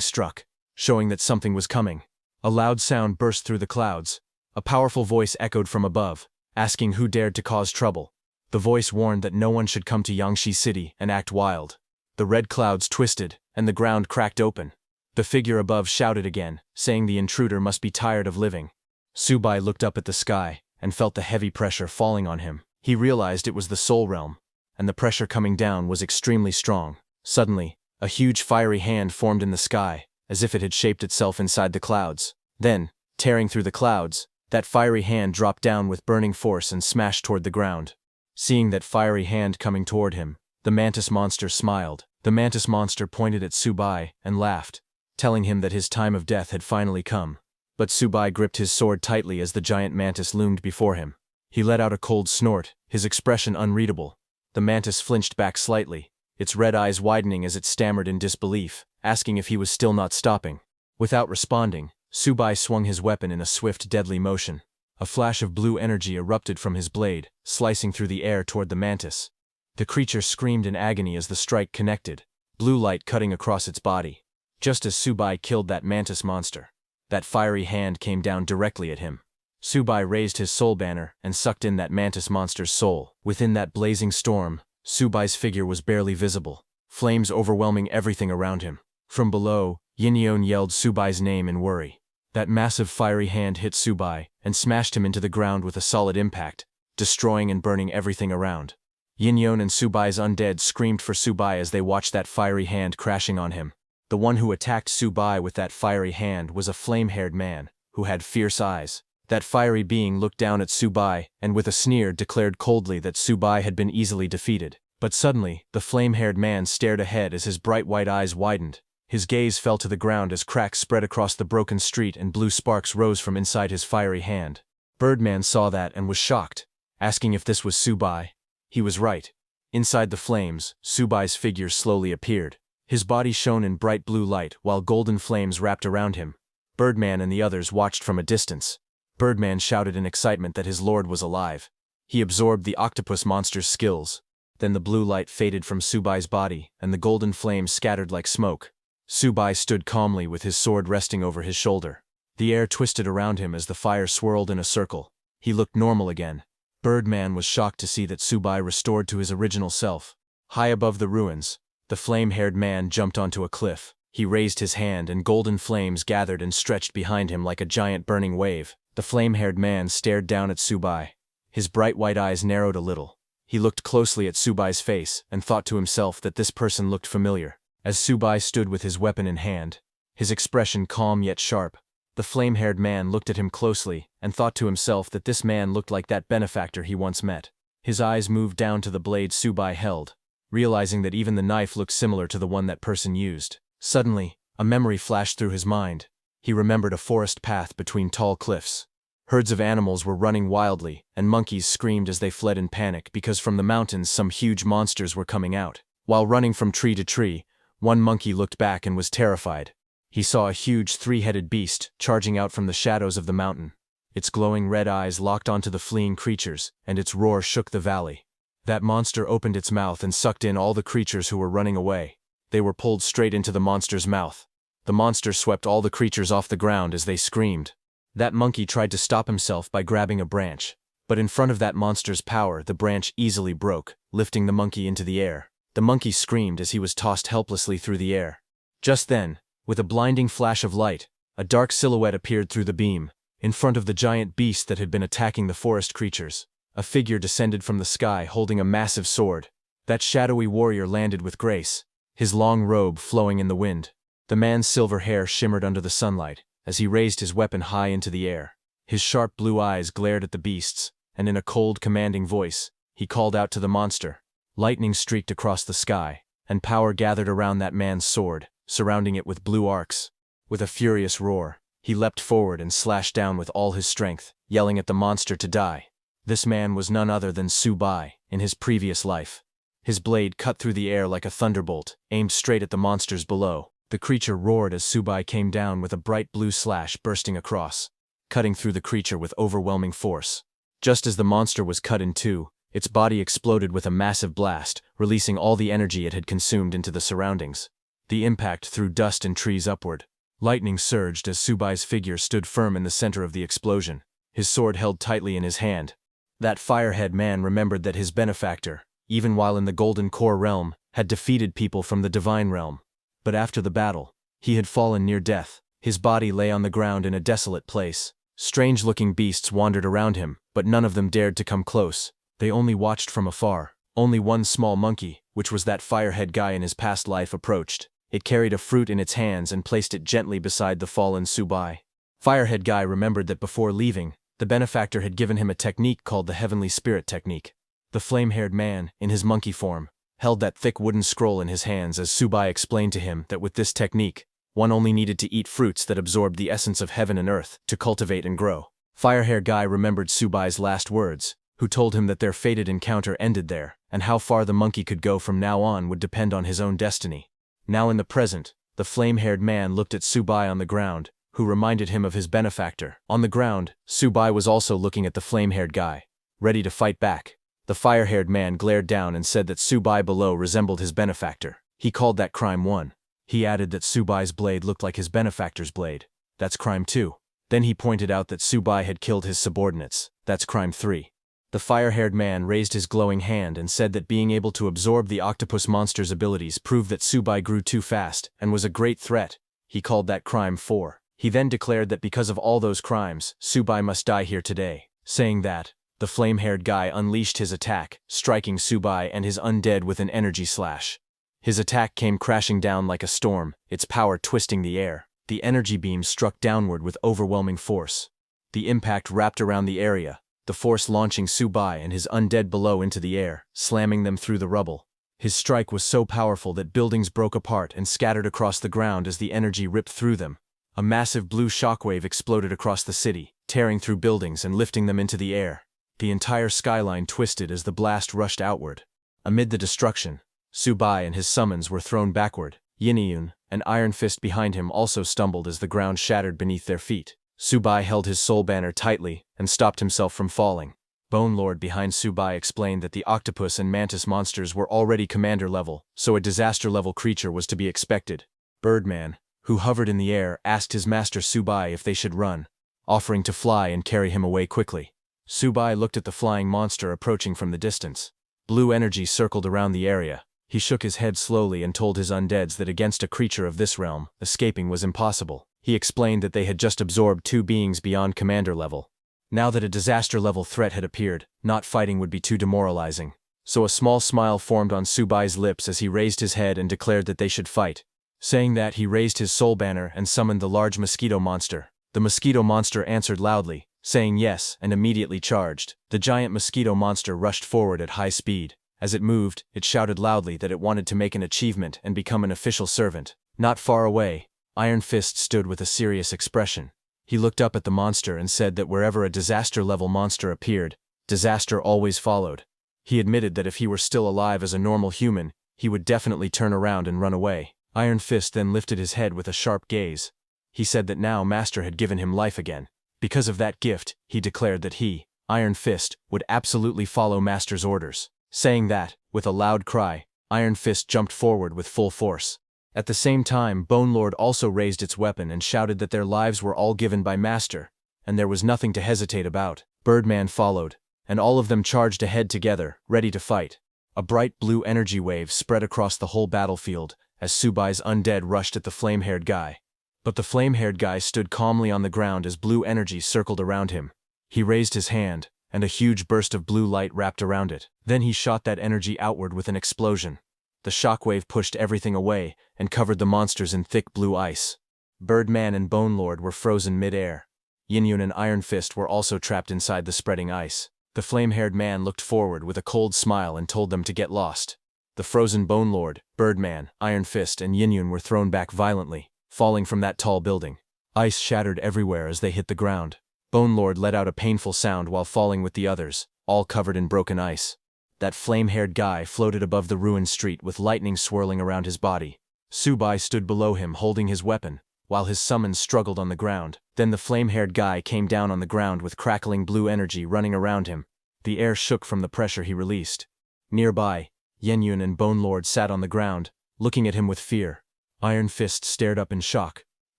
struck, showing that something was coming. A loud sound burst through the clouds. A powerful voice echoed from above, asking who dared to cause trouble. The voice warned that no one should come to Yangshi City and act wild. The red clouds twisted, and the ground cracked open. The figure above shouted again, saying the intruder must be tired of living. Subai looked up at the sky and felt the heavy pressure falling on him. He realized it was the soul realm, and the pressure coming down was extremely strong. Suddenly, a huge fiery hand formed in the sky, as if it had shaped itself inside the clouds. Then, tearing through the clouds, that fiery hand dropped down with burning force and smashed toward the ground. Seeing that fiery hand coming toward him, the mantis monster smiled. The mantis monster pointed at Subai and laughed, telling him that his time of death had finally come. But Subai gripped his sword tightly as the giant mantis loomed before him. He let out a cold snort, his expression unreadable. The mantis flinched back slightly, its red eyes widening as it stammered in disbelief, asking if he was still not stopping. Without responding, Subai swung his weapon in a swift, deadly motion. A flash of blue energy erupted from his blade, slicing through the air toward the mantis. The creature screamed in agony as the strike connected, blue light cutting across its body. Just as Subai killed that mantis monster, that fiery hand came down directly at him. Subai raised his soul banner and sucked in that mantis monster's soul. Within that blazing storm, Subai's figure was barely visible, flames overwhelming everything around him. From below, Yinyon yelled Subai's name in worry. That massive fiery hand hit Subai and smashed him into the ground with a solid impact, destroying and burning everything around. Yinyon and Subai's undead screamed for Subai as they watched that fiery hand crashing on him. The one who attacked Subai with that fiery hand was a flame-haired man, who had fierce eyes. That fiery being looked down at Subai and with a sneer declared coldly that Subai had been easily defeated. But suddenly, the flame-haired man stared ahead as his bright white eyes widened. His gaze fell to the ground as cracks spread across the broken street and blue sparks rose from inside his fiery hand. Birdman saw that and was shocked, asking if this was Subai. He was right. Inside the flames, Subai's figure slowly appeared. His body shone in bright blue light while golden flames wrapped around him. Birdman and the others watched from a distance. Birdman shouted in excitement that his lord was alive. He absorbed the octopus monster's skills. Then the blue light faded from Subai's body and the golden flames scattered like smoke. Subai stood calmly with his sword resting over his shoulder. The air twisted around him as the fire swirled in a circle. He looked normal again. Birdman was shocked to see that Subai restored to his original self. High above the ruins, the flame-haired man jumped onto a cliff. He raised his hand and golden flames gathered and stretched behind him like a giant burning wave. The flame-haired man stared down at Subai. His bright white eyes narrowed a little. He looked closely at Subai's face and thought to himself that this person looked familiar. As Subai stood with his weapon in hand, his expression calm yet sharp, the flame-haired man looked at him closely and thought to himself that this man looked like that benefactor he once met. His eyes moved down to the blade Subai held, realizing that even the knife looked similar to the one that person used. Suddenly, a memory flashed through his mind. He remembered a forest path between tall cliffs. Herds of animals were running wildly, and monkeys screamed as they fled in panic because from the mountains some huge monsters were coming out. While running from tree to tree, one monkey looked back and was terrified. He saw a huge three-headed beast charging out from the shadows of the mountain. Its glowing red eyes locked onto the fleeing creatures, and its roar shook the valley. That monster opened its mouth and sucked in all the creatures who were running away. They were pulled straight into the monster's mouth. The monster swept all the creatures off the ground as they screamed. That monkey tried to stop himself by grabbing a branch, But in front of that monster's power, the branch easily broke, lifting the monkey into the air. The monkey screamed as he was tossed helplessly through the air. Just then, with a blinding flash of light, a dark silhouette appeared through the beam. In front of the giant beast that had been attacking the forest creatures, a figure descended from the sky holding a massive sword. That shadowy warrior landed with grace, his long robe flowing in the wind. The man's silver hair shimmered under the sunlight as he raised his weapon high into the air. His sharp blue eyes glared at the beasts, and in a cold, commanding voice, he called out to the monster. Lightning streaked across the sky, and power gathered around that man's sword, surrounding it with blue arcs. With a furious roar, he leapt forward and slashed down with all his strength, yelling at the monster to die. This man was none other than Subai, in his previous life. His blade cut through the air like a thunderbolt, aimed straight at the monsters below. The creature roared as Subai came down with a bright blue slash bursting across, cutting through the creature with overwhelming force. Just as the monster was cut in two, its body exploded with a massive blast, releasing all the energy it had consumed into the surroundings. The impact threw dust and trees upward. Lightning surged as Subai's figure stood firm in the center of the explosion, his sword held tightly in his hand. That firehead man remembered that his benefactor, even while in the Golden Core realm, had defeated people from the Divine realm. But after the battle, he had fallen near death. His body lay on the ground in a desolate place. Strange-looking beasts wandered around him, but none of them dared to come close. They only watched from afar. Only one small monkey, which was that firehead guy in his past life, approached. It carried a fruit in its hands and placed it gently beside the fallen Subai. Firehead guy remembered that before leaving, the benefactor had given him a technique called the Heavenly Spirit Technique. The flame-haired man, in his monkey form, held that thick wooden scroll in his hands as Subai explained to him that with this technique, one only needed to eat fruits that absorbed the essence of heaven and earth to cultivate and grow. Firehair guy remembered Subai's last words, who told him that their fated encounter ended there, and how far the monkey could go from now on would depend on his own destiny. Now in the present, the flame-haired man looked at Subai on the ground, who reminded him of his benefactor. On the ground, Subai was also looking at the flame-haired guy, ready to fight back. The fire-haired man glared down and said that Subai below resembled his benefactor. He called that crime 1. He added that Subai's blade looked like his benefactor's blade. That's crime 2. Then he pointed out that Subai had killed his subordinates. That's crime 3. The fire-haired man raised his glowing hand and said that being able to absorb the octopus monster's abilities proved that Subai grew too fast and was a great threat. He called that crime 4. He then declared that because of all those crimes, Subai must die here today. Saying that, the flame-haired guy unleashed his attack, striking Subai and his undead with an energy slash. His attack came crashing down like a storm, its power twisting the air. The energy beam struck downward with overwhelming force. The impact wrapped around the area, the force launching Subai and his undead below into the air, slamming them through the rubble. His strike was so powerful that buildings broke apart and scattered across the ground as the energy ripped through them. A massive blue shockwave exploded across the city, tearing through buildings and lifting them into the air. The entire skyline twisted as the blast rushed outward. Amid the destruction, Subai and his summons were thrown backward. Yiniyun, an iron fist behind him, also stumbled as the ground shattered beneath their feet. Subai held his soul banner tightly and stopped himself from falling. Bone Lord behind Subai explained that the octopus and mantis monsters were already commander level, so a disaster level creature was to be expected. Birdman, who hovered in the air, asked his master Subai if they should run, offering to fly and carry him away quickly. Subai looked at the flying monster approaching from the distance. Blue energy circled around the area. He shook his head slowly and told his undeads that against a creature of this realm, escaping was impossible. He explained that they had just absorbed 2 beings beyond commander level. Now that a disaster level threat had appeared, not fighting would be too demoralizing. So a small smile formed on Subai's lips as he raised his head and declared that they should fight. Saying that, he raised his soul banner and summoned the large mosquito monster. The mosquito monster answered loudly, saying yes, and immediately charged. The giant mosquito monster rushed forward at high speed. As it moved, it shouted loudly that it wanted to make an achievement and become an official servant. Not far away, Iron Fist stood with a serious expression. He looked up at the monster and said that wherever a disaster-level monster appeared, disaster always followed. He admitted that if he were still alive as a normal human, he would definitely turn around and run away. Iron Fist then lifted his head with a sharp gaze. He said that now Master had given him life again. Because of that gift, he declared that he, Iron Fist, would absolutely follow Master's orders. Saying that, with a loud cry, Iron Fist jumped forward with full force. At the same time, Bone Lord also raised its weapon and shouted that their lives were all given by Master, and there was nothing to hesitate about. Birdman followed. and all of them charged ahead together, ready to fight. A bright blue energy wave spread across the whole battlefield as Subai's undead rushed at the flame-haired guy. But the flame-haired guy stood calmly on the ground as blue energy circled around him. He raised his hand, and a huge burst of blue light wrapped around it. Then he shot that energy outward with an explosion. The shockwave pushed everything away and covered the monsters in thick blue ice. Birdman and Bone Lord were frozen mid-air. Yin-Yun and Iron Fist were also trapped inside the spreading ice. The flame-haired man looked forward with a cold smile and told them to get lost. The frozen Bone Lord, Birdman, Iron Fist, and Yin-Yun were thrown back violently, falling from that tall building. Ice shattered everywhere as they hit the ground. Bone Lord let out a painful sound while falling with the others, all covered in broken ice. That flame-haired guy floated above the ruined street with lightning swirling around his body. Subai stood below him holding his weapon, while his summons struggled on the ground. Then the flame-haired guy came down on the ground with crackling blue energy running around him. The air shook from the pressure he released. Nearby, Yin-Yun and Bone Lord sat on the ground, looking at him with fear. Iron Fist stared up in shock.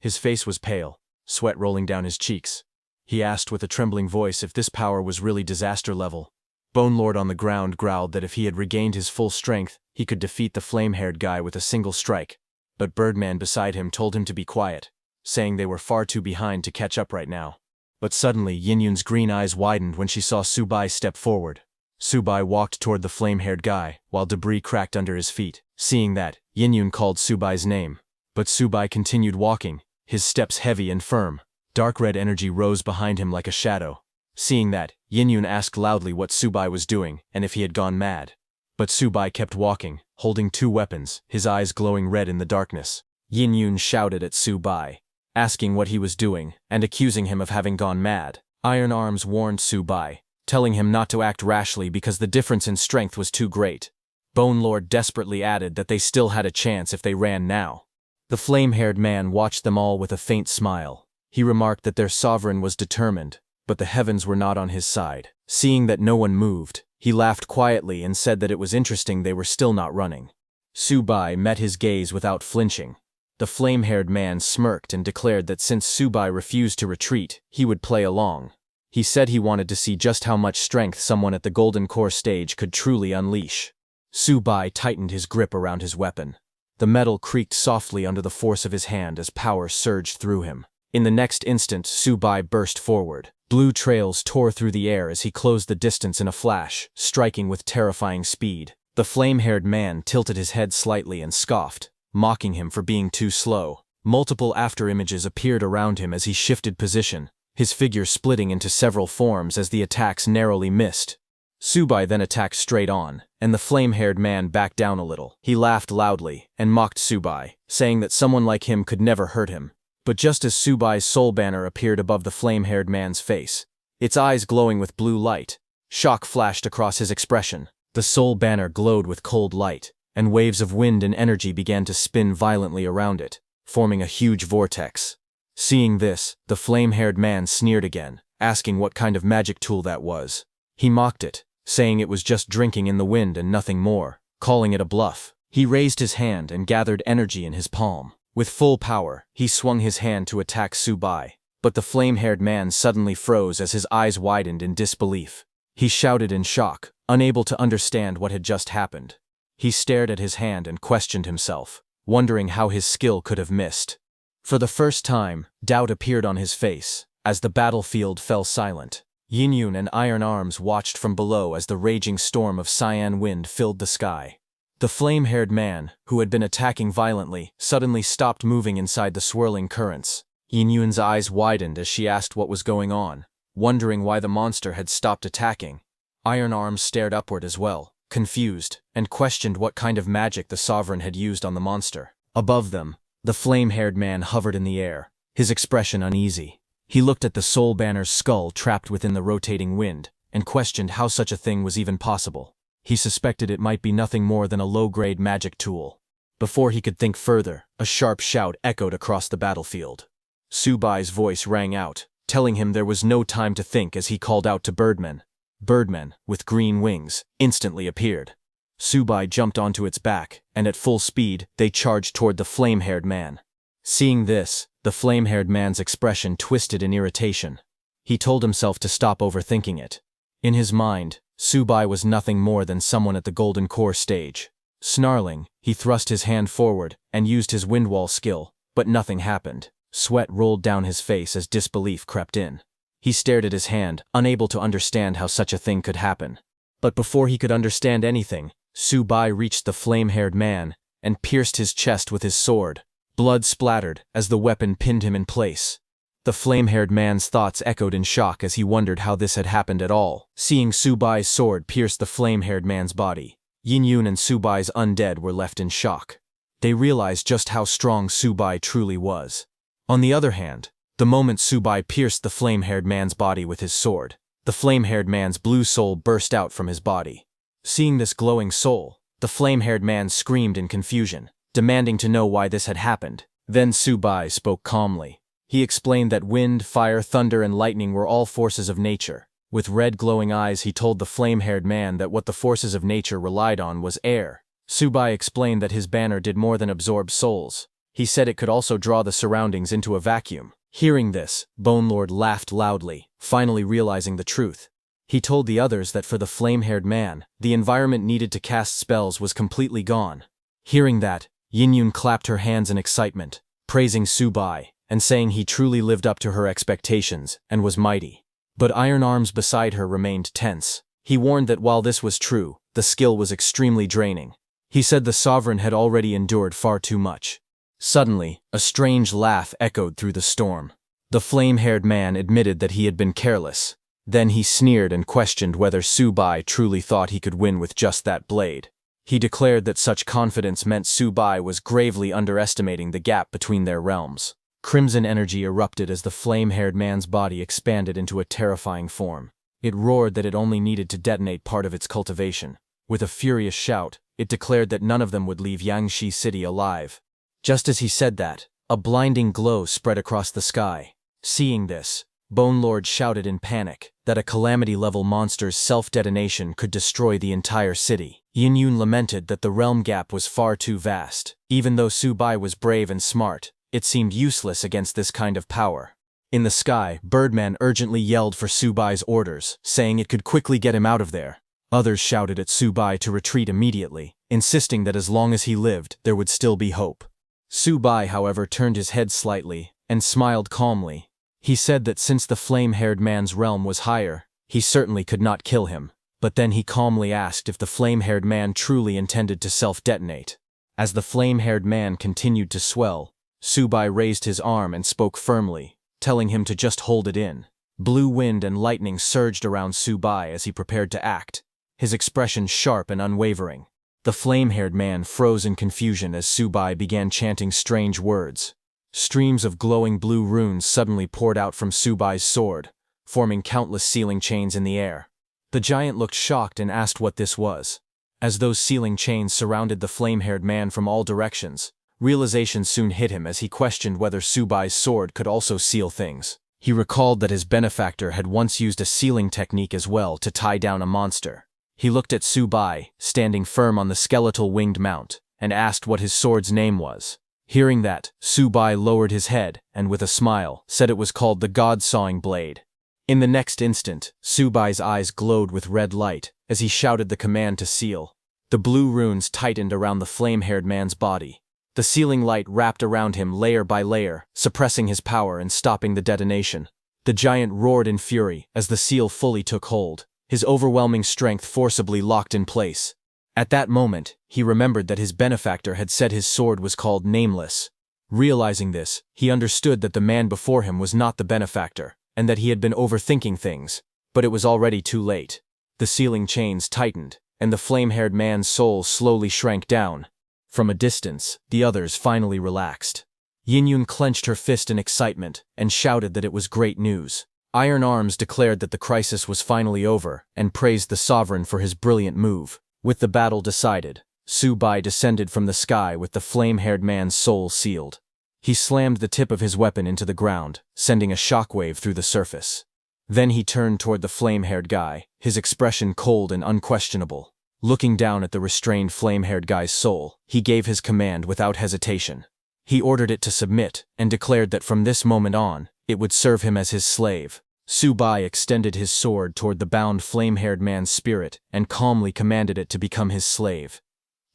His face was pale, sweat rolling down his cheeks. He asked with a trembling voice if this power was really disaster level. Bone Lord on the ground growled that if he had regained his full strength, he could defeat the flame-haired guy with a single strike. But Birdman beside him told him to be quiet, saying they were far too behind to catch up right now. But suddenly Yin-Yun's green eyes widened when she saw Subai step forward. Subai walked toward the flame-haired guy, while debris cracked under his feet. Seeing that, Yin-Yun called Subai's name. But Subai continued walking, his steps heavy and firm. Dark red energy rose behind him like a shadow. Seeing that, Yin-Yun asked loudly what Subai was doing and if he had gone mad. But Subai kept walking, holding two weapons, his eyes glowing red in the darkness. Yin-Yun shouted at Subai, asking what he was doing and accusing him of having gone mad. Iron Arms warned Subai, telling him not to act rashly because the difference in strength was too great. Bone Lord desperately added that they still had a chance if they ran now. The flame-haired man watched them all with a faint smile. He remarked that their sovereign was determined, but the heavens were not on his side. Seeing that no one moved, he laughed quietly and said that it was interesting they were still not running. Subai met his gaze without flinching. The flame-haired man smirked and declared that since Subai refused to retreat, he would play along. He said he wanted to see just how much strength someone at the Golden Core stage could truly unleash. Subai tightened his grip around his weapon. The metal creaked softly under the force of his hand as power surged through him. In the next instant, Subai burst forward. Blue trails tore through the air as he closed the distance in a flash, striking with terrifying speed. The flame-haired man tilted his head slightly and scoffed, mocking him for being too slow. Multiple afterimages appeared around him as he shifted position, his figure splitting into several forms as the attacks narrowly missed. Subai then attacked straight on, and the flame-haired man backed down a little. He laughed loudly and mocked Subai, saying that someone like him could never hurt him. But just as Subai's soul banner appeared above the flame-haired man's face, its eyes glowing with blue light, shock flashed across his expression. The soul banner glowed with cold light, and waves of wind and energy began to spin violently around it, forming a huge vortex. Seeing this, the flame-haired man sneered again, asking what kind of magic tool that was. He mocked it, saying it was just drinking in the wind and nothing more, calling it a bluff. He raised his hand and gathered energy in his palm. With full power, he swung his hand to attack Subai, but the flame-haired man suddenly froze as his eyes widened in disbelief. He shouted in shock, unable to understand what had just happened. He stared at his hand and questioned himself, wondering how his skill could have missed. For the first time, doubt appeared on his face, as the battlefield fell silent. Yin-Yun and Iron Arms watched from below as the raging storm of cyan wind filled the sky. The flame-haired man, who had been attacking violently, suddenly stopped moving inside the swirling currents. Yin-Yun's eyes widened as she asked what was going on, wondering why the monster had stopped attacking. Iron Arms stared upward as well, confused, and questioned what kind of magic the sovereign had used on the monster. Above them, the flame-haired man hovered in the air, his expression uneasy. He looked at the soul banner's skull trapped within the rotating wind, and questioned how such a thing was even possible. He suspected it might be nothing more than a low-grade magic tool. Before he could think further, a sharp shout echoed across the battlefield. Subai's voice rang out, telling him there was no time to think as he called out to Birdman. Birdman, with green wings, instantly appeared. Subai jumped onto its back, and at full speed, they charged toward the flame-haired man. Seeing this, the flame-haired man's expression twisted in irritation. He told himself to stop overthinking it. In his mind, Subai was nothing more than someone at the Golden Core stage. Snarling, he thrust his hand forward and used his windwall skill, but nothing happened. Sweat rolled down his face as disbelief crept in. He stared at his hand, unable to understand how such a thing could happen. But before he could understand anything, Subai reached the flame-haired man and pierced his chest with his sword. Blood splattered as the weapon pinned him in place. The flame-haired man's thoughts echoed in shock as he wondered how this had happened at all. Seeing Subai's sword pierce the flame-haired man's body, Yin-Yun and Subai's undead were left in shock. They realized just how strong Subai truly was. On the other hand, the moment Subai pierced the flame-haired man's body with his sword, the flame-haired man's blue soul burst out from his body. Seeing this glowing soul, the flame-haired man screamed in confusion, demanding to know why this had happened. Then Subai spoke calmly. He explained that wind, fire, thunder, and lightning were all forces of nature. With red glowing eyes, he told the flame-haired man that what the forces of nature relied on was air. Subai explained that his banner did more than absorb souls. He said it could also draw the surroundings into a vacuum. Hearing this, Bone Lord laughed loudly, finally realizing the truth. He told the others that for the flame-haired man, the environment needed to cast spells was completely gone. Hearing that, Yin-Yun clapped her hands in excitement, praising Subai, and saying he truly lived up to her expectations and was mighty. But Iron Arms beside her remained tense. He warned that while this was true, the skill was extremely draining. He said the sovereign had already endured far too much. Suddenly, a strange laugh echoed through the storm. The flame-haired man admitted that he had been careless. Then he sneered and questioned whether Subai truly thought he could win with just that blade. He declared that such confidence meant Subai was gravely underestimating the gap between their realms. Crimson energy erupted as the flame-haired man's body expanded into a terrifying form. It roared that it only needed to detonate part of its cultivation. With a furious shout, it declared that none of them would leave Yangshi City alive. Just as he said that, a blinding glow spread across the sky. Seeing this, Bone Lord shouted in panic that a calamity-level monster's self-detonation could destroy the entire city. Yin-Yun lamented that the realm gap was far too vast. Even though Subai was brave and smart, it seemed useless against this kind of power. In the sky, Birdman urgently yelled for Subai's orders, saying it could quickly get him out of there. Others shouted at Subai to retreat immediately, insisting that as long as he lived, there would still be hope. Subai, however, turned his head slightly and smiled calmly. He said that since the flame-haired man's realm was higher, he certainly could not kill him. But then he calmly asked if the flame-haired man truly intended to self-detonate. As the flame-haired man continued to swell, Subai raised his arm and spoke firmly, telling him to just hold it in. Blue wind and lightning surged around Subai as he prepared to act, his expression sharp and unwavering. The flame-haired man froze in confusion as Subai began chanting strange words. Streams of glowing blue runes suddenly poured out from Subai's sword, forming countless sealing chains in the air. The giant looked shocked and asked what this was. As those sealing chains surrounded the flame-haired man from all directions, realization soon hit him as he questioned whether Subai's sword could also seal things. He recalled that his benefactor had once used a sealing technique as well to tie down a monster. He looked at Subai, standing firm on the skeletal winged mount, and asked what his sword's name was. Hearing that, Subai lowered his head and, with a smile, said it was called the God-Sawing Blade. In the next instant, Subai's eyes glowed with red light as he shouted the command to seal. The blue runes tightened around the flame-haired man's body. The sealing light wrapped around him layer by layer, suppressing his power and stopping the detonation. The giant roared in fury as the seal fully took hold, his overwhelming strength forcibly locked in place. At that moment, he remembered that his benefactor had said his sword was called Nameless. Realizing this, he understood that the man before him was not the benefactor, and that he had been overthinking things, but it was already too late. The sealing chains tightened, and the flame-haired man's soul slowly shrank down. From a distance, the others finally relaxed. Yin-Yun clenched her fist in excitement and shouted that it was great news. Iron Arms declared that the crisis was finally over and praised the sovereign for his brilliant move. With the battle decided, Subai descended from the sky with the flame-haired man's soul sealed. He slammed the tip of his weapon into the ground, sending a shockwave through the surface. Then he turned toward the flame-haired guy, his expression cold and unquestionable. Looking down at the restrained flame-haired guy's soul, he gave his command without hesitation. He ordered it to submit and declared that from this moment on, it would serve him as his slave. Subai extended his sword toward the bound flame-haired man's spirit and calmly commanded it to become his slave.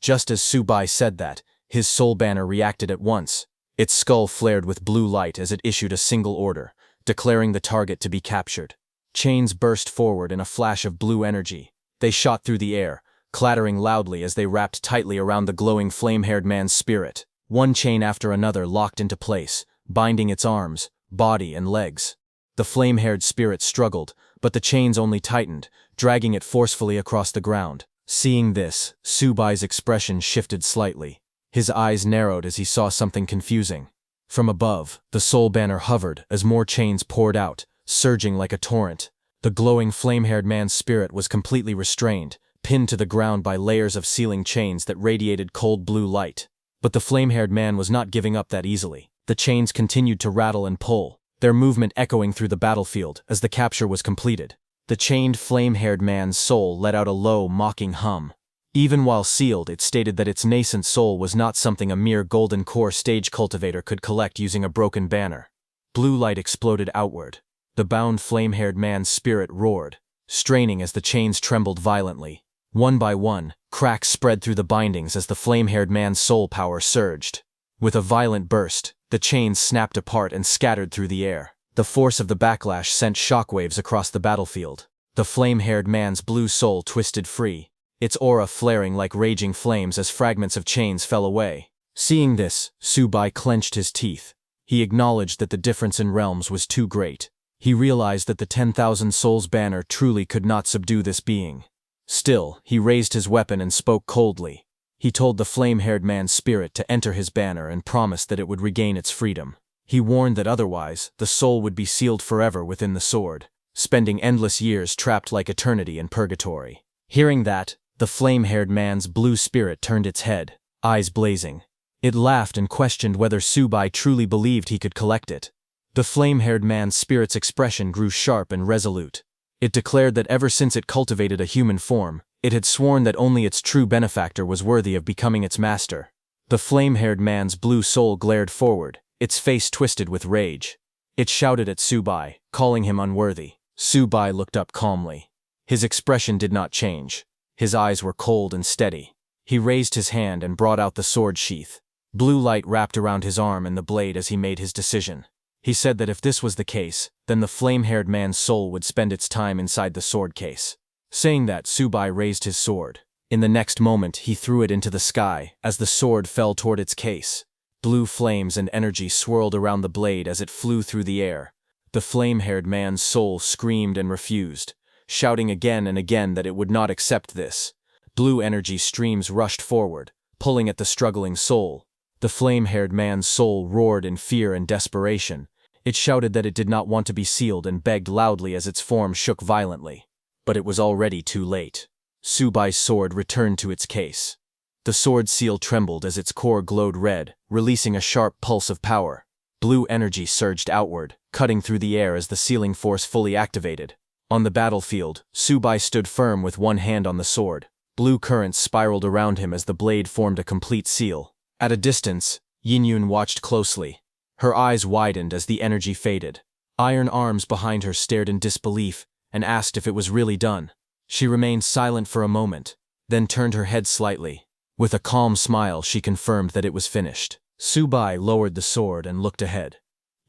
Just as Subai said that, his soul banner reacted at once. Its skull flared with blue light as it issued a single order, declaring the target to be captured. Chains burst forward in a flash of blue energy. They shot through the air, clattering loudly as they wrapped tightly around the glowing flame-haired man's spirit. One chain after another locked into place, binding its arms, body, and legs. The flame-haired spirit struggled, but the chains only tightened, dragging it forcefully across the ground. Seeing this, Subai's expression shifted slightly. His eyes narrowed as he saw something confusing. From above, the soul banner hovered as more chains poured out, surging like a torrent. The glowing flame-haired man's spirit was completely restrained, pinned to the ground by layers of sealing chains that radiated cold blue light. But the flame-haired man was not giving up that easily. The chains continued to rattle and pull, their movement echoing through the battlefield as the capture was completed. The chained flame-haired man's soul let out a low, mocking hum. Even while sealed, it stated that its nascent soul was not something a mere golden core stage cultivator could collect using a broken banner. Blue light exploded outward. The bound flame-haired man's spirit roared, straining as the chains trembled violently. One by one, cracks spread through the bindings as the flame-haired man's soul power surged. With a violent burst, the chains snapped apart and scattered through the air. The force of the backlash sent shockwaves across the battlefield. The flame-haired man's blue soul twisted free, its aura flaring like raging flames as fragments of chains fell away. Seeing this, Subai clenched his teeth. He acknowledged that the difference in realms was too great. He realized that the 10,000 souls banner truly could not subdue this being. Still, he raised his weapon and spoke coldly. He told the flame-haired man's spirit to enter his banner and promised that it would regain its freedom. He warned that otherwise, the soul would be sealed forever within the sword, spending endless years trapped like eternity in purgatory. Hearing that, the flame-haired man's blue spirit turned its head, eyes blazing. It laughed and questioned whether Subai truly believed he could collect it. The flame-haired man's spirit's expression grew sharp and resolute. It declared that ever since it cultivated a human form, it had sworn that only its true benefactor was worthy of becoming its master. The flame-haired man's blue soul glared forward, its face twisted with rage. It shouted at Subai, calling him unworthy. Subai looked up calmly. His expression did not change. His eyes were cold and steady. He raised his hand and brought out the sword sheath. Blue light wrapped around his arm and the blade as he made his decision. He said that if this was the case, then the flame-haired man's soul would spend its time inside the sword case. Saying that, Subai raised his sword. In the next moment, he threw it into the sky as the sword fell toward its case. Blue flames and energy swirled around the blade as it flew through the air. The flame-haired man's soul screamed and refused, shouting again and again that it would not accept this. Blue energy streams rushed forward, pulling at the struggling soul. The flame-haired man's soul roared in fear and desperation. It shouted that it did not want to be sealed and begged loudly as its form shook violently. But it was already too late. Subai's sword returned to its case. The sword seal trembled as its core glowed red, releasing a sharp pulse of power. Blue energy surged outward, cutting through the air as the sealing force fully activated. On the battlefield, Subai stood firm with one hand on the sword. Blue currents spiraled around him as the blade formed a complete seal. At a distance, Yinyun watched closely. Her eyes widened as the energy faded. Iron arms behind her stared in disbelief and asked if it was really done. She remained silent for a moment, then turned her head slightly. With a calm smile, she confirmed that it was finished. Subai lowered the sword and looked ahead.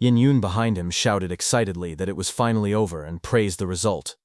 Yinyun behind him shouted excitedly that it was finally over and praised the result.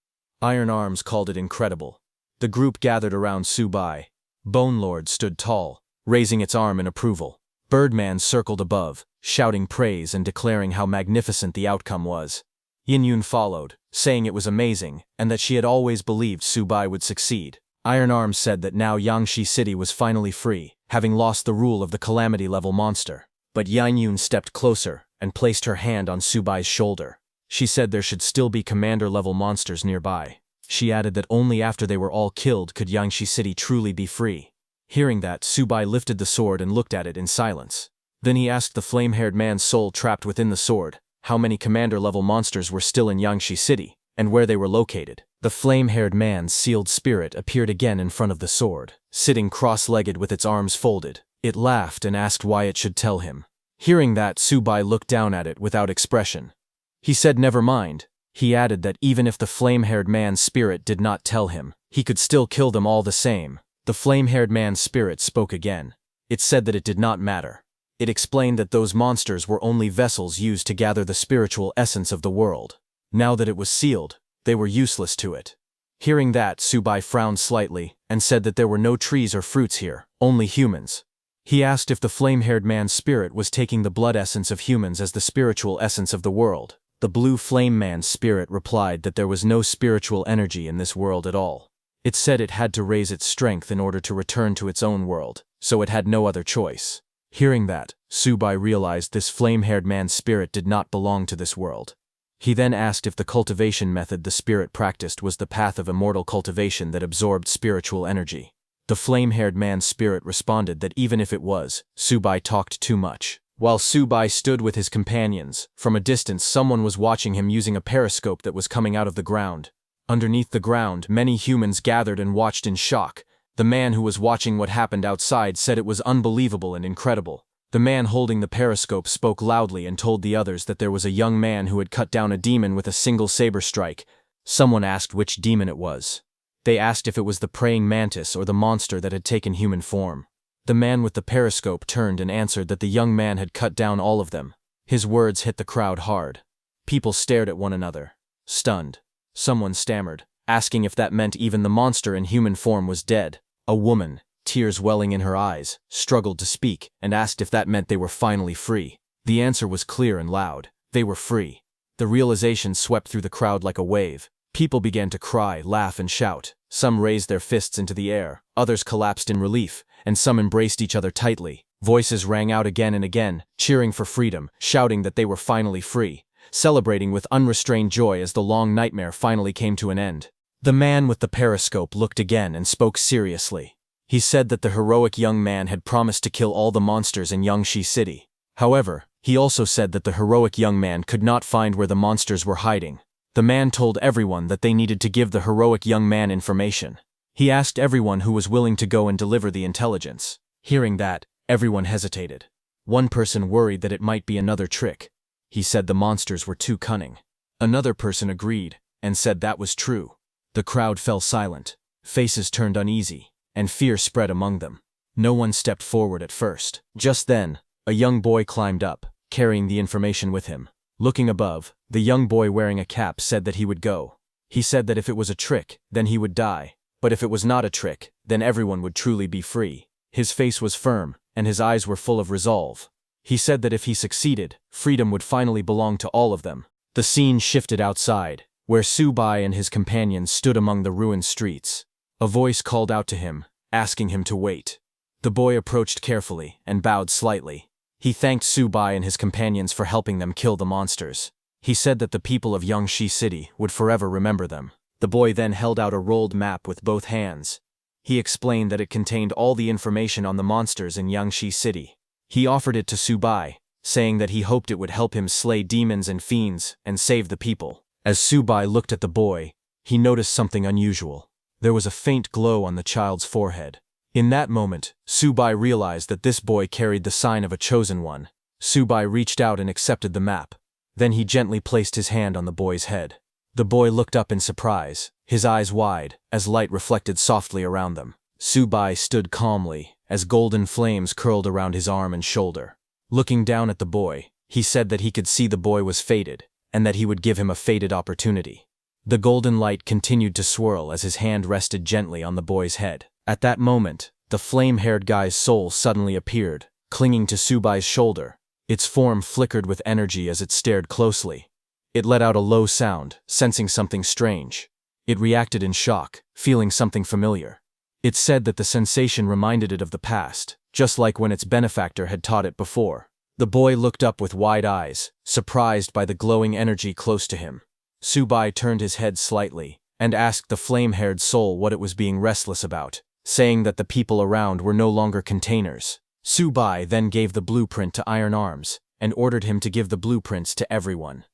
Iron Arms called it incredible. The group gathered around Subai. Bone Lord stood tall, raising its arm in approval. Birdman circled above, shouting praise and declaring how magnificent the outcome was. Yinyun followed, saying it was amazing and that she had always believed Subai would succeed. Iron Arms said that now Yangshi City was finally free, having lost the rule of the calamity-level monster. But Yinyun stepped closer and placed her hand on Subai's shoulder. She said there should still be commander-level monsters nearby. She added that only after they were all killed could Yangshi City truly be free. Hearing that, Subai lifted the sword and looked at it in silence. Then he asked the flame-haired man's soul trapped within the sword how many commander-level monsters were still in Yangshi City, and where they were located. The flame-haired man's sealed spirit appeared again in front of the sword, sitting cross-legged with its arms folded. It laughed and asked why it should tell him. Hearing that, Subai looked down at it without expression. He said never mind. He added that even if the flame-haired man's spirit did not tell him, he could still kill them all the same. The flame-haired man's spirit spoke again. It said that it did not matter. It explained that those monsters were only vessels used to gather the spiritual essence of the world. Now that it was sealed, they were useless to it. Hearing that, Subai frowned slightly and said that there were no trees or fruits here, only humans. He asked if the flame-haired man's spirit was taking the blood essence of humans as the spiritual essence of the world. The blue flame man's spirit replied that there was no spiritual energy in this world at all. It said it had to raise its strength in order to return to its own world, so it had no other choice. Hearing that, Subai realized this flame-haired man's spirit did not belong to this world. He then asked if the cultivation method the spirit practiced was the path of immortal cultivation that absorbed spiritual energy. The flame-haired man's spirit responded that even if it was, Subai talked too much. While Subai stood with his companions, from a distance someone was watching him using a periscope that was coming out of the ground. Underneath the ground, many humans gathered and watched in shock. The man who was watching what happened outside said it was unbelievable and incredible. The man holding the periscope spoke loudly and told the others that there was a young man who had cut down a demon with a single saber strike. Someone asked which demon it was. They asked if it was the praying mantis or the monster that had taken human form. The man with the periscope turned and answered that the young man had cut down all of them. His words hit the crowd hard. People stared at one another, stunned. Someone stammered, asking if that meant even the monster in human form was dead. A woman, tears welling in her eyes, struggled to speak and asked if that meant they were finally free. The answer was clear and loud. They were free. The realization swept through the crowd like a wave. People began to cry, laugh, and shout. Some raised their fists into the air, others collapsed in relief, and some embraced each other tightly. Voices rang out again and again, cheering for freedom, shouting that they were finally free, celebrating with unrestrained joy as the long nightmare finally came to an end. The man with the periscope looked again and spoke seriously. He said that the heroic young man had promised to kill all the monsters in Yangshi City. However, he also said that the heroic young man could not find where the monsters were hiding. The man told everyone that they needed to give the heroic young man information. He asked everyone who was willing to go and deliver the intelligence. Hearing that, everyone hesitated. One person worried that it might be another trick. He said the monsters were too cunning. Another person agreed and said that was true. The crowd fell silent. Faces turned uneasy, and fear spread among them. No one stepped forward at first. Just then, a young boy climbed up, carrying the information with him. Looking above, the young boy wearing a cap said that he would go. He said that if it was a trick, then he would die. But if it was not a trick, then everyone would truly be free. His face was firm, and his eyes were full of resolve. He said that if he succeeded, freedom would finally belong to all of them. The scene shifted outside, where Subai and his companions stood among the ruined streets. A voice called out to him, asking him to wait. The boy approached carefully and bowed slightly. He thanked Subai and his companions for helping them kill the monsters. He said that the people of Yangshi City would forever remember them. The boy then held out a rolled map with both hands. He explained that it contained all the information on the monsters in Yangshi City. He offered it to Subai, saying that he hoped it would help him slay demons and fiends and save the people. As Subai looked at the boy, he noticed something unusual. There was a faint glow on the child's forehead. In that moment, Subai realized that this boy carried the sign of a chosen one. Subai reached out and accepted the map. Then he gently placed his hand on the boy's head. The boy looked up in surprise, his eyes wide, as light reflected softly around them. Subai stood calmly, as golden flames curled around his arm and shoulder. Looking down at the boy, he said that he could see the boy was fated, and that he would give him a fated opportunity. The golden light continued to swirl as his hand rested gently on the boy's head. At that moment, the flame-haired guy's soul suddenly appeared, clinging to Subai's shoulder. Its form flickered with energy as it stared closely. It let out a low sound, sensing something strange. It reacted in shock, feeling something familiar. It said that the sensation reminded it of the past, just like when its benefactor had taught it before. The boy looked up with wide eyes, surprised by the glowing energy close to him. Subai turned his head slightly and asked the flame-haired soul what it was being restless about, saying that the people around were no longer containers. Subai then gave the blueprint to Iron Arms and ordered him to give the blueprints to everyone.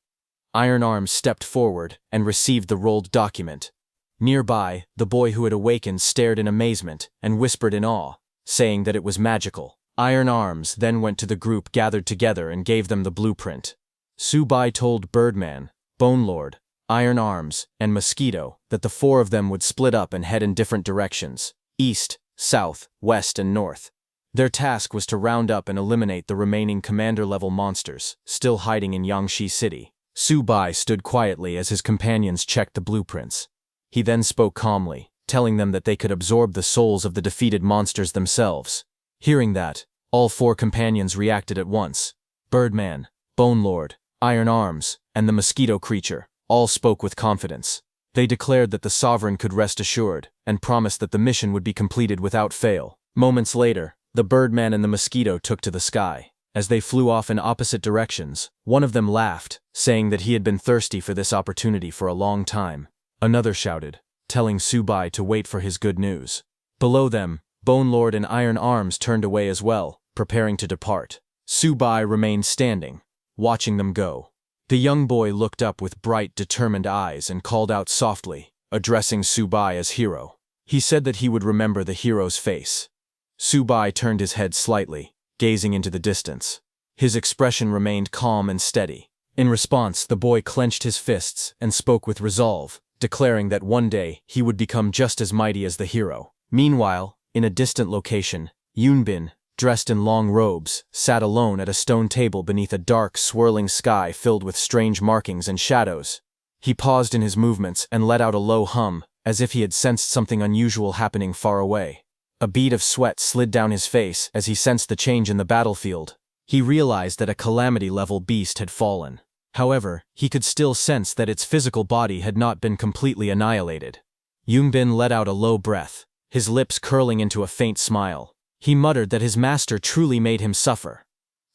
Iron Arms stepped forward and received the rolled document. Nearby, the boy who had awakened stared in amazement and whispered in awe, saying that it was magical. Iron Arms then went to the group gathered together and gave them the blueprint. Subai told Birdman, Bone Lord, Iron Arms, and Mosquito, that the four of them would split up and head in different directions: east, south, west, and north. Their task was to round up and eliminate the remaining commander-level monsters, still hiding in Yangshi City. Su Bai stood quietly as his companions checked the blueprints. He then spoke calmly, telling them that they could absorb the souls of the defeated monsters themselves. Hearing that, all four companions reacted at once. Birdman, Bone Lord, Iron Arms, and the Mosquito Creature all spoke with confidence. They declared that the Sovereign could rest assured, and promised that the mission would be completed without fail. Moments later, the Birdman and the Mosquito took to the sky. As they flew off in opposite directions, one of them laughed, saying that he had been thirsty for this opportunity for a long time. Another shouted, telling Su Bai to wait for his good news. Below them, Bone Lord and Iron Arms turned away as well, preparing to depart. Su Bai remained standing, watching them go. The young boy looked up with bright, determined eyes and called out softly, addressing Su Bai as hero. He said that he would remember the hero's face. Su Bai turned his head slightly, gazing into the distance. His expression remained calm and steady. In response, the boy clenched his fists and spoke with resolve, declaring that one day he would become just as mighty as the hero. Meanwhile, in a distant location, Yunbin, dressed in long robes, sat alone at a stone table beneath a dark, swirling sky filled with strange markings and shadows. He paused in his movements and let out a low hum, as if he had sensed something unusual happening far away. A bead of sweat slid down his face as he sensed the change in the battlefield. He realized that a calamity-level beast had fallen. However, he could still sense that its physical body had not been completely annihilated. Yunbin let out a low breath, his lips curling into a faint smile. He muttered that his master truly made him suffer.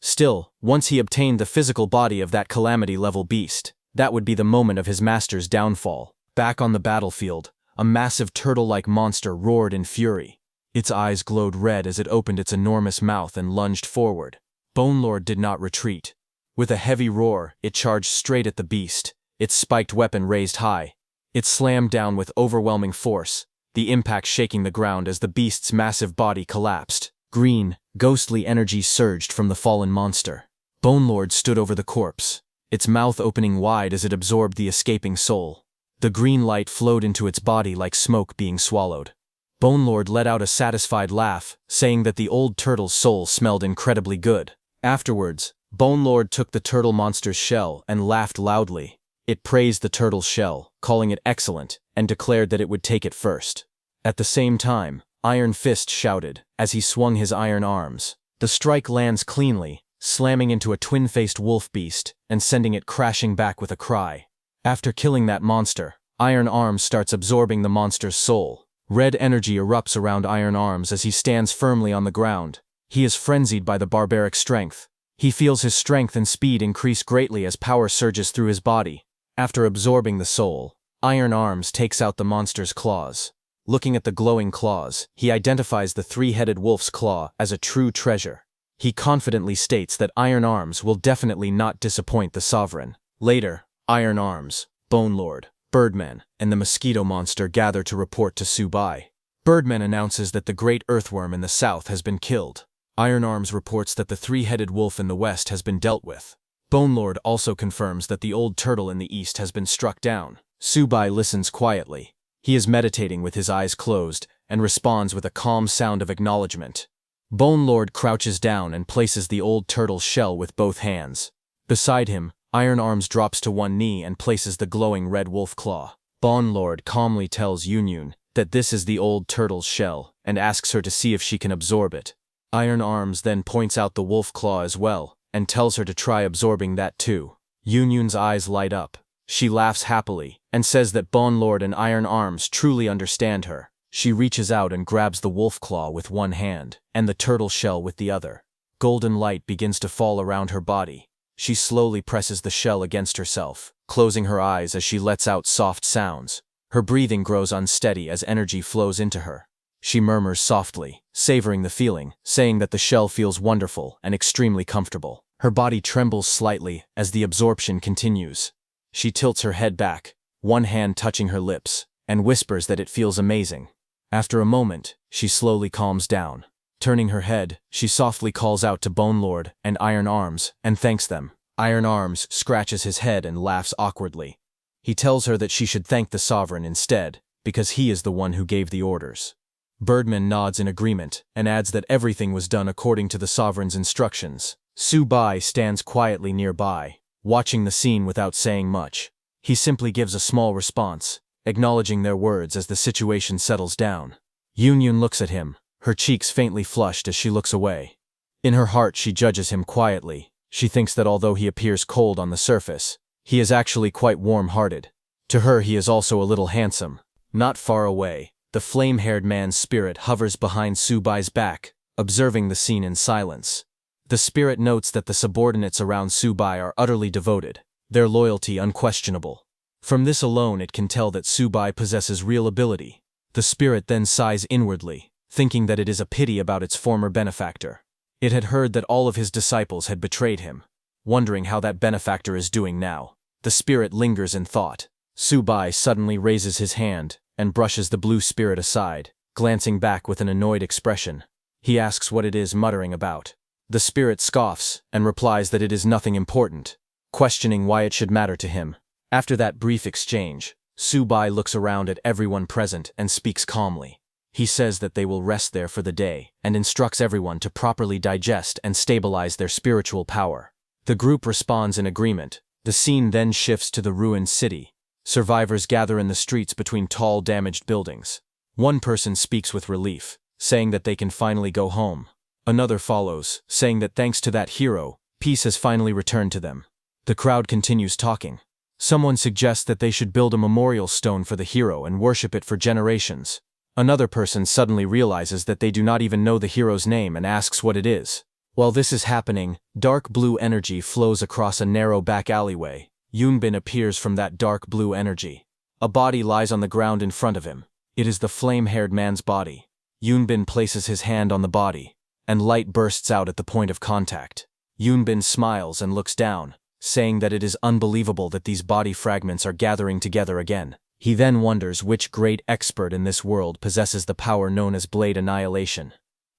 Still, once he obtained the physical body of that calamity-level beast, that would be the moment of his master's downfall. Back on the battlefield, a massive turtle-like monster roared in fury. Its eyes glowed red as it opened its enormous mouth and lunged forward. Bone Lord did not retreat. With a heavy roar, it charged straight at the beast, its spiked weapon raised high. It slammed down with overwhelming force, the impact shaking the ground as the beast's massive body collapsed. Green, ghostly energy surged from the fallen monster. Bone Lord stood over the corpse, its mouth opening wide as it absorbed the escaping soul. The green light flowed into its body like smoke being swallowed. Bone Lord let out a satisfied laugh, saying that the old turtle's soul smelled incredibly good. Afterwards, Bone Lord took the turtle monster's shell and laughed loudly. It praised the turtle's shell, calling it excellent, and declared that it would take it first. At the same time, Iron Fist shouted, as he swung his iron arms. The strike lands cleanly, slamming into a twin-faced wolf beast and sending it crashing back with a cry. After killing that monster, Iron Arms starts absorbing the monster's soul. Red energy erupts around Iron Arms as he stands firmly on the ground. He is frenzied by the barbaric strength. He feels his strength and speed increase greatly as power surges through his body. After absorbing the soul, Iron Arms takes out the monster's claws. Looking at the glowing claws, he identifies the three-headed wolf's claw as a true treasure. He confidently states that Iron Arms will definitely not disappoint the Sovereign. Later, Iron Arms, Bone Lord, Birdman, and the Mosquito Monster gather to report to Su Bai. Birdman announces that the great earthworm in the south has been killed. Iron Arms reports that the three-headed wolf in the west has been dealt with. Bone Lord also confirms that the old turtle in the east has been struck down. Su Bai listens quietly. He is meditating with his eyes closed and responds with a calm sound of acknowledgement. Bone Lord crouches down and places the old turtle's shell with both hands. Beside him, Iron Arms drops to one knee and places the glowing red wolf claw. Bone Lord calmly tells Yunyun that this is the old turtle's shell and asks her to see if she can absorb it. Iron Arms then points out the wolf claw as well and tells her to try absorbing that too. Yunyun's eyes light up. She laughs happily and says that Bone Lord and Iron Arms truly understand her. She reaches out and grabs the wolf claw with one hand and the turtle shell with the other. Golden light begins to fall around her body. She slowly presses the shell against herself, closing her eyes as she lets out soft sounds. Her breathing grows unsteady as energy flows into her. She murmurs softly, savoring the feeling, saying that the shell feels wonderful and extremely comfortable. Her body trembles slightly as the absorption continues. She tilts her head back, one hand touching her lips, and whispers that it feels amazing. After a moment, she slowly calms down. Turning her head, she softly calls out to Bone Lord and Iron Arms and thanks them. Iron Arms scratches his head and laughs awkwardly. He tells her that she should thank the sovereign instead, because he is the one who gave the orders. Birdman nods in agreement and adds that everything was done according to the sovereign's instructions. Su-bai stands quietly nearby, watching the scene without saying much. He simply gives a small response, acknowledging their words as the situation settles down. Yun looks at him, her cheeks faintly flushed as she looks away. In her heart she judges him quietly. She thinks that although he appears cold on the surface, he is actually quite warm-hearted. To her he is also a little handsome. Not far away, the flame-haired man's spirit hovers behind Su-bai's back, observing the scene in silence. The spirit notes that the subordinates around Su-bai are utterly devoted, their loyalty unquestionable. From this alone it can tell that Su-bai possesses real ability. The spirit then sighs inwardly, thinking that it is a pity about its former benefactor. It had heard that all of his disciples had betrayed him. Wondering how that benefactor is doing now, the spirit lingers in thought. Su-bai suddenly raises his hand and brushes the blue spirit aside, glancing back with an annoyed expression. He asks what it is muttering about. The spirit scoffs and replies that it is nothing important, questioning why it should matter to him. After that brief exchange, Su-bai looks around at everyone present and speaks calmly. He says that they will rest there for the day and instructs everyone to properly digest and stabilize their spiritual power. The group responds in agreement. The scene then shifts to the ruined city. Survivors gather in the streets between tall, damaged buildings. One person speaks with relief, saying that they can finally go home. Another follows, saying that thanks to that hero, peace has finally returned to them. The crowd continues talking. Someone suggests that they should build a memorial stone for the hero and worship it for generations. Another person suddenly realizes that they do not even know the hero's name and asks what it is. While this is happening, dark blue energy flows across a narrow back alleyway. Yunbin appears from that dark blue energy. A body lies on the ground in front of him. It is the flame-haired man's body. Yunbin places his hand on the body, and light bursts out at the point of contact. Yunbin smiles and looks down, saying that it is unbelievable that these body fragments are gathering together again. He then wonders which great expert in this world possesses the power known as Blade Annihilation.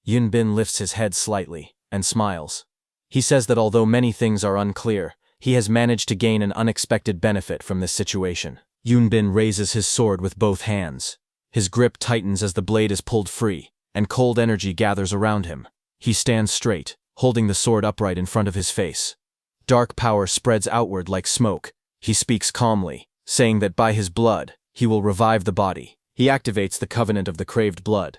Yunbin lifts his head slightly and smiles. He says that although many things are unclear, he has managed to gain an unexpected benefit from this situation. Yunbin raises his sword with both hands. His grip tightens as the blade is pulled free, and cold energy gathers around him. He stands straight, holding the sword upright in front of his face. Dark power spreads outward like smoke. He speaks calmly, saying that by his blood, he will revive the body. He activates the covenant of the craved blood.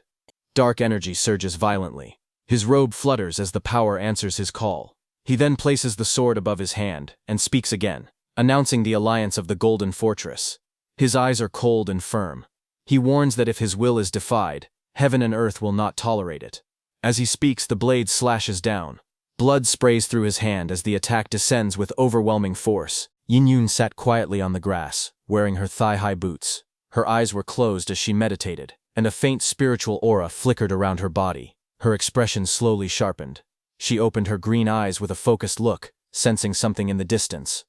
Dark energy surges violently. His robe flutters as the power answers his call. He then places the sword above his hand and speaks again, announcing the alliance of the Golden Fortress. His eyes are cold and firm. He warns that if his will is defied, heaven and earth will not tolerate it. As he speaks, the blade slashes down. Blood sprays through his hand as the attack descends with overwhelming force. Yin sat quietly on the grass, wearing her thigh-high boots. Her eyes were closed as she meditated, and a faint spiritual aura flickered around her body. Her expression slowly sharpened. She opened her green eyes with a focused look, sensing something in the distance.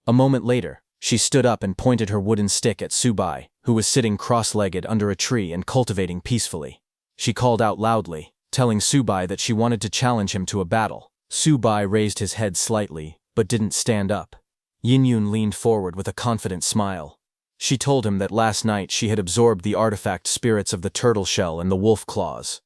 A moment later, she stood up and pointed her wooden stick at Su-bai, who was sitting cross-legged under a tree and cultivating peacefully. She called out loudly, telling Su-bai that she wanted to challenge him to a battle. Su-bai raised his head slightly, but didn't stand up. Yin leaned forward with a confident smile. She told him that last night she had absorbed the artifact spirits of the turtle shell and the wolf claws.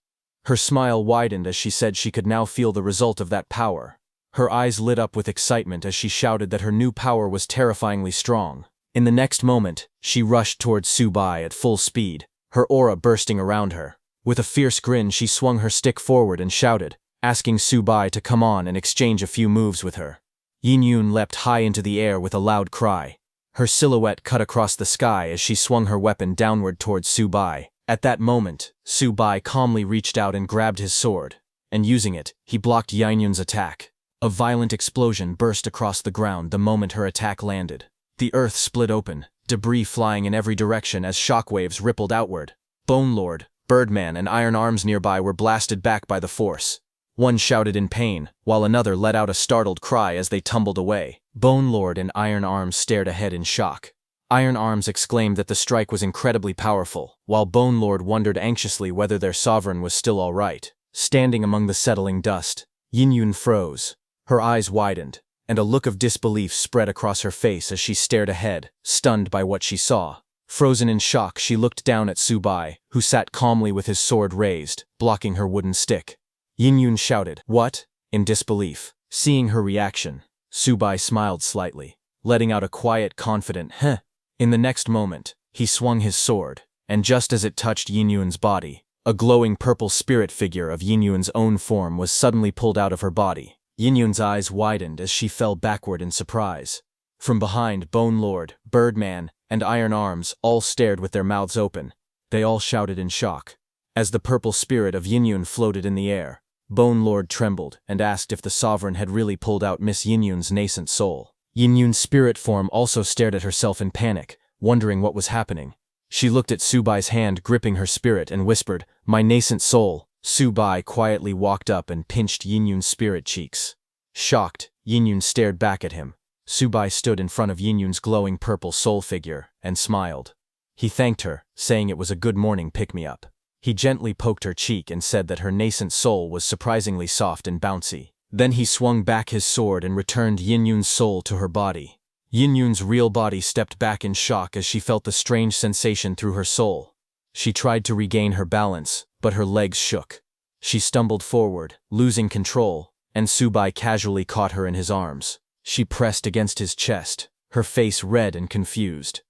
Her smile widened as she said she could now feel the result of that power. Her eyes lit up with excitement as she shouted that her new power was terrifyingly strong. In the next moment, she rushed towards Su-bai at full speed, her aura bursting around her. With a fierce grin, she swung her stick forward and shouted, asking Su-bai to come on and exchange a few moves with her. Yin leapt high into the air with a loud cry. Her silhouette cut across the sky as she swung her weapon downward towards Su-bai. At that moment, Su-bai calmly reached out and grabbed his sword, and using it, he blocked Yin attack. A violent explosion burst across the ground the moment her attack landed. The earth split open, debris flying in every direction as shockwaves rippled outward. Bone Lord, Birdman, and Iron Arms nearby were blasted back by the force. One shouted in pain, while another let out a startled cry as they tumbled away. Bone Lord and Iron Arms stared ahead in shock. Iron Arms exclaimed that the strike was incredibly powerful, while Bone Lord wondered anxiously whether their sovereign was still all right. Standing among the settling dust, Yin froze. Her eyes widened, and a look of disbelief spread across her face as she stared ahead, stunned by what she saw. Frozen in shock, she looked down at Subai, who sat calmly with his sword raised, blocking her wooden stick. Yin shouted, "What?" in disbelief. Seeing her reaction, Subai smiled slightly, letting out a quiet, confident, "Heh." In the next moment, he swung his sword, and just as it touched Yin body, a glowing purple spirit figure of Yin own form was suddenly pulled out of her body. Yin eyes widened as she fell backward in surprise. From behind, Bone Lord, Birdman, and Iron Arms all stared with their mouths open. They all shouted in shock. As the purple spirit of Yin floated in the air, Bone Lord trembled and asked if the sovereign had really pulled out Miss Yin's nascent soul. Yin's spirit form also stared at herself in panic, wondering what was happening. She looked at Subai's hand gripping her spirit and whispered, "My nascent soul." Subai quietly walked up and pinched Yin's spirit cheeks. Shocked, Yin stared back at him. Subai stood in front of Yin's glowing purple soul figure and smiled. He thanked her, saying it was a good morning pick-me-up. He gently poked her cheek and said that her nascent soul was surprisingly soft and bouncy. Then he swung back his sword and returned Yin's soul to her body. Yin's real body stepped back in shock as she felt the strange sensation through her soul. She tried to regain her balance, but her legs shook. She stumbled forward, losing control, and Subai casually caught her in his arms. She pressed against his chest, her face red and confused.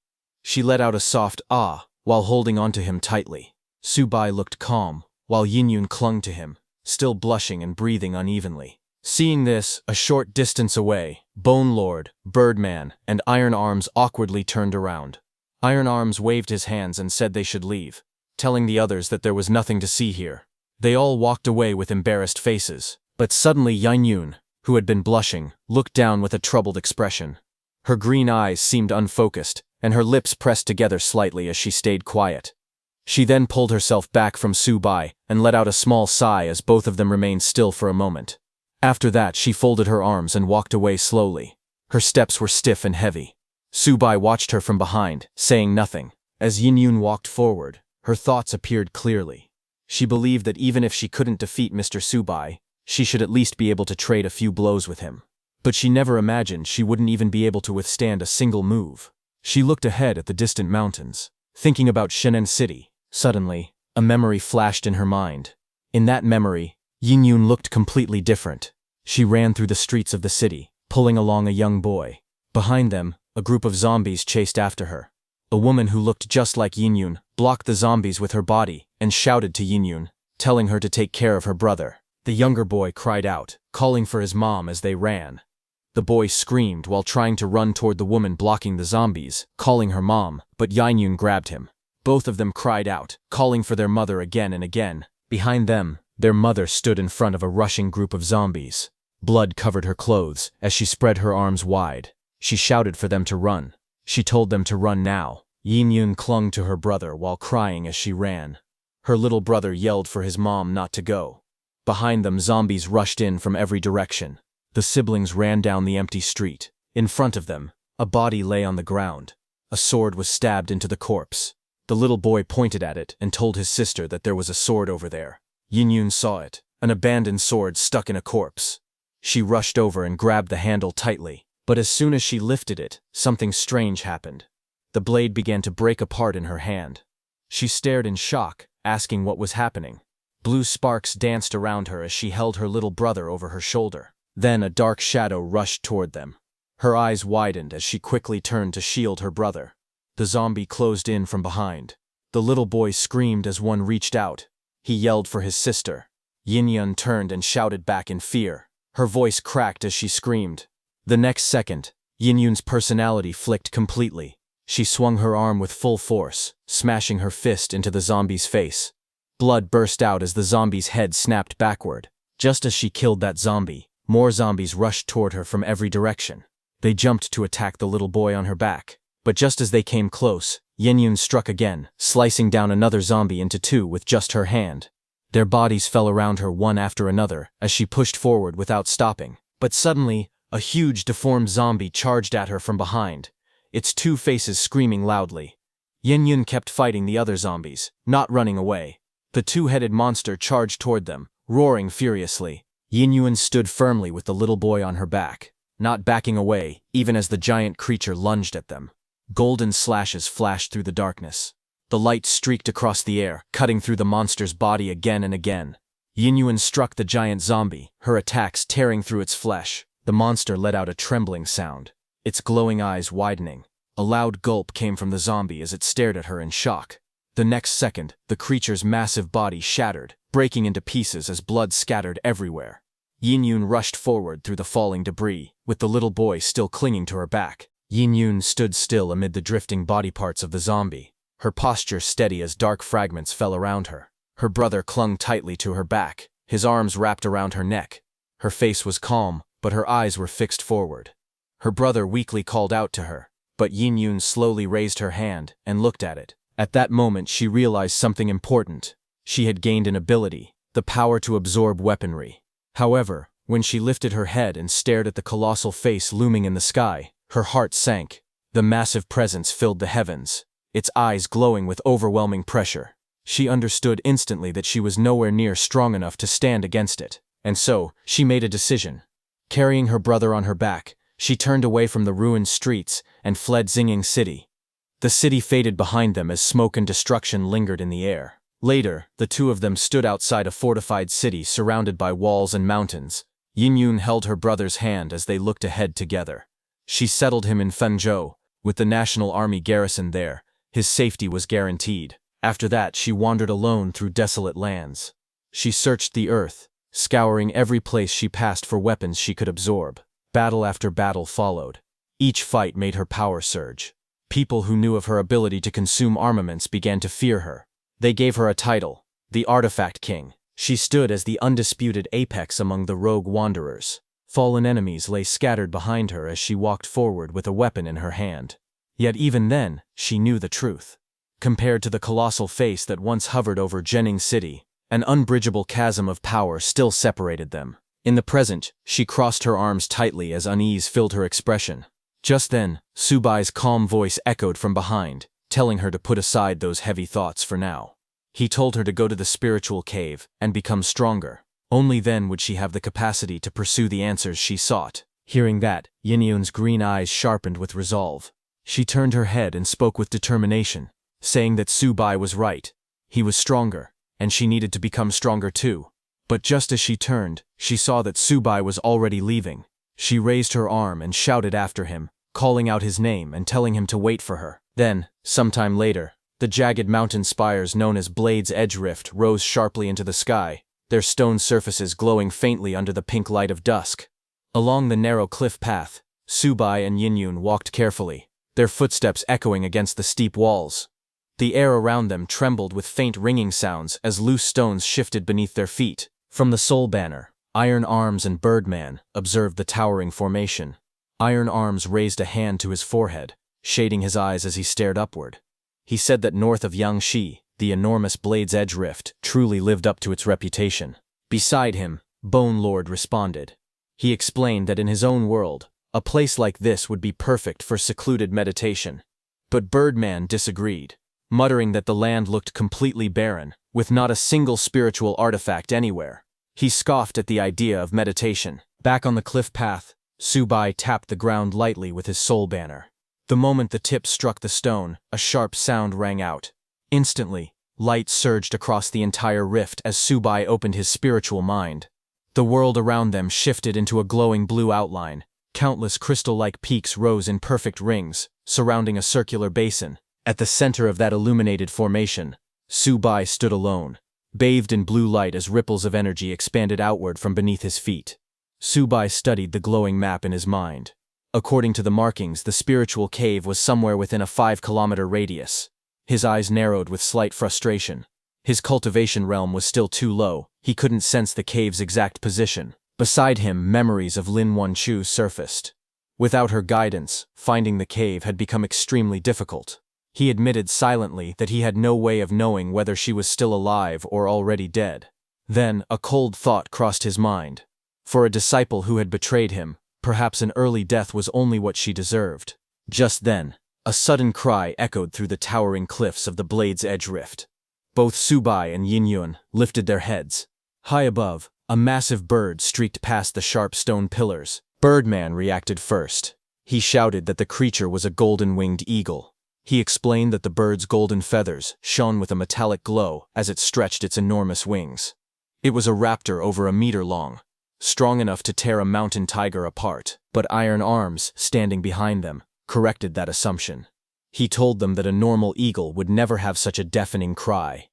She let out a soft "ah" while holding onto him tightly. Subai looked calm, while Yin clung to him, still blushing and breathing unevenly. Seeing this, a short distance away, Bone Lord, Birdman, and Iron Arms awkwardly turned around. Iron Arms waved his hands and said they should leave, telling the others that there was nothing to see here. They all walked away with embarrassed faces, but suddenly Yin, who had been blushing, looked down with a troubled expression. Her green eyes seemed unfocused, and her lips pressed together slightly as she stayed quiet. She then pulled herself back from Subai and let out a small sigh as both of them remained still for a moment. After that, she folded her arms and walked away slowly. Her steps were stiff and heavy. Subai watched her from behind, saying nothing. As Yin walked forward, her thoughts appeared clearly. She believed that even if she couldn't defeat Mr. Subai, she should at least be able to trade a few blows with him. But she never imagined she wouldn't even be able to withstand a single move. She looked ahead at the distant mountains, thinking about Shenen City. Suddenly, a memory flashed in her mind. In that memory, Yin looked completely different. She ran through the streets of the city, pulling along a young boy. Behind them, a group of zombies chased after her. A woman who looked just like Yin blocked the zombies with her body and shouted to Yin, telling her to take care of her brother. The younger boy cried out, calling for his mom as they ran. The boy screamed while trying to run toward the woman blocking the zombies, calling her mom, but Yin grabbed him. Both of them cried out, calling for their mother again and again. Behind them, their mother stood in front of a rushing group of zombies. Blood covered her clothes as she spread her arms wide. She shouted for them to run. She told them to run now. Yin clung to her brother while crying as she ran. Her little brother yelled for his mom not to go. Behind them, zombies rushed in from every direction. The siblings ran down the empty street. In front of them, a body lay on the ground. A sword was stabbed into the corpse. The little boy pointed at it and told his sister that there was a sword over there. Yin saw it, an abandoned sword stuck in a corpse. She rushed over and grabbed the handle tightly, but as soon as she lifted it, something strange happened. The blade began to break apart in her hand. She stared in shock, asking what was happening. Blue sparks danced around her as she held her little brother over her shoulder. Then a dark shadow rushed toward them. Her eyes widened as she quickly turned to shield her brother. The zombie closed in from behind. The little boy screamed as one reached out. He yelled for his sister. Yin turned and shouted back in fear. Her voice cracked as she screamed. The next second, Yin's personality flicked completely. She swung her arm with full force, smashing her fist into the zombie's face. Blood burst out as the zombie's head snapped backward. Just as she killed that zombie, more zombies rushed toward her from every direction. They jumped to attack the little boy on her back. But just as they came close, Yin struck again, slicing down another zombie into two with just her hand. Their bodies fell around her one after another as she pushed forward without stopping. But suddenly, a huge deformed zombie charged at her from behind, its two faces screaming loudly. Yin kept fighting the other zombies, not running away. The two-headed monster charged toward them, roaring furiously. Yin stood firmly with the little boy on her back. not backing away even as the giant creature lunged at them. Golden slashes flashed through the darkness. The light streaked across the air, cutting through the monster's body again and again. Yinyuan struck the giant zombie, her attacks tearing through its flesh. The monster let out a trembling sound, its glowing eyes widening. A loud gulp came from the zombie as it stared at her in shock. The next second, the creature's massive body shattered, breaking into pieces as blood scattered everywhere. Yinyun rushed forward through the falling debris, with the little boy still clinging to her back. Yinyun stood still amid the drifting body parts of the zombie, her posture steady as dark fragments fell around her. Her brother clung tightly to her back, his arms wrapped around her neck. Her face was calm, but her eyes were fixed forward. Her brother weakly called out to her, but Yinyun slowly raised her hand and looked at it. At that moment she realized something important. She had gained an ability, the power to absorb weaponry. However, when she lifted her head and stared at the colossal face looming in the sky, her heart sank. The massive presence filled the heavens, its eyes glowing with overwhelming pressure. She understood instantly that she was nowhere near strong enough to stand against it, and so, she made a decision. Carrying her brother on her back, she turned away from the ruined streets and fled Xinging City. The city faded behind them as smoke and destruction lingered in the air. Later, the two of them stood outside a fortified city surrounded by walls and mountains. Yinyun held her brother's hand as they looked ahead together. She settled him in Fenzhou. With the National Army garrison there, his safety was guaranteed. After that, she wandered alone through desolate lands. She searched the earth, scouring every place she passed for weapons she could absorb. Battle after battle followed. Each fight made her power surge. People who knew of her ability to consume armaments began to fear her. They gave her a title, the Artifact King. She stood as the undisputed apex among the rogue wanderers. Fallen enemies lay scattered behind her as she walked forward with a weapon in her hand. Yet even then, she knew the truth. Compared to the colossal face that once hovered over Jining City, an unbridgeable chasm of power still separated them. In the present, she crossed her arms tightly as unease filled her expression. Just then, Subai's calm voice echoed from behind, telling her to put aside those heavy thoughts for now. He told her to go to the spiritual cave and become stronger. Only then would she have the capacity to pursue the answers she sought. Hearing that, Yinyun's green eyes sharpened with resolve. She turned her head and spoke with determination, saying that Subai was right. He was stronger, and she needed to become stronger too. But just as she turned, she saw that Subai was already leaving. She raised her arm and shouted after him, calling out his name and telling him to wait for her. Then, sometime later, the jagged mountain spires known as Blade's Edge Rift rose sharply into the sky, their stone surfaces glowing faintly under the pink light of dusk. Along the narrow cliff path, Subai and Yinyun walked carefully, their footsteps echoing against the steep walls. The air around them trembled with faint ringing sounds as loose stones shifted beneath their feet. From the Soul Banner, Iron Arms and Birdman observed the towering formation. Iron Arms raised a hand to his forehead, shading his eyes as he stared upward. He said that north of Yangshi, the enormous Blade's Edge Rift truly lived up to its reputation. Beside him, Bone Lord responded. He explained that in his own world, a place like this would be perfect for secluded meditation. But Birdman disagreed, muttering that the land looked completely barren, with not a single spiritual artifact anywhere. He scoffed at the idea of meditation. Back on the cliff path, Subai tapped the ground lightly with his soul banner. The moment the tip struck the stone, a sharp sound rang out. Instantly, light surged across the entire rift as Subai opened his spiritual mind. The world around them shifted into a glowing blue outline. Countless crystal-like peaks rose in perfect rings, surrounding a circular basin. At the center of that illuminated formation, Subai stood alone, bathed in blue light as ripples of energy expanded outward from beneath his feet. Subai studied the glowing map in his mind. According to the markings, the spiritual cave was somewhere within a 5-kilometer radius. His eyes narrowed with slight frustration. His cultivation realm was still too low. He couldn't sense the cave's exact position. Beside him, memories of Lin Wanchu surfaced. Without her guidance, finding the cave had become extremely difficult. He admitted silently that he had no way of knowing whether she was still alive or already dead. Then, a cold thought crossed his mind. For a disciple who had betrayed him, perhaps an early death was only what she deserved. Just then, a sudden cry echoed through the towering cliffs of the Blade's Edge Rift. Both Subai and Yinyun lifted their heads. High above, a massive bird streaked past the sharp stone pillars, Birdman reacted first. He shouted that the creature was a golden-winged eagle. He explained that the bird's golden feathers shone with a metallic glow as it stretched its enormous wings. It was a raptor over a meter long, strong enough to tear a mountain tiger apart, but iron arms standing behind them corrected that assumption. He told them that a normal eagle would never have such a deafening cry.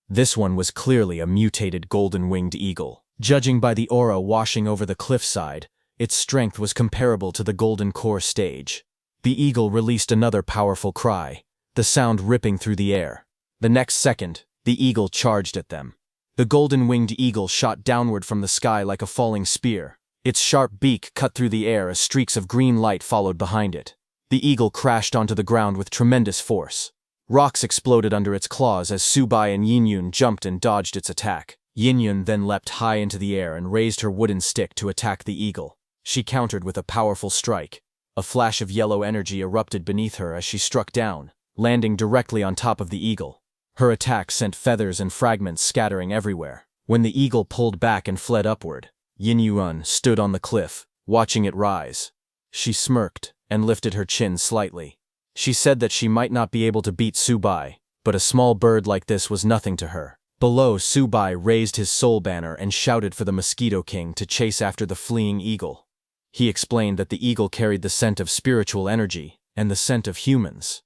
This one was clearly a mutated golden-winged eagle. Judging by the aura washing over the cliffside, its strength was comparable to the Golden Core stage. The eagle released another powerful cry, the sound ripping through the air. The next second, the eagle charged at them. The golden-winged eagle shot downward from the sky like a falling spear. Its sharp beak cut through the air as streaks of green light followed behind it. The eagle crashed onto the ground with tremendous force. Rocks exploded under its claws as Subai and Yinyun jumped and dodged its attack. Yinyun then leapt high into the air and raised her wooden stick to attack the eagle. She countered with a powerful strike. A flash of yellow energy erupted beneath her as she struck down, landing directly on top of the eagle. Her attack sent feathers and fragments scattering everywhere. When the eagle pulled back and fled upward, Yinyun stood on the cliff, watching it rise. She smirked and lifted her chin slightly. She said that she might not be able to beat Subai, but a small bird like this was nothing to her. Below, Subai raised his soul banner and shouted for the Mosquito King to chase after the fleeing eagle. He explained that the eagle carried the scent of spiritual energy and the scent of humans.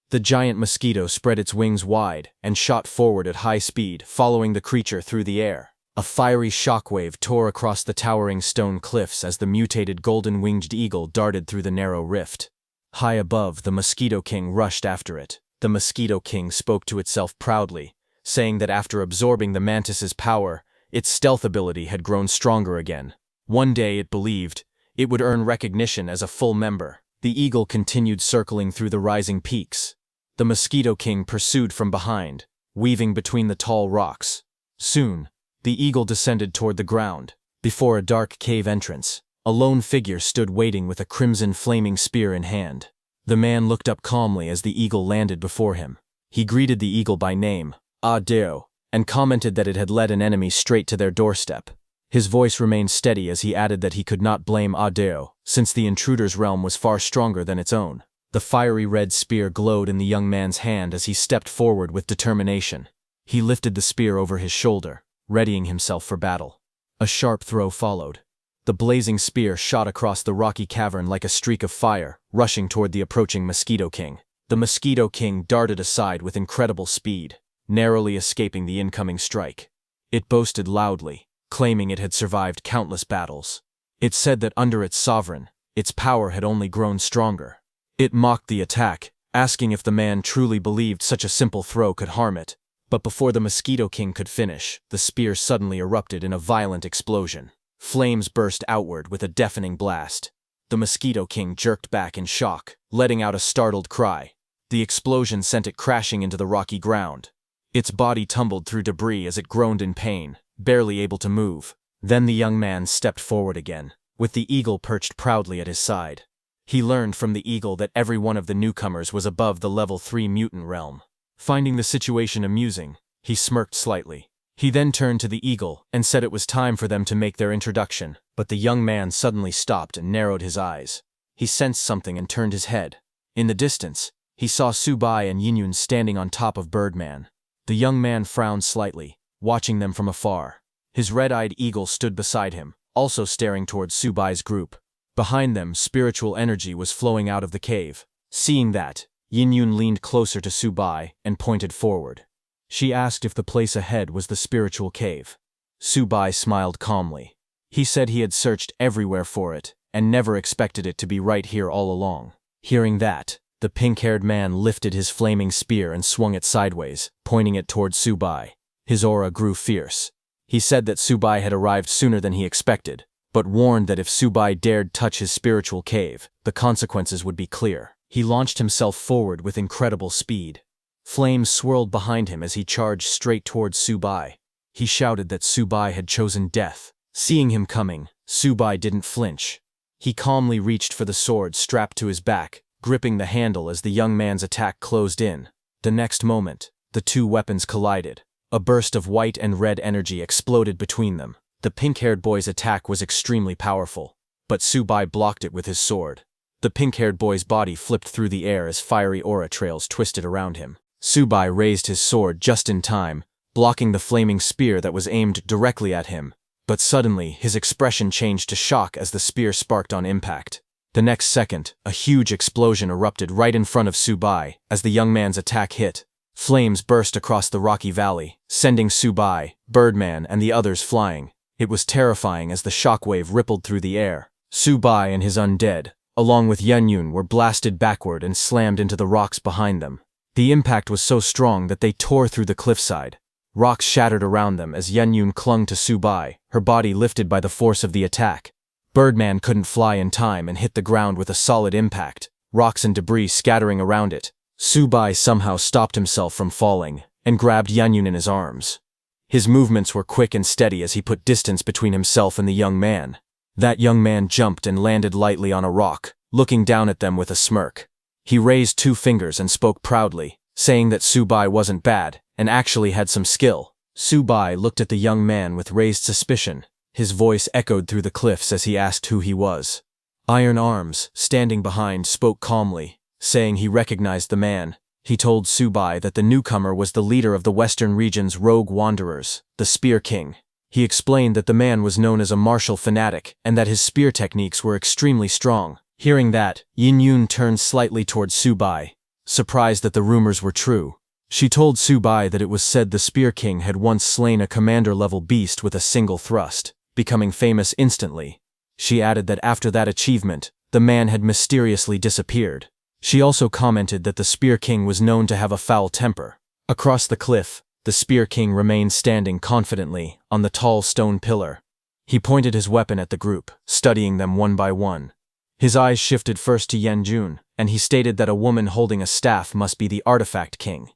The giant mosquito spread its wings wide and shot forward at high speed, following the creature through the air. A fiery shockwave tore across the towering stone cliffs as the mutated golden-winged eagle darted through the narrow rift. High above, the Mosquito King rushed after it. The Mosquito King spoke to itself proudly, saying that after absorbing the mantis's power, its stealth ability had grown stronger again. One day, it believed, it would earn recognition as a full member. The eagle continued circling through the rising peaks. The Mosquito King pursued from behind, weaving between the tall rocks. Soon, the eagle descended toward the ground. Before a dark cave entrance, a lone figure stood waiting with a crimson flaming spear in hand. The man looked up calmly as the eagle landed before him. He greeted the eagle by name, Ah Deo, and commented that it had led an enemy straight to their doorstep. His voice remained steady as he added that he could not blame Ah Deo, since the intruder's realm was far stronger than its own. The fiery red spear glowed in the young man's hand as he stepped forward with determination. He lifted the spear over his shoulder, readying himself for battle. A sharp throw followed. The blazing spear shot across the rocky cavern like a streak of fire, rushing toward the approaching Mosquito King. The Mosquito King darted aside with incredible speed, narrowly escaping the incoming strike. It boasted loudly, claiming it had survived countless battles. It said that under its sovereign, its power had only grown stronger. It mocked the attack, asking if the man truly believed such a simple throw could harm it. But before the Mosquito King could finish, the spear suddenly erupted in a violent explosion. Flames burst outward with a deafening blast. The Mosquito King jerked back in shock, letting out a startled cry. The explosion sent it crashing into the rocky ground. Its body tumbled through debris as it groaned in pain, barely able to move. Then the young man stepped forward again, with the eagle perched proudly at his side. He learned from the eagle that every one of the newcomers was above the level 3 mutant realm. Finding the situation amusing, he smirked slightly. He then turned to the eagle and said it was time for them to make their introduction, but the young man suddenly stopped and narrowed his eyes. He sensed something and turned his head. In the distance, he saw Subai and Yinyun standing on top of Birdman. The young man frowned slightly, watching them from afar. His red-eyed eagle stood beside him, also staring towards Subai's group. Behind them, spiritual energy was flowing out of the cave. Seeing that, Yinyun leaned closer to Subai and pointed forward. She asked if the place ahead was the spiritual cave. Subai smiled calmly. He said he had searched everywhere for it and never expected it to be right here all along. Hearing that, the pink-haired man lifted his flaming spear and swung it sideways, pointing it towards Subai. His aura grew fierce. He said that Subai had arrived sooner than he expected, but warned that if Subai dared touch his spiritual cave, the consequences would be clear. He launched himself forward with incredible speed. Flames swirled behind him as he charged straight towards Subai. He shouted that Subai had chosen death. Seeing him coming, Subai didn't flinch. He calmly reached for the sword strapped to his back, gripping the handle as the young man's attack closed in. The next moment, the two weapons collided. A burst of white and red energy exploded between them. The pink-haired boy's attack was extremely powerful. but Subai blocked it with his sword. The pink-haired boy's body flipped through the air as fiery aura trails twisted around him. Subai raised his sword just in time, blocking the flaming spear that was aimed directly at him. But suddenly, his expression changed to shock as the spear sparked on impact. The next second, a huge explosion erupted right in front of Subai as the young man's attack hit. Flames burst across the rocky valley, sending Subai, Birdman, and the others flying. It was terrifying as the shockwave rippled through the air. Subai and his undead, along with Yenyun, were blasted backward and slammed into the rocks behind them. The impact was so strong that they tore through the cliffside. Rocks shattered around them as Yenyun clung to Subai, her body lifted by the force of the attack. Birdman couldn't fly in time and hit the ground with a solid impact, rocks and debris scattering around it. Subai somehow stopped himself from falling and grabbed Yenyun in his arms. His movements were quick and steady as he put distance between himself and the young man. That young man jumped and landed lightly on a rock, looking down at them with a smirk. He raised 2 fingers and spoke proudly, saying that Subai wasn't bad and actually had some skill. Subai looked at the young man with raised suspicion. His voice echoed through the cliffs as he asked who he was. Iron Arms, standing behind, spoke calmly, saying he recognized the man. He told Subai that the newcomer was the leader of the Western region's rogue wanderers, the Spear King. He explained that the man was known as a martial fanatic and that his spear techniques were extremely strong. Hearing that, Yenyun turned slightly towards Subai, surprised that the rumors were true. She told Subai that it was said the Spear King had once slain a commander-level beast with a single thrust, becoming famous instantly. She added that after that achievement, the man had mysteriously disappeared. She also commented that the Spear King was known to have a foul temper. Across the cliff, the Spear King remained standing confidently on the tall stone pillar. He pointed his weapon at the group, studying them one by one. His eyes shifted first to Yenjun, and he stated that a woman holding a staff must be the Artifact King.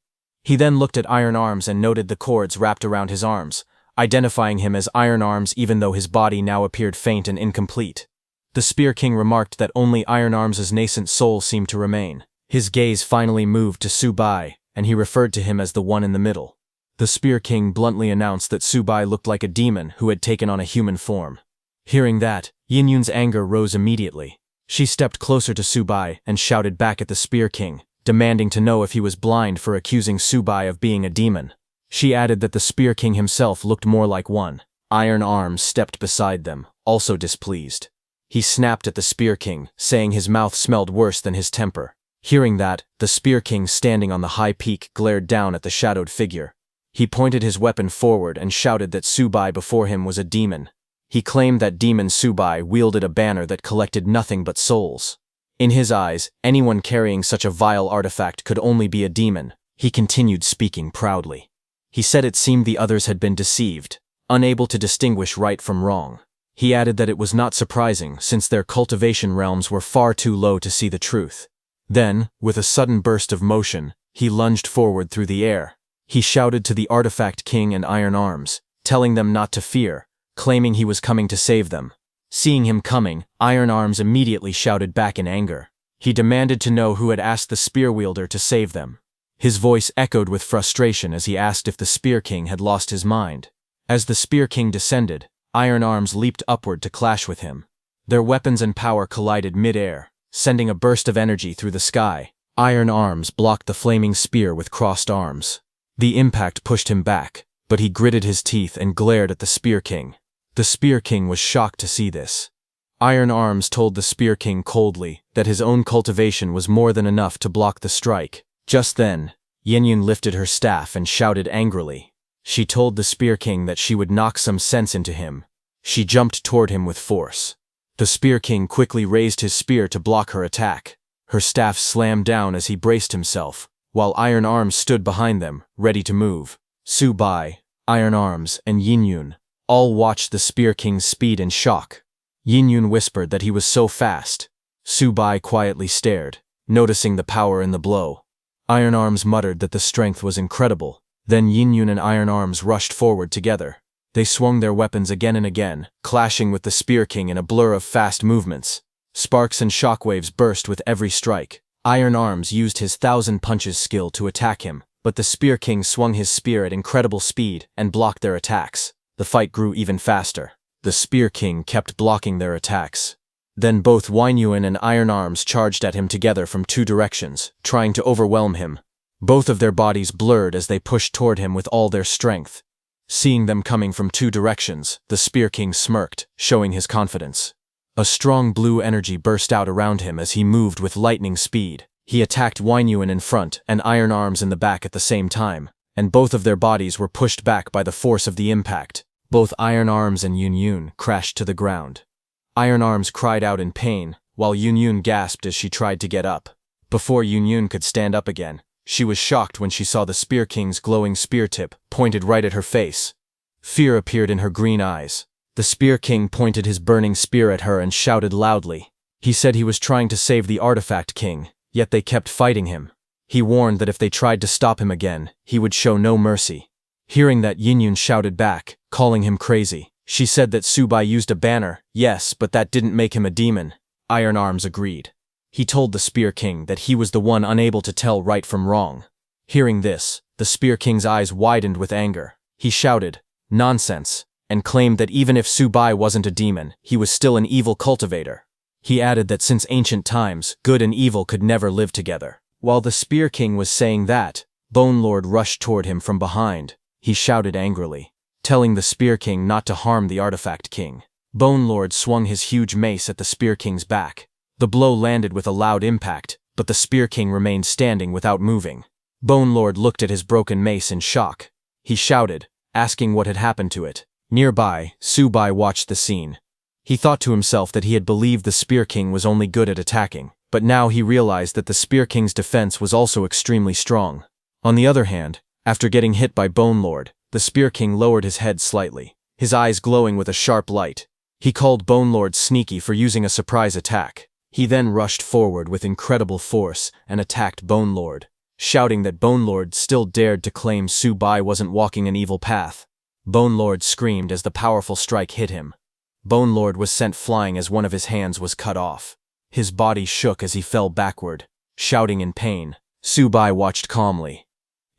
He then looked at Iron Arms and noted the cords wrapped around his arms, identifying him as Iron Arms even though his body now appeared faint and incomplete. The Spear King remarked that only Iron Arms' nascent soul seemed to remain. His gaze finally moved to Subai, and he referred to him as the one in the middle. The Spear King bluntly announced that Subai looked like a demon who had taken on a human form. Hearing that, Yenyun's anger rose immediately. She stepped closer to Subai and shouted back at the Spear King, demanding to know if he was blind for accusing Subai of being a demon. She added that the Spear King himself looked more like one. Iron Arms stepped beside them, also displeased. He snapped at the Spear King, saying his mouth smelled worse than his temper. Hearing that, the Spear King standing on the high peak glared down at the shadowed figure. He pointed his weapon forward and shouted that Subai before him was a demon. He claimed that demon Subai wielded a banner that collected nothing but souls. In his eyes, anyone carrying such a vile artifact could only be a demon. He continued speaking proudly. He said it seemed the others had been deceived, unable to distinguish right from wrong. He added that it was not surprising since their cultivation realms were far too low to see the truth. Then, with a sudden burst of motion, he lunged forward through the air. He shouted to the Artifact King and Iron Arms, telling them not to fear, claiming he was coming to save them. Seeing him coming, Iron Arms immediately shouted back in anger. He demanded to know who had asked the spear wielder to save them. His voice echoed with frustration as he asked if the Spear King had lost his mind. As the Spear King descended, Iron Arms leaped upward to clash with him. Their weapons and power collided mid-air, sending a burst of energy through the sky. Iron Arms blocked the flaming spear with crossed arms. The impact pushed him back, but he gritted his teeth and glared at the Spear King. The Spear King was shocked to see this. Iron Arms told the Spear King coldly that his own cultivation was more than enough to block the strike. Just then, Yenyun lifted her staff and shouted angrily. She told the Spear King that she would knock some sense into him. She jumped toward him with force. The Spear King quickly raised his spear to block her attack. Her staff slammed down as he braced himself, while Iron Arms stood behind them, ready to move. Subai, Iron Arms, and Yenyun all watched the Spear King's speed in shock. Yenyun whispered that he was so fast. Subai quietly stared, noticing the power in the blow. Iron Arms muttered that the strength was incredible. Then Yenyun and Iron Arms rushed forward together. They swung their weapons again and again, clashing with the Spear King in a blur of fast movements. Sparks and shockwaves burst with every strike. Iron Arms used his 1,000 punches skill to attack him, but the Spear King swung his spear at incredible speed and blocked their attacks. The fight grew even faster. The Spear King kept blocking their attacks. Then both Weinyuan and Iron Arms charged at him together from two directions, trying to overwhelm him. Both of their bodies blurred as they pushed toward him with all their strength. Seeing them coming from two directions, the Spear King smirked, showing his confidence. A strong blue energy burst out around him as he moved with lightning speed. He attacked Weinyuan in front and Iron Arms in the back at the same time, and both of their bodies were pushed back by the force of the impact. Both Iron Arms and Yun crashed to the ground. Iron Arms cried out in pain, while Yun gasped as she tried to get up. Before Yun could stand up again, she was shocked when she saw the Spear King's glowing spear tip pointed right at her face. Fear appeared in her green eyes. The Spear King pointed his burning spear at her and shouted loudly. He said he was trying to save the Artifact King, yet they kept fighting him. He warned that if they tried to stop him again, he would show no mercy. Hearing that, Yun shouted back, calling him crazy. She said that Subai used a banner, yes, but that didn't make him a demon. Iron Arms agreed. He told the Spear King that he was the one unable to tell right from wrong. Hearing this, the Spear King's eyes widened with anger. He shouted, "Nonsense," and claimed that even if Subai wasn't a demon, he was still an evil cultivator. He added that since ancient times, good and evil could never live together. While the Spear King was saying that, Bone Lord rushed toward him from behind. He shouted angrily, telling the Spear King not to harm the Artifact King. Bone Lord swung his huge mace at the Spear King's back. The blow landed with a loud impact, but the Spear King remained standing without moving. Bone Lord looked at his broken mace in shock. He shouted, asking what had happened to it. Nearby, Subai watched the scene. He thought to himself that he had believed the Spear King was only good at attacking, but now he realized that the Spear King's defense was also extremely strong. On the other hand, after getting hit by Bone Lord, the Spear King lowered his head slightly, his eyes glowing with a sharp light. He called Bone Lord sneaky for using a surprise attack. He then rushed forward with incredible force and attacked Bone Lord, shouting that Bone Lord still dared to claim Subai wasn't walking an evil path. Bone Lord screamed as the powerful strike hit him. Bone Lord was sent flying as one of his hands was cut off. His body shook as he fell backward, shouting in pain. Subai watched calmly.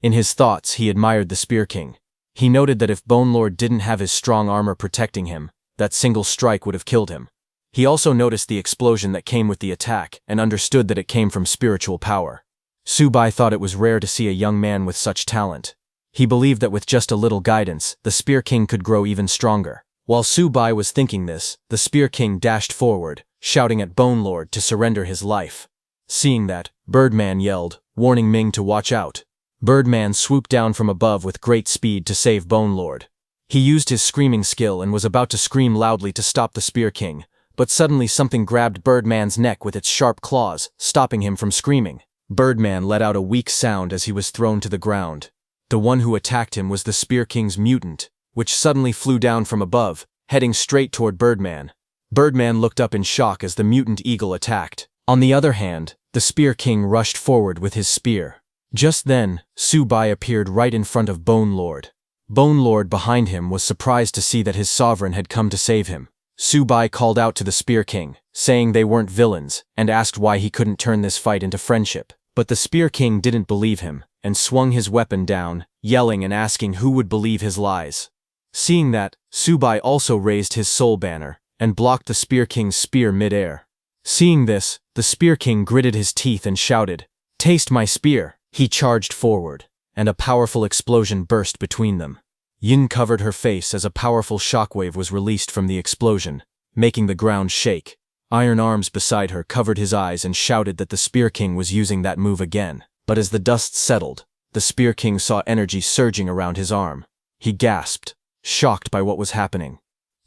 In his thoughts, he admired the Spear King. He noted that if Bone Lord didn't have his strong armor protecting him, that single strike would have killed him. He also noticed the explosion that came with the attack and understood that it came from spiritual power. Subai thought it was rare to see a young man with such talent. He believed that with just a little guidance, the Spear King could grow even stronger. While Subai was thinking this, the Spear King dashed forward, shouting at Bone Lord to surrender his life. Seeing that, Birdman yelled, warning Ming to watch out. Birdman swooped down from above with great speed to save Bone Lord. He used his screaming skill and was about to scream loudly to stop the Spear King, but suddenly something grabbed Birdman's neck with its sharp claws, stopping him from screaming. Birdman let out a weak sound as he was thrown to the ground. The one who attacked him was the Spear King's mutant, which suddenly flew down from above, heading straight toward Birdman. Birdman looked up in shock as the mutant eagle attacked. On the other hand, the Spear King rushed forward with his spear. Just then, Subai appeared right in front of Bone Lord. Bone Lord behind him was surprised to see that his sovereign had come to save him. Subai called out to the Spear King, saying they weren't villains, and asked why he couldn't turn this fight into friendship. But the Spear King didn't believe him, and swung his weapon down, yelling and asking who would believe his lies. Seeing that, Subai also raised his soul banner, and blocked the Spear King's spear mid-air. Seeing this, the Spear King gritted his teeth and shouted, "Taste my spear!" He charged forward, and a powerful explosion burst between them. Yin covered her face as a powerful shockwave was released from the explosion, making the ground shake. Iron Arms beside her covered his eyes and shouted that the Spear King was using that move again. But as the dust settled, the Spear King saw energy surging around his arm. He gasped, shocked by what was happening.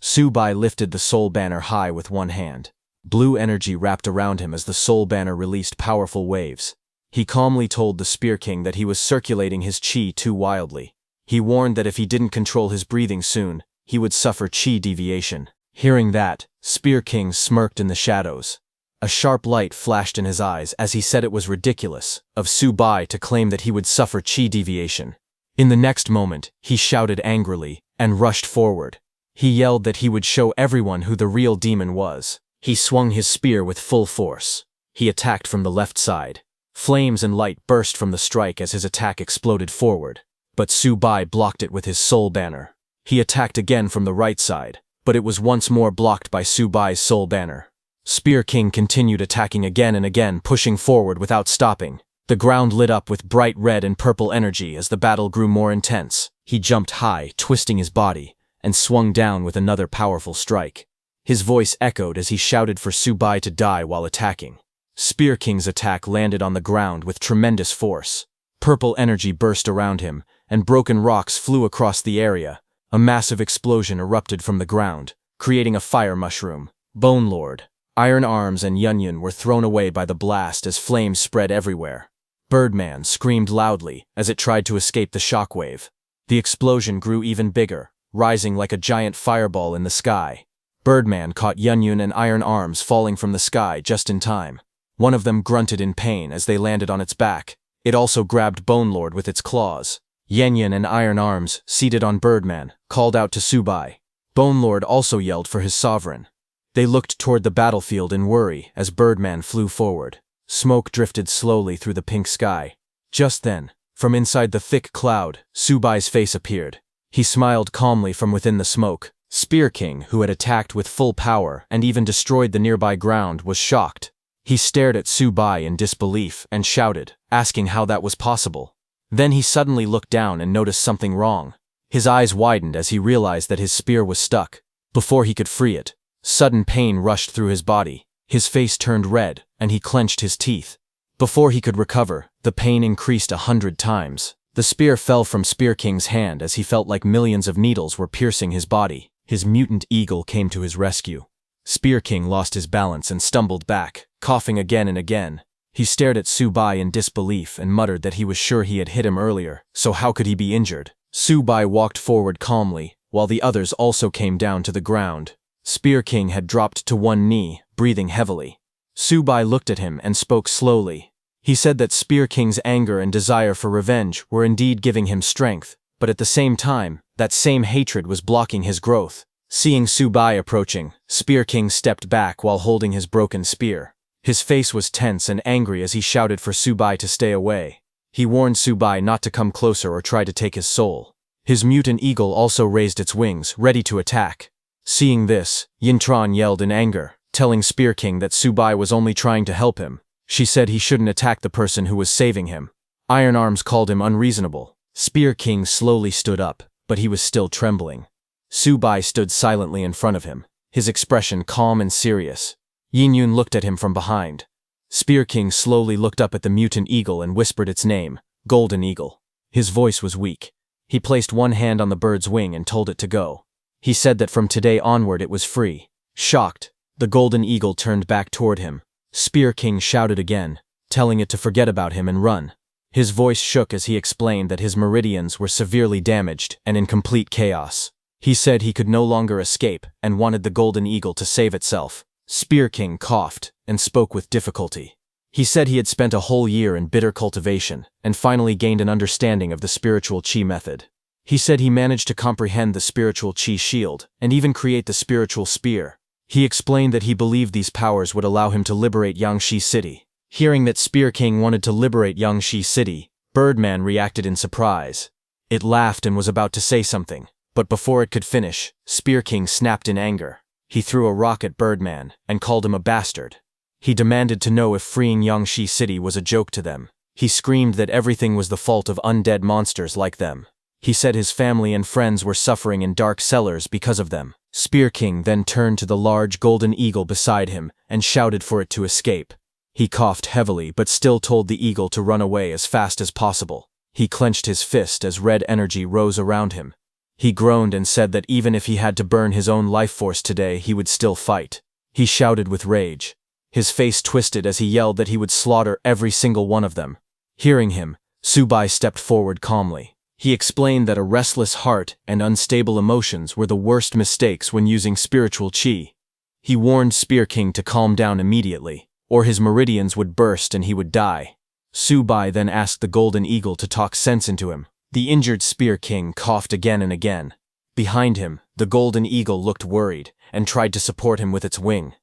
Subai lifted the soul banner high with one hand. Blue energy wrapped around him as the soul banner released powerful waves. He calmly told the Spear King that he was circulating his chi too wildly. He warned that if he didn't control his breathing soon, he would suffer chi deviation. Hearing that, Spear King smirked in the shadows. A sharp light flashed in his eyes as he said it was ridiculous of Subai to claim that he would suffer chi deviation. In the next moment, he shouted angrily and rushed forward. He yelled that he would show everyone who the real demon was. He swung his spear with full force. He attacked from the left side. Flames and light burst from the strike as his attack exploded forward. But Subai blocked it with his soul banner. He attacked again from the right side, but it was once more blocked by Subai's soul banner. Spear King continued attacking again and again, pushing forward without stopping. The ground lit up with bright red and purple energy as the battle grew more intense. He jumped high, twisting his body, and swung down with another powerful strike. His voice echoed as he shouted for Subai to die while attacking. Spear King's attack landed on the ground with tremendous force. Purple energy burst around him, and broken rocks flew across the area. A massive explosion erupted from the ground, creating a fire mushroom. Bone Lord, Iron Arms, and Yunyun were thrown away by the blast as flames spread everywhere. Birdman screamed loudly as it tried to escape the shockwave. The explosion grew even bigger, rising like a giant fireball in the sky. Birdman caught Yunyun and Iron Arms falling from the sky just in time. One of them grunted in pain as they landed on its back. It also grabbed Bone Lord with its claws. Yunyun and Iron Arms, seated on Birdman, called out to Subai. Bone Lord also yelled for his sovereign. They looked toward the battlefield in worry as Birdman flew forward. Smoke drifted slowly through the pink sky. Just then, from inside the thick cloud, Subai's face appeared. He smiled calmly from within the smoke. Spear King, who had attacked with full power and even destroyed the nearby ground, was shocked. He stared at Subai in disbelief and shouted, asking how that was possible. Then he suddenly looked down and noticed something wrong. His eyes widened as he realized that his spear was stuck. Before he could free it, sudden pain rushed through his body. His face turned red, and he clenched his teeth. Before he could recover, the pain increased 100 times. The spear fell from Spear King's hand as he felt like millions of needles were piercing his body. His mutant eagle came to his rescue. Spear King lost his balance and stumbled back, coughing again and again. He stared at Subai in disbelief and muttered that he was sure he had hit him earlier, so how could he be injured? Subai walked forward calmly, while the others also came down to the ground. Spear King had dropped to one knee, breathing heavily. Subai looked at him and spoke slowly. He said that Spear King's anger and desire for revenge were indeed giving him strength, but at the same time, that same hatred was blocking his growth. Seeing Subai approaching, Spear King stepped back while holding his broken spear. His face was tense and angry as he shouted for Subai to stay away. He warned Subai not to come closer or try to take his soul. His mutant eagle also raised its wings, ready to attack. Seeing this, Yintran yelled in anger, telling Spear King that Subai was only trying to help him. She said he shouldn't attack the person who was saving him. Iron Arms called him unreasonable. Spear King slowly stood up, but he was still trembling. Subai stood silently in front of him, his expression calm and serious. Yunyun looked at him from behind. Spear King slowly looked up at the mutant eagle and whispered its name, Golden Eagle. His voice was weak. He placed one hand on the bird's wing and told it to go. He said that from today onward it was free. Shocked, the Golden Eagle turned back toward him. Spear King shouted again, telling it to forget about him and run. His voice shook as he explained that his meridians were severely damaged and in complete chaos. He said he could no longer escape and wanted the Golden Eagle to save itself. Spear King coughed and spoke with difficulty. He said he had spent a whole year in bitter cultivation and finally gained an understanding of the spiritual chi method. He said he managed to comprehend the spiritual chi shield and even create the spiritual spear. He explained that he believed these powers would allow him to liberate Yangshi City. Hearing that Spear King wanted to liberate Yangshi City, Birdman reacted in surprise. It laughed and was about to say something, but before it could finish, Spear King snapped in anger. He threw a rock at Birdman and called him a bastard. He demanded to know if freeing Yangshi City was a joke to them. He screamed that everything was the fault of undead monsters like them. He said his family and friends were suffering in dark cellars because of them. Spear King then turned to the large golden eagle beside him and shouted for it to escape. He coughed heavily but still told the eagle to run away as fast as possible. He clenched his fist as red energy rose around him. He groaned and said that even if he had to burn his own life force today, he would still fight. He shouted with rage. His face twisted as he yelled that he would slaughter every single one of them. Hearing him, Subai stepped forward calmly. He explained that a restless heart and unstable emotions were the worst mistakes when using spiritual chi. He warned Spear King to calm down immediately, or his meridians would burst and he would die. Subai then asked the Golden Eagle to talk sense into him. The injured Spear King coughed again and again. Behind him, the Golden Eagle looked worried and tried to support him with its wing.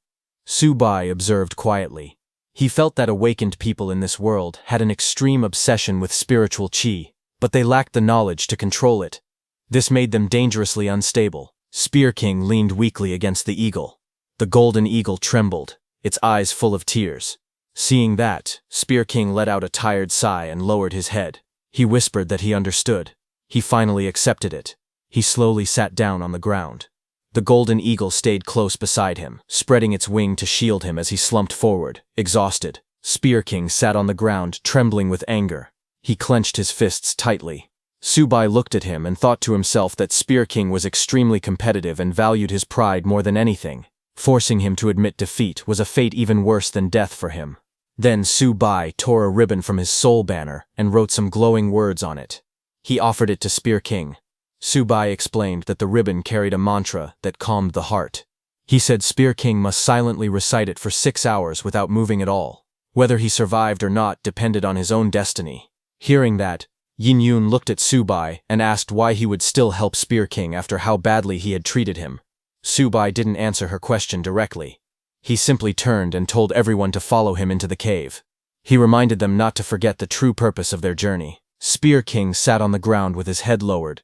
Subai observed quietly. He felt that awakened people in this world had an extreme obsession with spiritual chi, but they lacked the knowledge to control it. This made them dangerously unstable. Spear King leaned weakly against the eagle. The Golden Eagle trembled. its eyes full of tears. Seeing that, Spear King let out a tired sigh and lowered his head. He whispered that he understood. He finally accepted it. He slowly sat down on the ground. The golden eagle stayed close beside him, spreading its wing to shield him as he slumped forward, exhausted. Spear King sat on the ground, trembling with anger. He clenched his fists tightly. Subai looked at him and thought to himself that Spear King was extremely competitive and valued his pride more than anything. Forcing him to admit defeat was a fate even worse than death for him. Then Subai tore a ribbon from his soul banner and wrote some glowing words on it. He offered it to Spear King. Subai explained that the ribbon carried a mantra that calmed the heart. He said Spear King must silently recite it for 6 hours without moving at all. Whether he survived or not depended on his own destiny. Hearing that, Yin Yun looked at Subai and asked why he would still help Spear King after how badly he had treated him. Subai didn't answer her question directly. He simply turned and told everyone to follow him into the cave. He reminded them not to forget the true purpose of their journey. Spear King sat on the ground with his head lowered.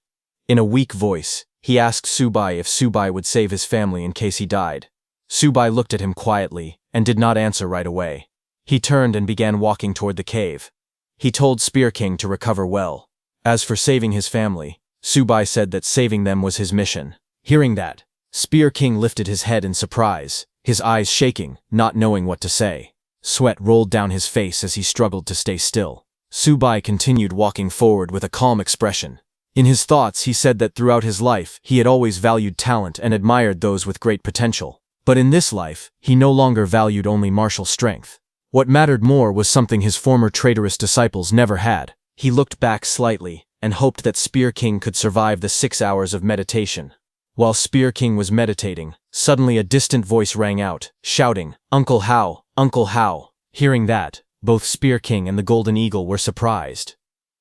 In a weak voice, he asked Subai if Subai would save his family in case he died. Subai looked at him quietly and did not answer right away. He turned and began walking toward the cave. He told Spear King to recover well. As for saving his family, Subai said that saving them was his mission. Hearing that, Spear King lifted his head in surprise, his eyes shaking, not knowing what to say. Sweat rolled down his face as he struggled to stay still. Subai continued walking forward with a calm expression. In his thoughts, he said that throughout his life, he had always valued talent and admired those with great potential. But in this life, he no longer valued only martial strength. What mattered more was something his former traitorous disciples never had. He looked back slightly and hoped that Spear King could survive the 6 hours of meditation. While Spear King was meditating, suddenly a distant voice rang out, shouting, "Uncle Hao! Uncle Hao!" Hearing that, both Spear King and the Golden Eagle were surprised.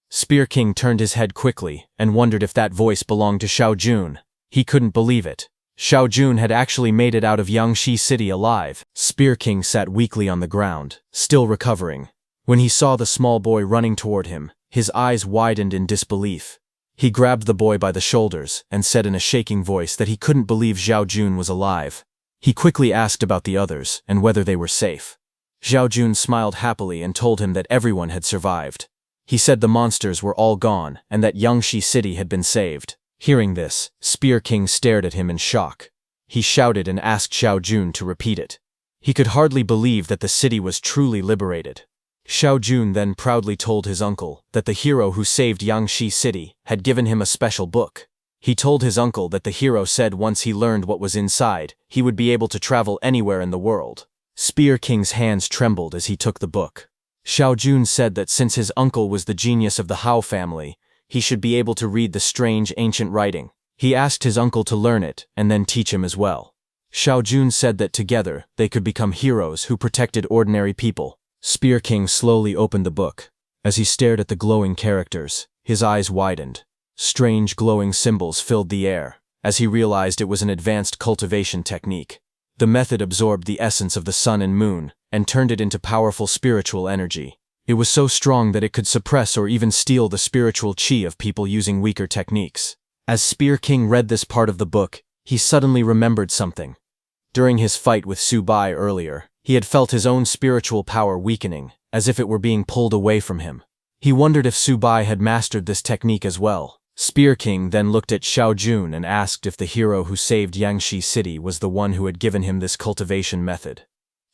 Spear King turned his head quickly and wondered if that voice belonged to Xiao Jun. He couldn't believe it. Xiao Jun had actually made it out of Yangshi City alive. Spear King sat weakly on the ground, still recovering. When he saw the small boy running toward him, his eyes widened in disbelief. He grabbed the boy by the shoulders and said in a shaking voice that he couldn't believe Xiao Jun was alive. He quickly asked about the others and whether they were safe. Xiao Jun smiled happily and told him that everyone had survived. He said the monsters were all gone and that Yangshi City had been saved. Hearing this, Spear King stared at him in shock. He shouted and asked Xiao Jun to repeat it. He could hardly believe that the city was truly liberated. Xiao Jun then proudly told his uncle that the hero who saved Yangshi City had given him a special book. He told his uncle that the hero said once he learned what was inside, he would be able to travel anywhere in the world. Spear King's hands trembled as he took the book. Xiao Jun said that since his uncle was the genius of the Hao family, he should be able to read the strange ancient writing. He asked his uncle to learn it and then teach him as well. Xiao Jun said that together they could become heroes who protected ordinary people. Spear King slowly opened the book. As he stared at the glowing characters, his eyes widened. Strange glowing symbols filled the air, as he realized it was an advanced cultivation technique. The method absorbed the essence of the sun and moon and turned it into powerful spiritual energy. It was so strong that it could suppress or even steal the spiritual chi of people using weaker techniques. As Spear King read this part of the book, he suddenly remembered something. During his fight with Subai earlier, he had felt his own spiritual power weakening, as if it were being pulled away from him. He wondered if Subai had mastered this technique as well. Spear King then looked at Xiao Jun and asked if the hero who saved Yangshi City was the one who had given him this cultivation method.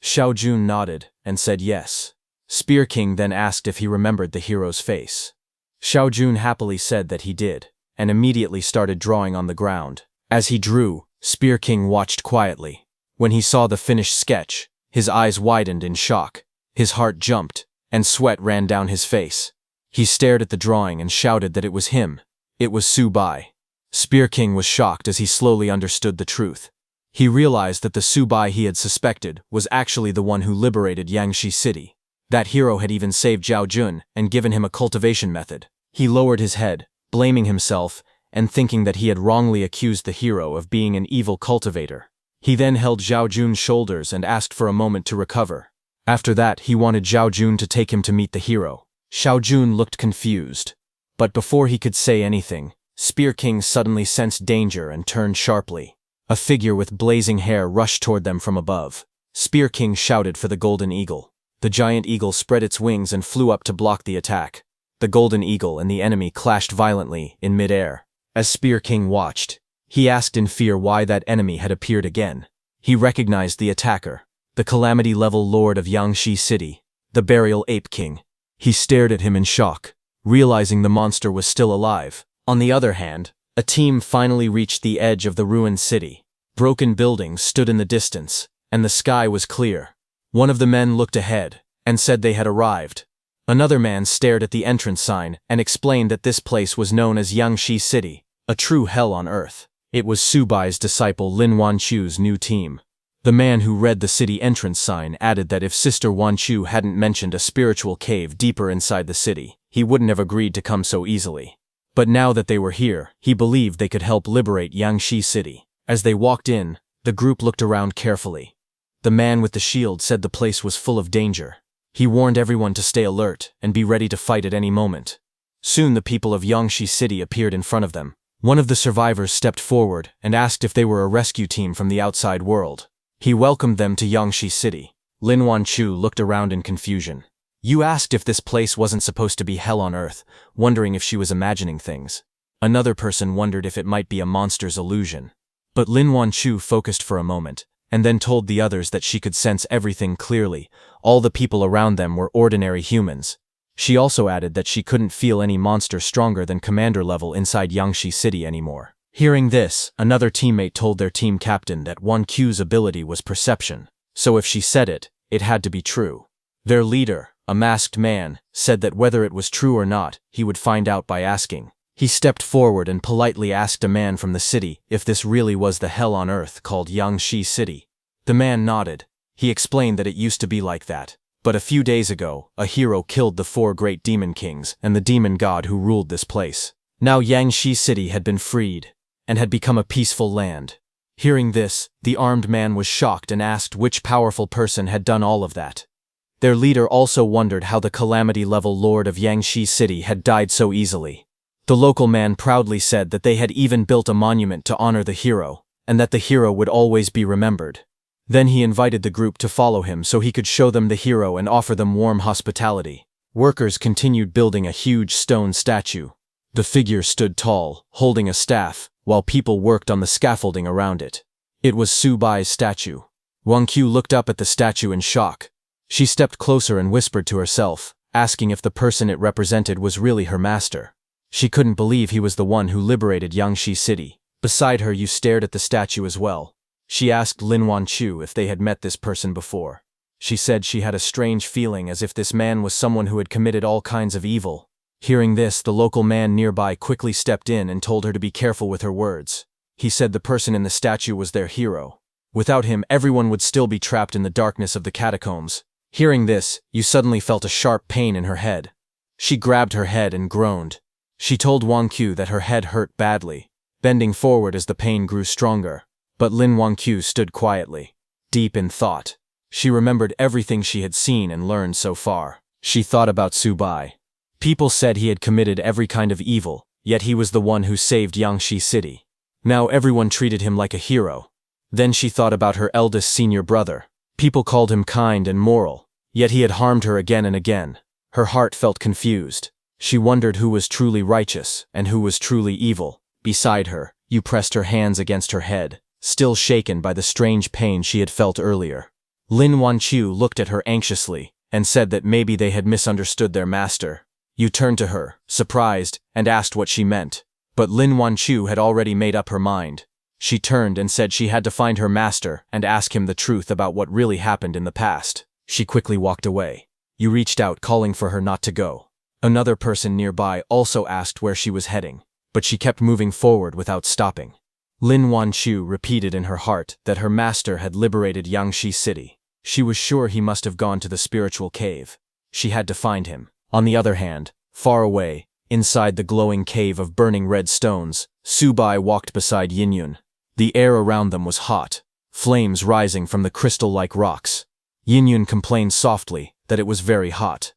Xiao Jun nodded and said yes. Spear King then asked if he remembered the hero's face. Xiao Jun happily said that he did, and immediately started drawing on the ground. As he drew, Spear King watched quietly. When he saw the finished sketch, his eyes widened in shock, his heart jumped, and sweat ran down his face. He stared at the drawing and shouted that it was him. It was Subai. Spear King was shocked as he slowly understood the truth. He realized that the Subai he had suspected was actually the one who liberated Yangshi City. That hero had even saved Xiao Jun and given him a cultivation method. He lowered his head, blaming himself and thinking that he had wrongly accused the hero of being an evil cultivator. He then held Xiao Jun's shoulders and asked for a moment to recover. After that, he wanted Xiao Jun to take him to meet the hero. Xiao Jun looked confused. But before he could say anything, Spear King suddenly sensed danger and turned sharply. A figure with blazing hair rushed toward them from above. Spear King shouted for the golden eagle. The giant eagle spread its wings and flew up to block the attack. The golden eagle and the enemy clashed violently in midair. As Spear King watched, he asked in fear why that enemy had appeared again. He recognized the attacker, the calamity-level lord of Yangshi City, the Burial Ape King. He stared at him in shock, realizing the monster was still alive. On the other hand, a team finally reached the edge of the ruined city. Broken buildings stood in the distance, and the sky was clear. One of the men looked ahead and said they had arrived. Another man stared at the entrance sign and explained that this place was known as Yangshi City, a true hell on earth. It was Subai's disciple Lin Wanchu's new team. The man who read the city entrance sign added that if Sister Wanchu hadn't mentioned a spiritual cave deeper inside the city, he wouldn't have agreed to come so easily. But now that they were here, he believed they could help liberate Yangshi City. As they walked in, the group looked around carefully. The man with the shield said the place was full of danger. He warned everyone to stay alert and be ready to fight at any moment. Soon the people of Yangshi City appeared in front of them. One of the survivors stepped forward and asked if they were a rescue team from the outside world. He welcomed them to Yangshi City. Lin Wanchu looked around in confusion. You asked if this place wasn't supposed to be hell on earth, wondering if she was imagining things. Another person wondered if it might be a monster's illusion. But Lin Wanchu focused for a moment, and then told the others that she could sense everything clearly. All the people around them were ordinary humans. She also added that she couldn't feel any monster stronger than commander level inside Yangshi City anymore. Hearing this, another teammate told their team captain that Wanchu's ability was perception, so if she said it, it had to be true. Their leader, a masked man, said that whether it was true or not, he would find out by asking. He stepped forward and politely asked a man from the city if this really was the hell on earth called Yangshi City. The man nodded. He explained that it used to be like that. But a few days ago, a hero killed the 4 great demon kings and the demon god who ruled this place. Now Yangshi City had been freed, and had become a peaceful land. Hearing this, the armed man was shocked and asked which powerful person had done all of that. Their leader also wondered how the calamity-level lord of Yangshi City had died so easily. The local man proudly said that they had even built a monument to honor the hero, and that the hero would always be remembered. Then he invited the group to follow him so he could show them the hero and offer them warm hospitality. Workers continued building a huge stone statue. The figure stood tall, holding a staff, while people worked on the scaffolding around it. It was Subai's statue. Wanchu looked up at the statue in shock. She stepped closer and whispered to herself, asking if the person it represented was really her master. She couldn't believe he was the one who liberated Yangshi City. Beside her, you stared at the statue as well. She asked Lin Wanchu if they had met this person before. She said she had a strange feeling as if this man was someone who had committed all kinds of evil. Hearing this, the local man nearby quickly stepped in and told her to be careful with her words. He said the person in the statue was their hero. Without him, everyone would still be trapped in the darkness of the catacombs. Hearing this, you suddenly felt a sharp pain in her head. She grabbed her head and groaned. She told Wanchu that her head hurt badly, bending forward as the pain grew stronger. But Lin Wanchu stood quietly, deep in thought. She remembered everything she had seen and learned so far. She thought about Subai. People said he had committed every kind of evil, yet he was the one who saved Yangshi City. Now everyone treated him like a hero. Then she thought about her eldest senior brother. People called him kind and moral, yet he had harmed her again and again. Her heart felt confused. She wondered who was truly righteous and who was truly evil. Beside her, Yu pressed her hands against her head, still shaken by the strange pain she had felt earlier. Lin Wanchu looked at her anxiously and said that maybe they had misunderstood their master. Yu turned to her, surprised, and asked what she meant. But Lin Wanchu had already made up her mind. She turned and said she had to find her master and ask him the truth about what really happened in the past. She quickly walked away. Yu reached out, calling for her not to go. Another person nearby also asked where she was heading, but she kept moving forward without stopping. Lin Wanchu repeated in her heart that her master had liberated Yangshi City. She was sure he must have gone to the spiritual cave. She had to find him. On the other hand, far away, inside the glowing cave of burning red stones, Subai walked beside Yinyun. The air around them was hot, flames rising from the crystal-like rocks. Yinyun complained softly that it was very hot.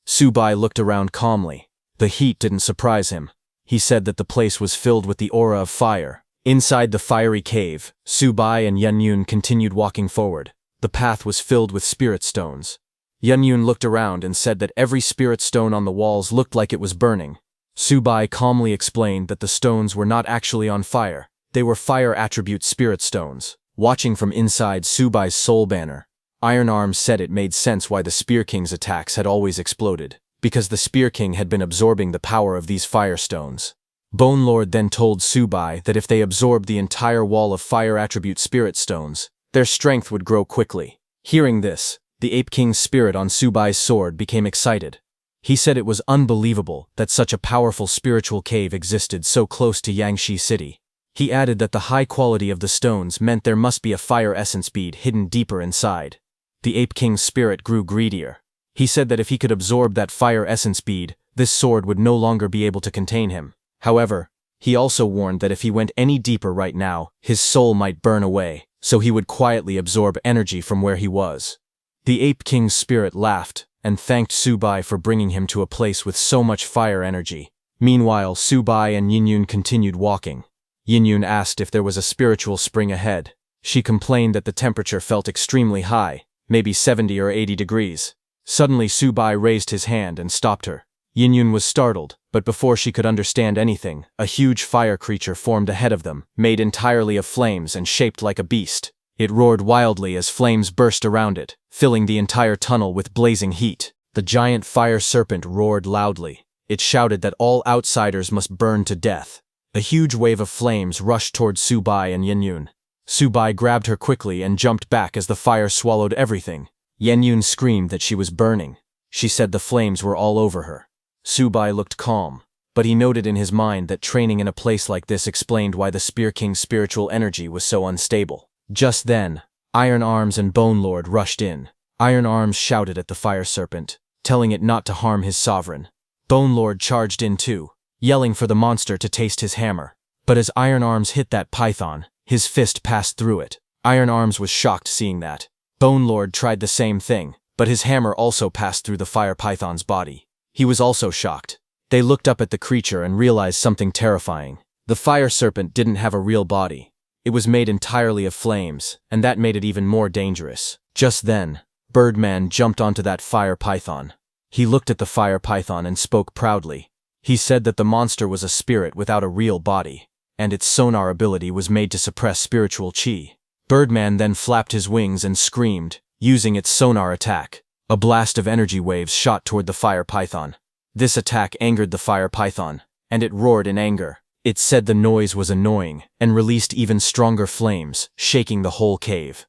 Subai looked around calmly. The heat didn't surprise him. He said that the place was filled with the aura of fire. Inside the fiery cave, Subai and Yinyun continued walking forward. The path was filled with spirit stones. Yunyun looked around and said that every spirit stone on the walls looked like it was burning. Subai calmly explained that the stones were not actually on fire. They were fire attribute spirit stones. Watching from inside Subai's soul banner, Iron Arms said it made sense why the Spear King's attacks had always exploded, because the Spear King had been absorbing the power of these fire stones. Bone Lord then told Subai that if they absorbed the entire wall of fire attribute spirit stones, their strength would grow quickly. Hearing this, the Ape King's spirit on Subai's sword became excited. He said it was unbelievable that such a powerful spiritual cave existed so close to Yangshi City. He added that the high quality of the stones meant there must be a fire essence bead hidden deeper inside. The Ape King's spirit grew greedier. He said that if he could absorb that fire essence bead, this sword would no longer be able to contain him. However, he also warned that if he went any deeper right now, his soul might burn away, so he would quietly absorb energy from where he was. The Ape King's spirit laughed and thanked Subai for bringing him to a place with so much fire energy. Meanwhile, Subai and Yunyun continued walking. Yunyun asked if there was a spiritual spring ahead. She complained that the temperature felt extremely high, maybe 70 or 80 degrees. Suddenly Subai raised his hand and stopped her. Yunyun was startled, but before she could understand anything, a huge fire creature formed ahead of them, made entirely of flames and shaped like a beast. It roared wildly as flames burst around it, filling the entire tunnel with blazing heat. The giant fire serpent roared loudly. It shouted that all outsiders must burn to death. A huge wave of flames rushed towards Subai and Yunyun. Subai grabbed her quickly and jumped back as the fire swallowed everything. Yunyun screamed that she was burning. She said the flames were all over her. Subai looked calm, but he noted in his mind that training in a place like this explained why the Spear King's spiritual energy was so unstable. Just then, Iron Arms and Bone Lord rushed in. Iron Arms shouted at the fire serpent, telling it not to harm his sovereign. Bone Lord charged in too, yelling for the monster to taste his hammer. But as Iron Arms hit that python, his fist passed through it. Iron Arms was shocked seeing that. Bone Lord tried the same thing, but his hammer also passed through the fire python's body. He was also shocked. They looked up at the creature and realized something terrifying. The fire serpent didn't have a real body. It was made entirely of flames, and that made it even more dangerous. Just then, Birdman jumped onto that fire python. He looked at the fire python and spoke proudly. He said that the monster was a spirit without a real body, and its sonar ability was made to suppress spiritual chi. Birdman then flapped his wings and screamed, using its sonar attack. A blast of energy waves shot toward the fire python. This attack angered the fire python, and it roared in anger. It said the noise was annoying and released even stronger flames, shaking the whole cave.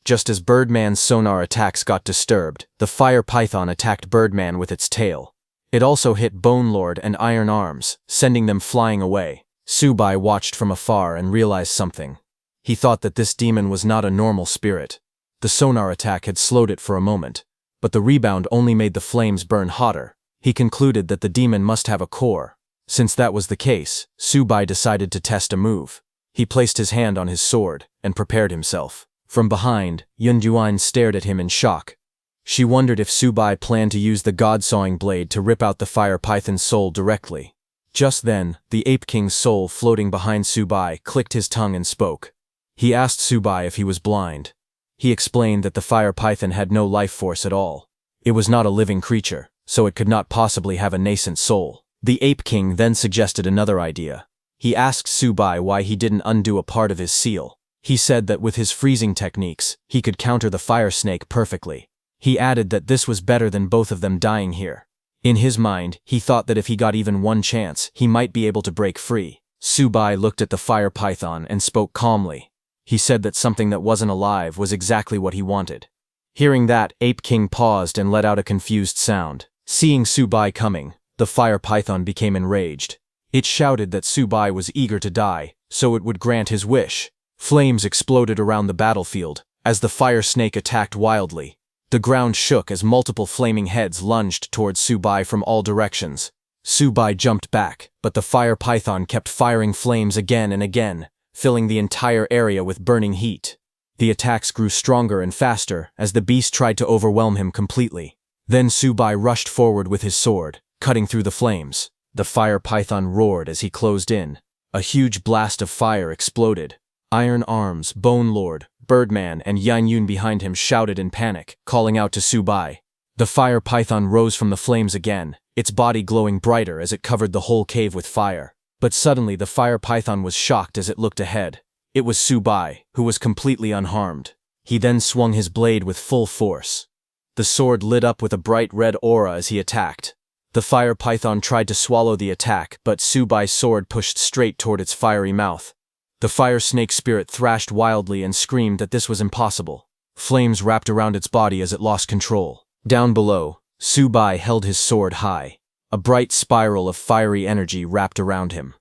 Just as Birdman's sonar attacks got disturbed, the fire python attacked Birdman with its tail. It also hit Bone Lord and Iron Arms, sending them flying away. Subai watched from afar and realized something. He thought that this demon was not a normal spirit. The sonar attack had slowed it for a moment, but the rebound only made the flames burn hotter. He concluded that the demon must have a core. Since that was the case, Subai decided to test a move. He placed his hand on his sword and prepared himself. From behind, Yunjuan stared at him in shock. She wondered if Subai planned to use the god-sawing blade to rip out the fire python's soul directly. Just then, the Ape King's soul floating behind Subai clicked his tongue and spoke. He asked Subai if he was blind. He explained that the fire python had no life force at all. It was not a living creature, so it could not possibly have a nascent soul. The Ape King then suggested another idea. He asked Subai why he didn't undo a part of his seal. He said that with his freezing techniques, he could counter the fire snake perfectly. He added that this was better than both of them dying here. In his mind, he thought that if he got even one chance, he might be able to break free. Subai looked at the fire python and spoke calmly. He said that something that wasn't alive was exactly what he wanted. Hearing that, Ape King paused and let out a confused sound. Seeing Subai coming, the fire python became enraged. It shouted that Subai was eager to die, so it would grant his wish. Flames exploded around the battlefield as the fire snake attacked wildly. The ground shook as multiple flaming heads lunged towards Subai from all directions. Subai jumped back, but the fire python kept firing flames again and again, filling the entire area with burning heat. The attacks grew stronger and faster as the beast tried to overwhelm him completely. Then Subai rushed forward with his sword, cutting through the flames. The fire python roared as he closed in. A huge blast of fire exploded. Iron Arms, Bone Lord, Birdman, and Yan Yun behind him shouted in panic, calling out to Su Bai. The fire python rose from the flames again, its body glowing brighter as it covered the whole cave with fire. But suddenly the fire python was shocked as it looked ahead. It was Su Bai, who was completely unharmed. He then swung his blade with full force. The sword lit up with a bright red aura as he attacked. The fire python tried to swallow the attack, but Su Bai's sword pushed straight toward its fiery mouth. The fire snake spirit thrashed wildly and screamed that this was impossible. Flames wrapped around its body as it lost control. Down below, Su Bai held his sword high. A bright spiral of fiery energy wrapped around him.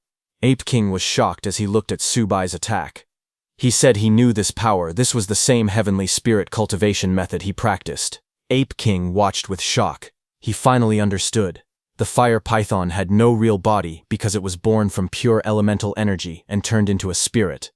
Ape King was shocked as he looked at Su Bai's attack. He said he knew this power. This was the same heavenly spirit cultivation method he practiced. Ape King watched with shock. He finally understood. The fire python had no real body because it was born from pure elemental energy and turned into a spirit.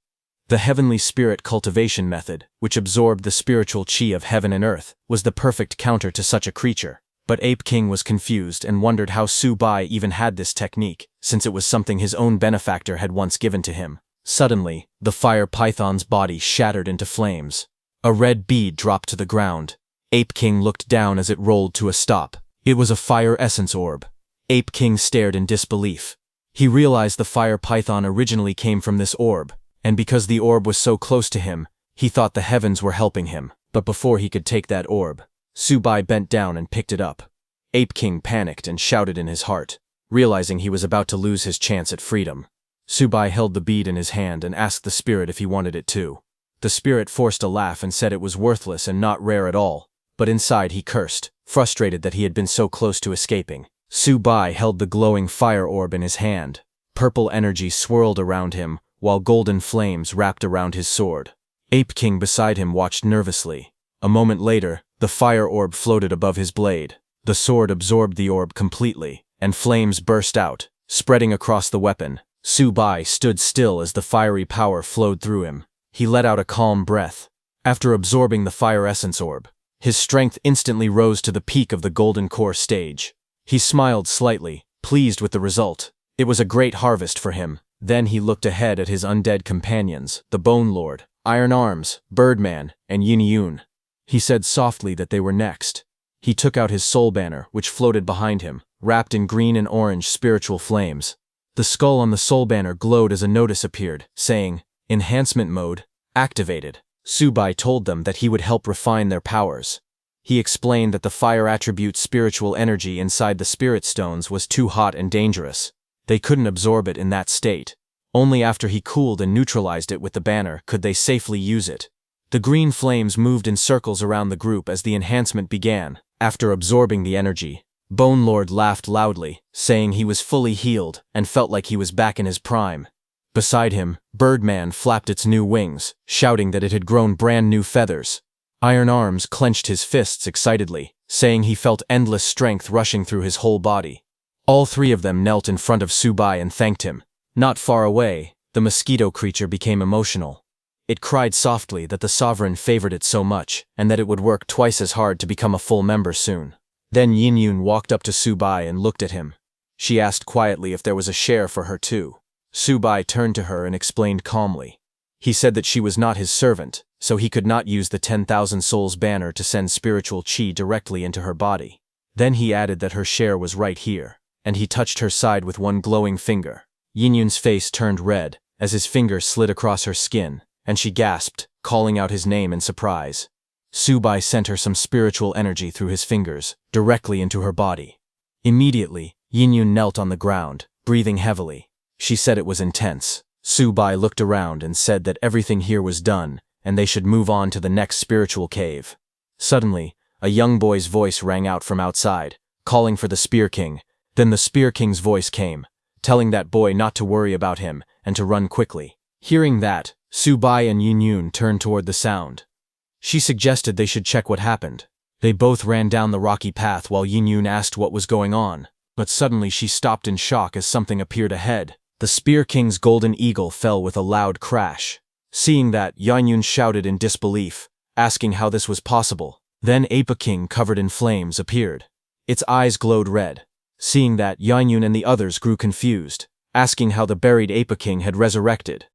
The heavenly spirit cultivation method, which absorbed the spiritual chi of heaven and earth, was the perfect counter to such a creature. But Ape King was confused and wondered how Su Bai even had this technique, since it was something his own benefactor had once given to him. Suddenly, the fire python's body shattered into flames. A red bead dropped to the ground. Ape King looked down as it rolled to a stop. It was a fire essence orb. Ape King stared in disbelief. He realized the fire python originally came from this orb, and because the orb was so close to him, he thought the heavens were helping him. But before he could take that orb, Su Bai bent down and picked it up. Ape King panicked and shouted in his heart, realizing he was about to lose his chance at freedom. Su Bai held the bead in his hand and asked the spirit if he wanted it too. The spirit forced a laugh and said it was worthless and not rare at all, but inside he cursed, frustrated that he had been so close to escaping. Su Bai held the glowing fire orb in his hand. Purple energy swirled around him, while golden flames wrapped around his sword. Ape King beside him watched nervously. A moment later, the fire orb floated above his blade. The sword absorbed the orb completely, and flames burst out, spreading across the weapon. Su Bai stood still as the fiery power flowed through him. He let out a calm breath. After absorbing the fire essence orb, his strength instantly rose to the peak of the golden core stage. He smiled slightly, pleased with the result. It was a great harvest for him. Then he looked ahead at his undead companions, the Bone Lord, Iron Arms, Birdman, and Yin Yun. He said softly that they were next. He took out his soul banner, which floated behind him, wrapped in green and orange spiritual flames. The skull on the soul banner glowed as a notice appeared, saying, "Enhancement mode activated." Su Bai told them that he would help refine their powers. He explained that the fire attribute spiritual energy inside the spirit stones was too hot and dangerous. They couldn't absorb it in that state. Only after he cooled and neutralized it with the banner could they safely use it. The green flames moved in circles around the group as the enhancement began. After absorbing the energy, Bone Lord laughed loudly, saying he was fully healed and felt like he was back in his prime. Beside him, Birdman flapped its new wings, shouting that it had grown brand new feathers. Iron Arms clenched his fists excitedly, saying he felt endless strength rushing through his whole body. All three of them knelt in front of Su Bai and thanked him. Not far away, the mosquito creature became emotional. It cried softly that the sovereign favored it so much, and that it would work twice as hard to become a full member soon. Then Yin Yun walked up to Su Bai and looked at him. She asked quietly if there was a share for her too. Su Bai turned to her and explained calmly. He said that she was not his servant, so he could not use the 10,000 souls banner to send spiritual chi directly into her body. Then he added that her share was right here, and he touched her side with one glowing finger. Yin Yun's face turned red as his finger slid across her skin, and she gasped, calling out his name in surprise. Su Bai sent her some spiritual energy through his fingers, directly into her body. Immediately, Yin Yun knelt on the ground, breathing heavily. She said it was intense. Su Bai looked around and said that everything here was done, and they should move on to the next spiritual cave. Suddenly, a young boy's voice rang out from outside, calling for the Spear King. Then the Spear King's voice came, telling that boy not to worry about him and to run quickly. Hearing that, Su Bai and Yin Yun turned toward the sound. She suggested they should check what happened. They both ran down the rocky path while Yin Yun asked what was going on, but suddenly she stopped in shock as something appeared ahead. The Spear King's golden eagle fell with a loud crash. Seeing that, Yin Yun shouted in disbelief, asking how this was possible. Then Ape King covered in flames appeared. Its eyes glowed red. Seeing that, Yin Yun and the others grew confused, asking how the buried Ape King had resurrected.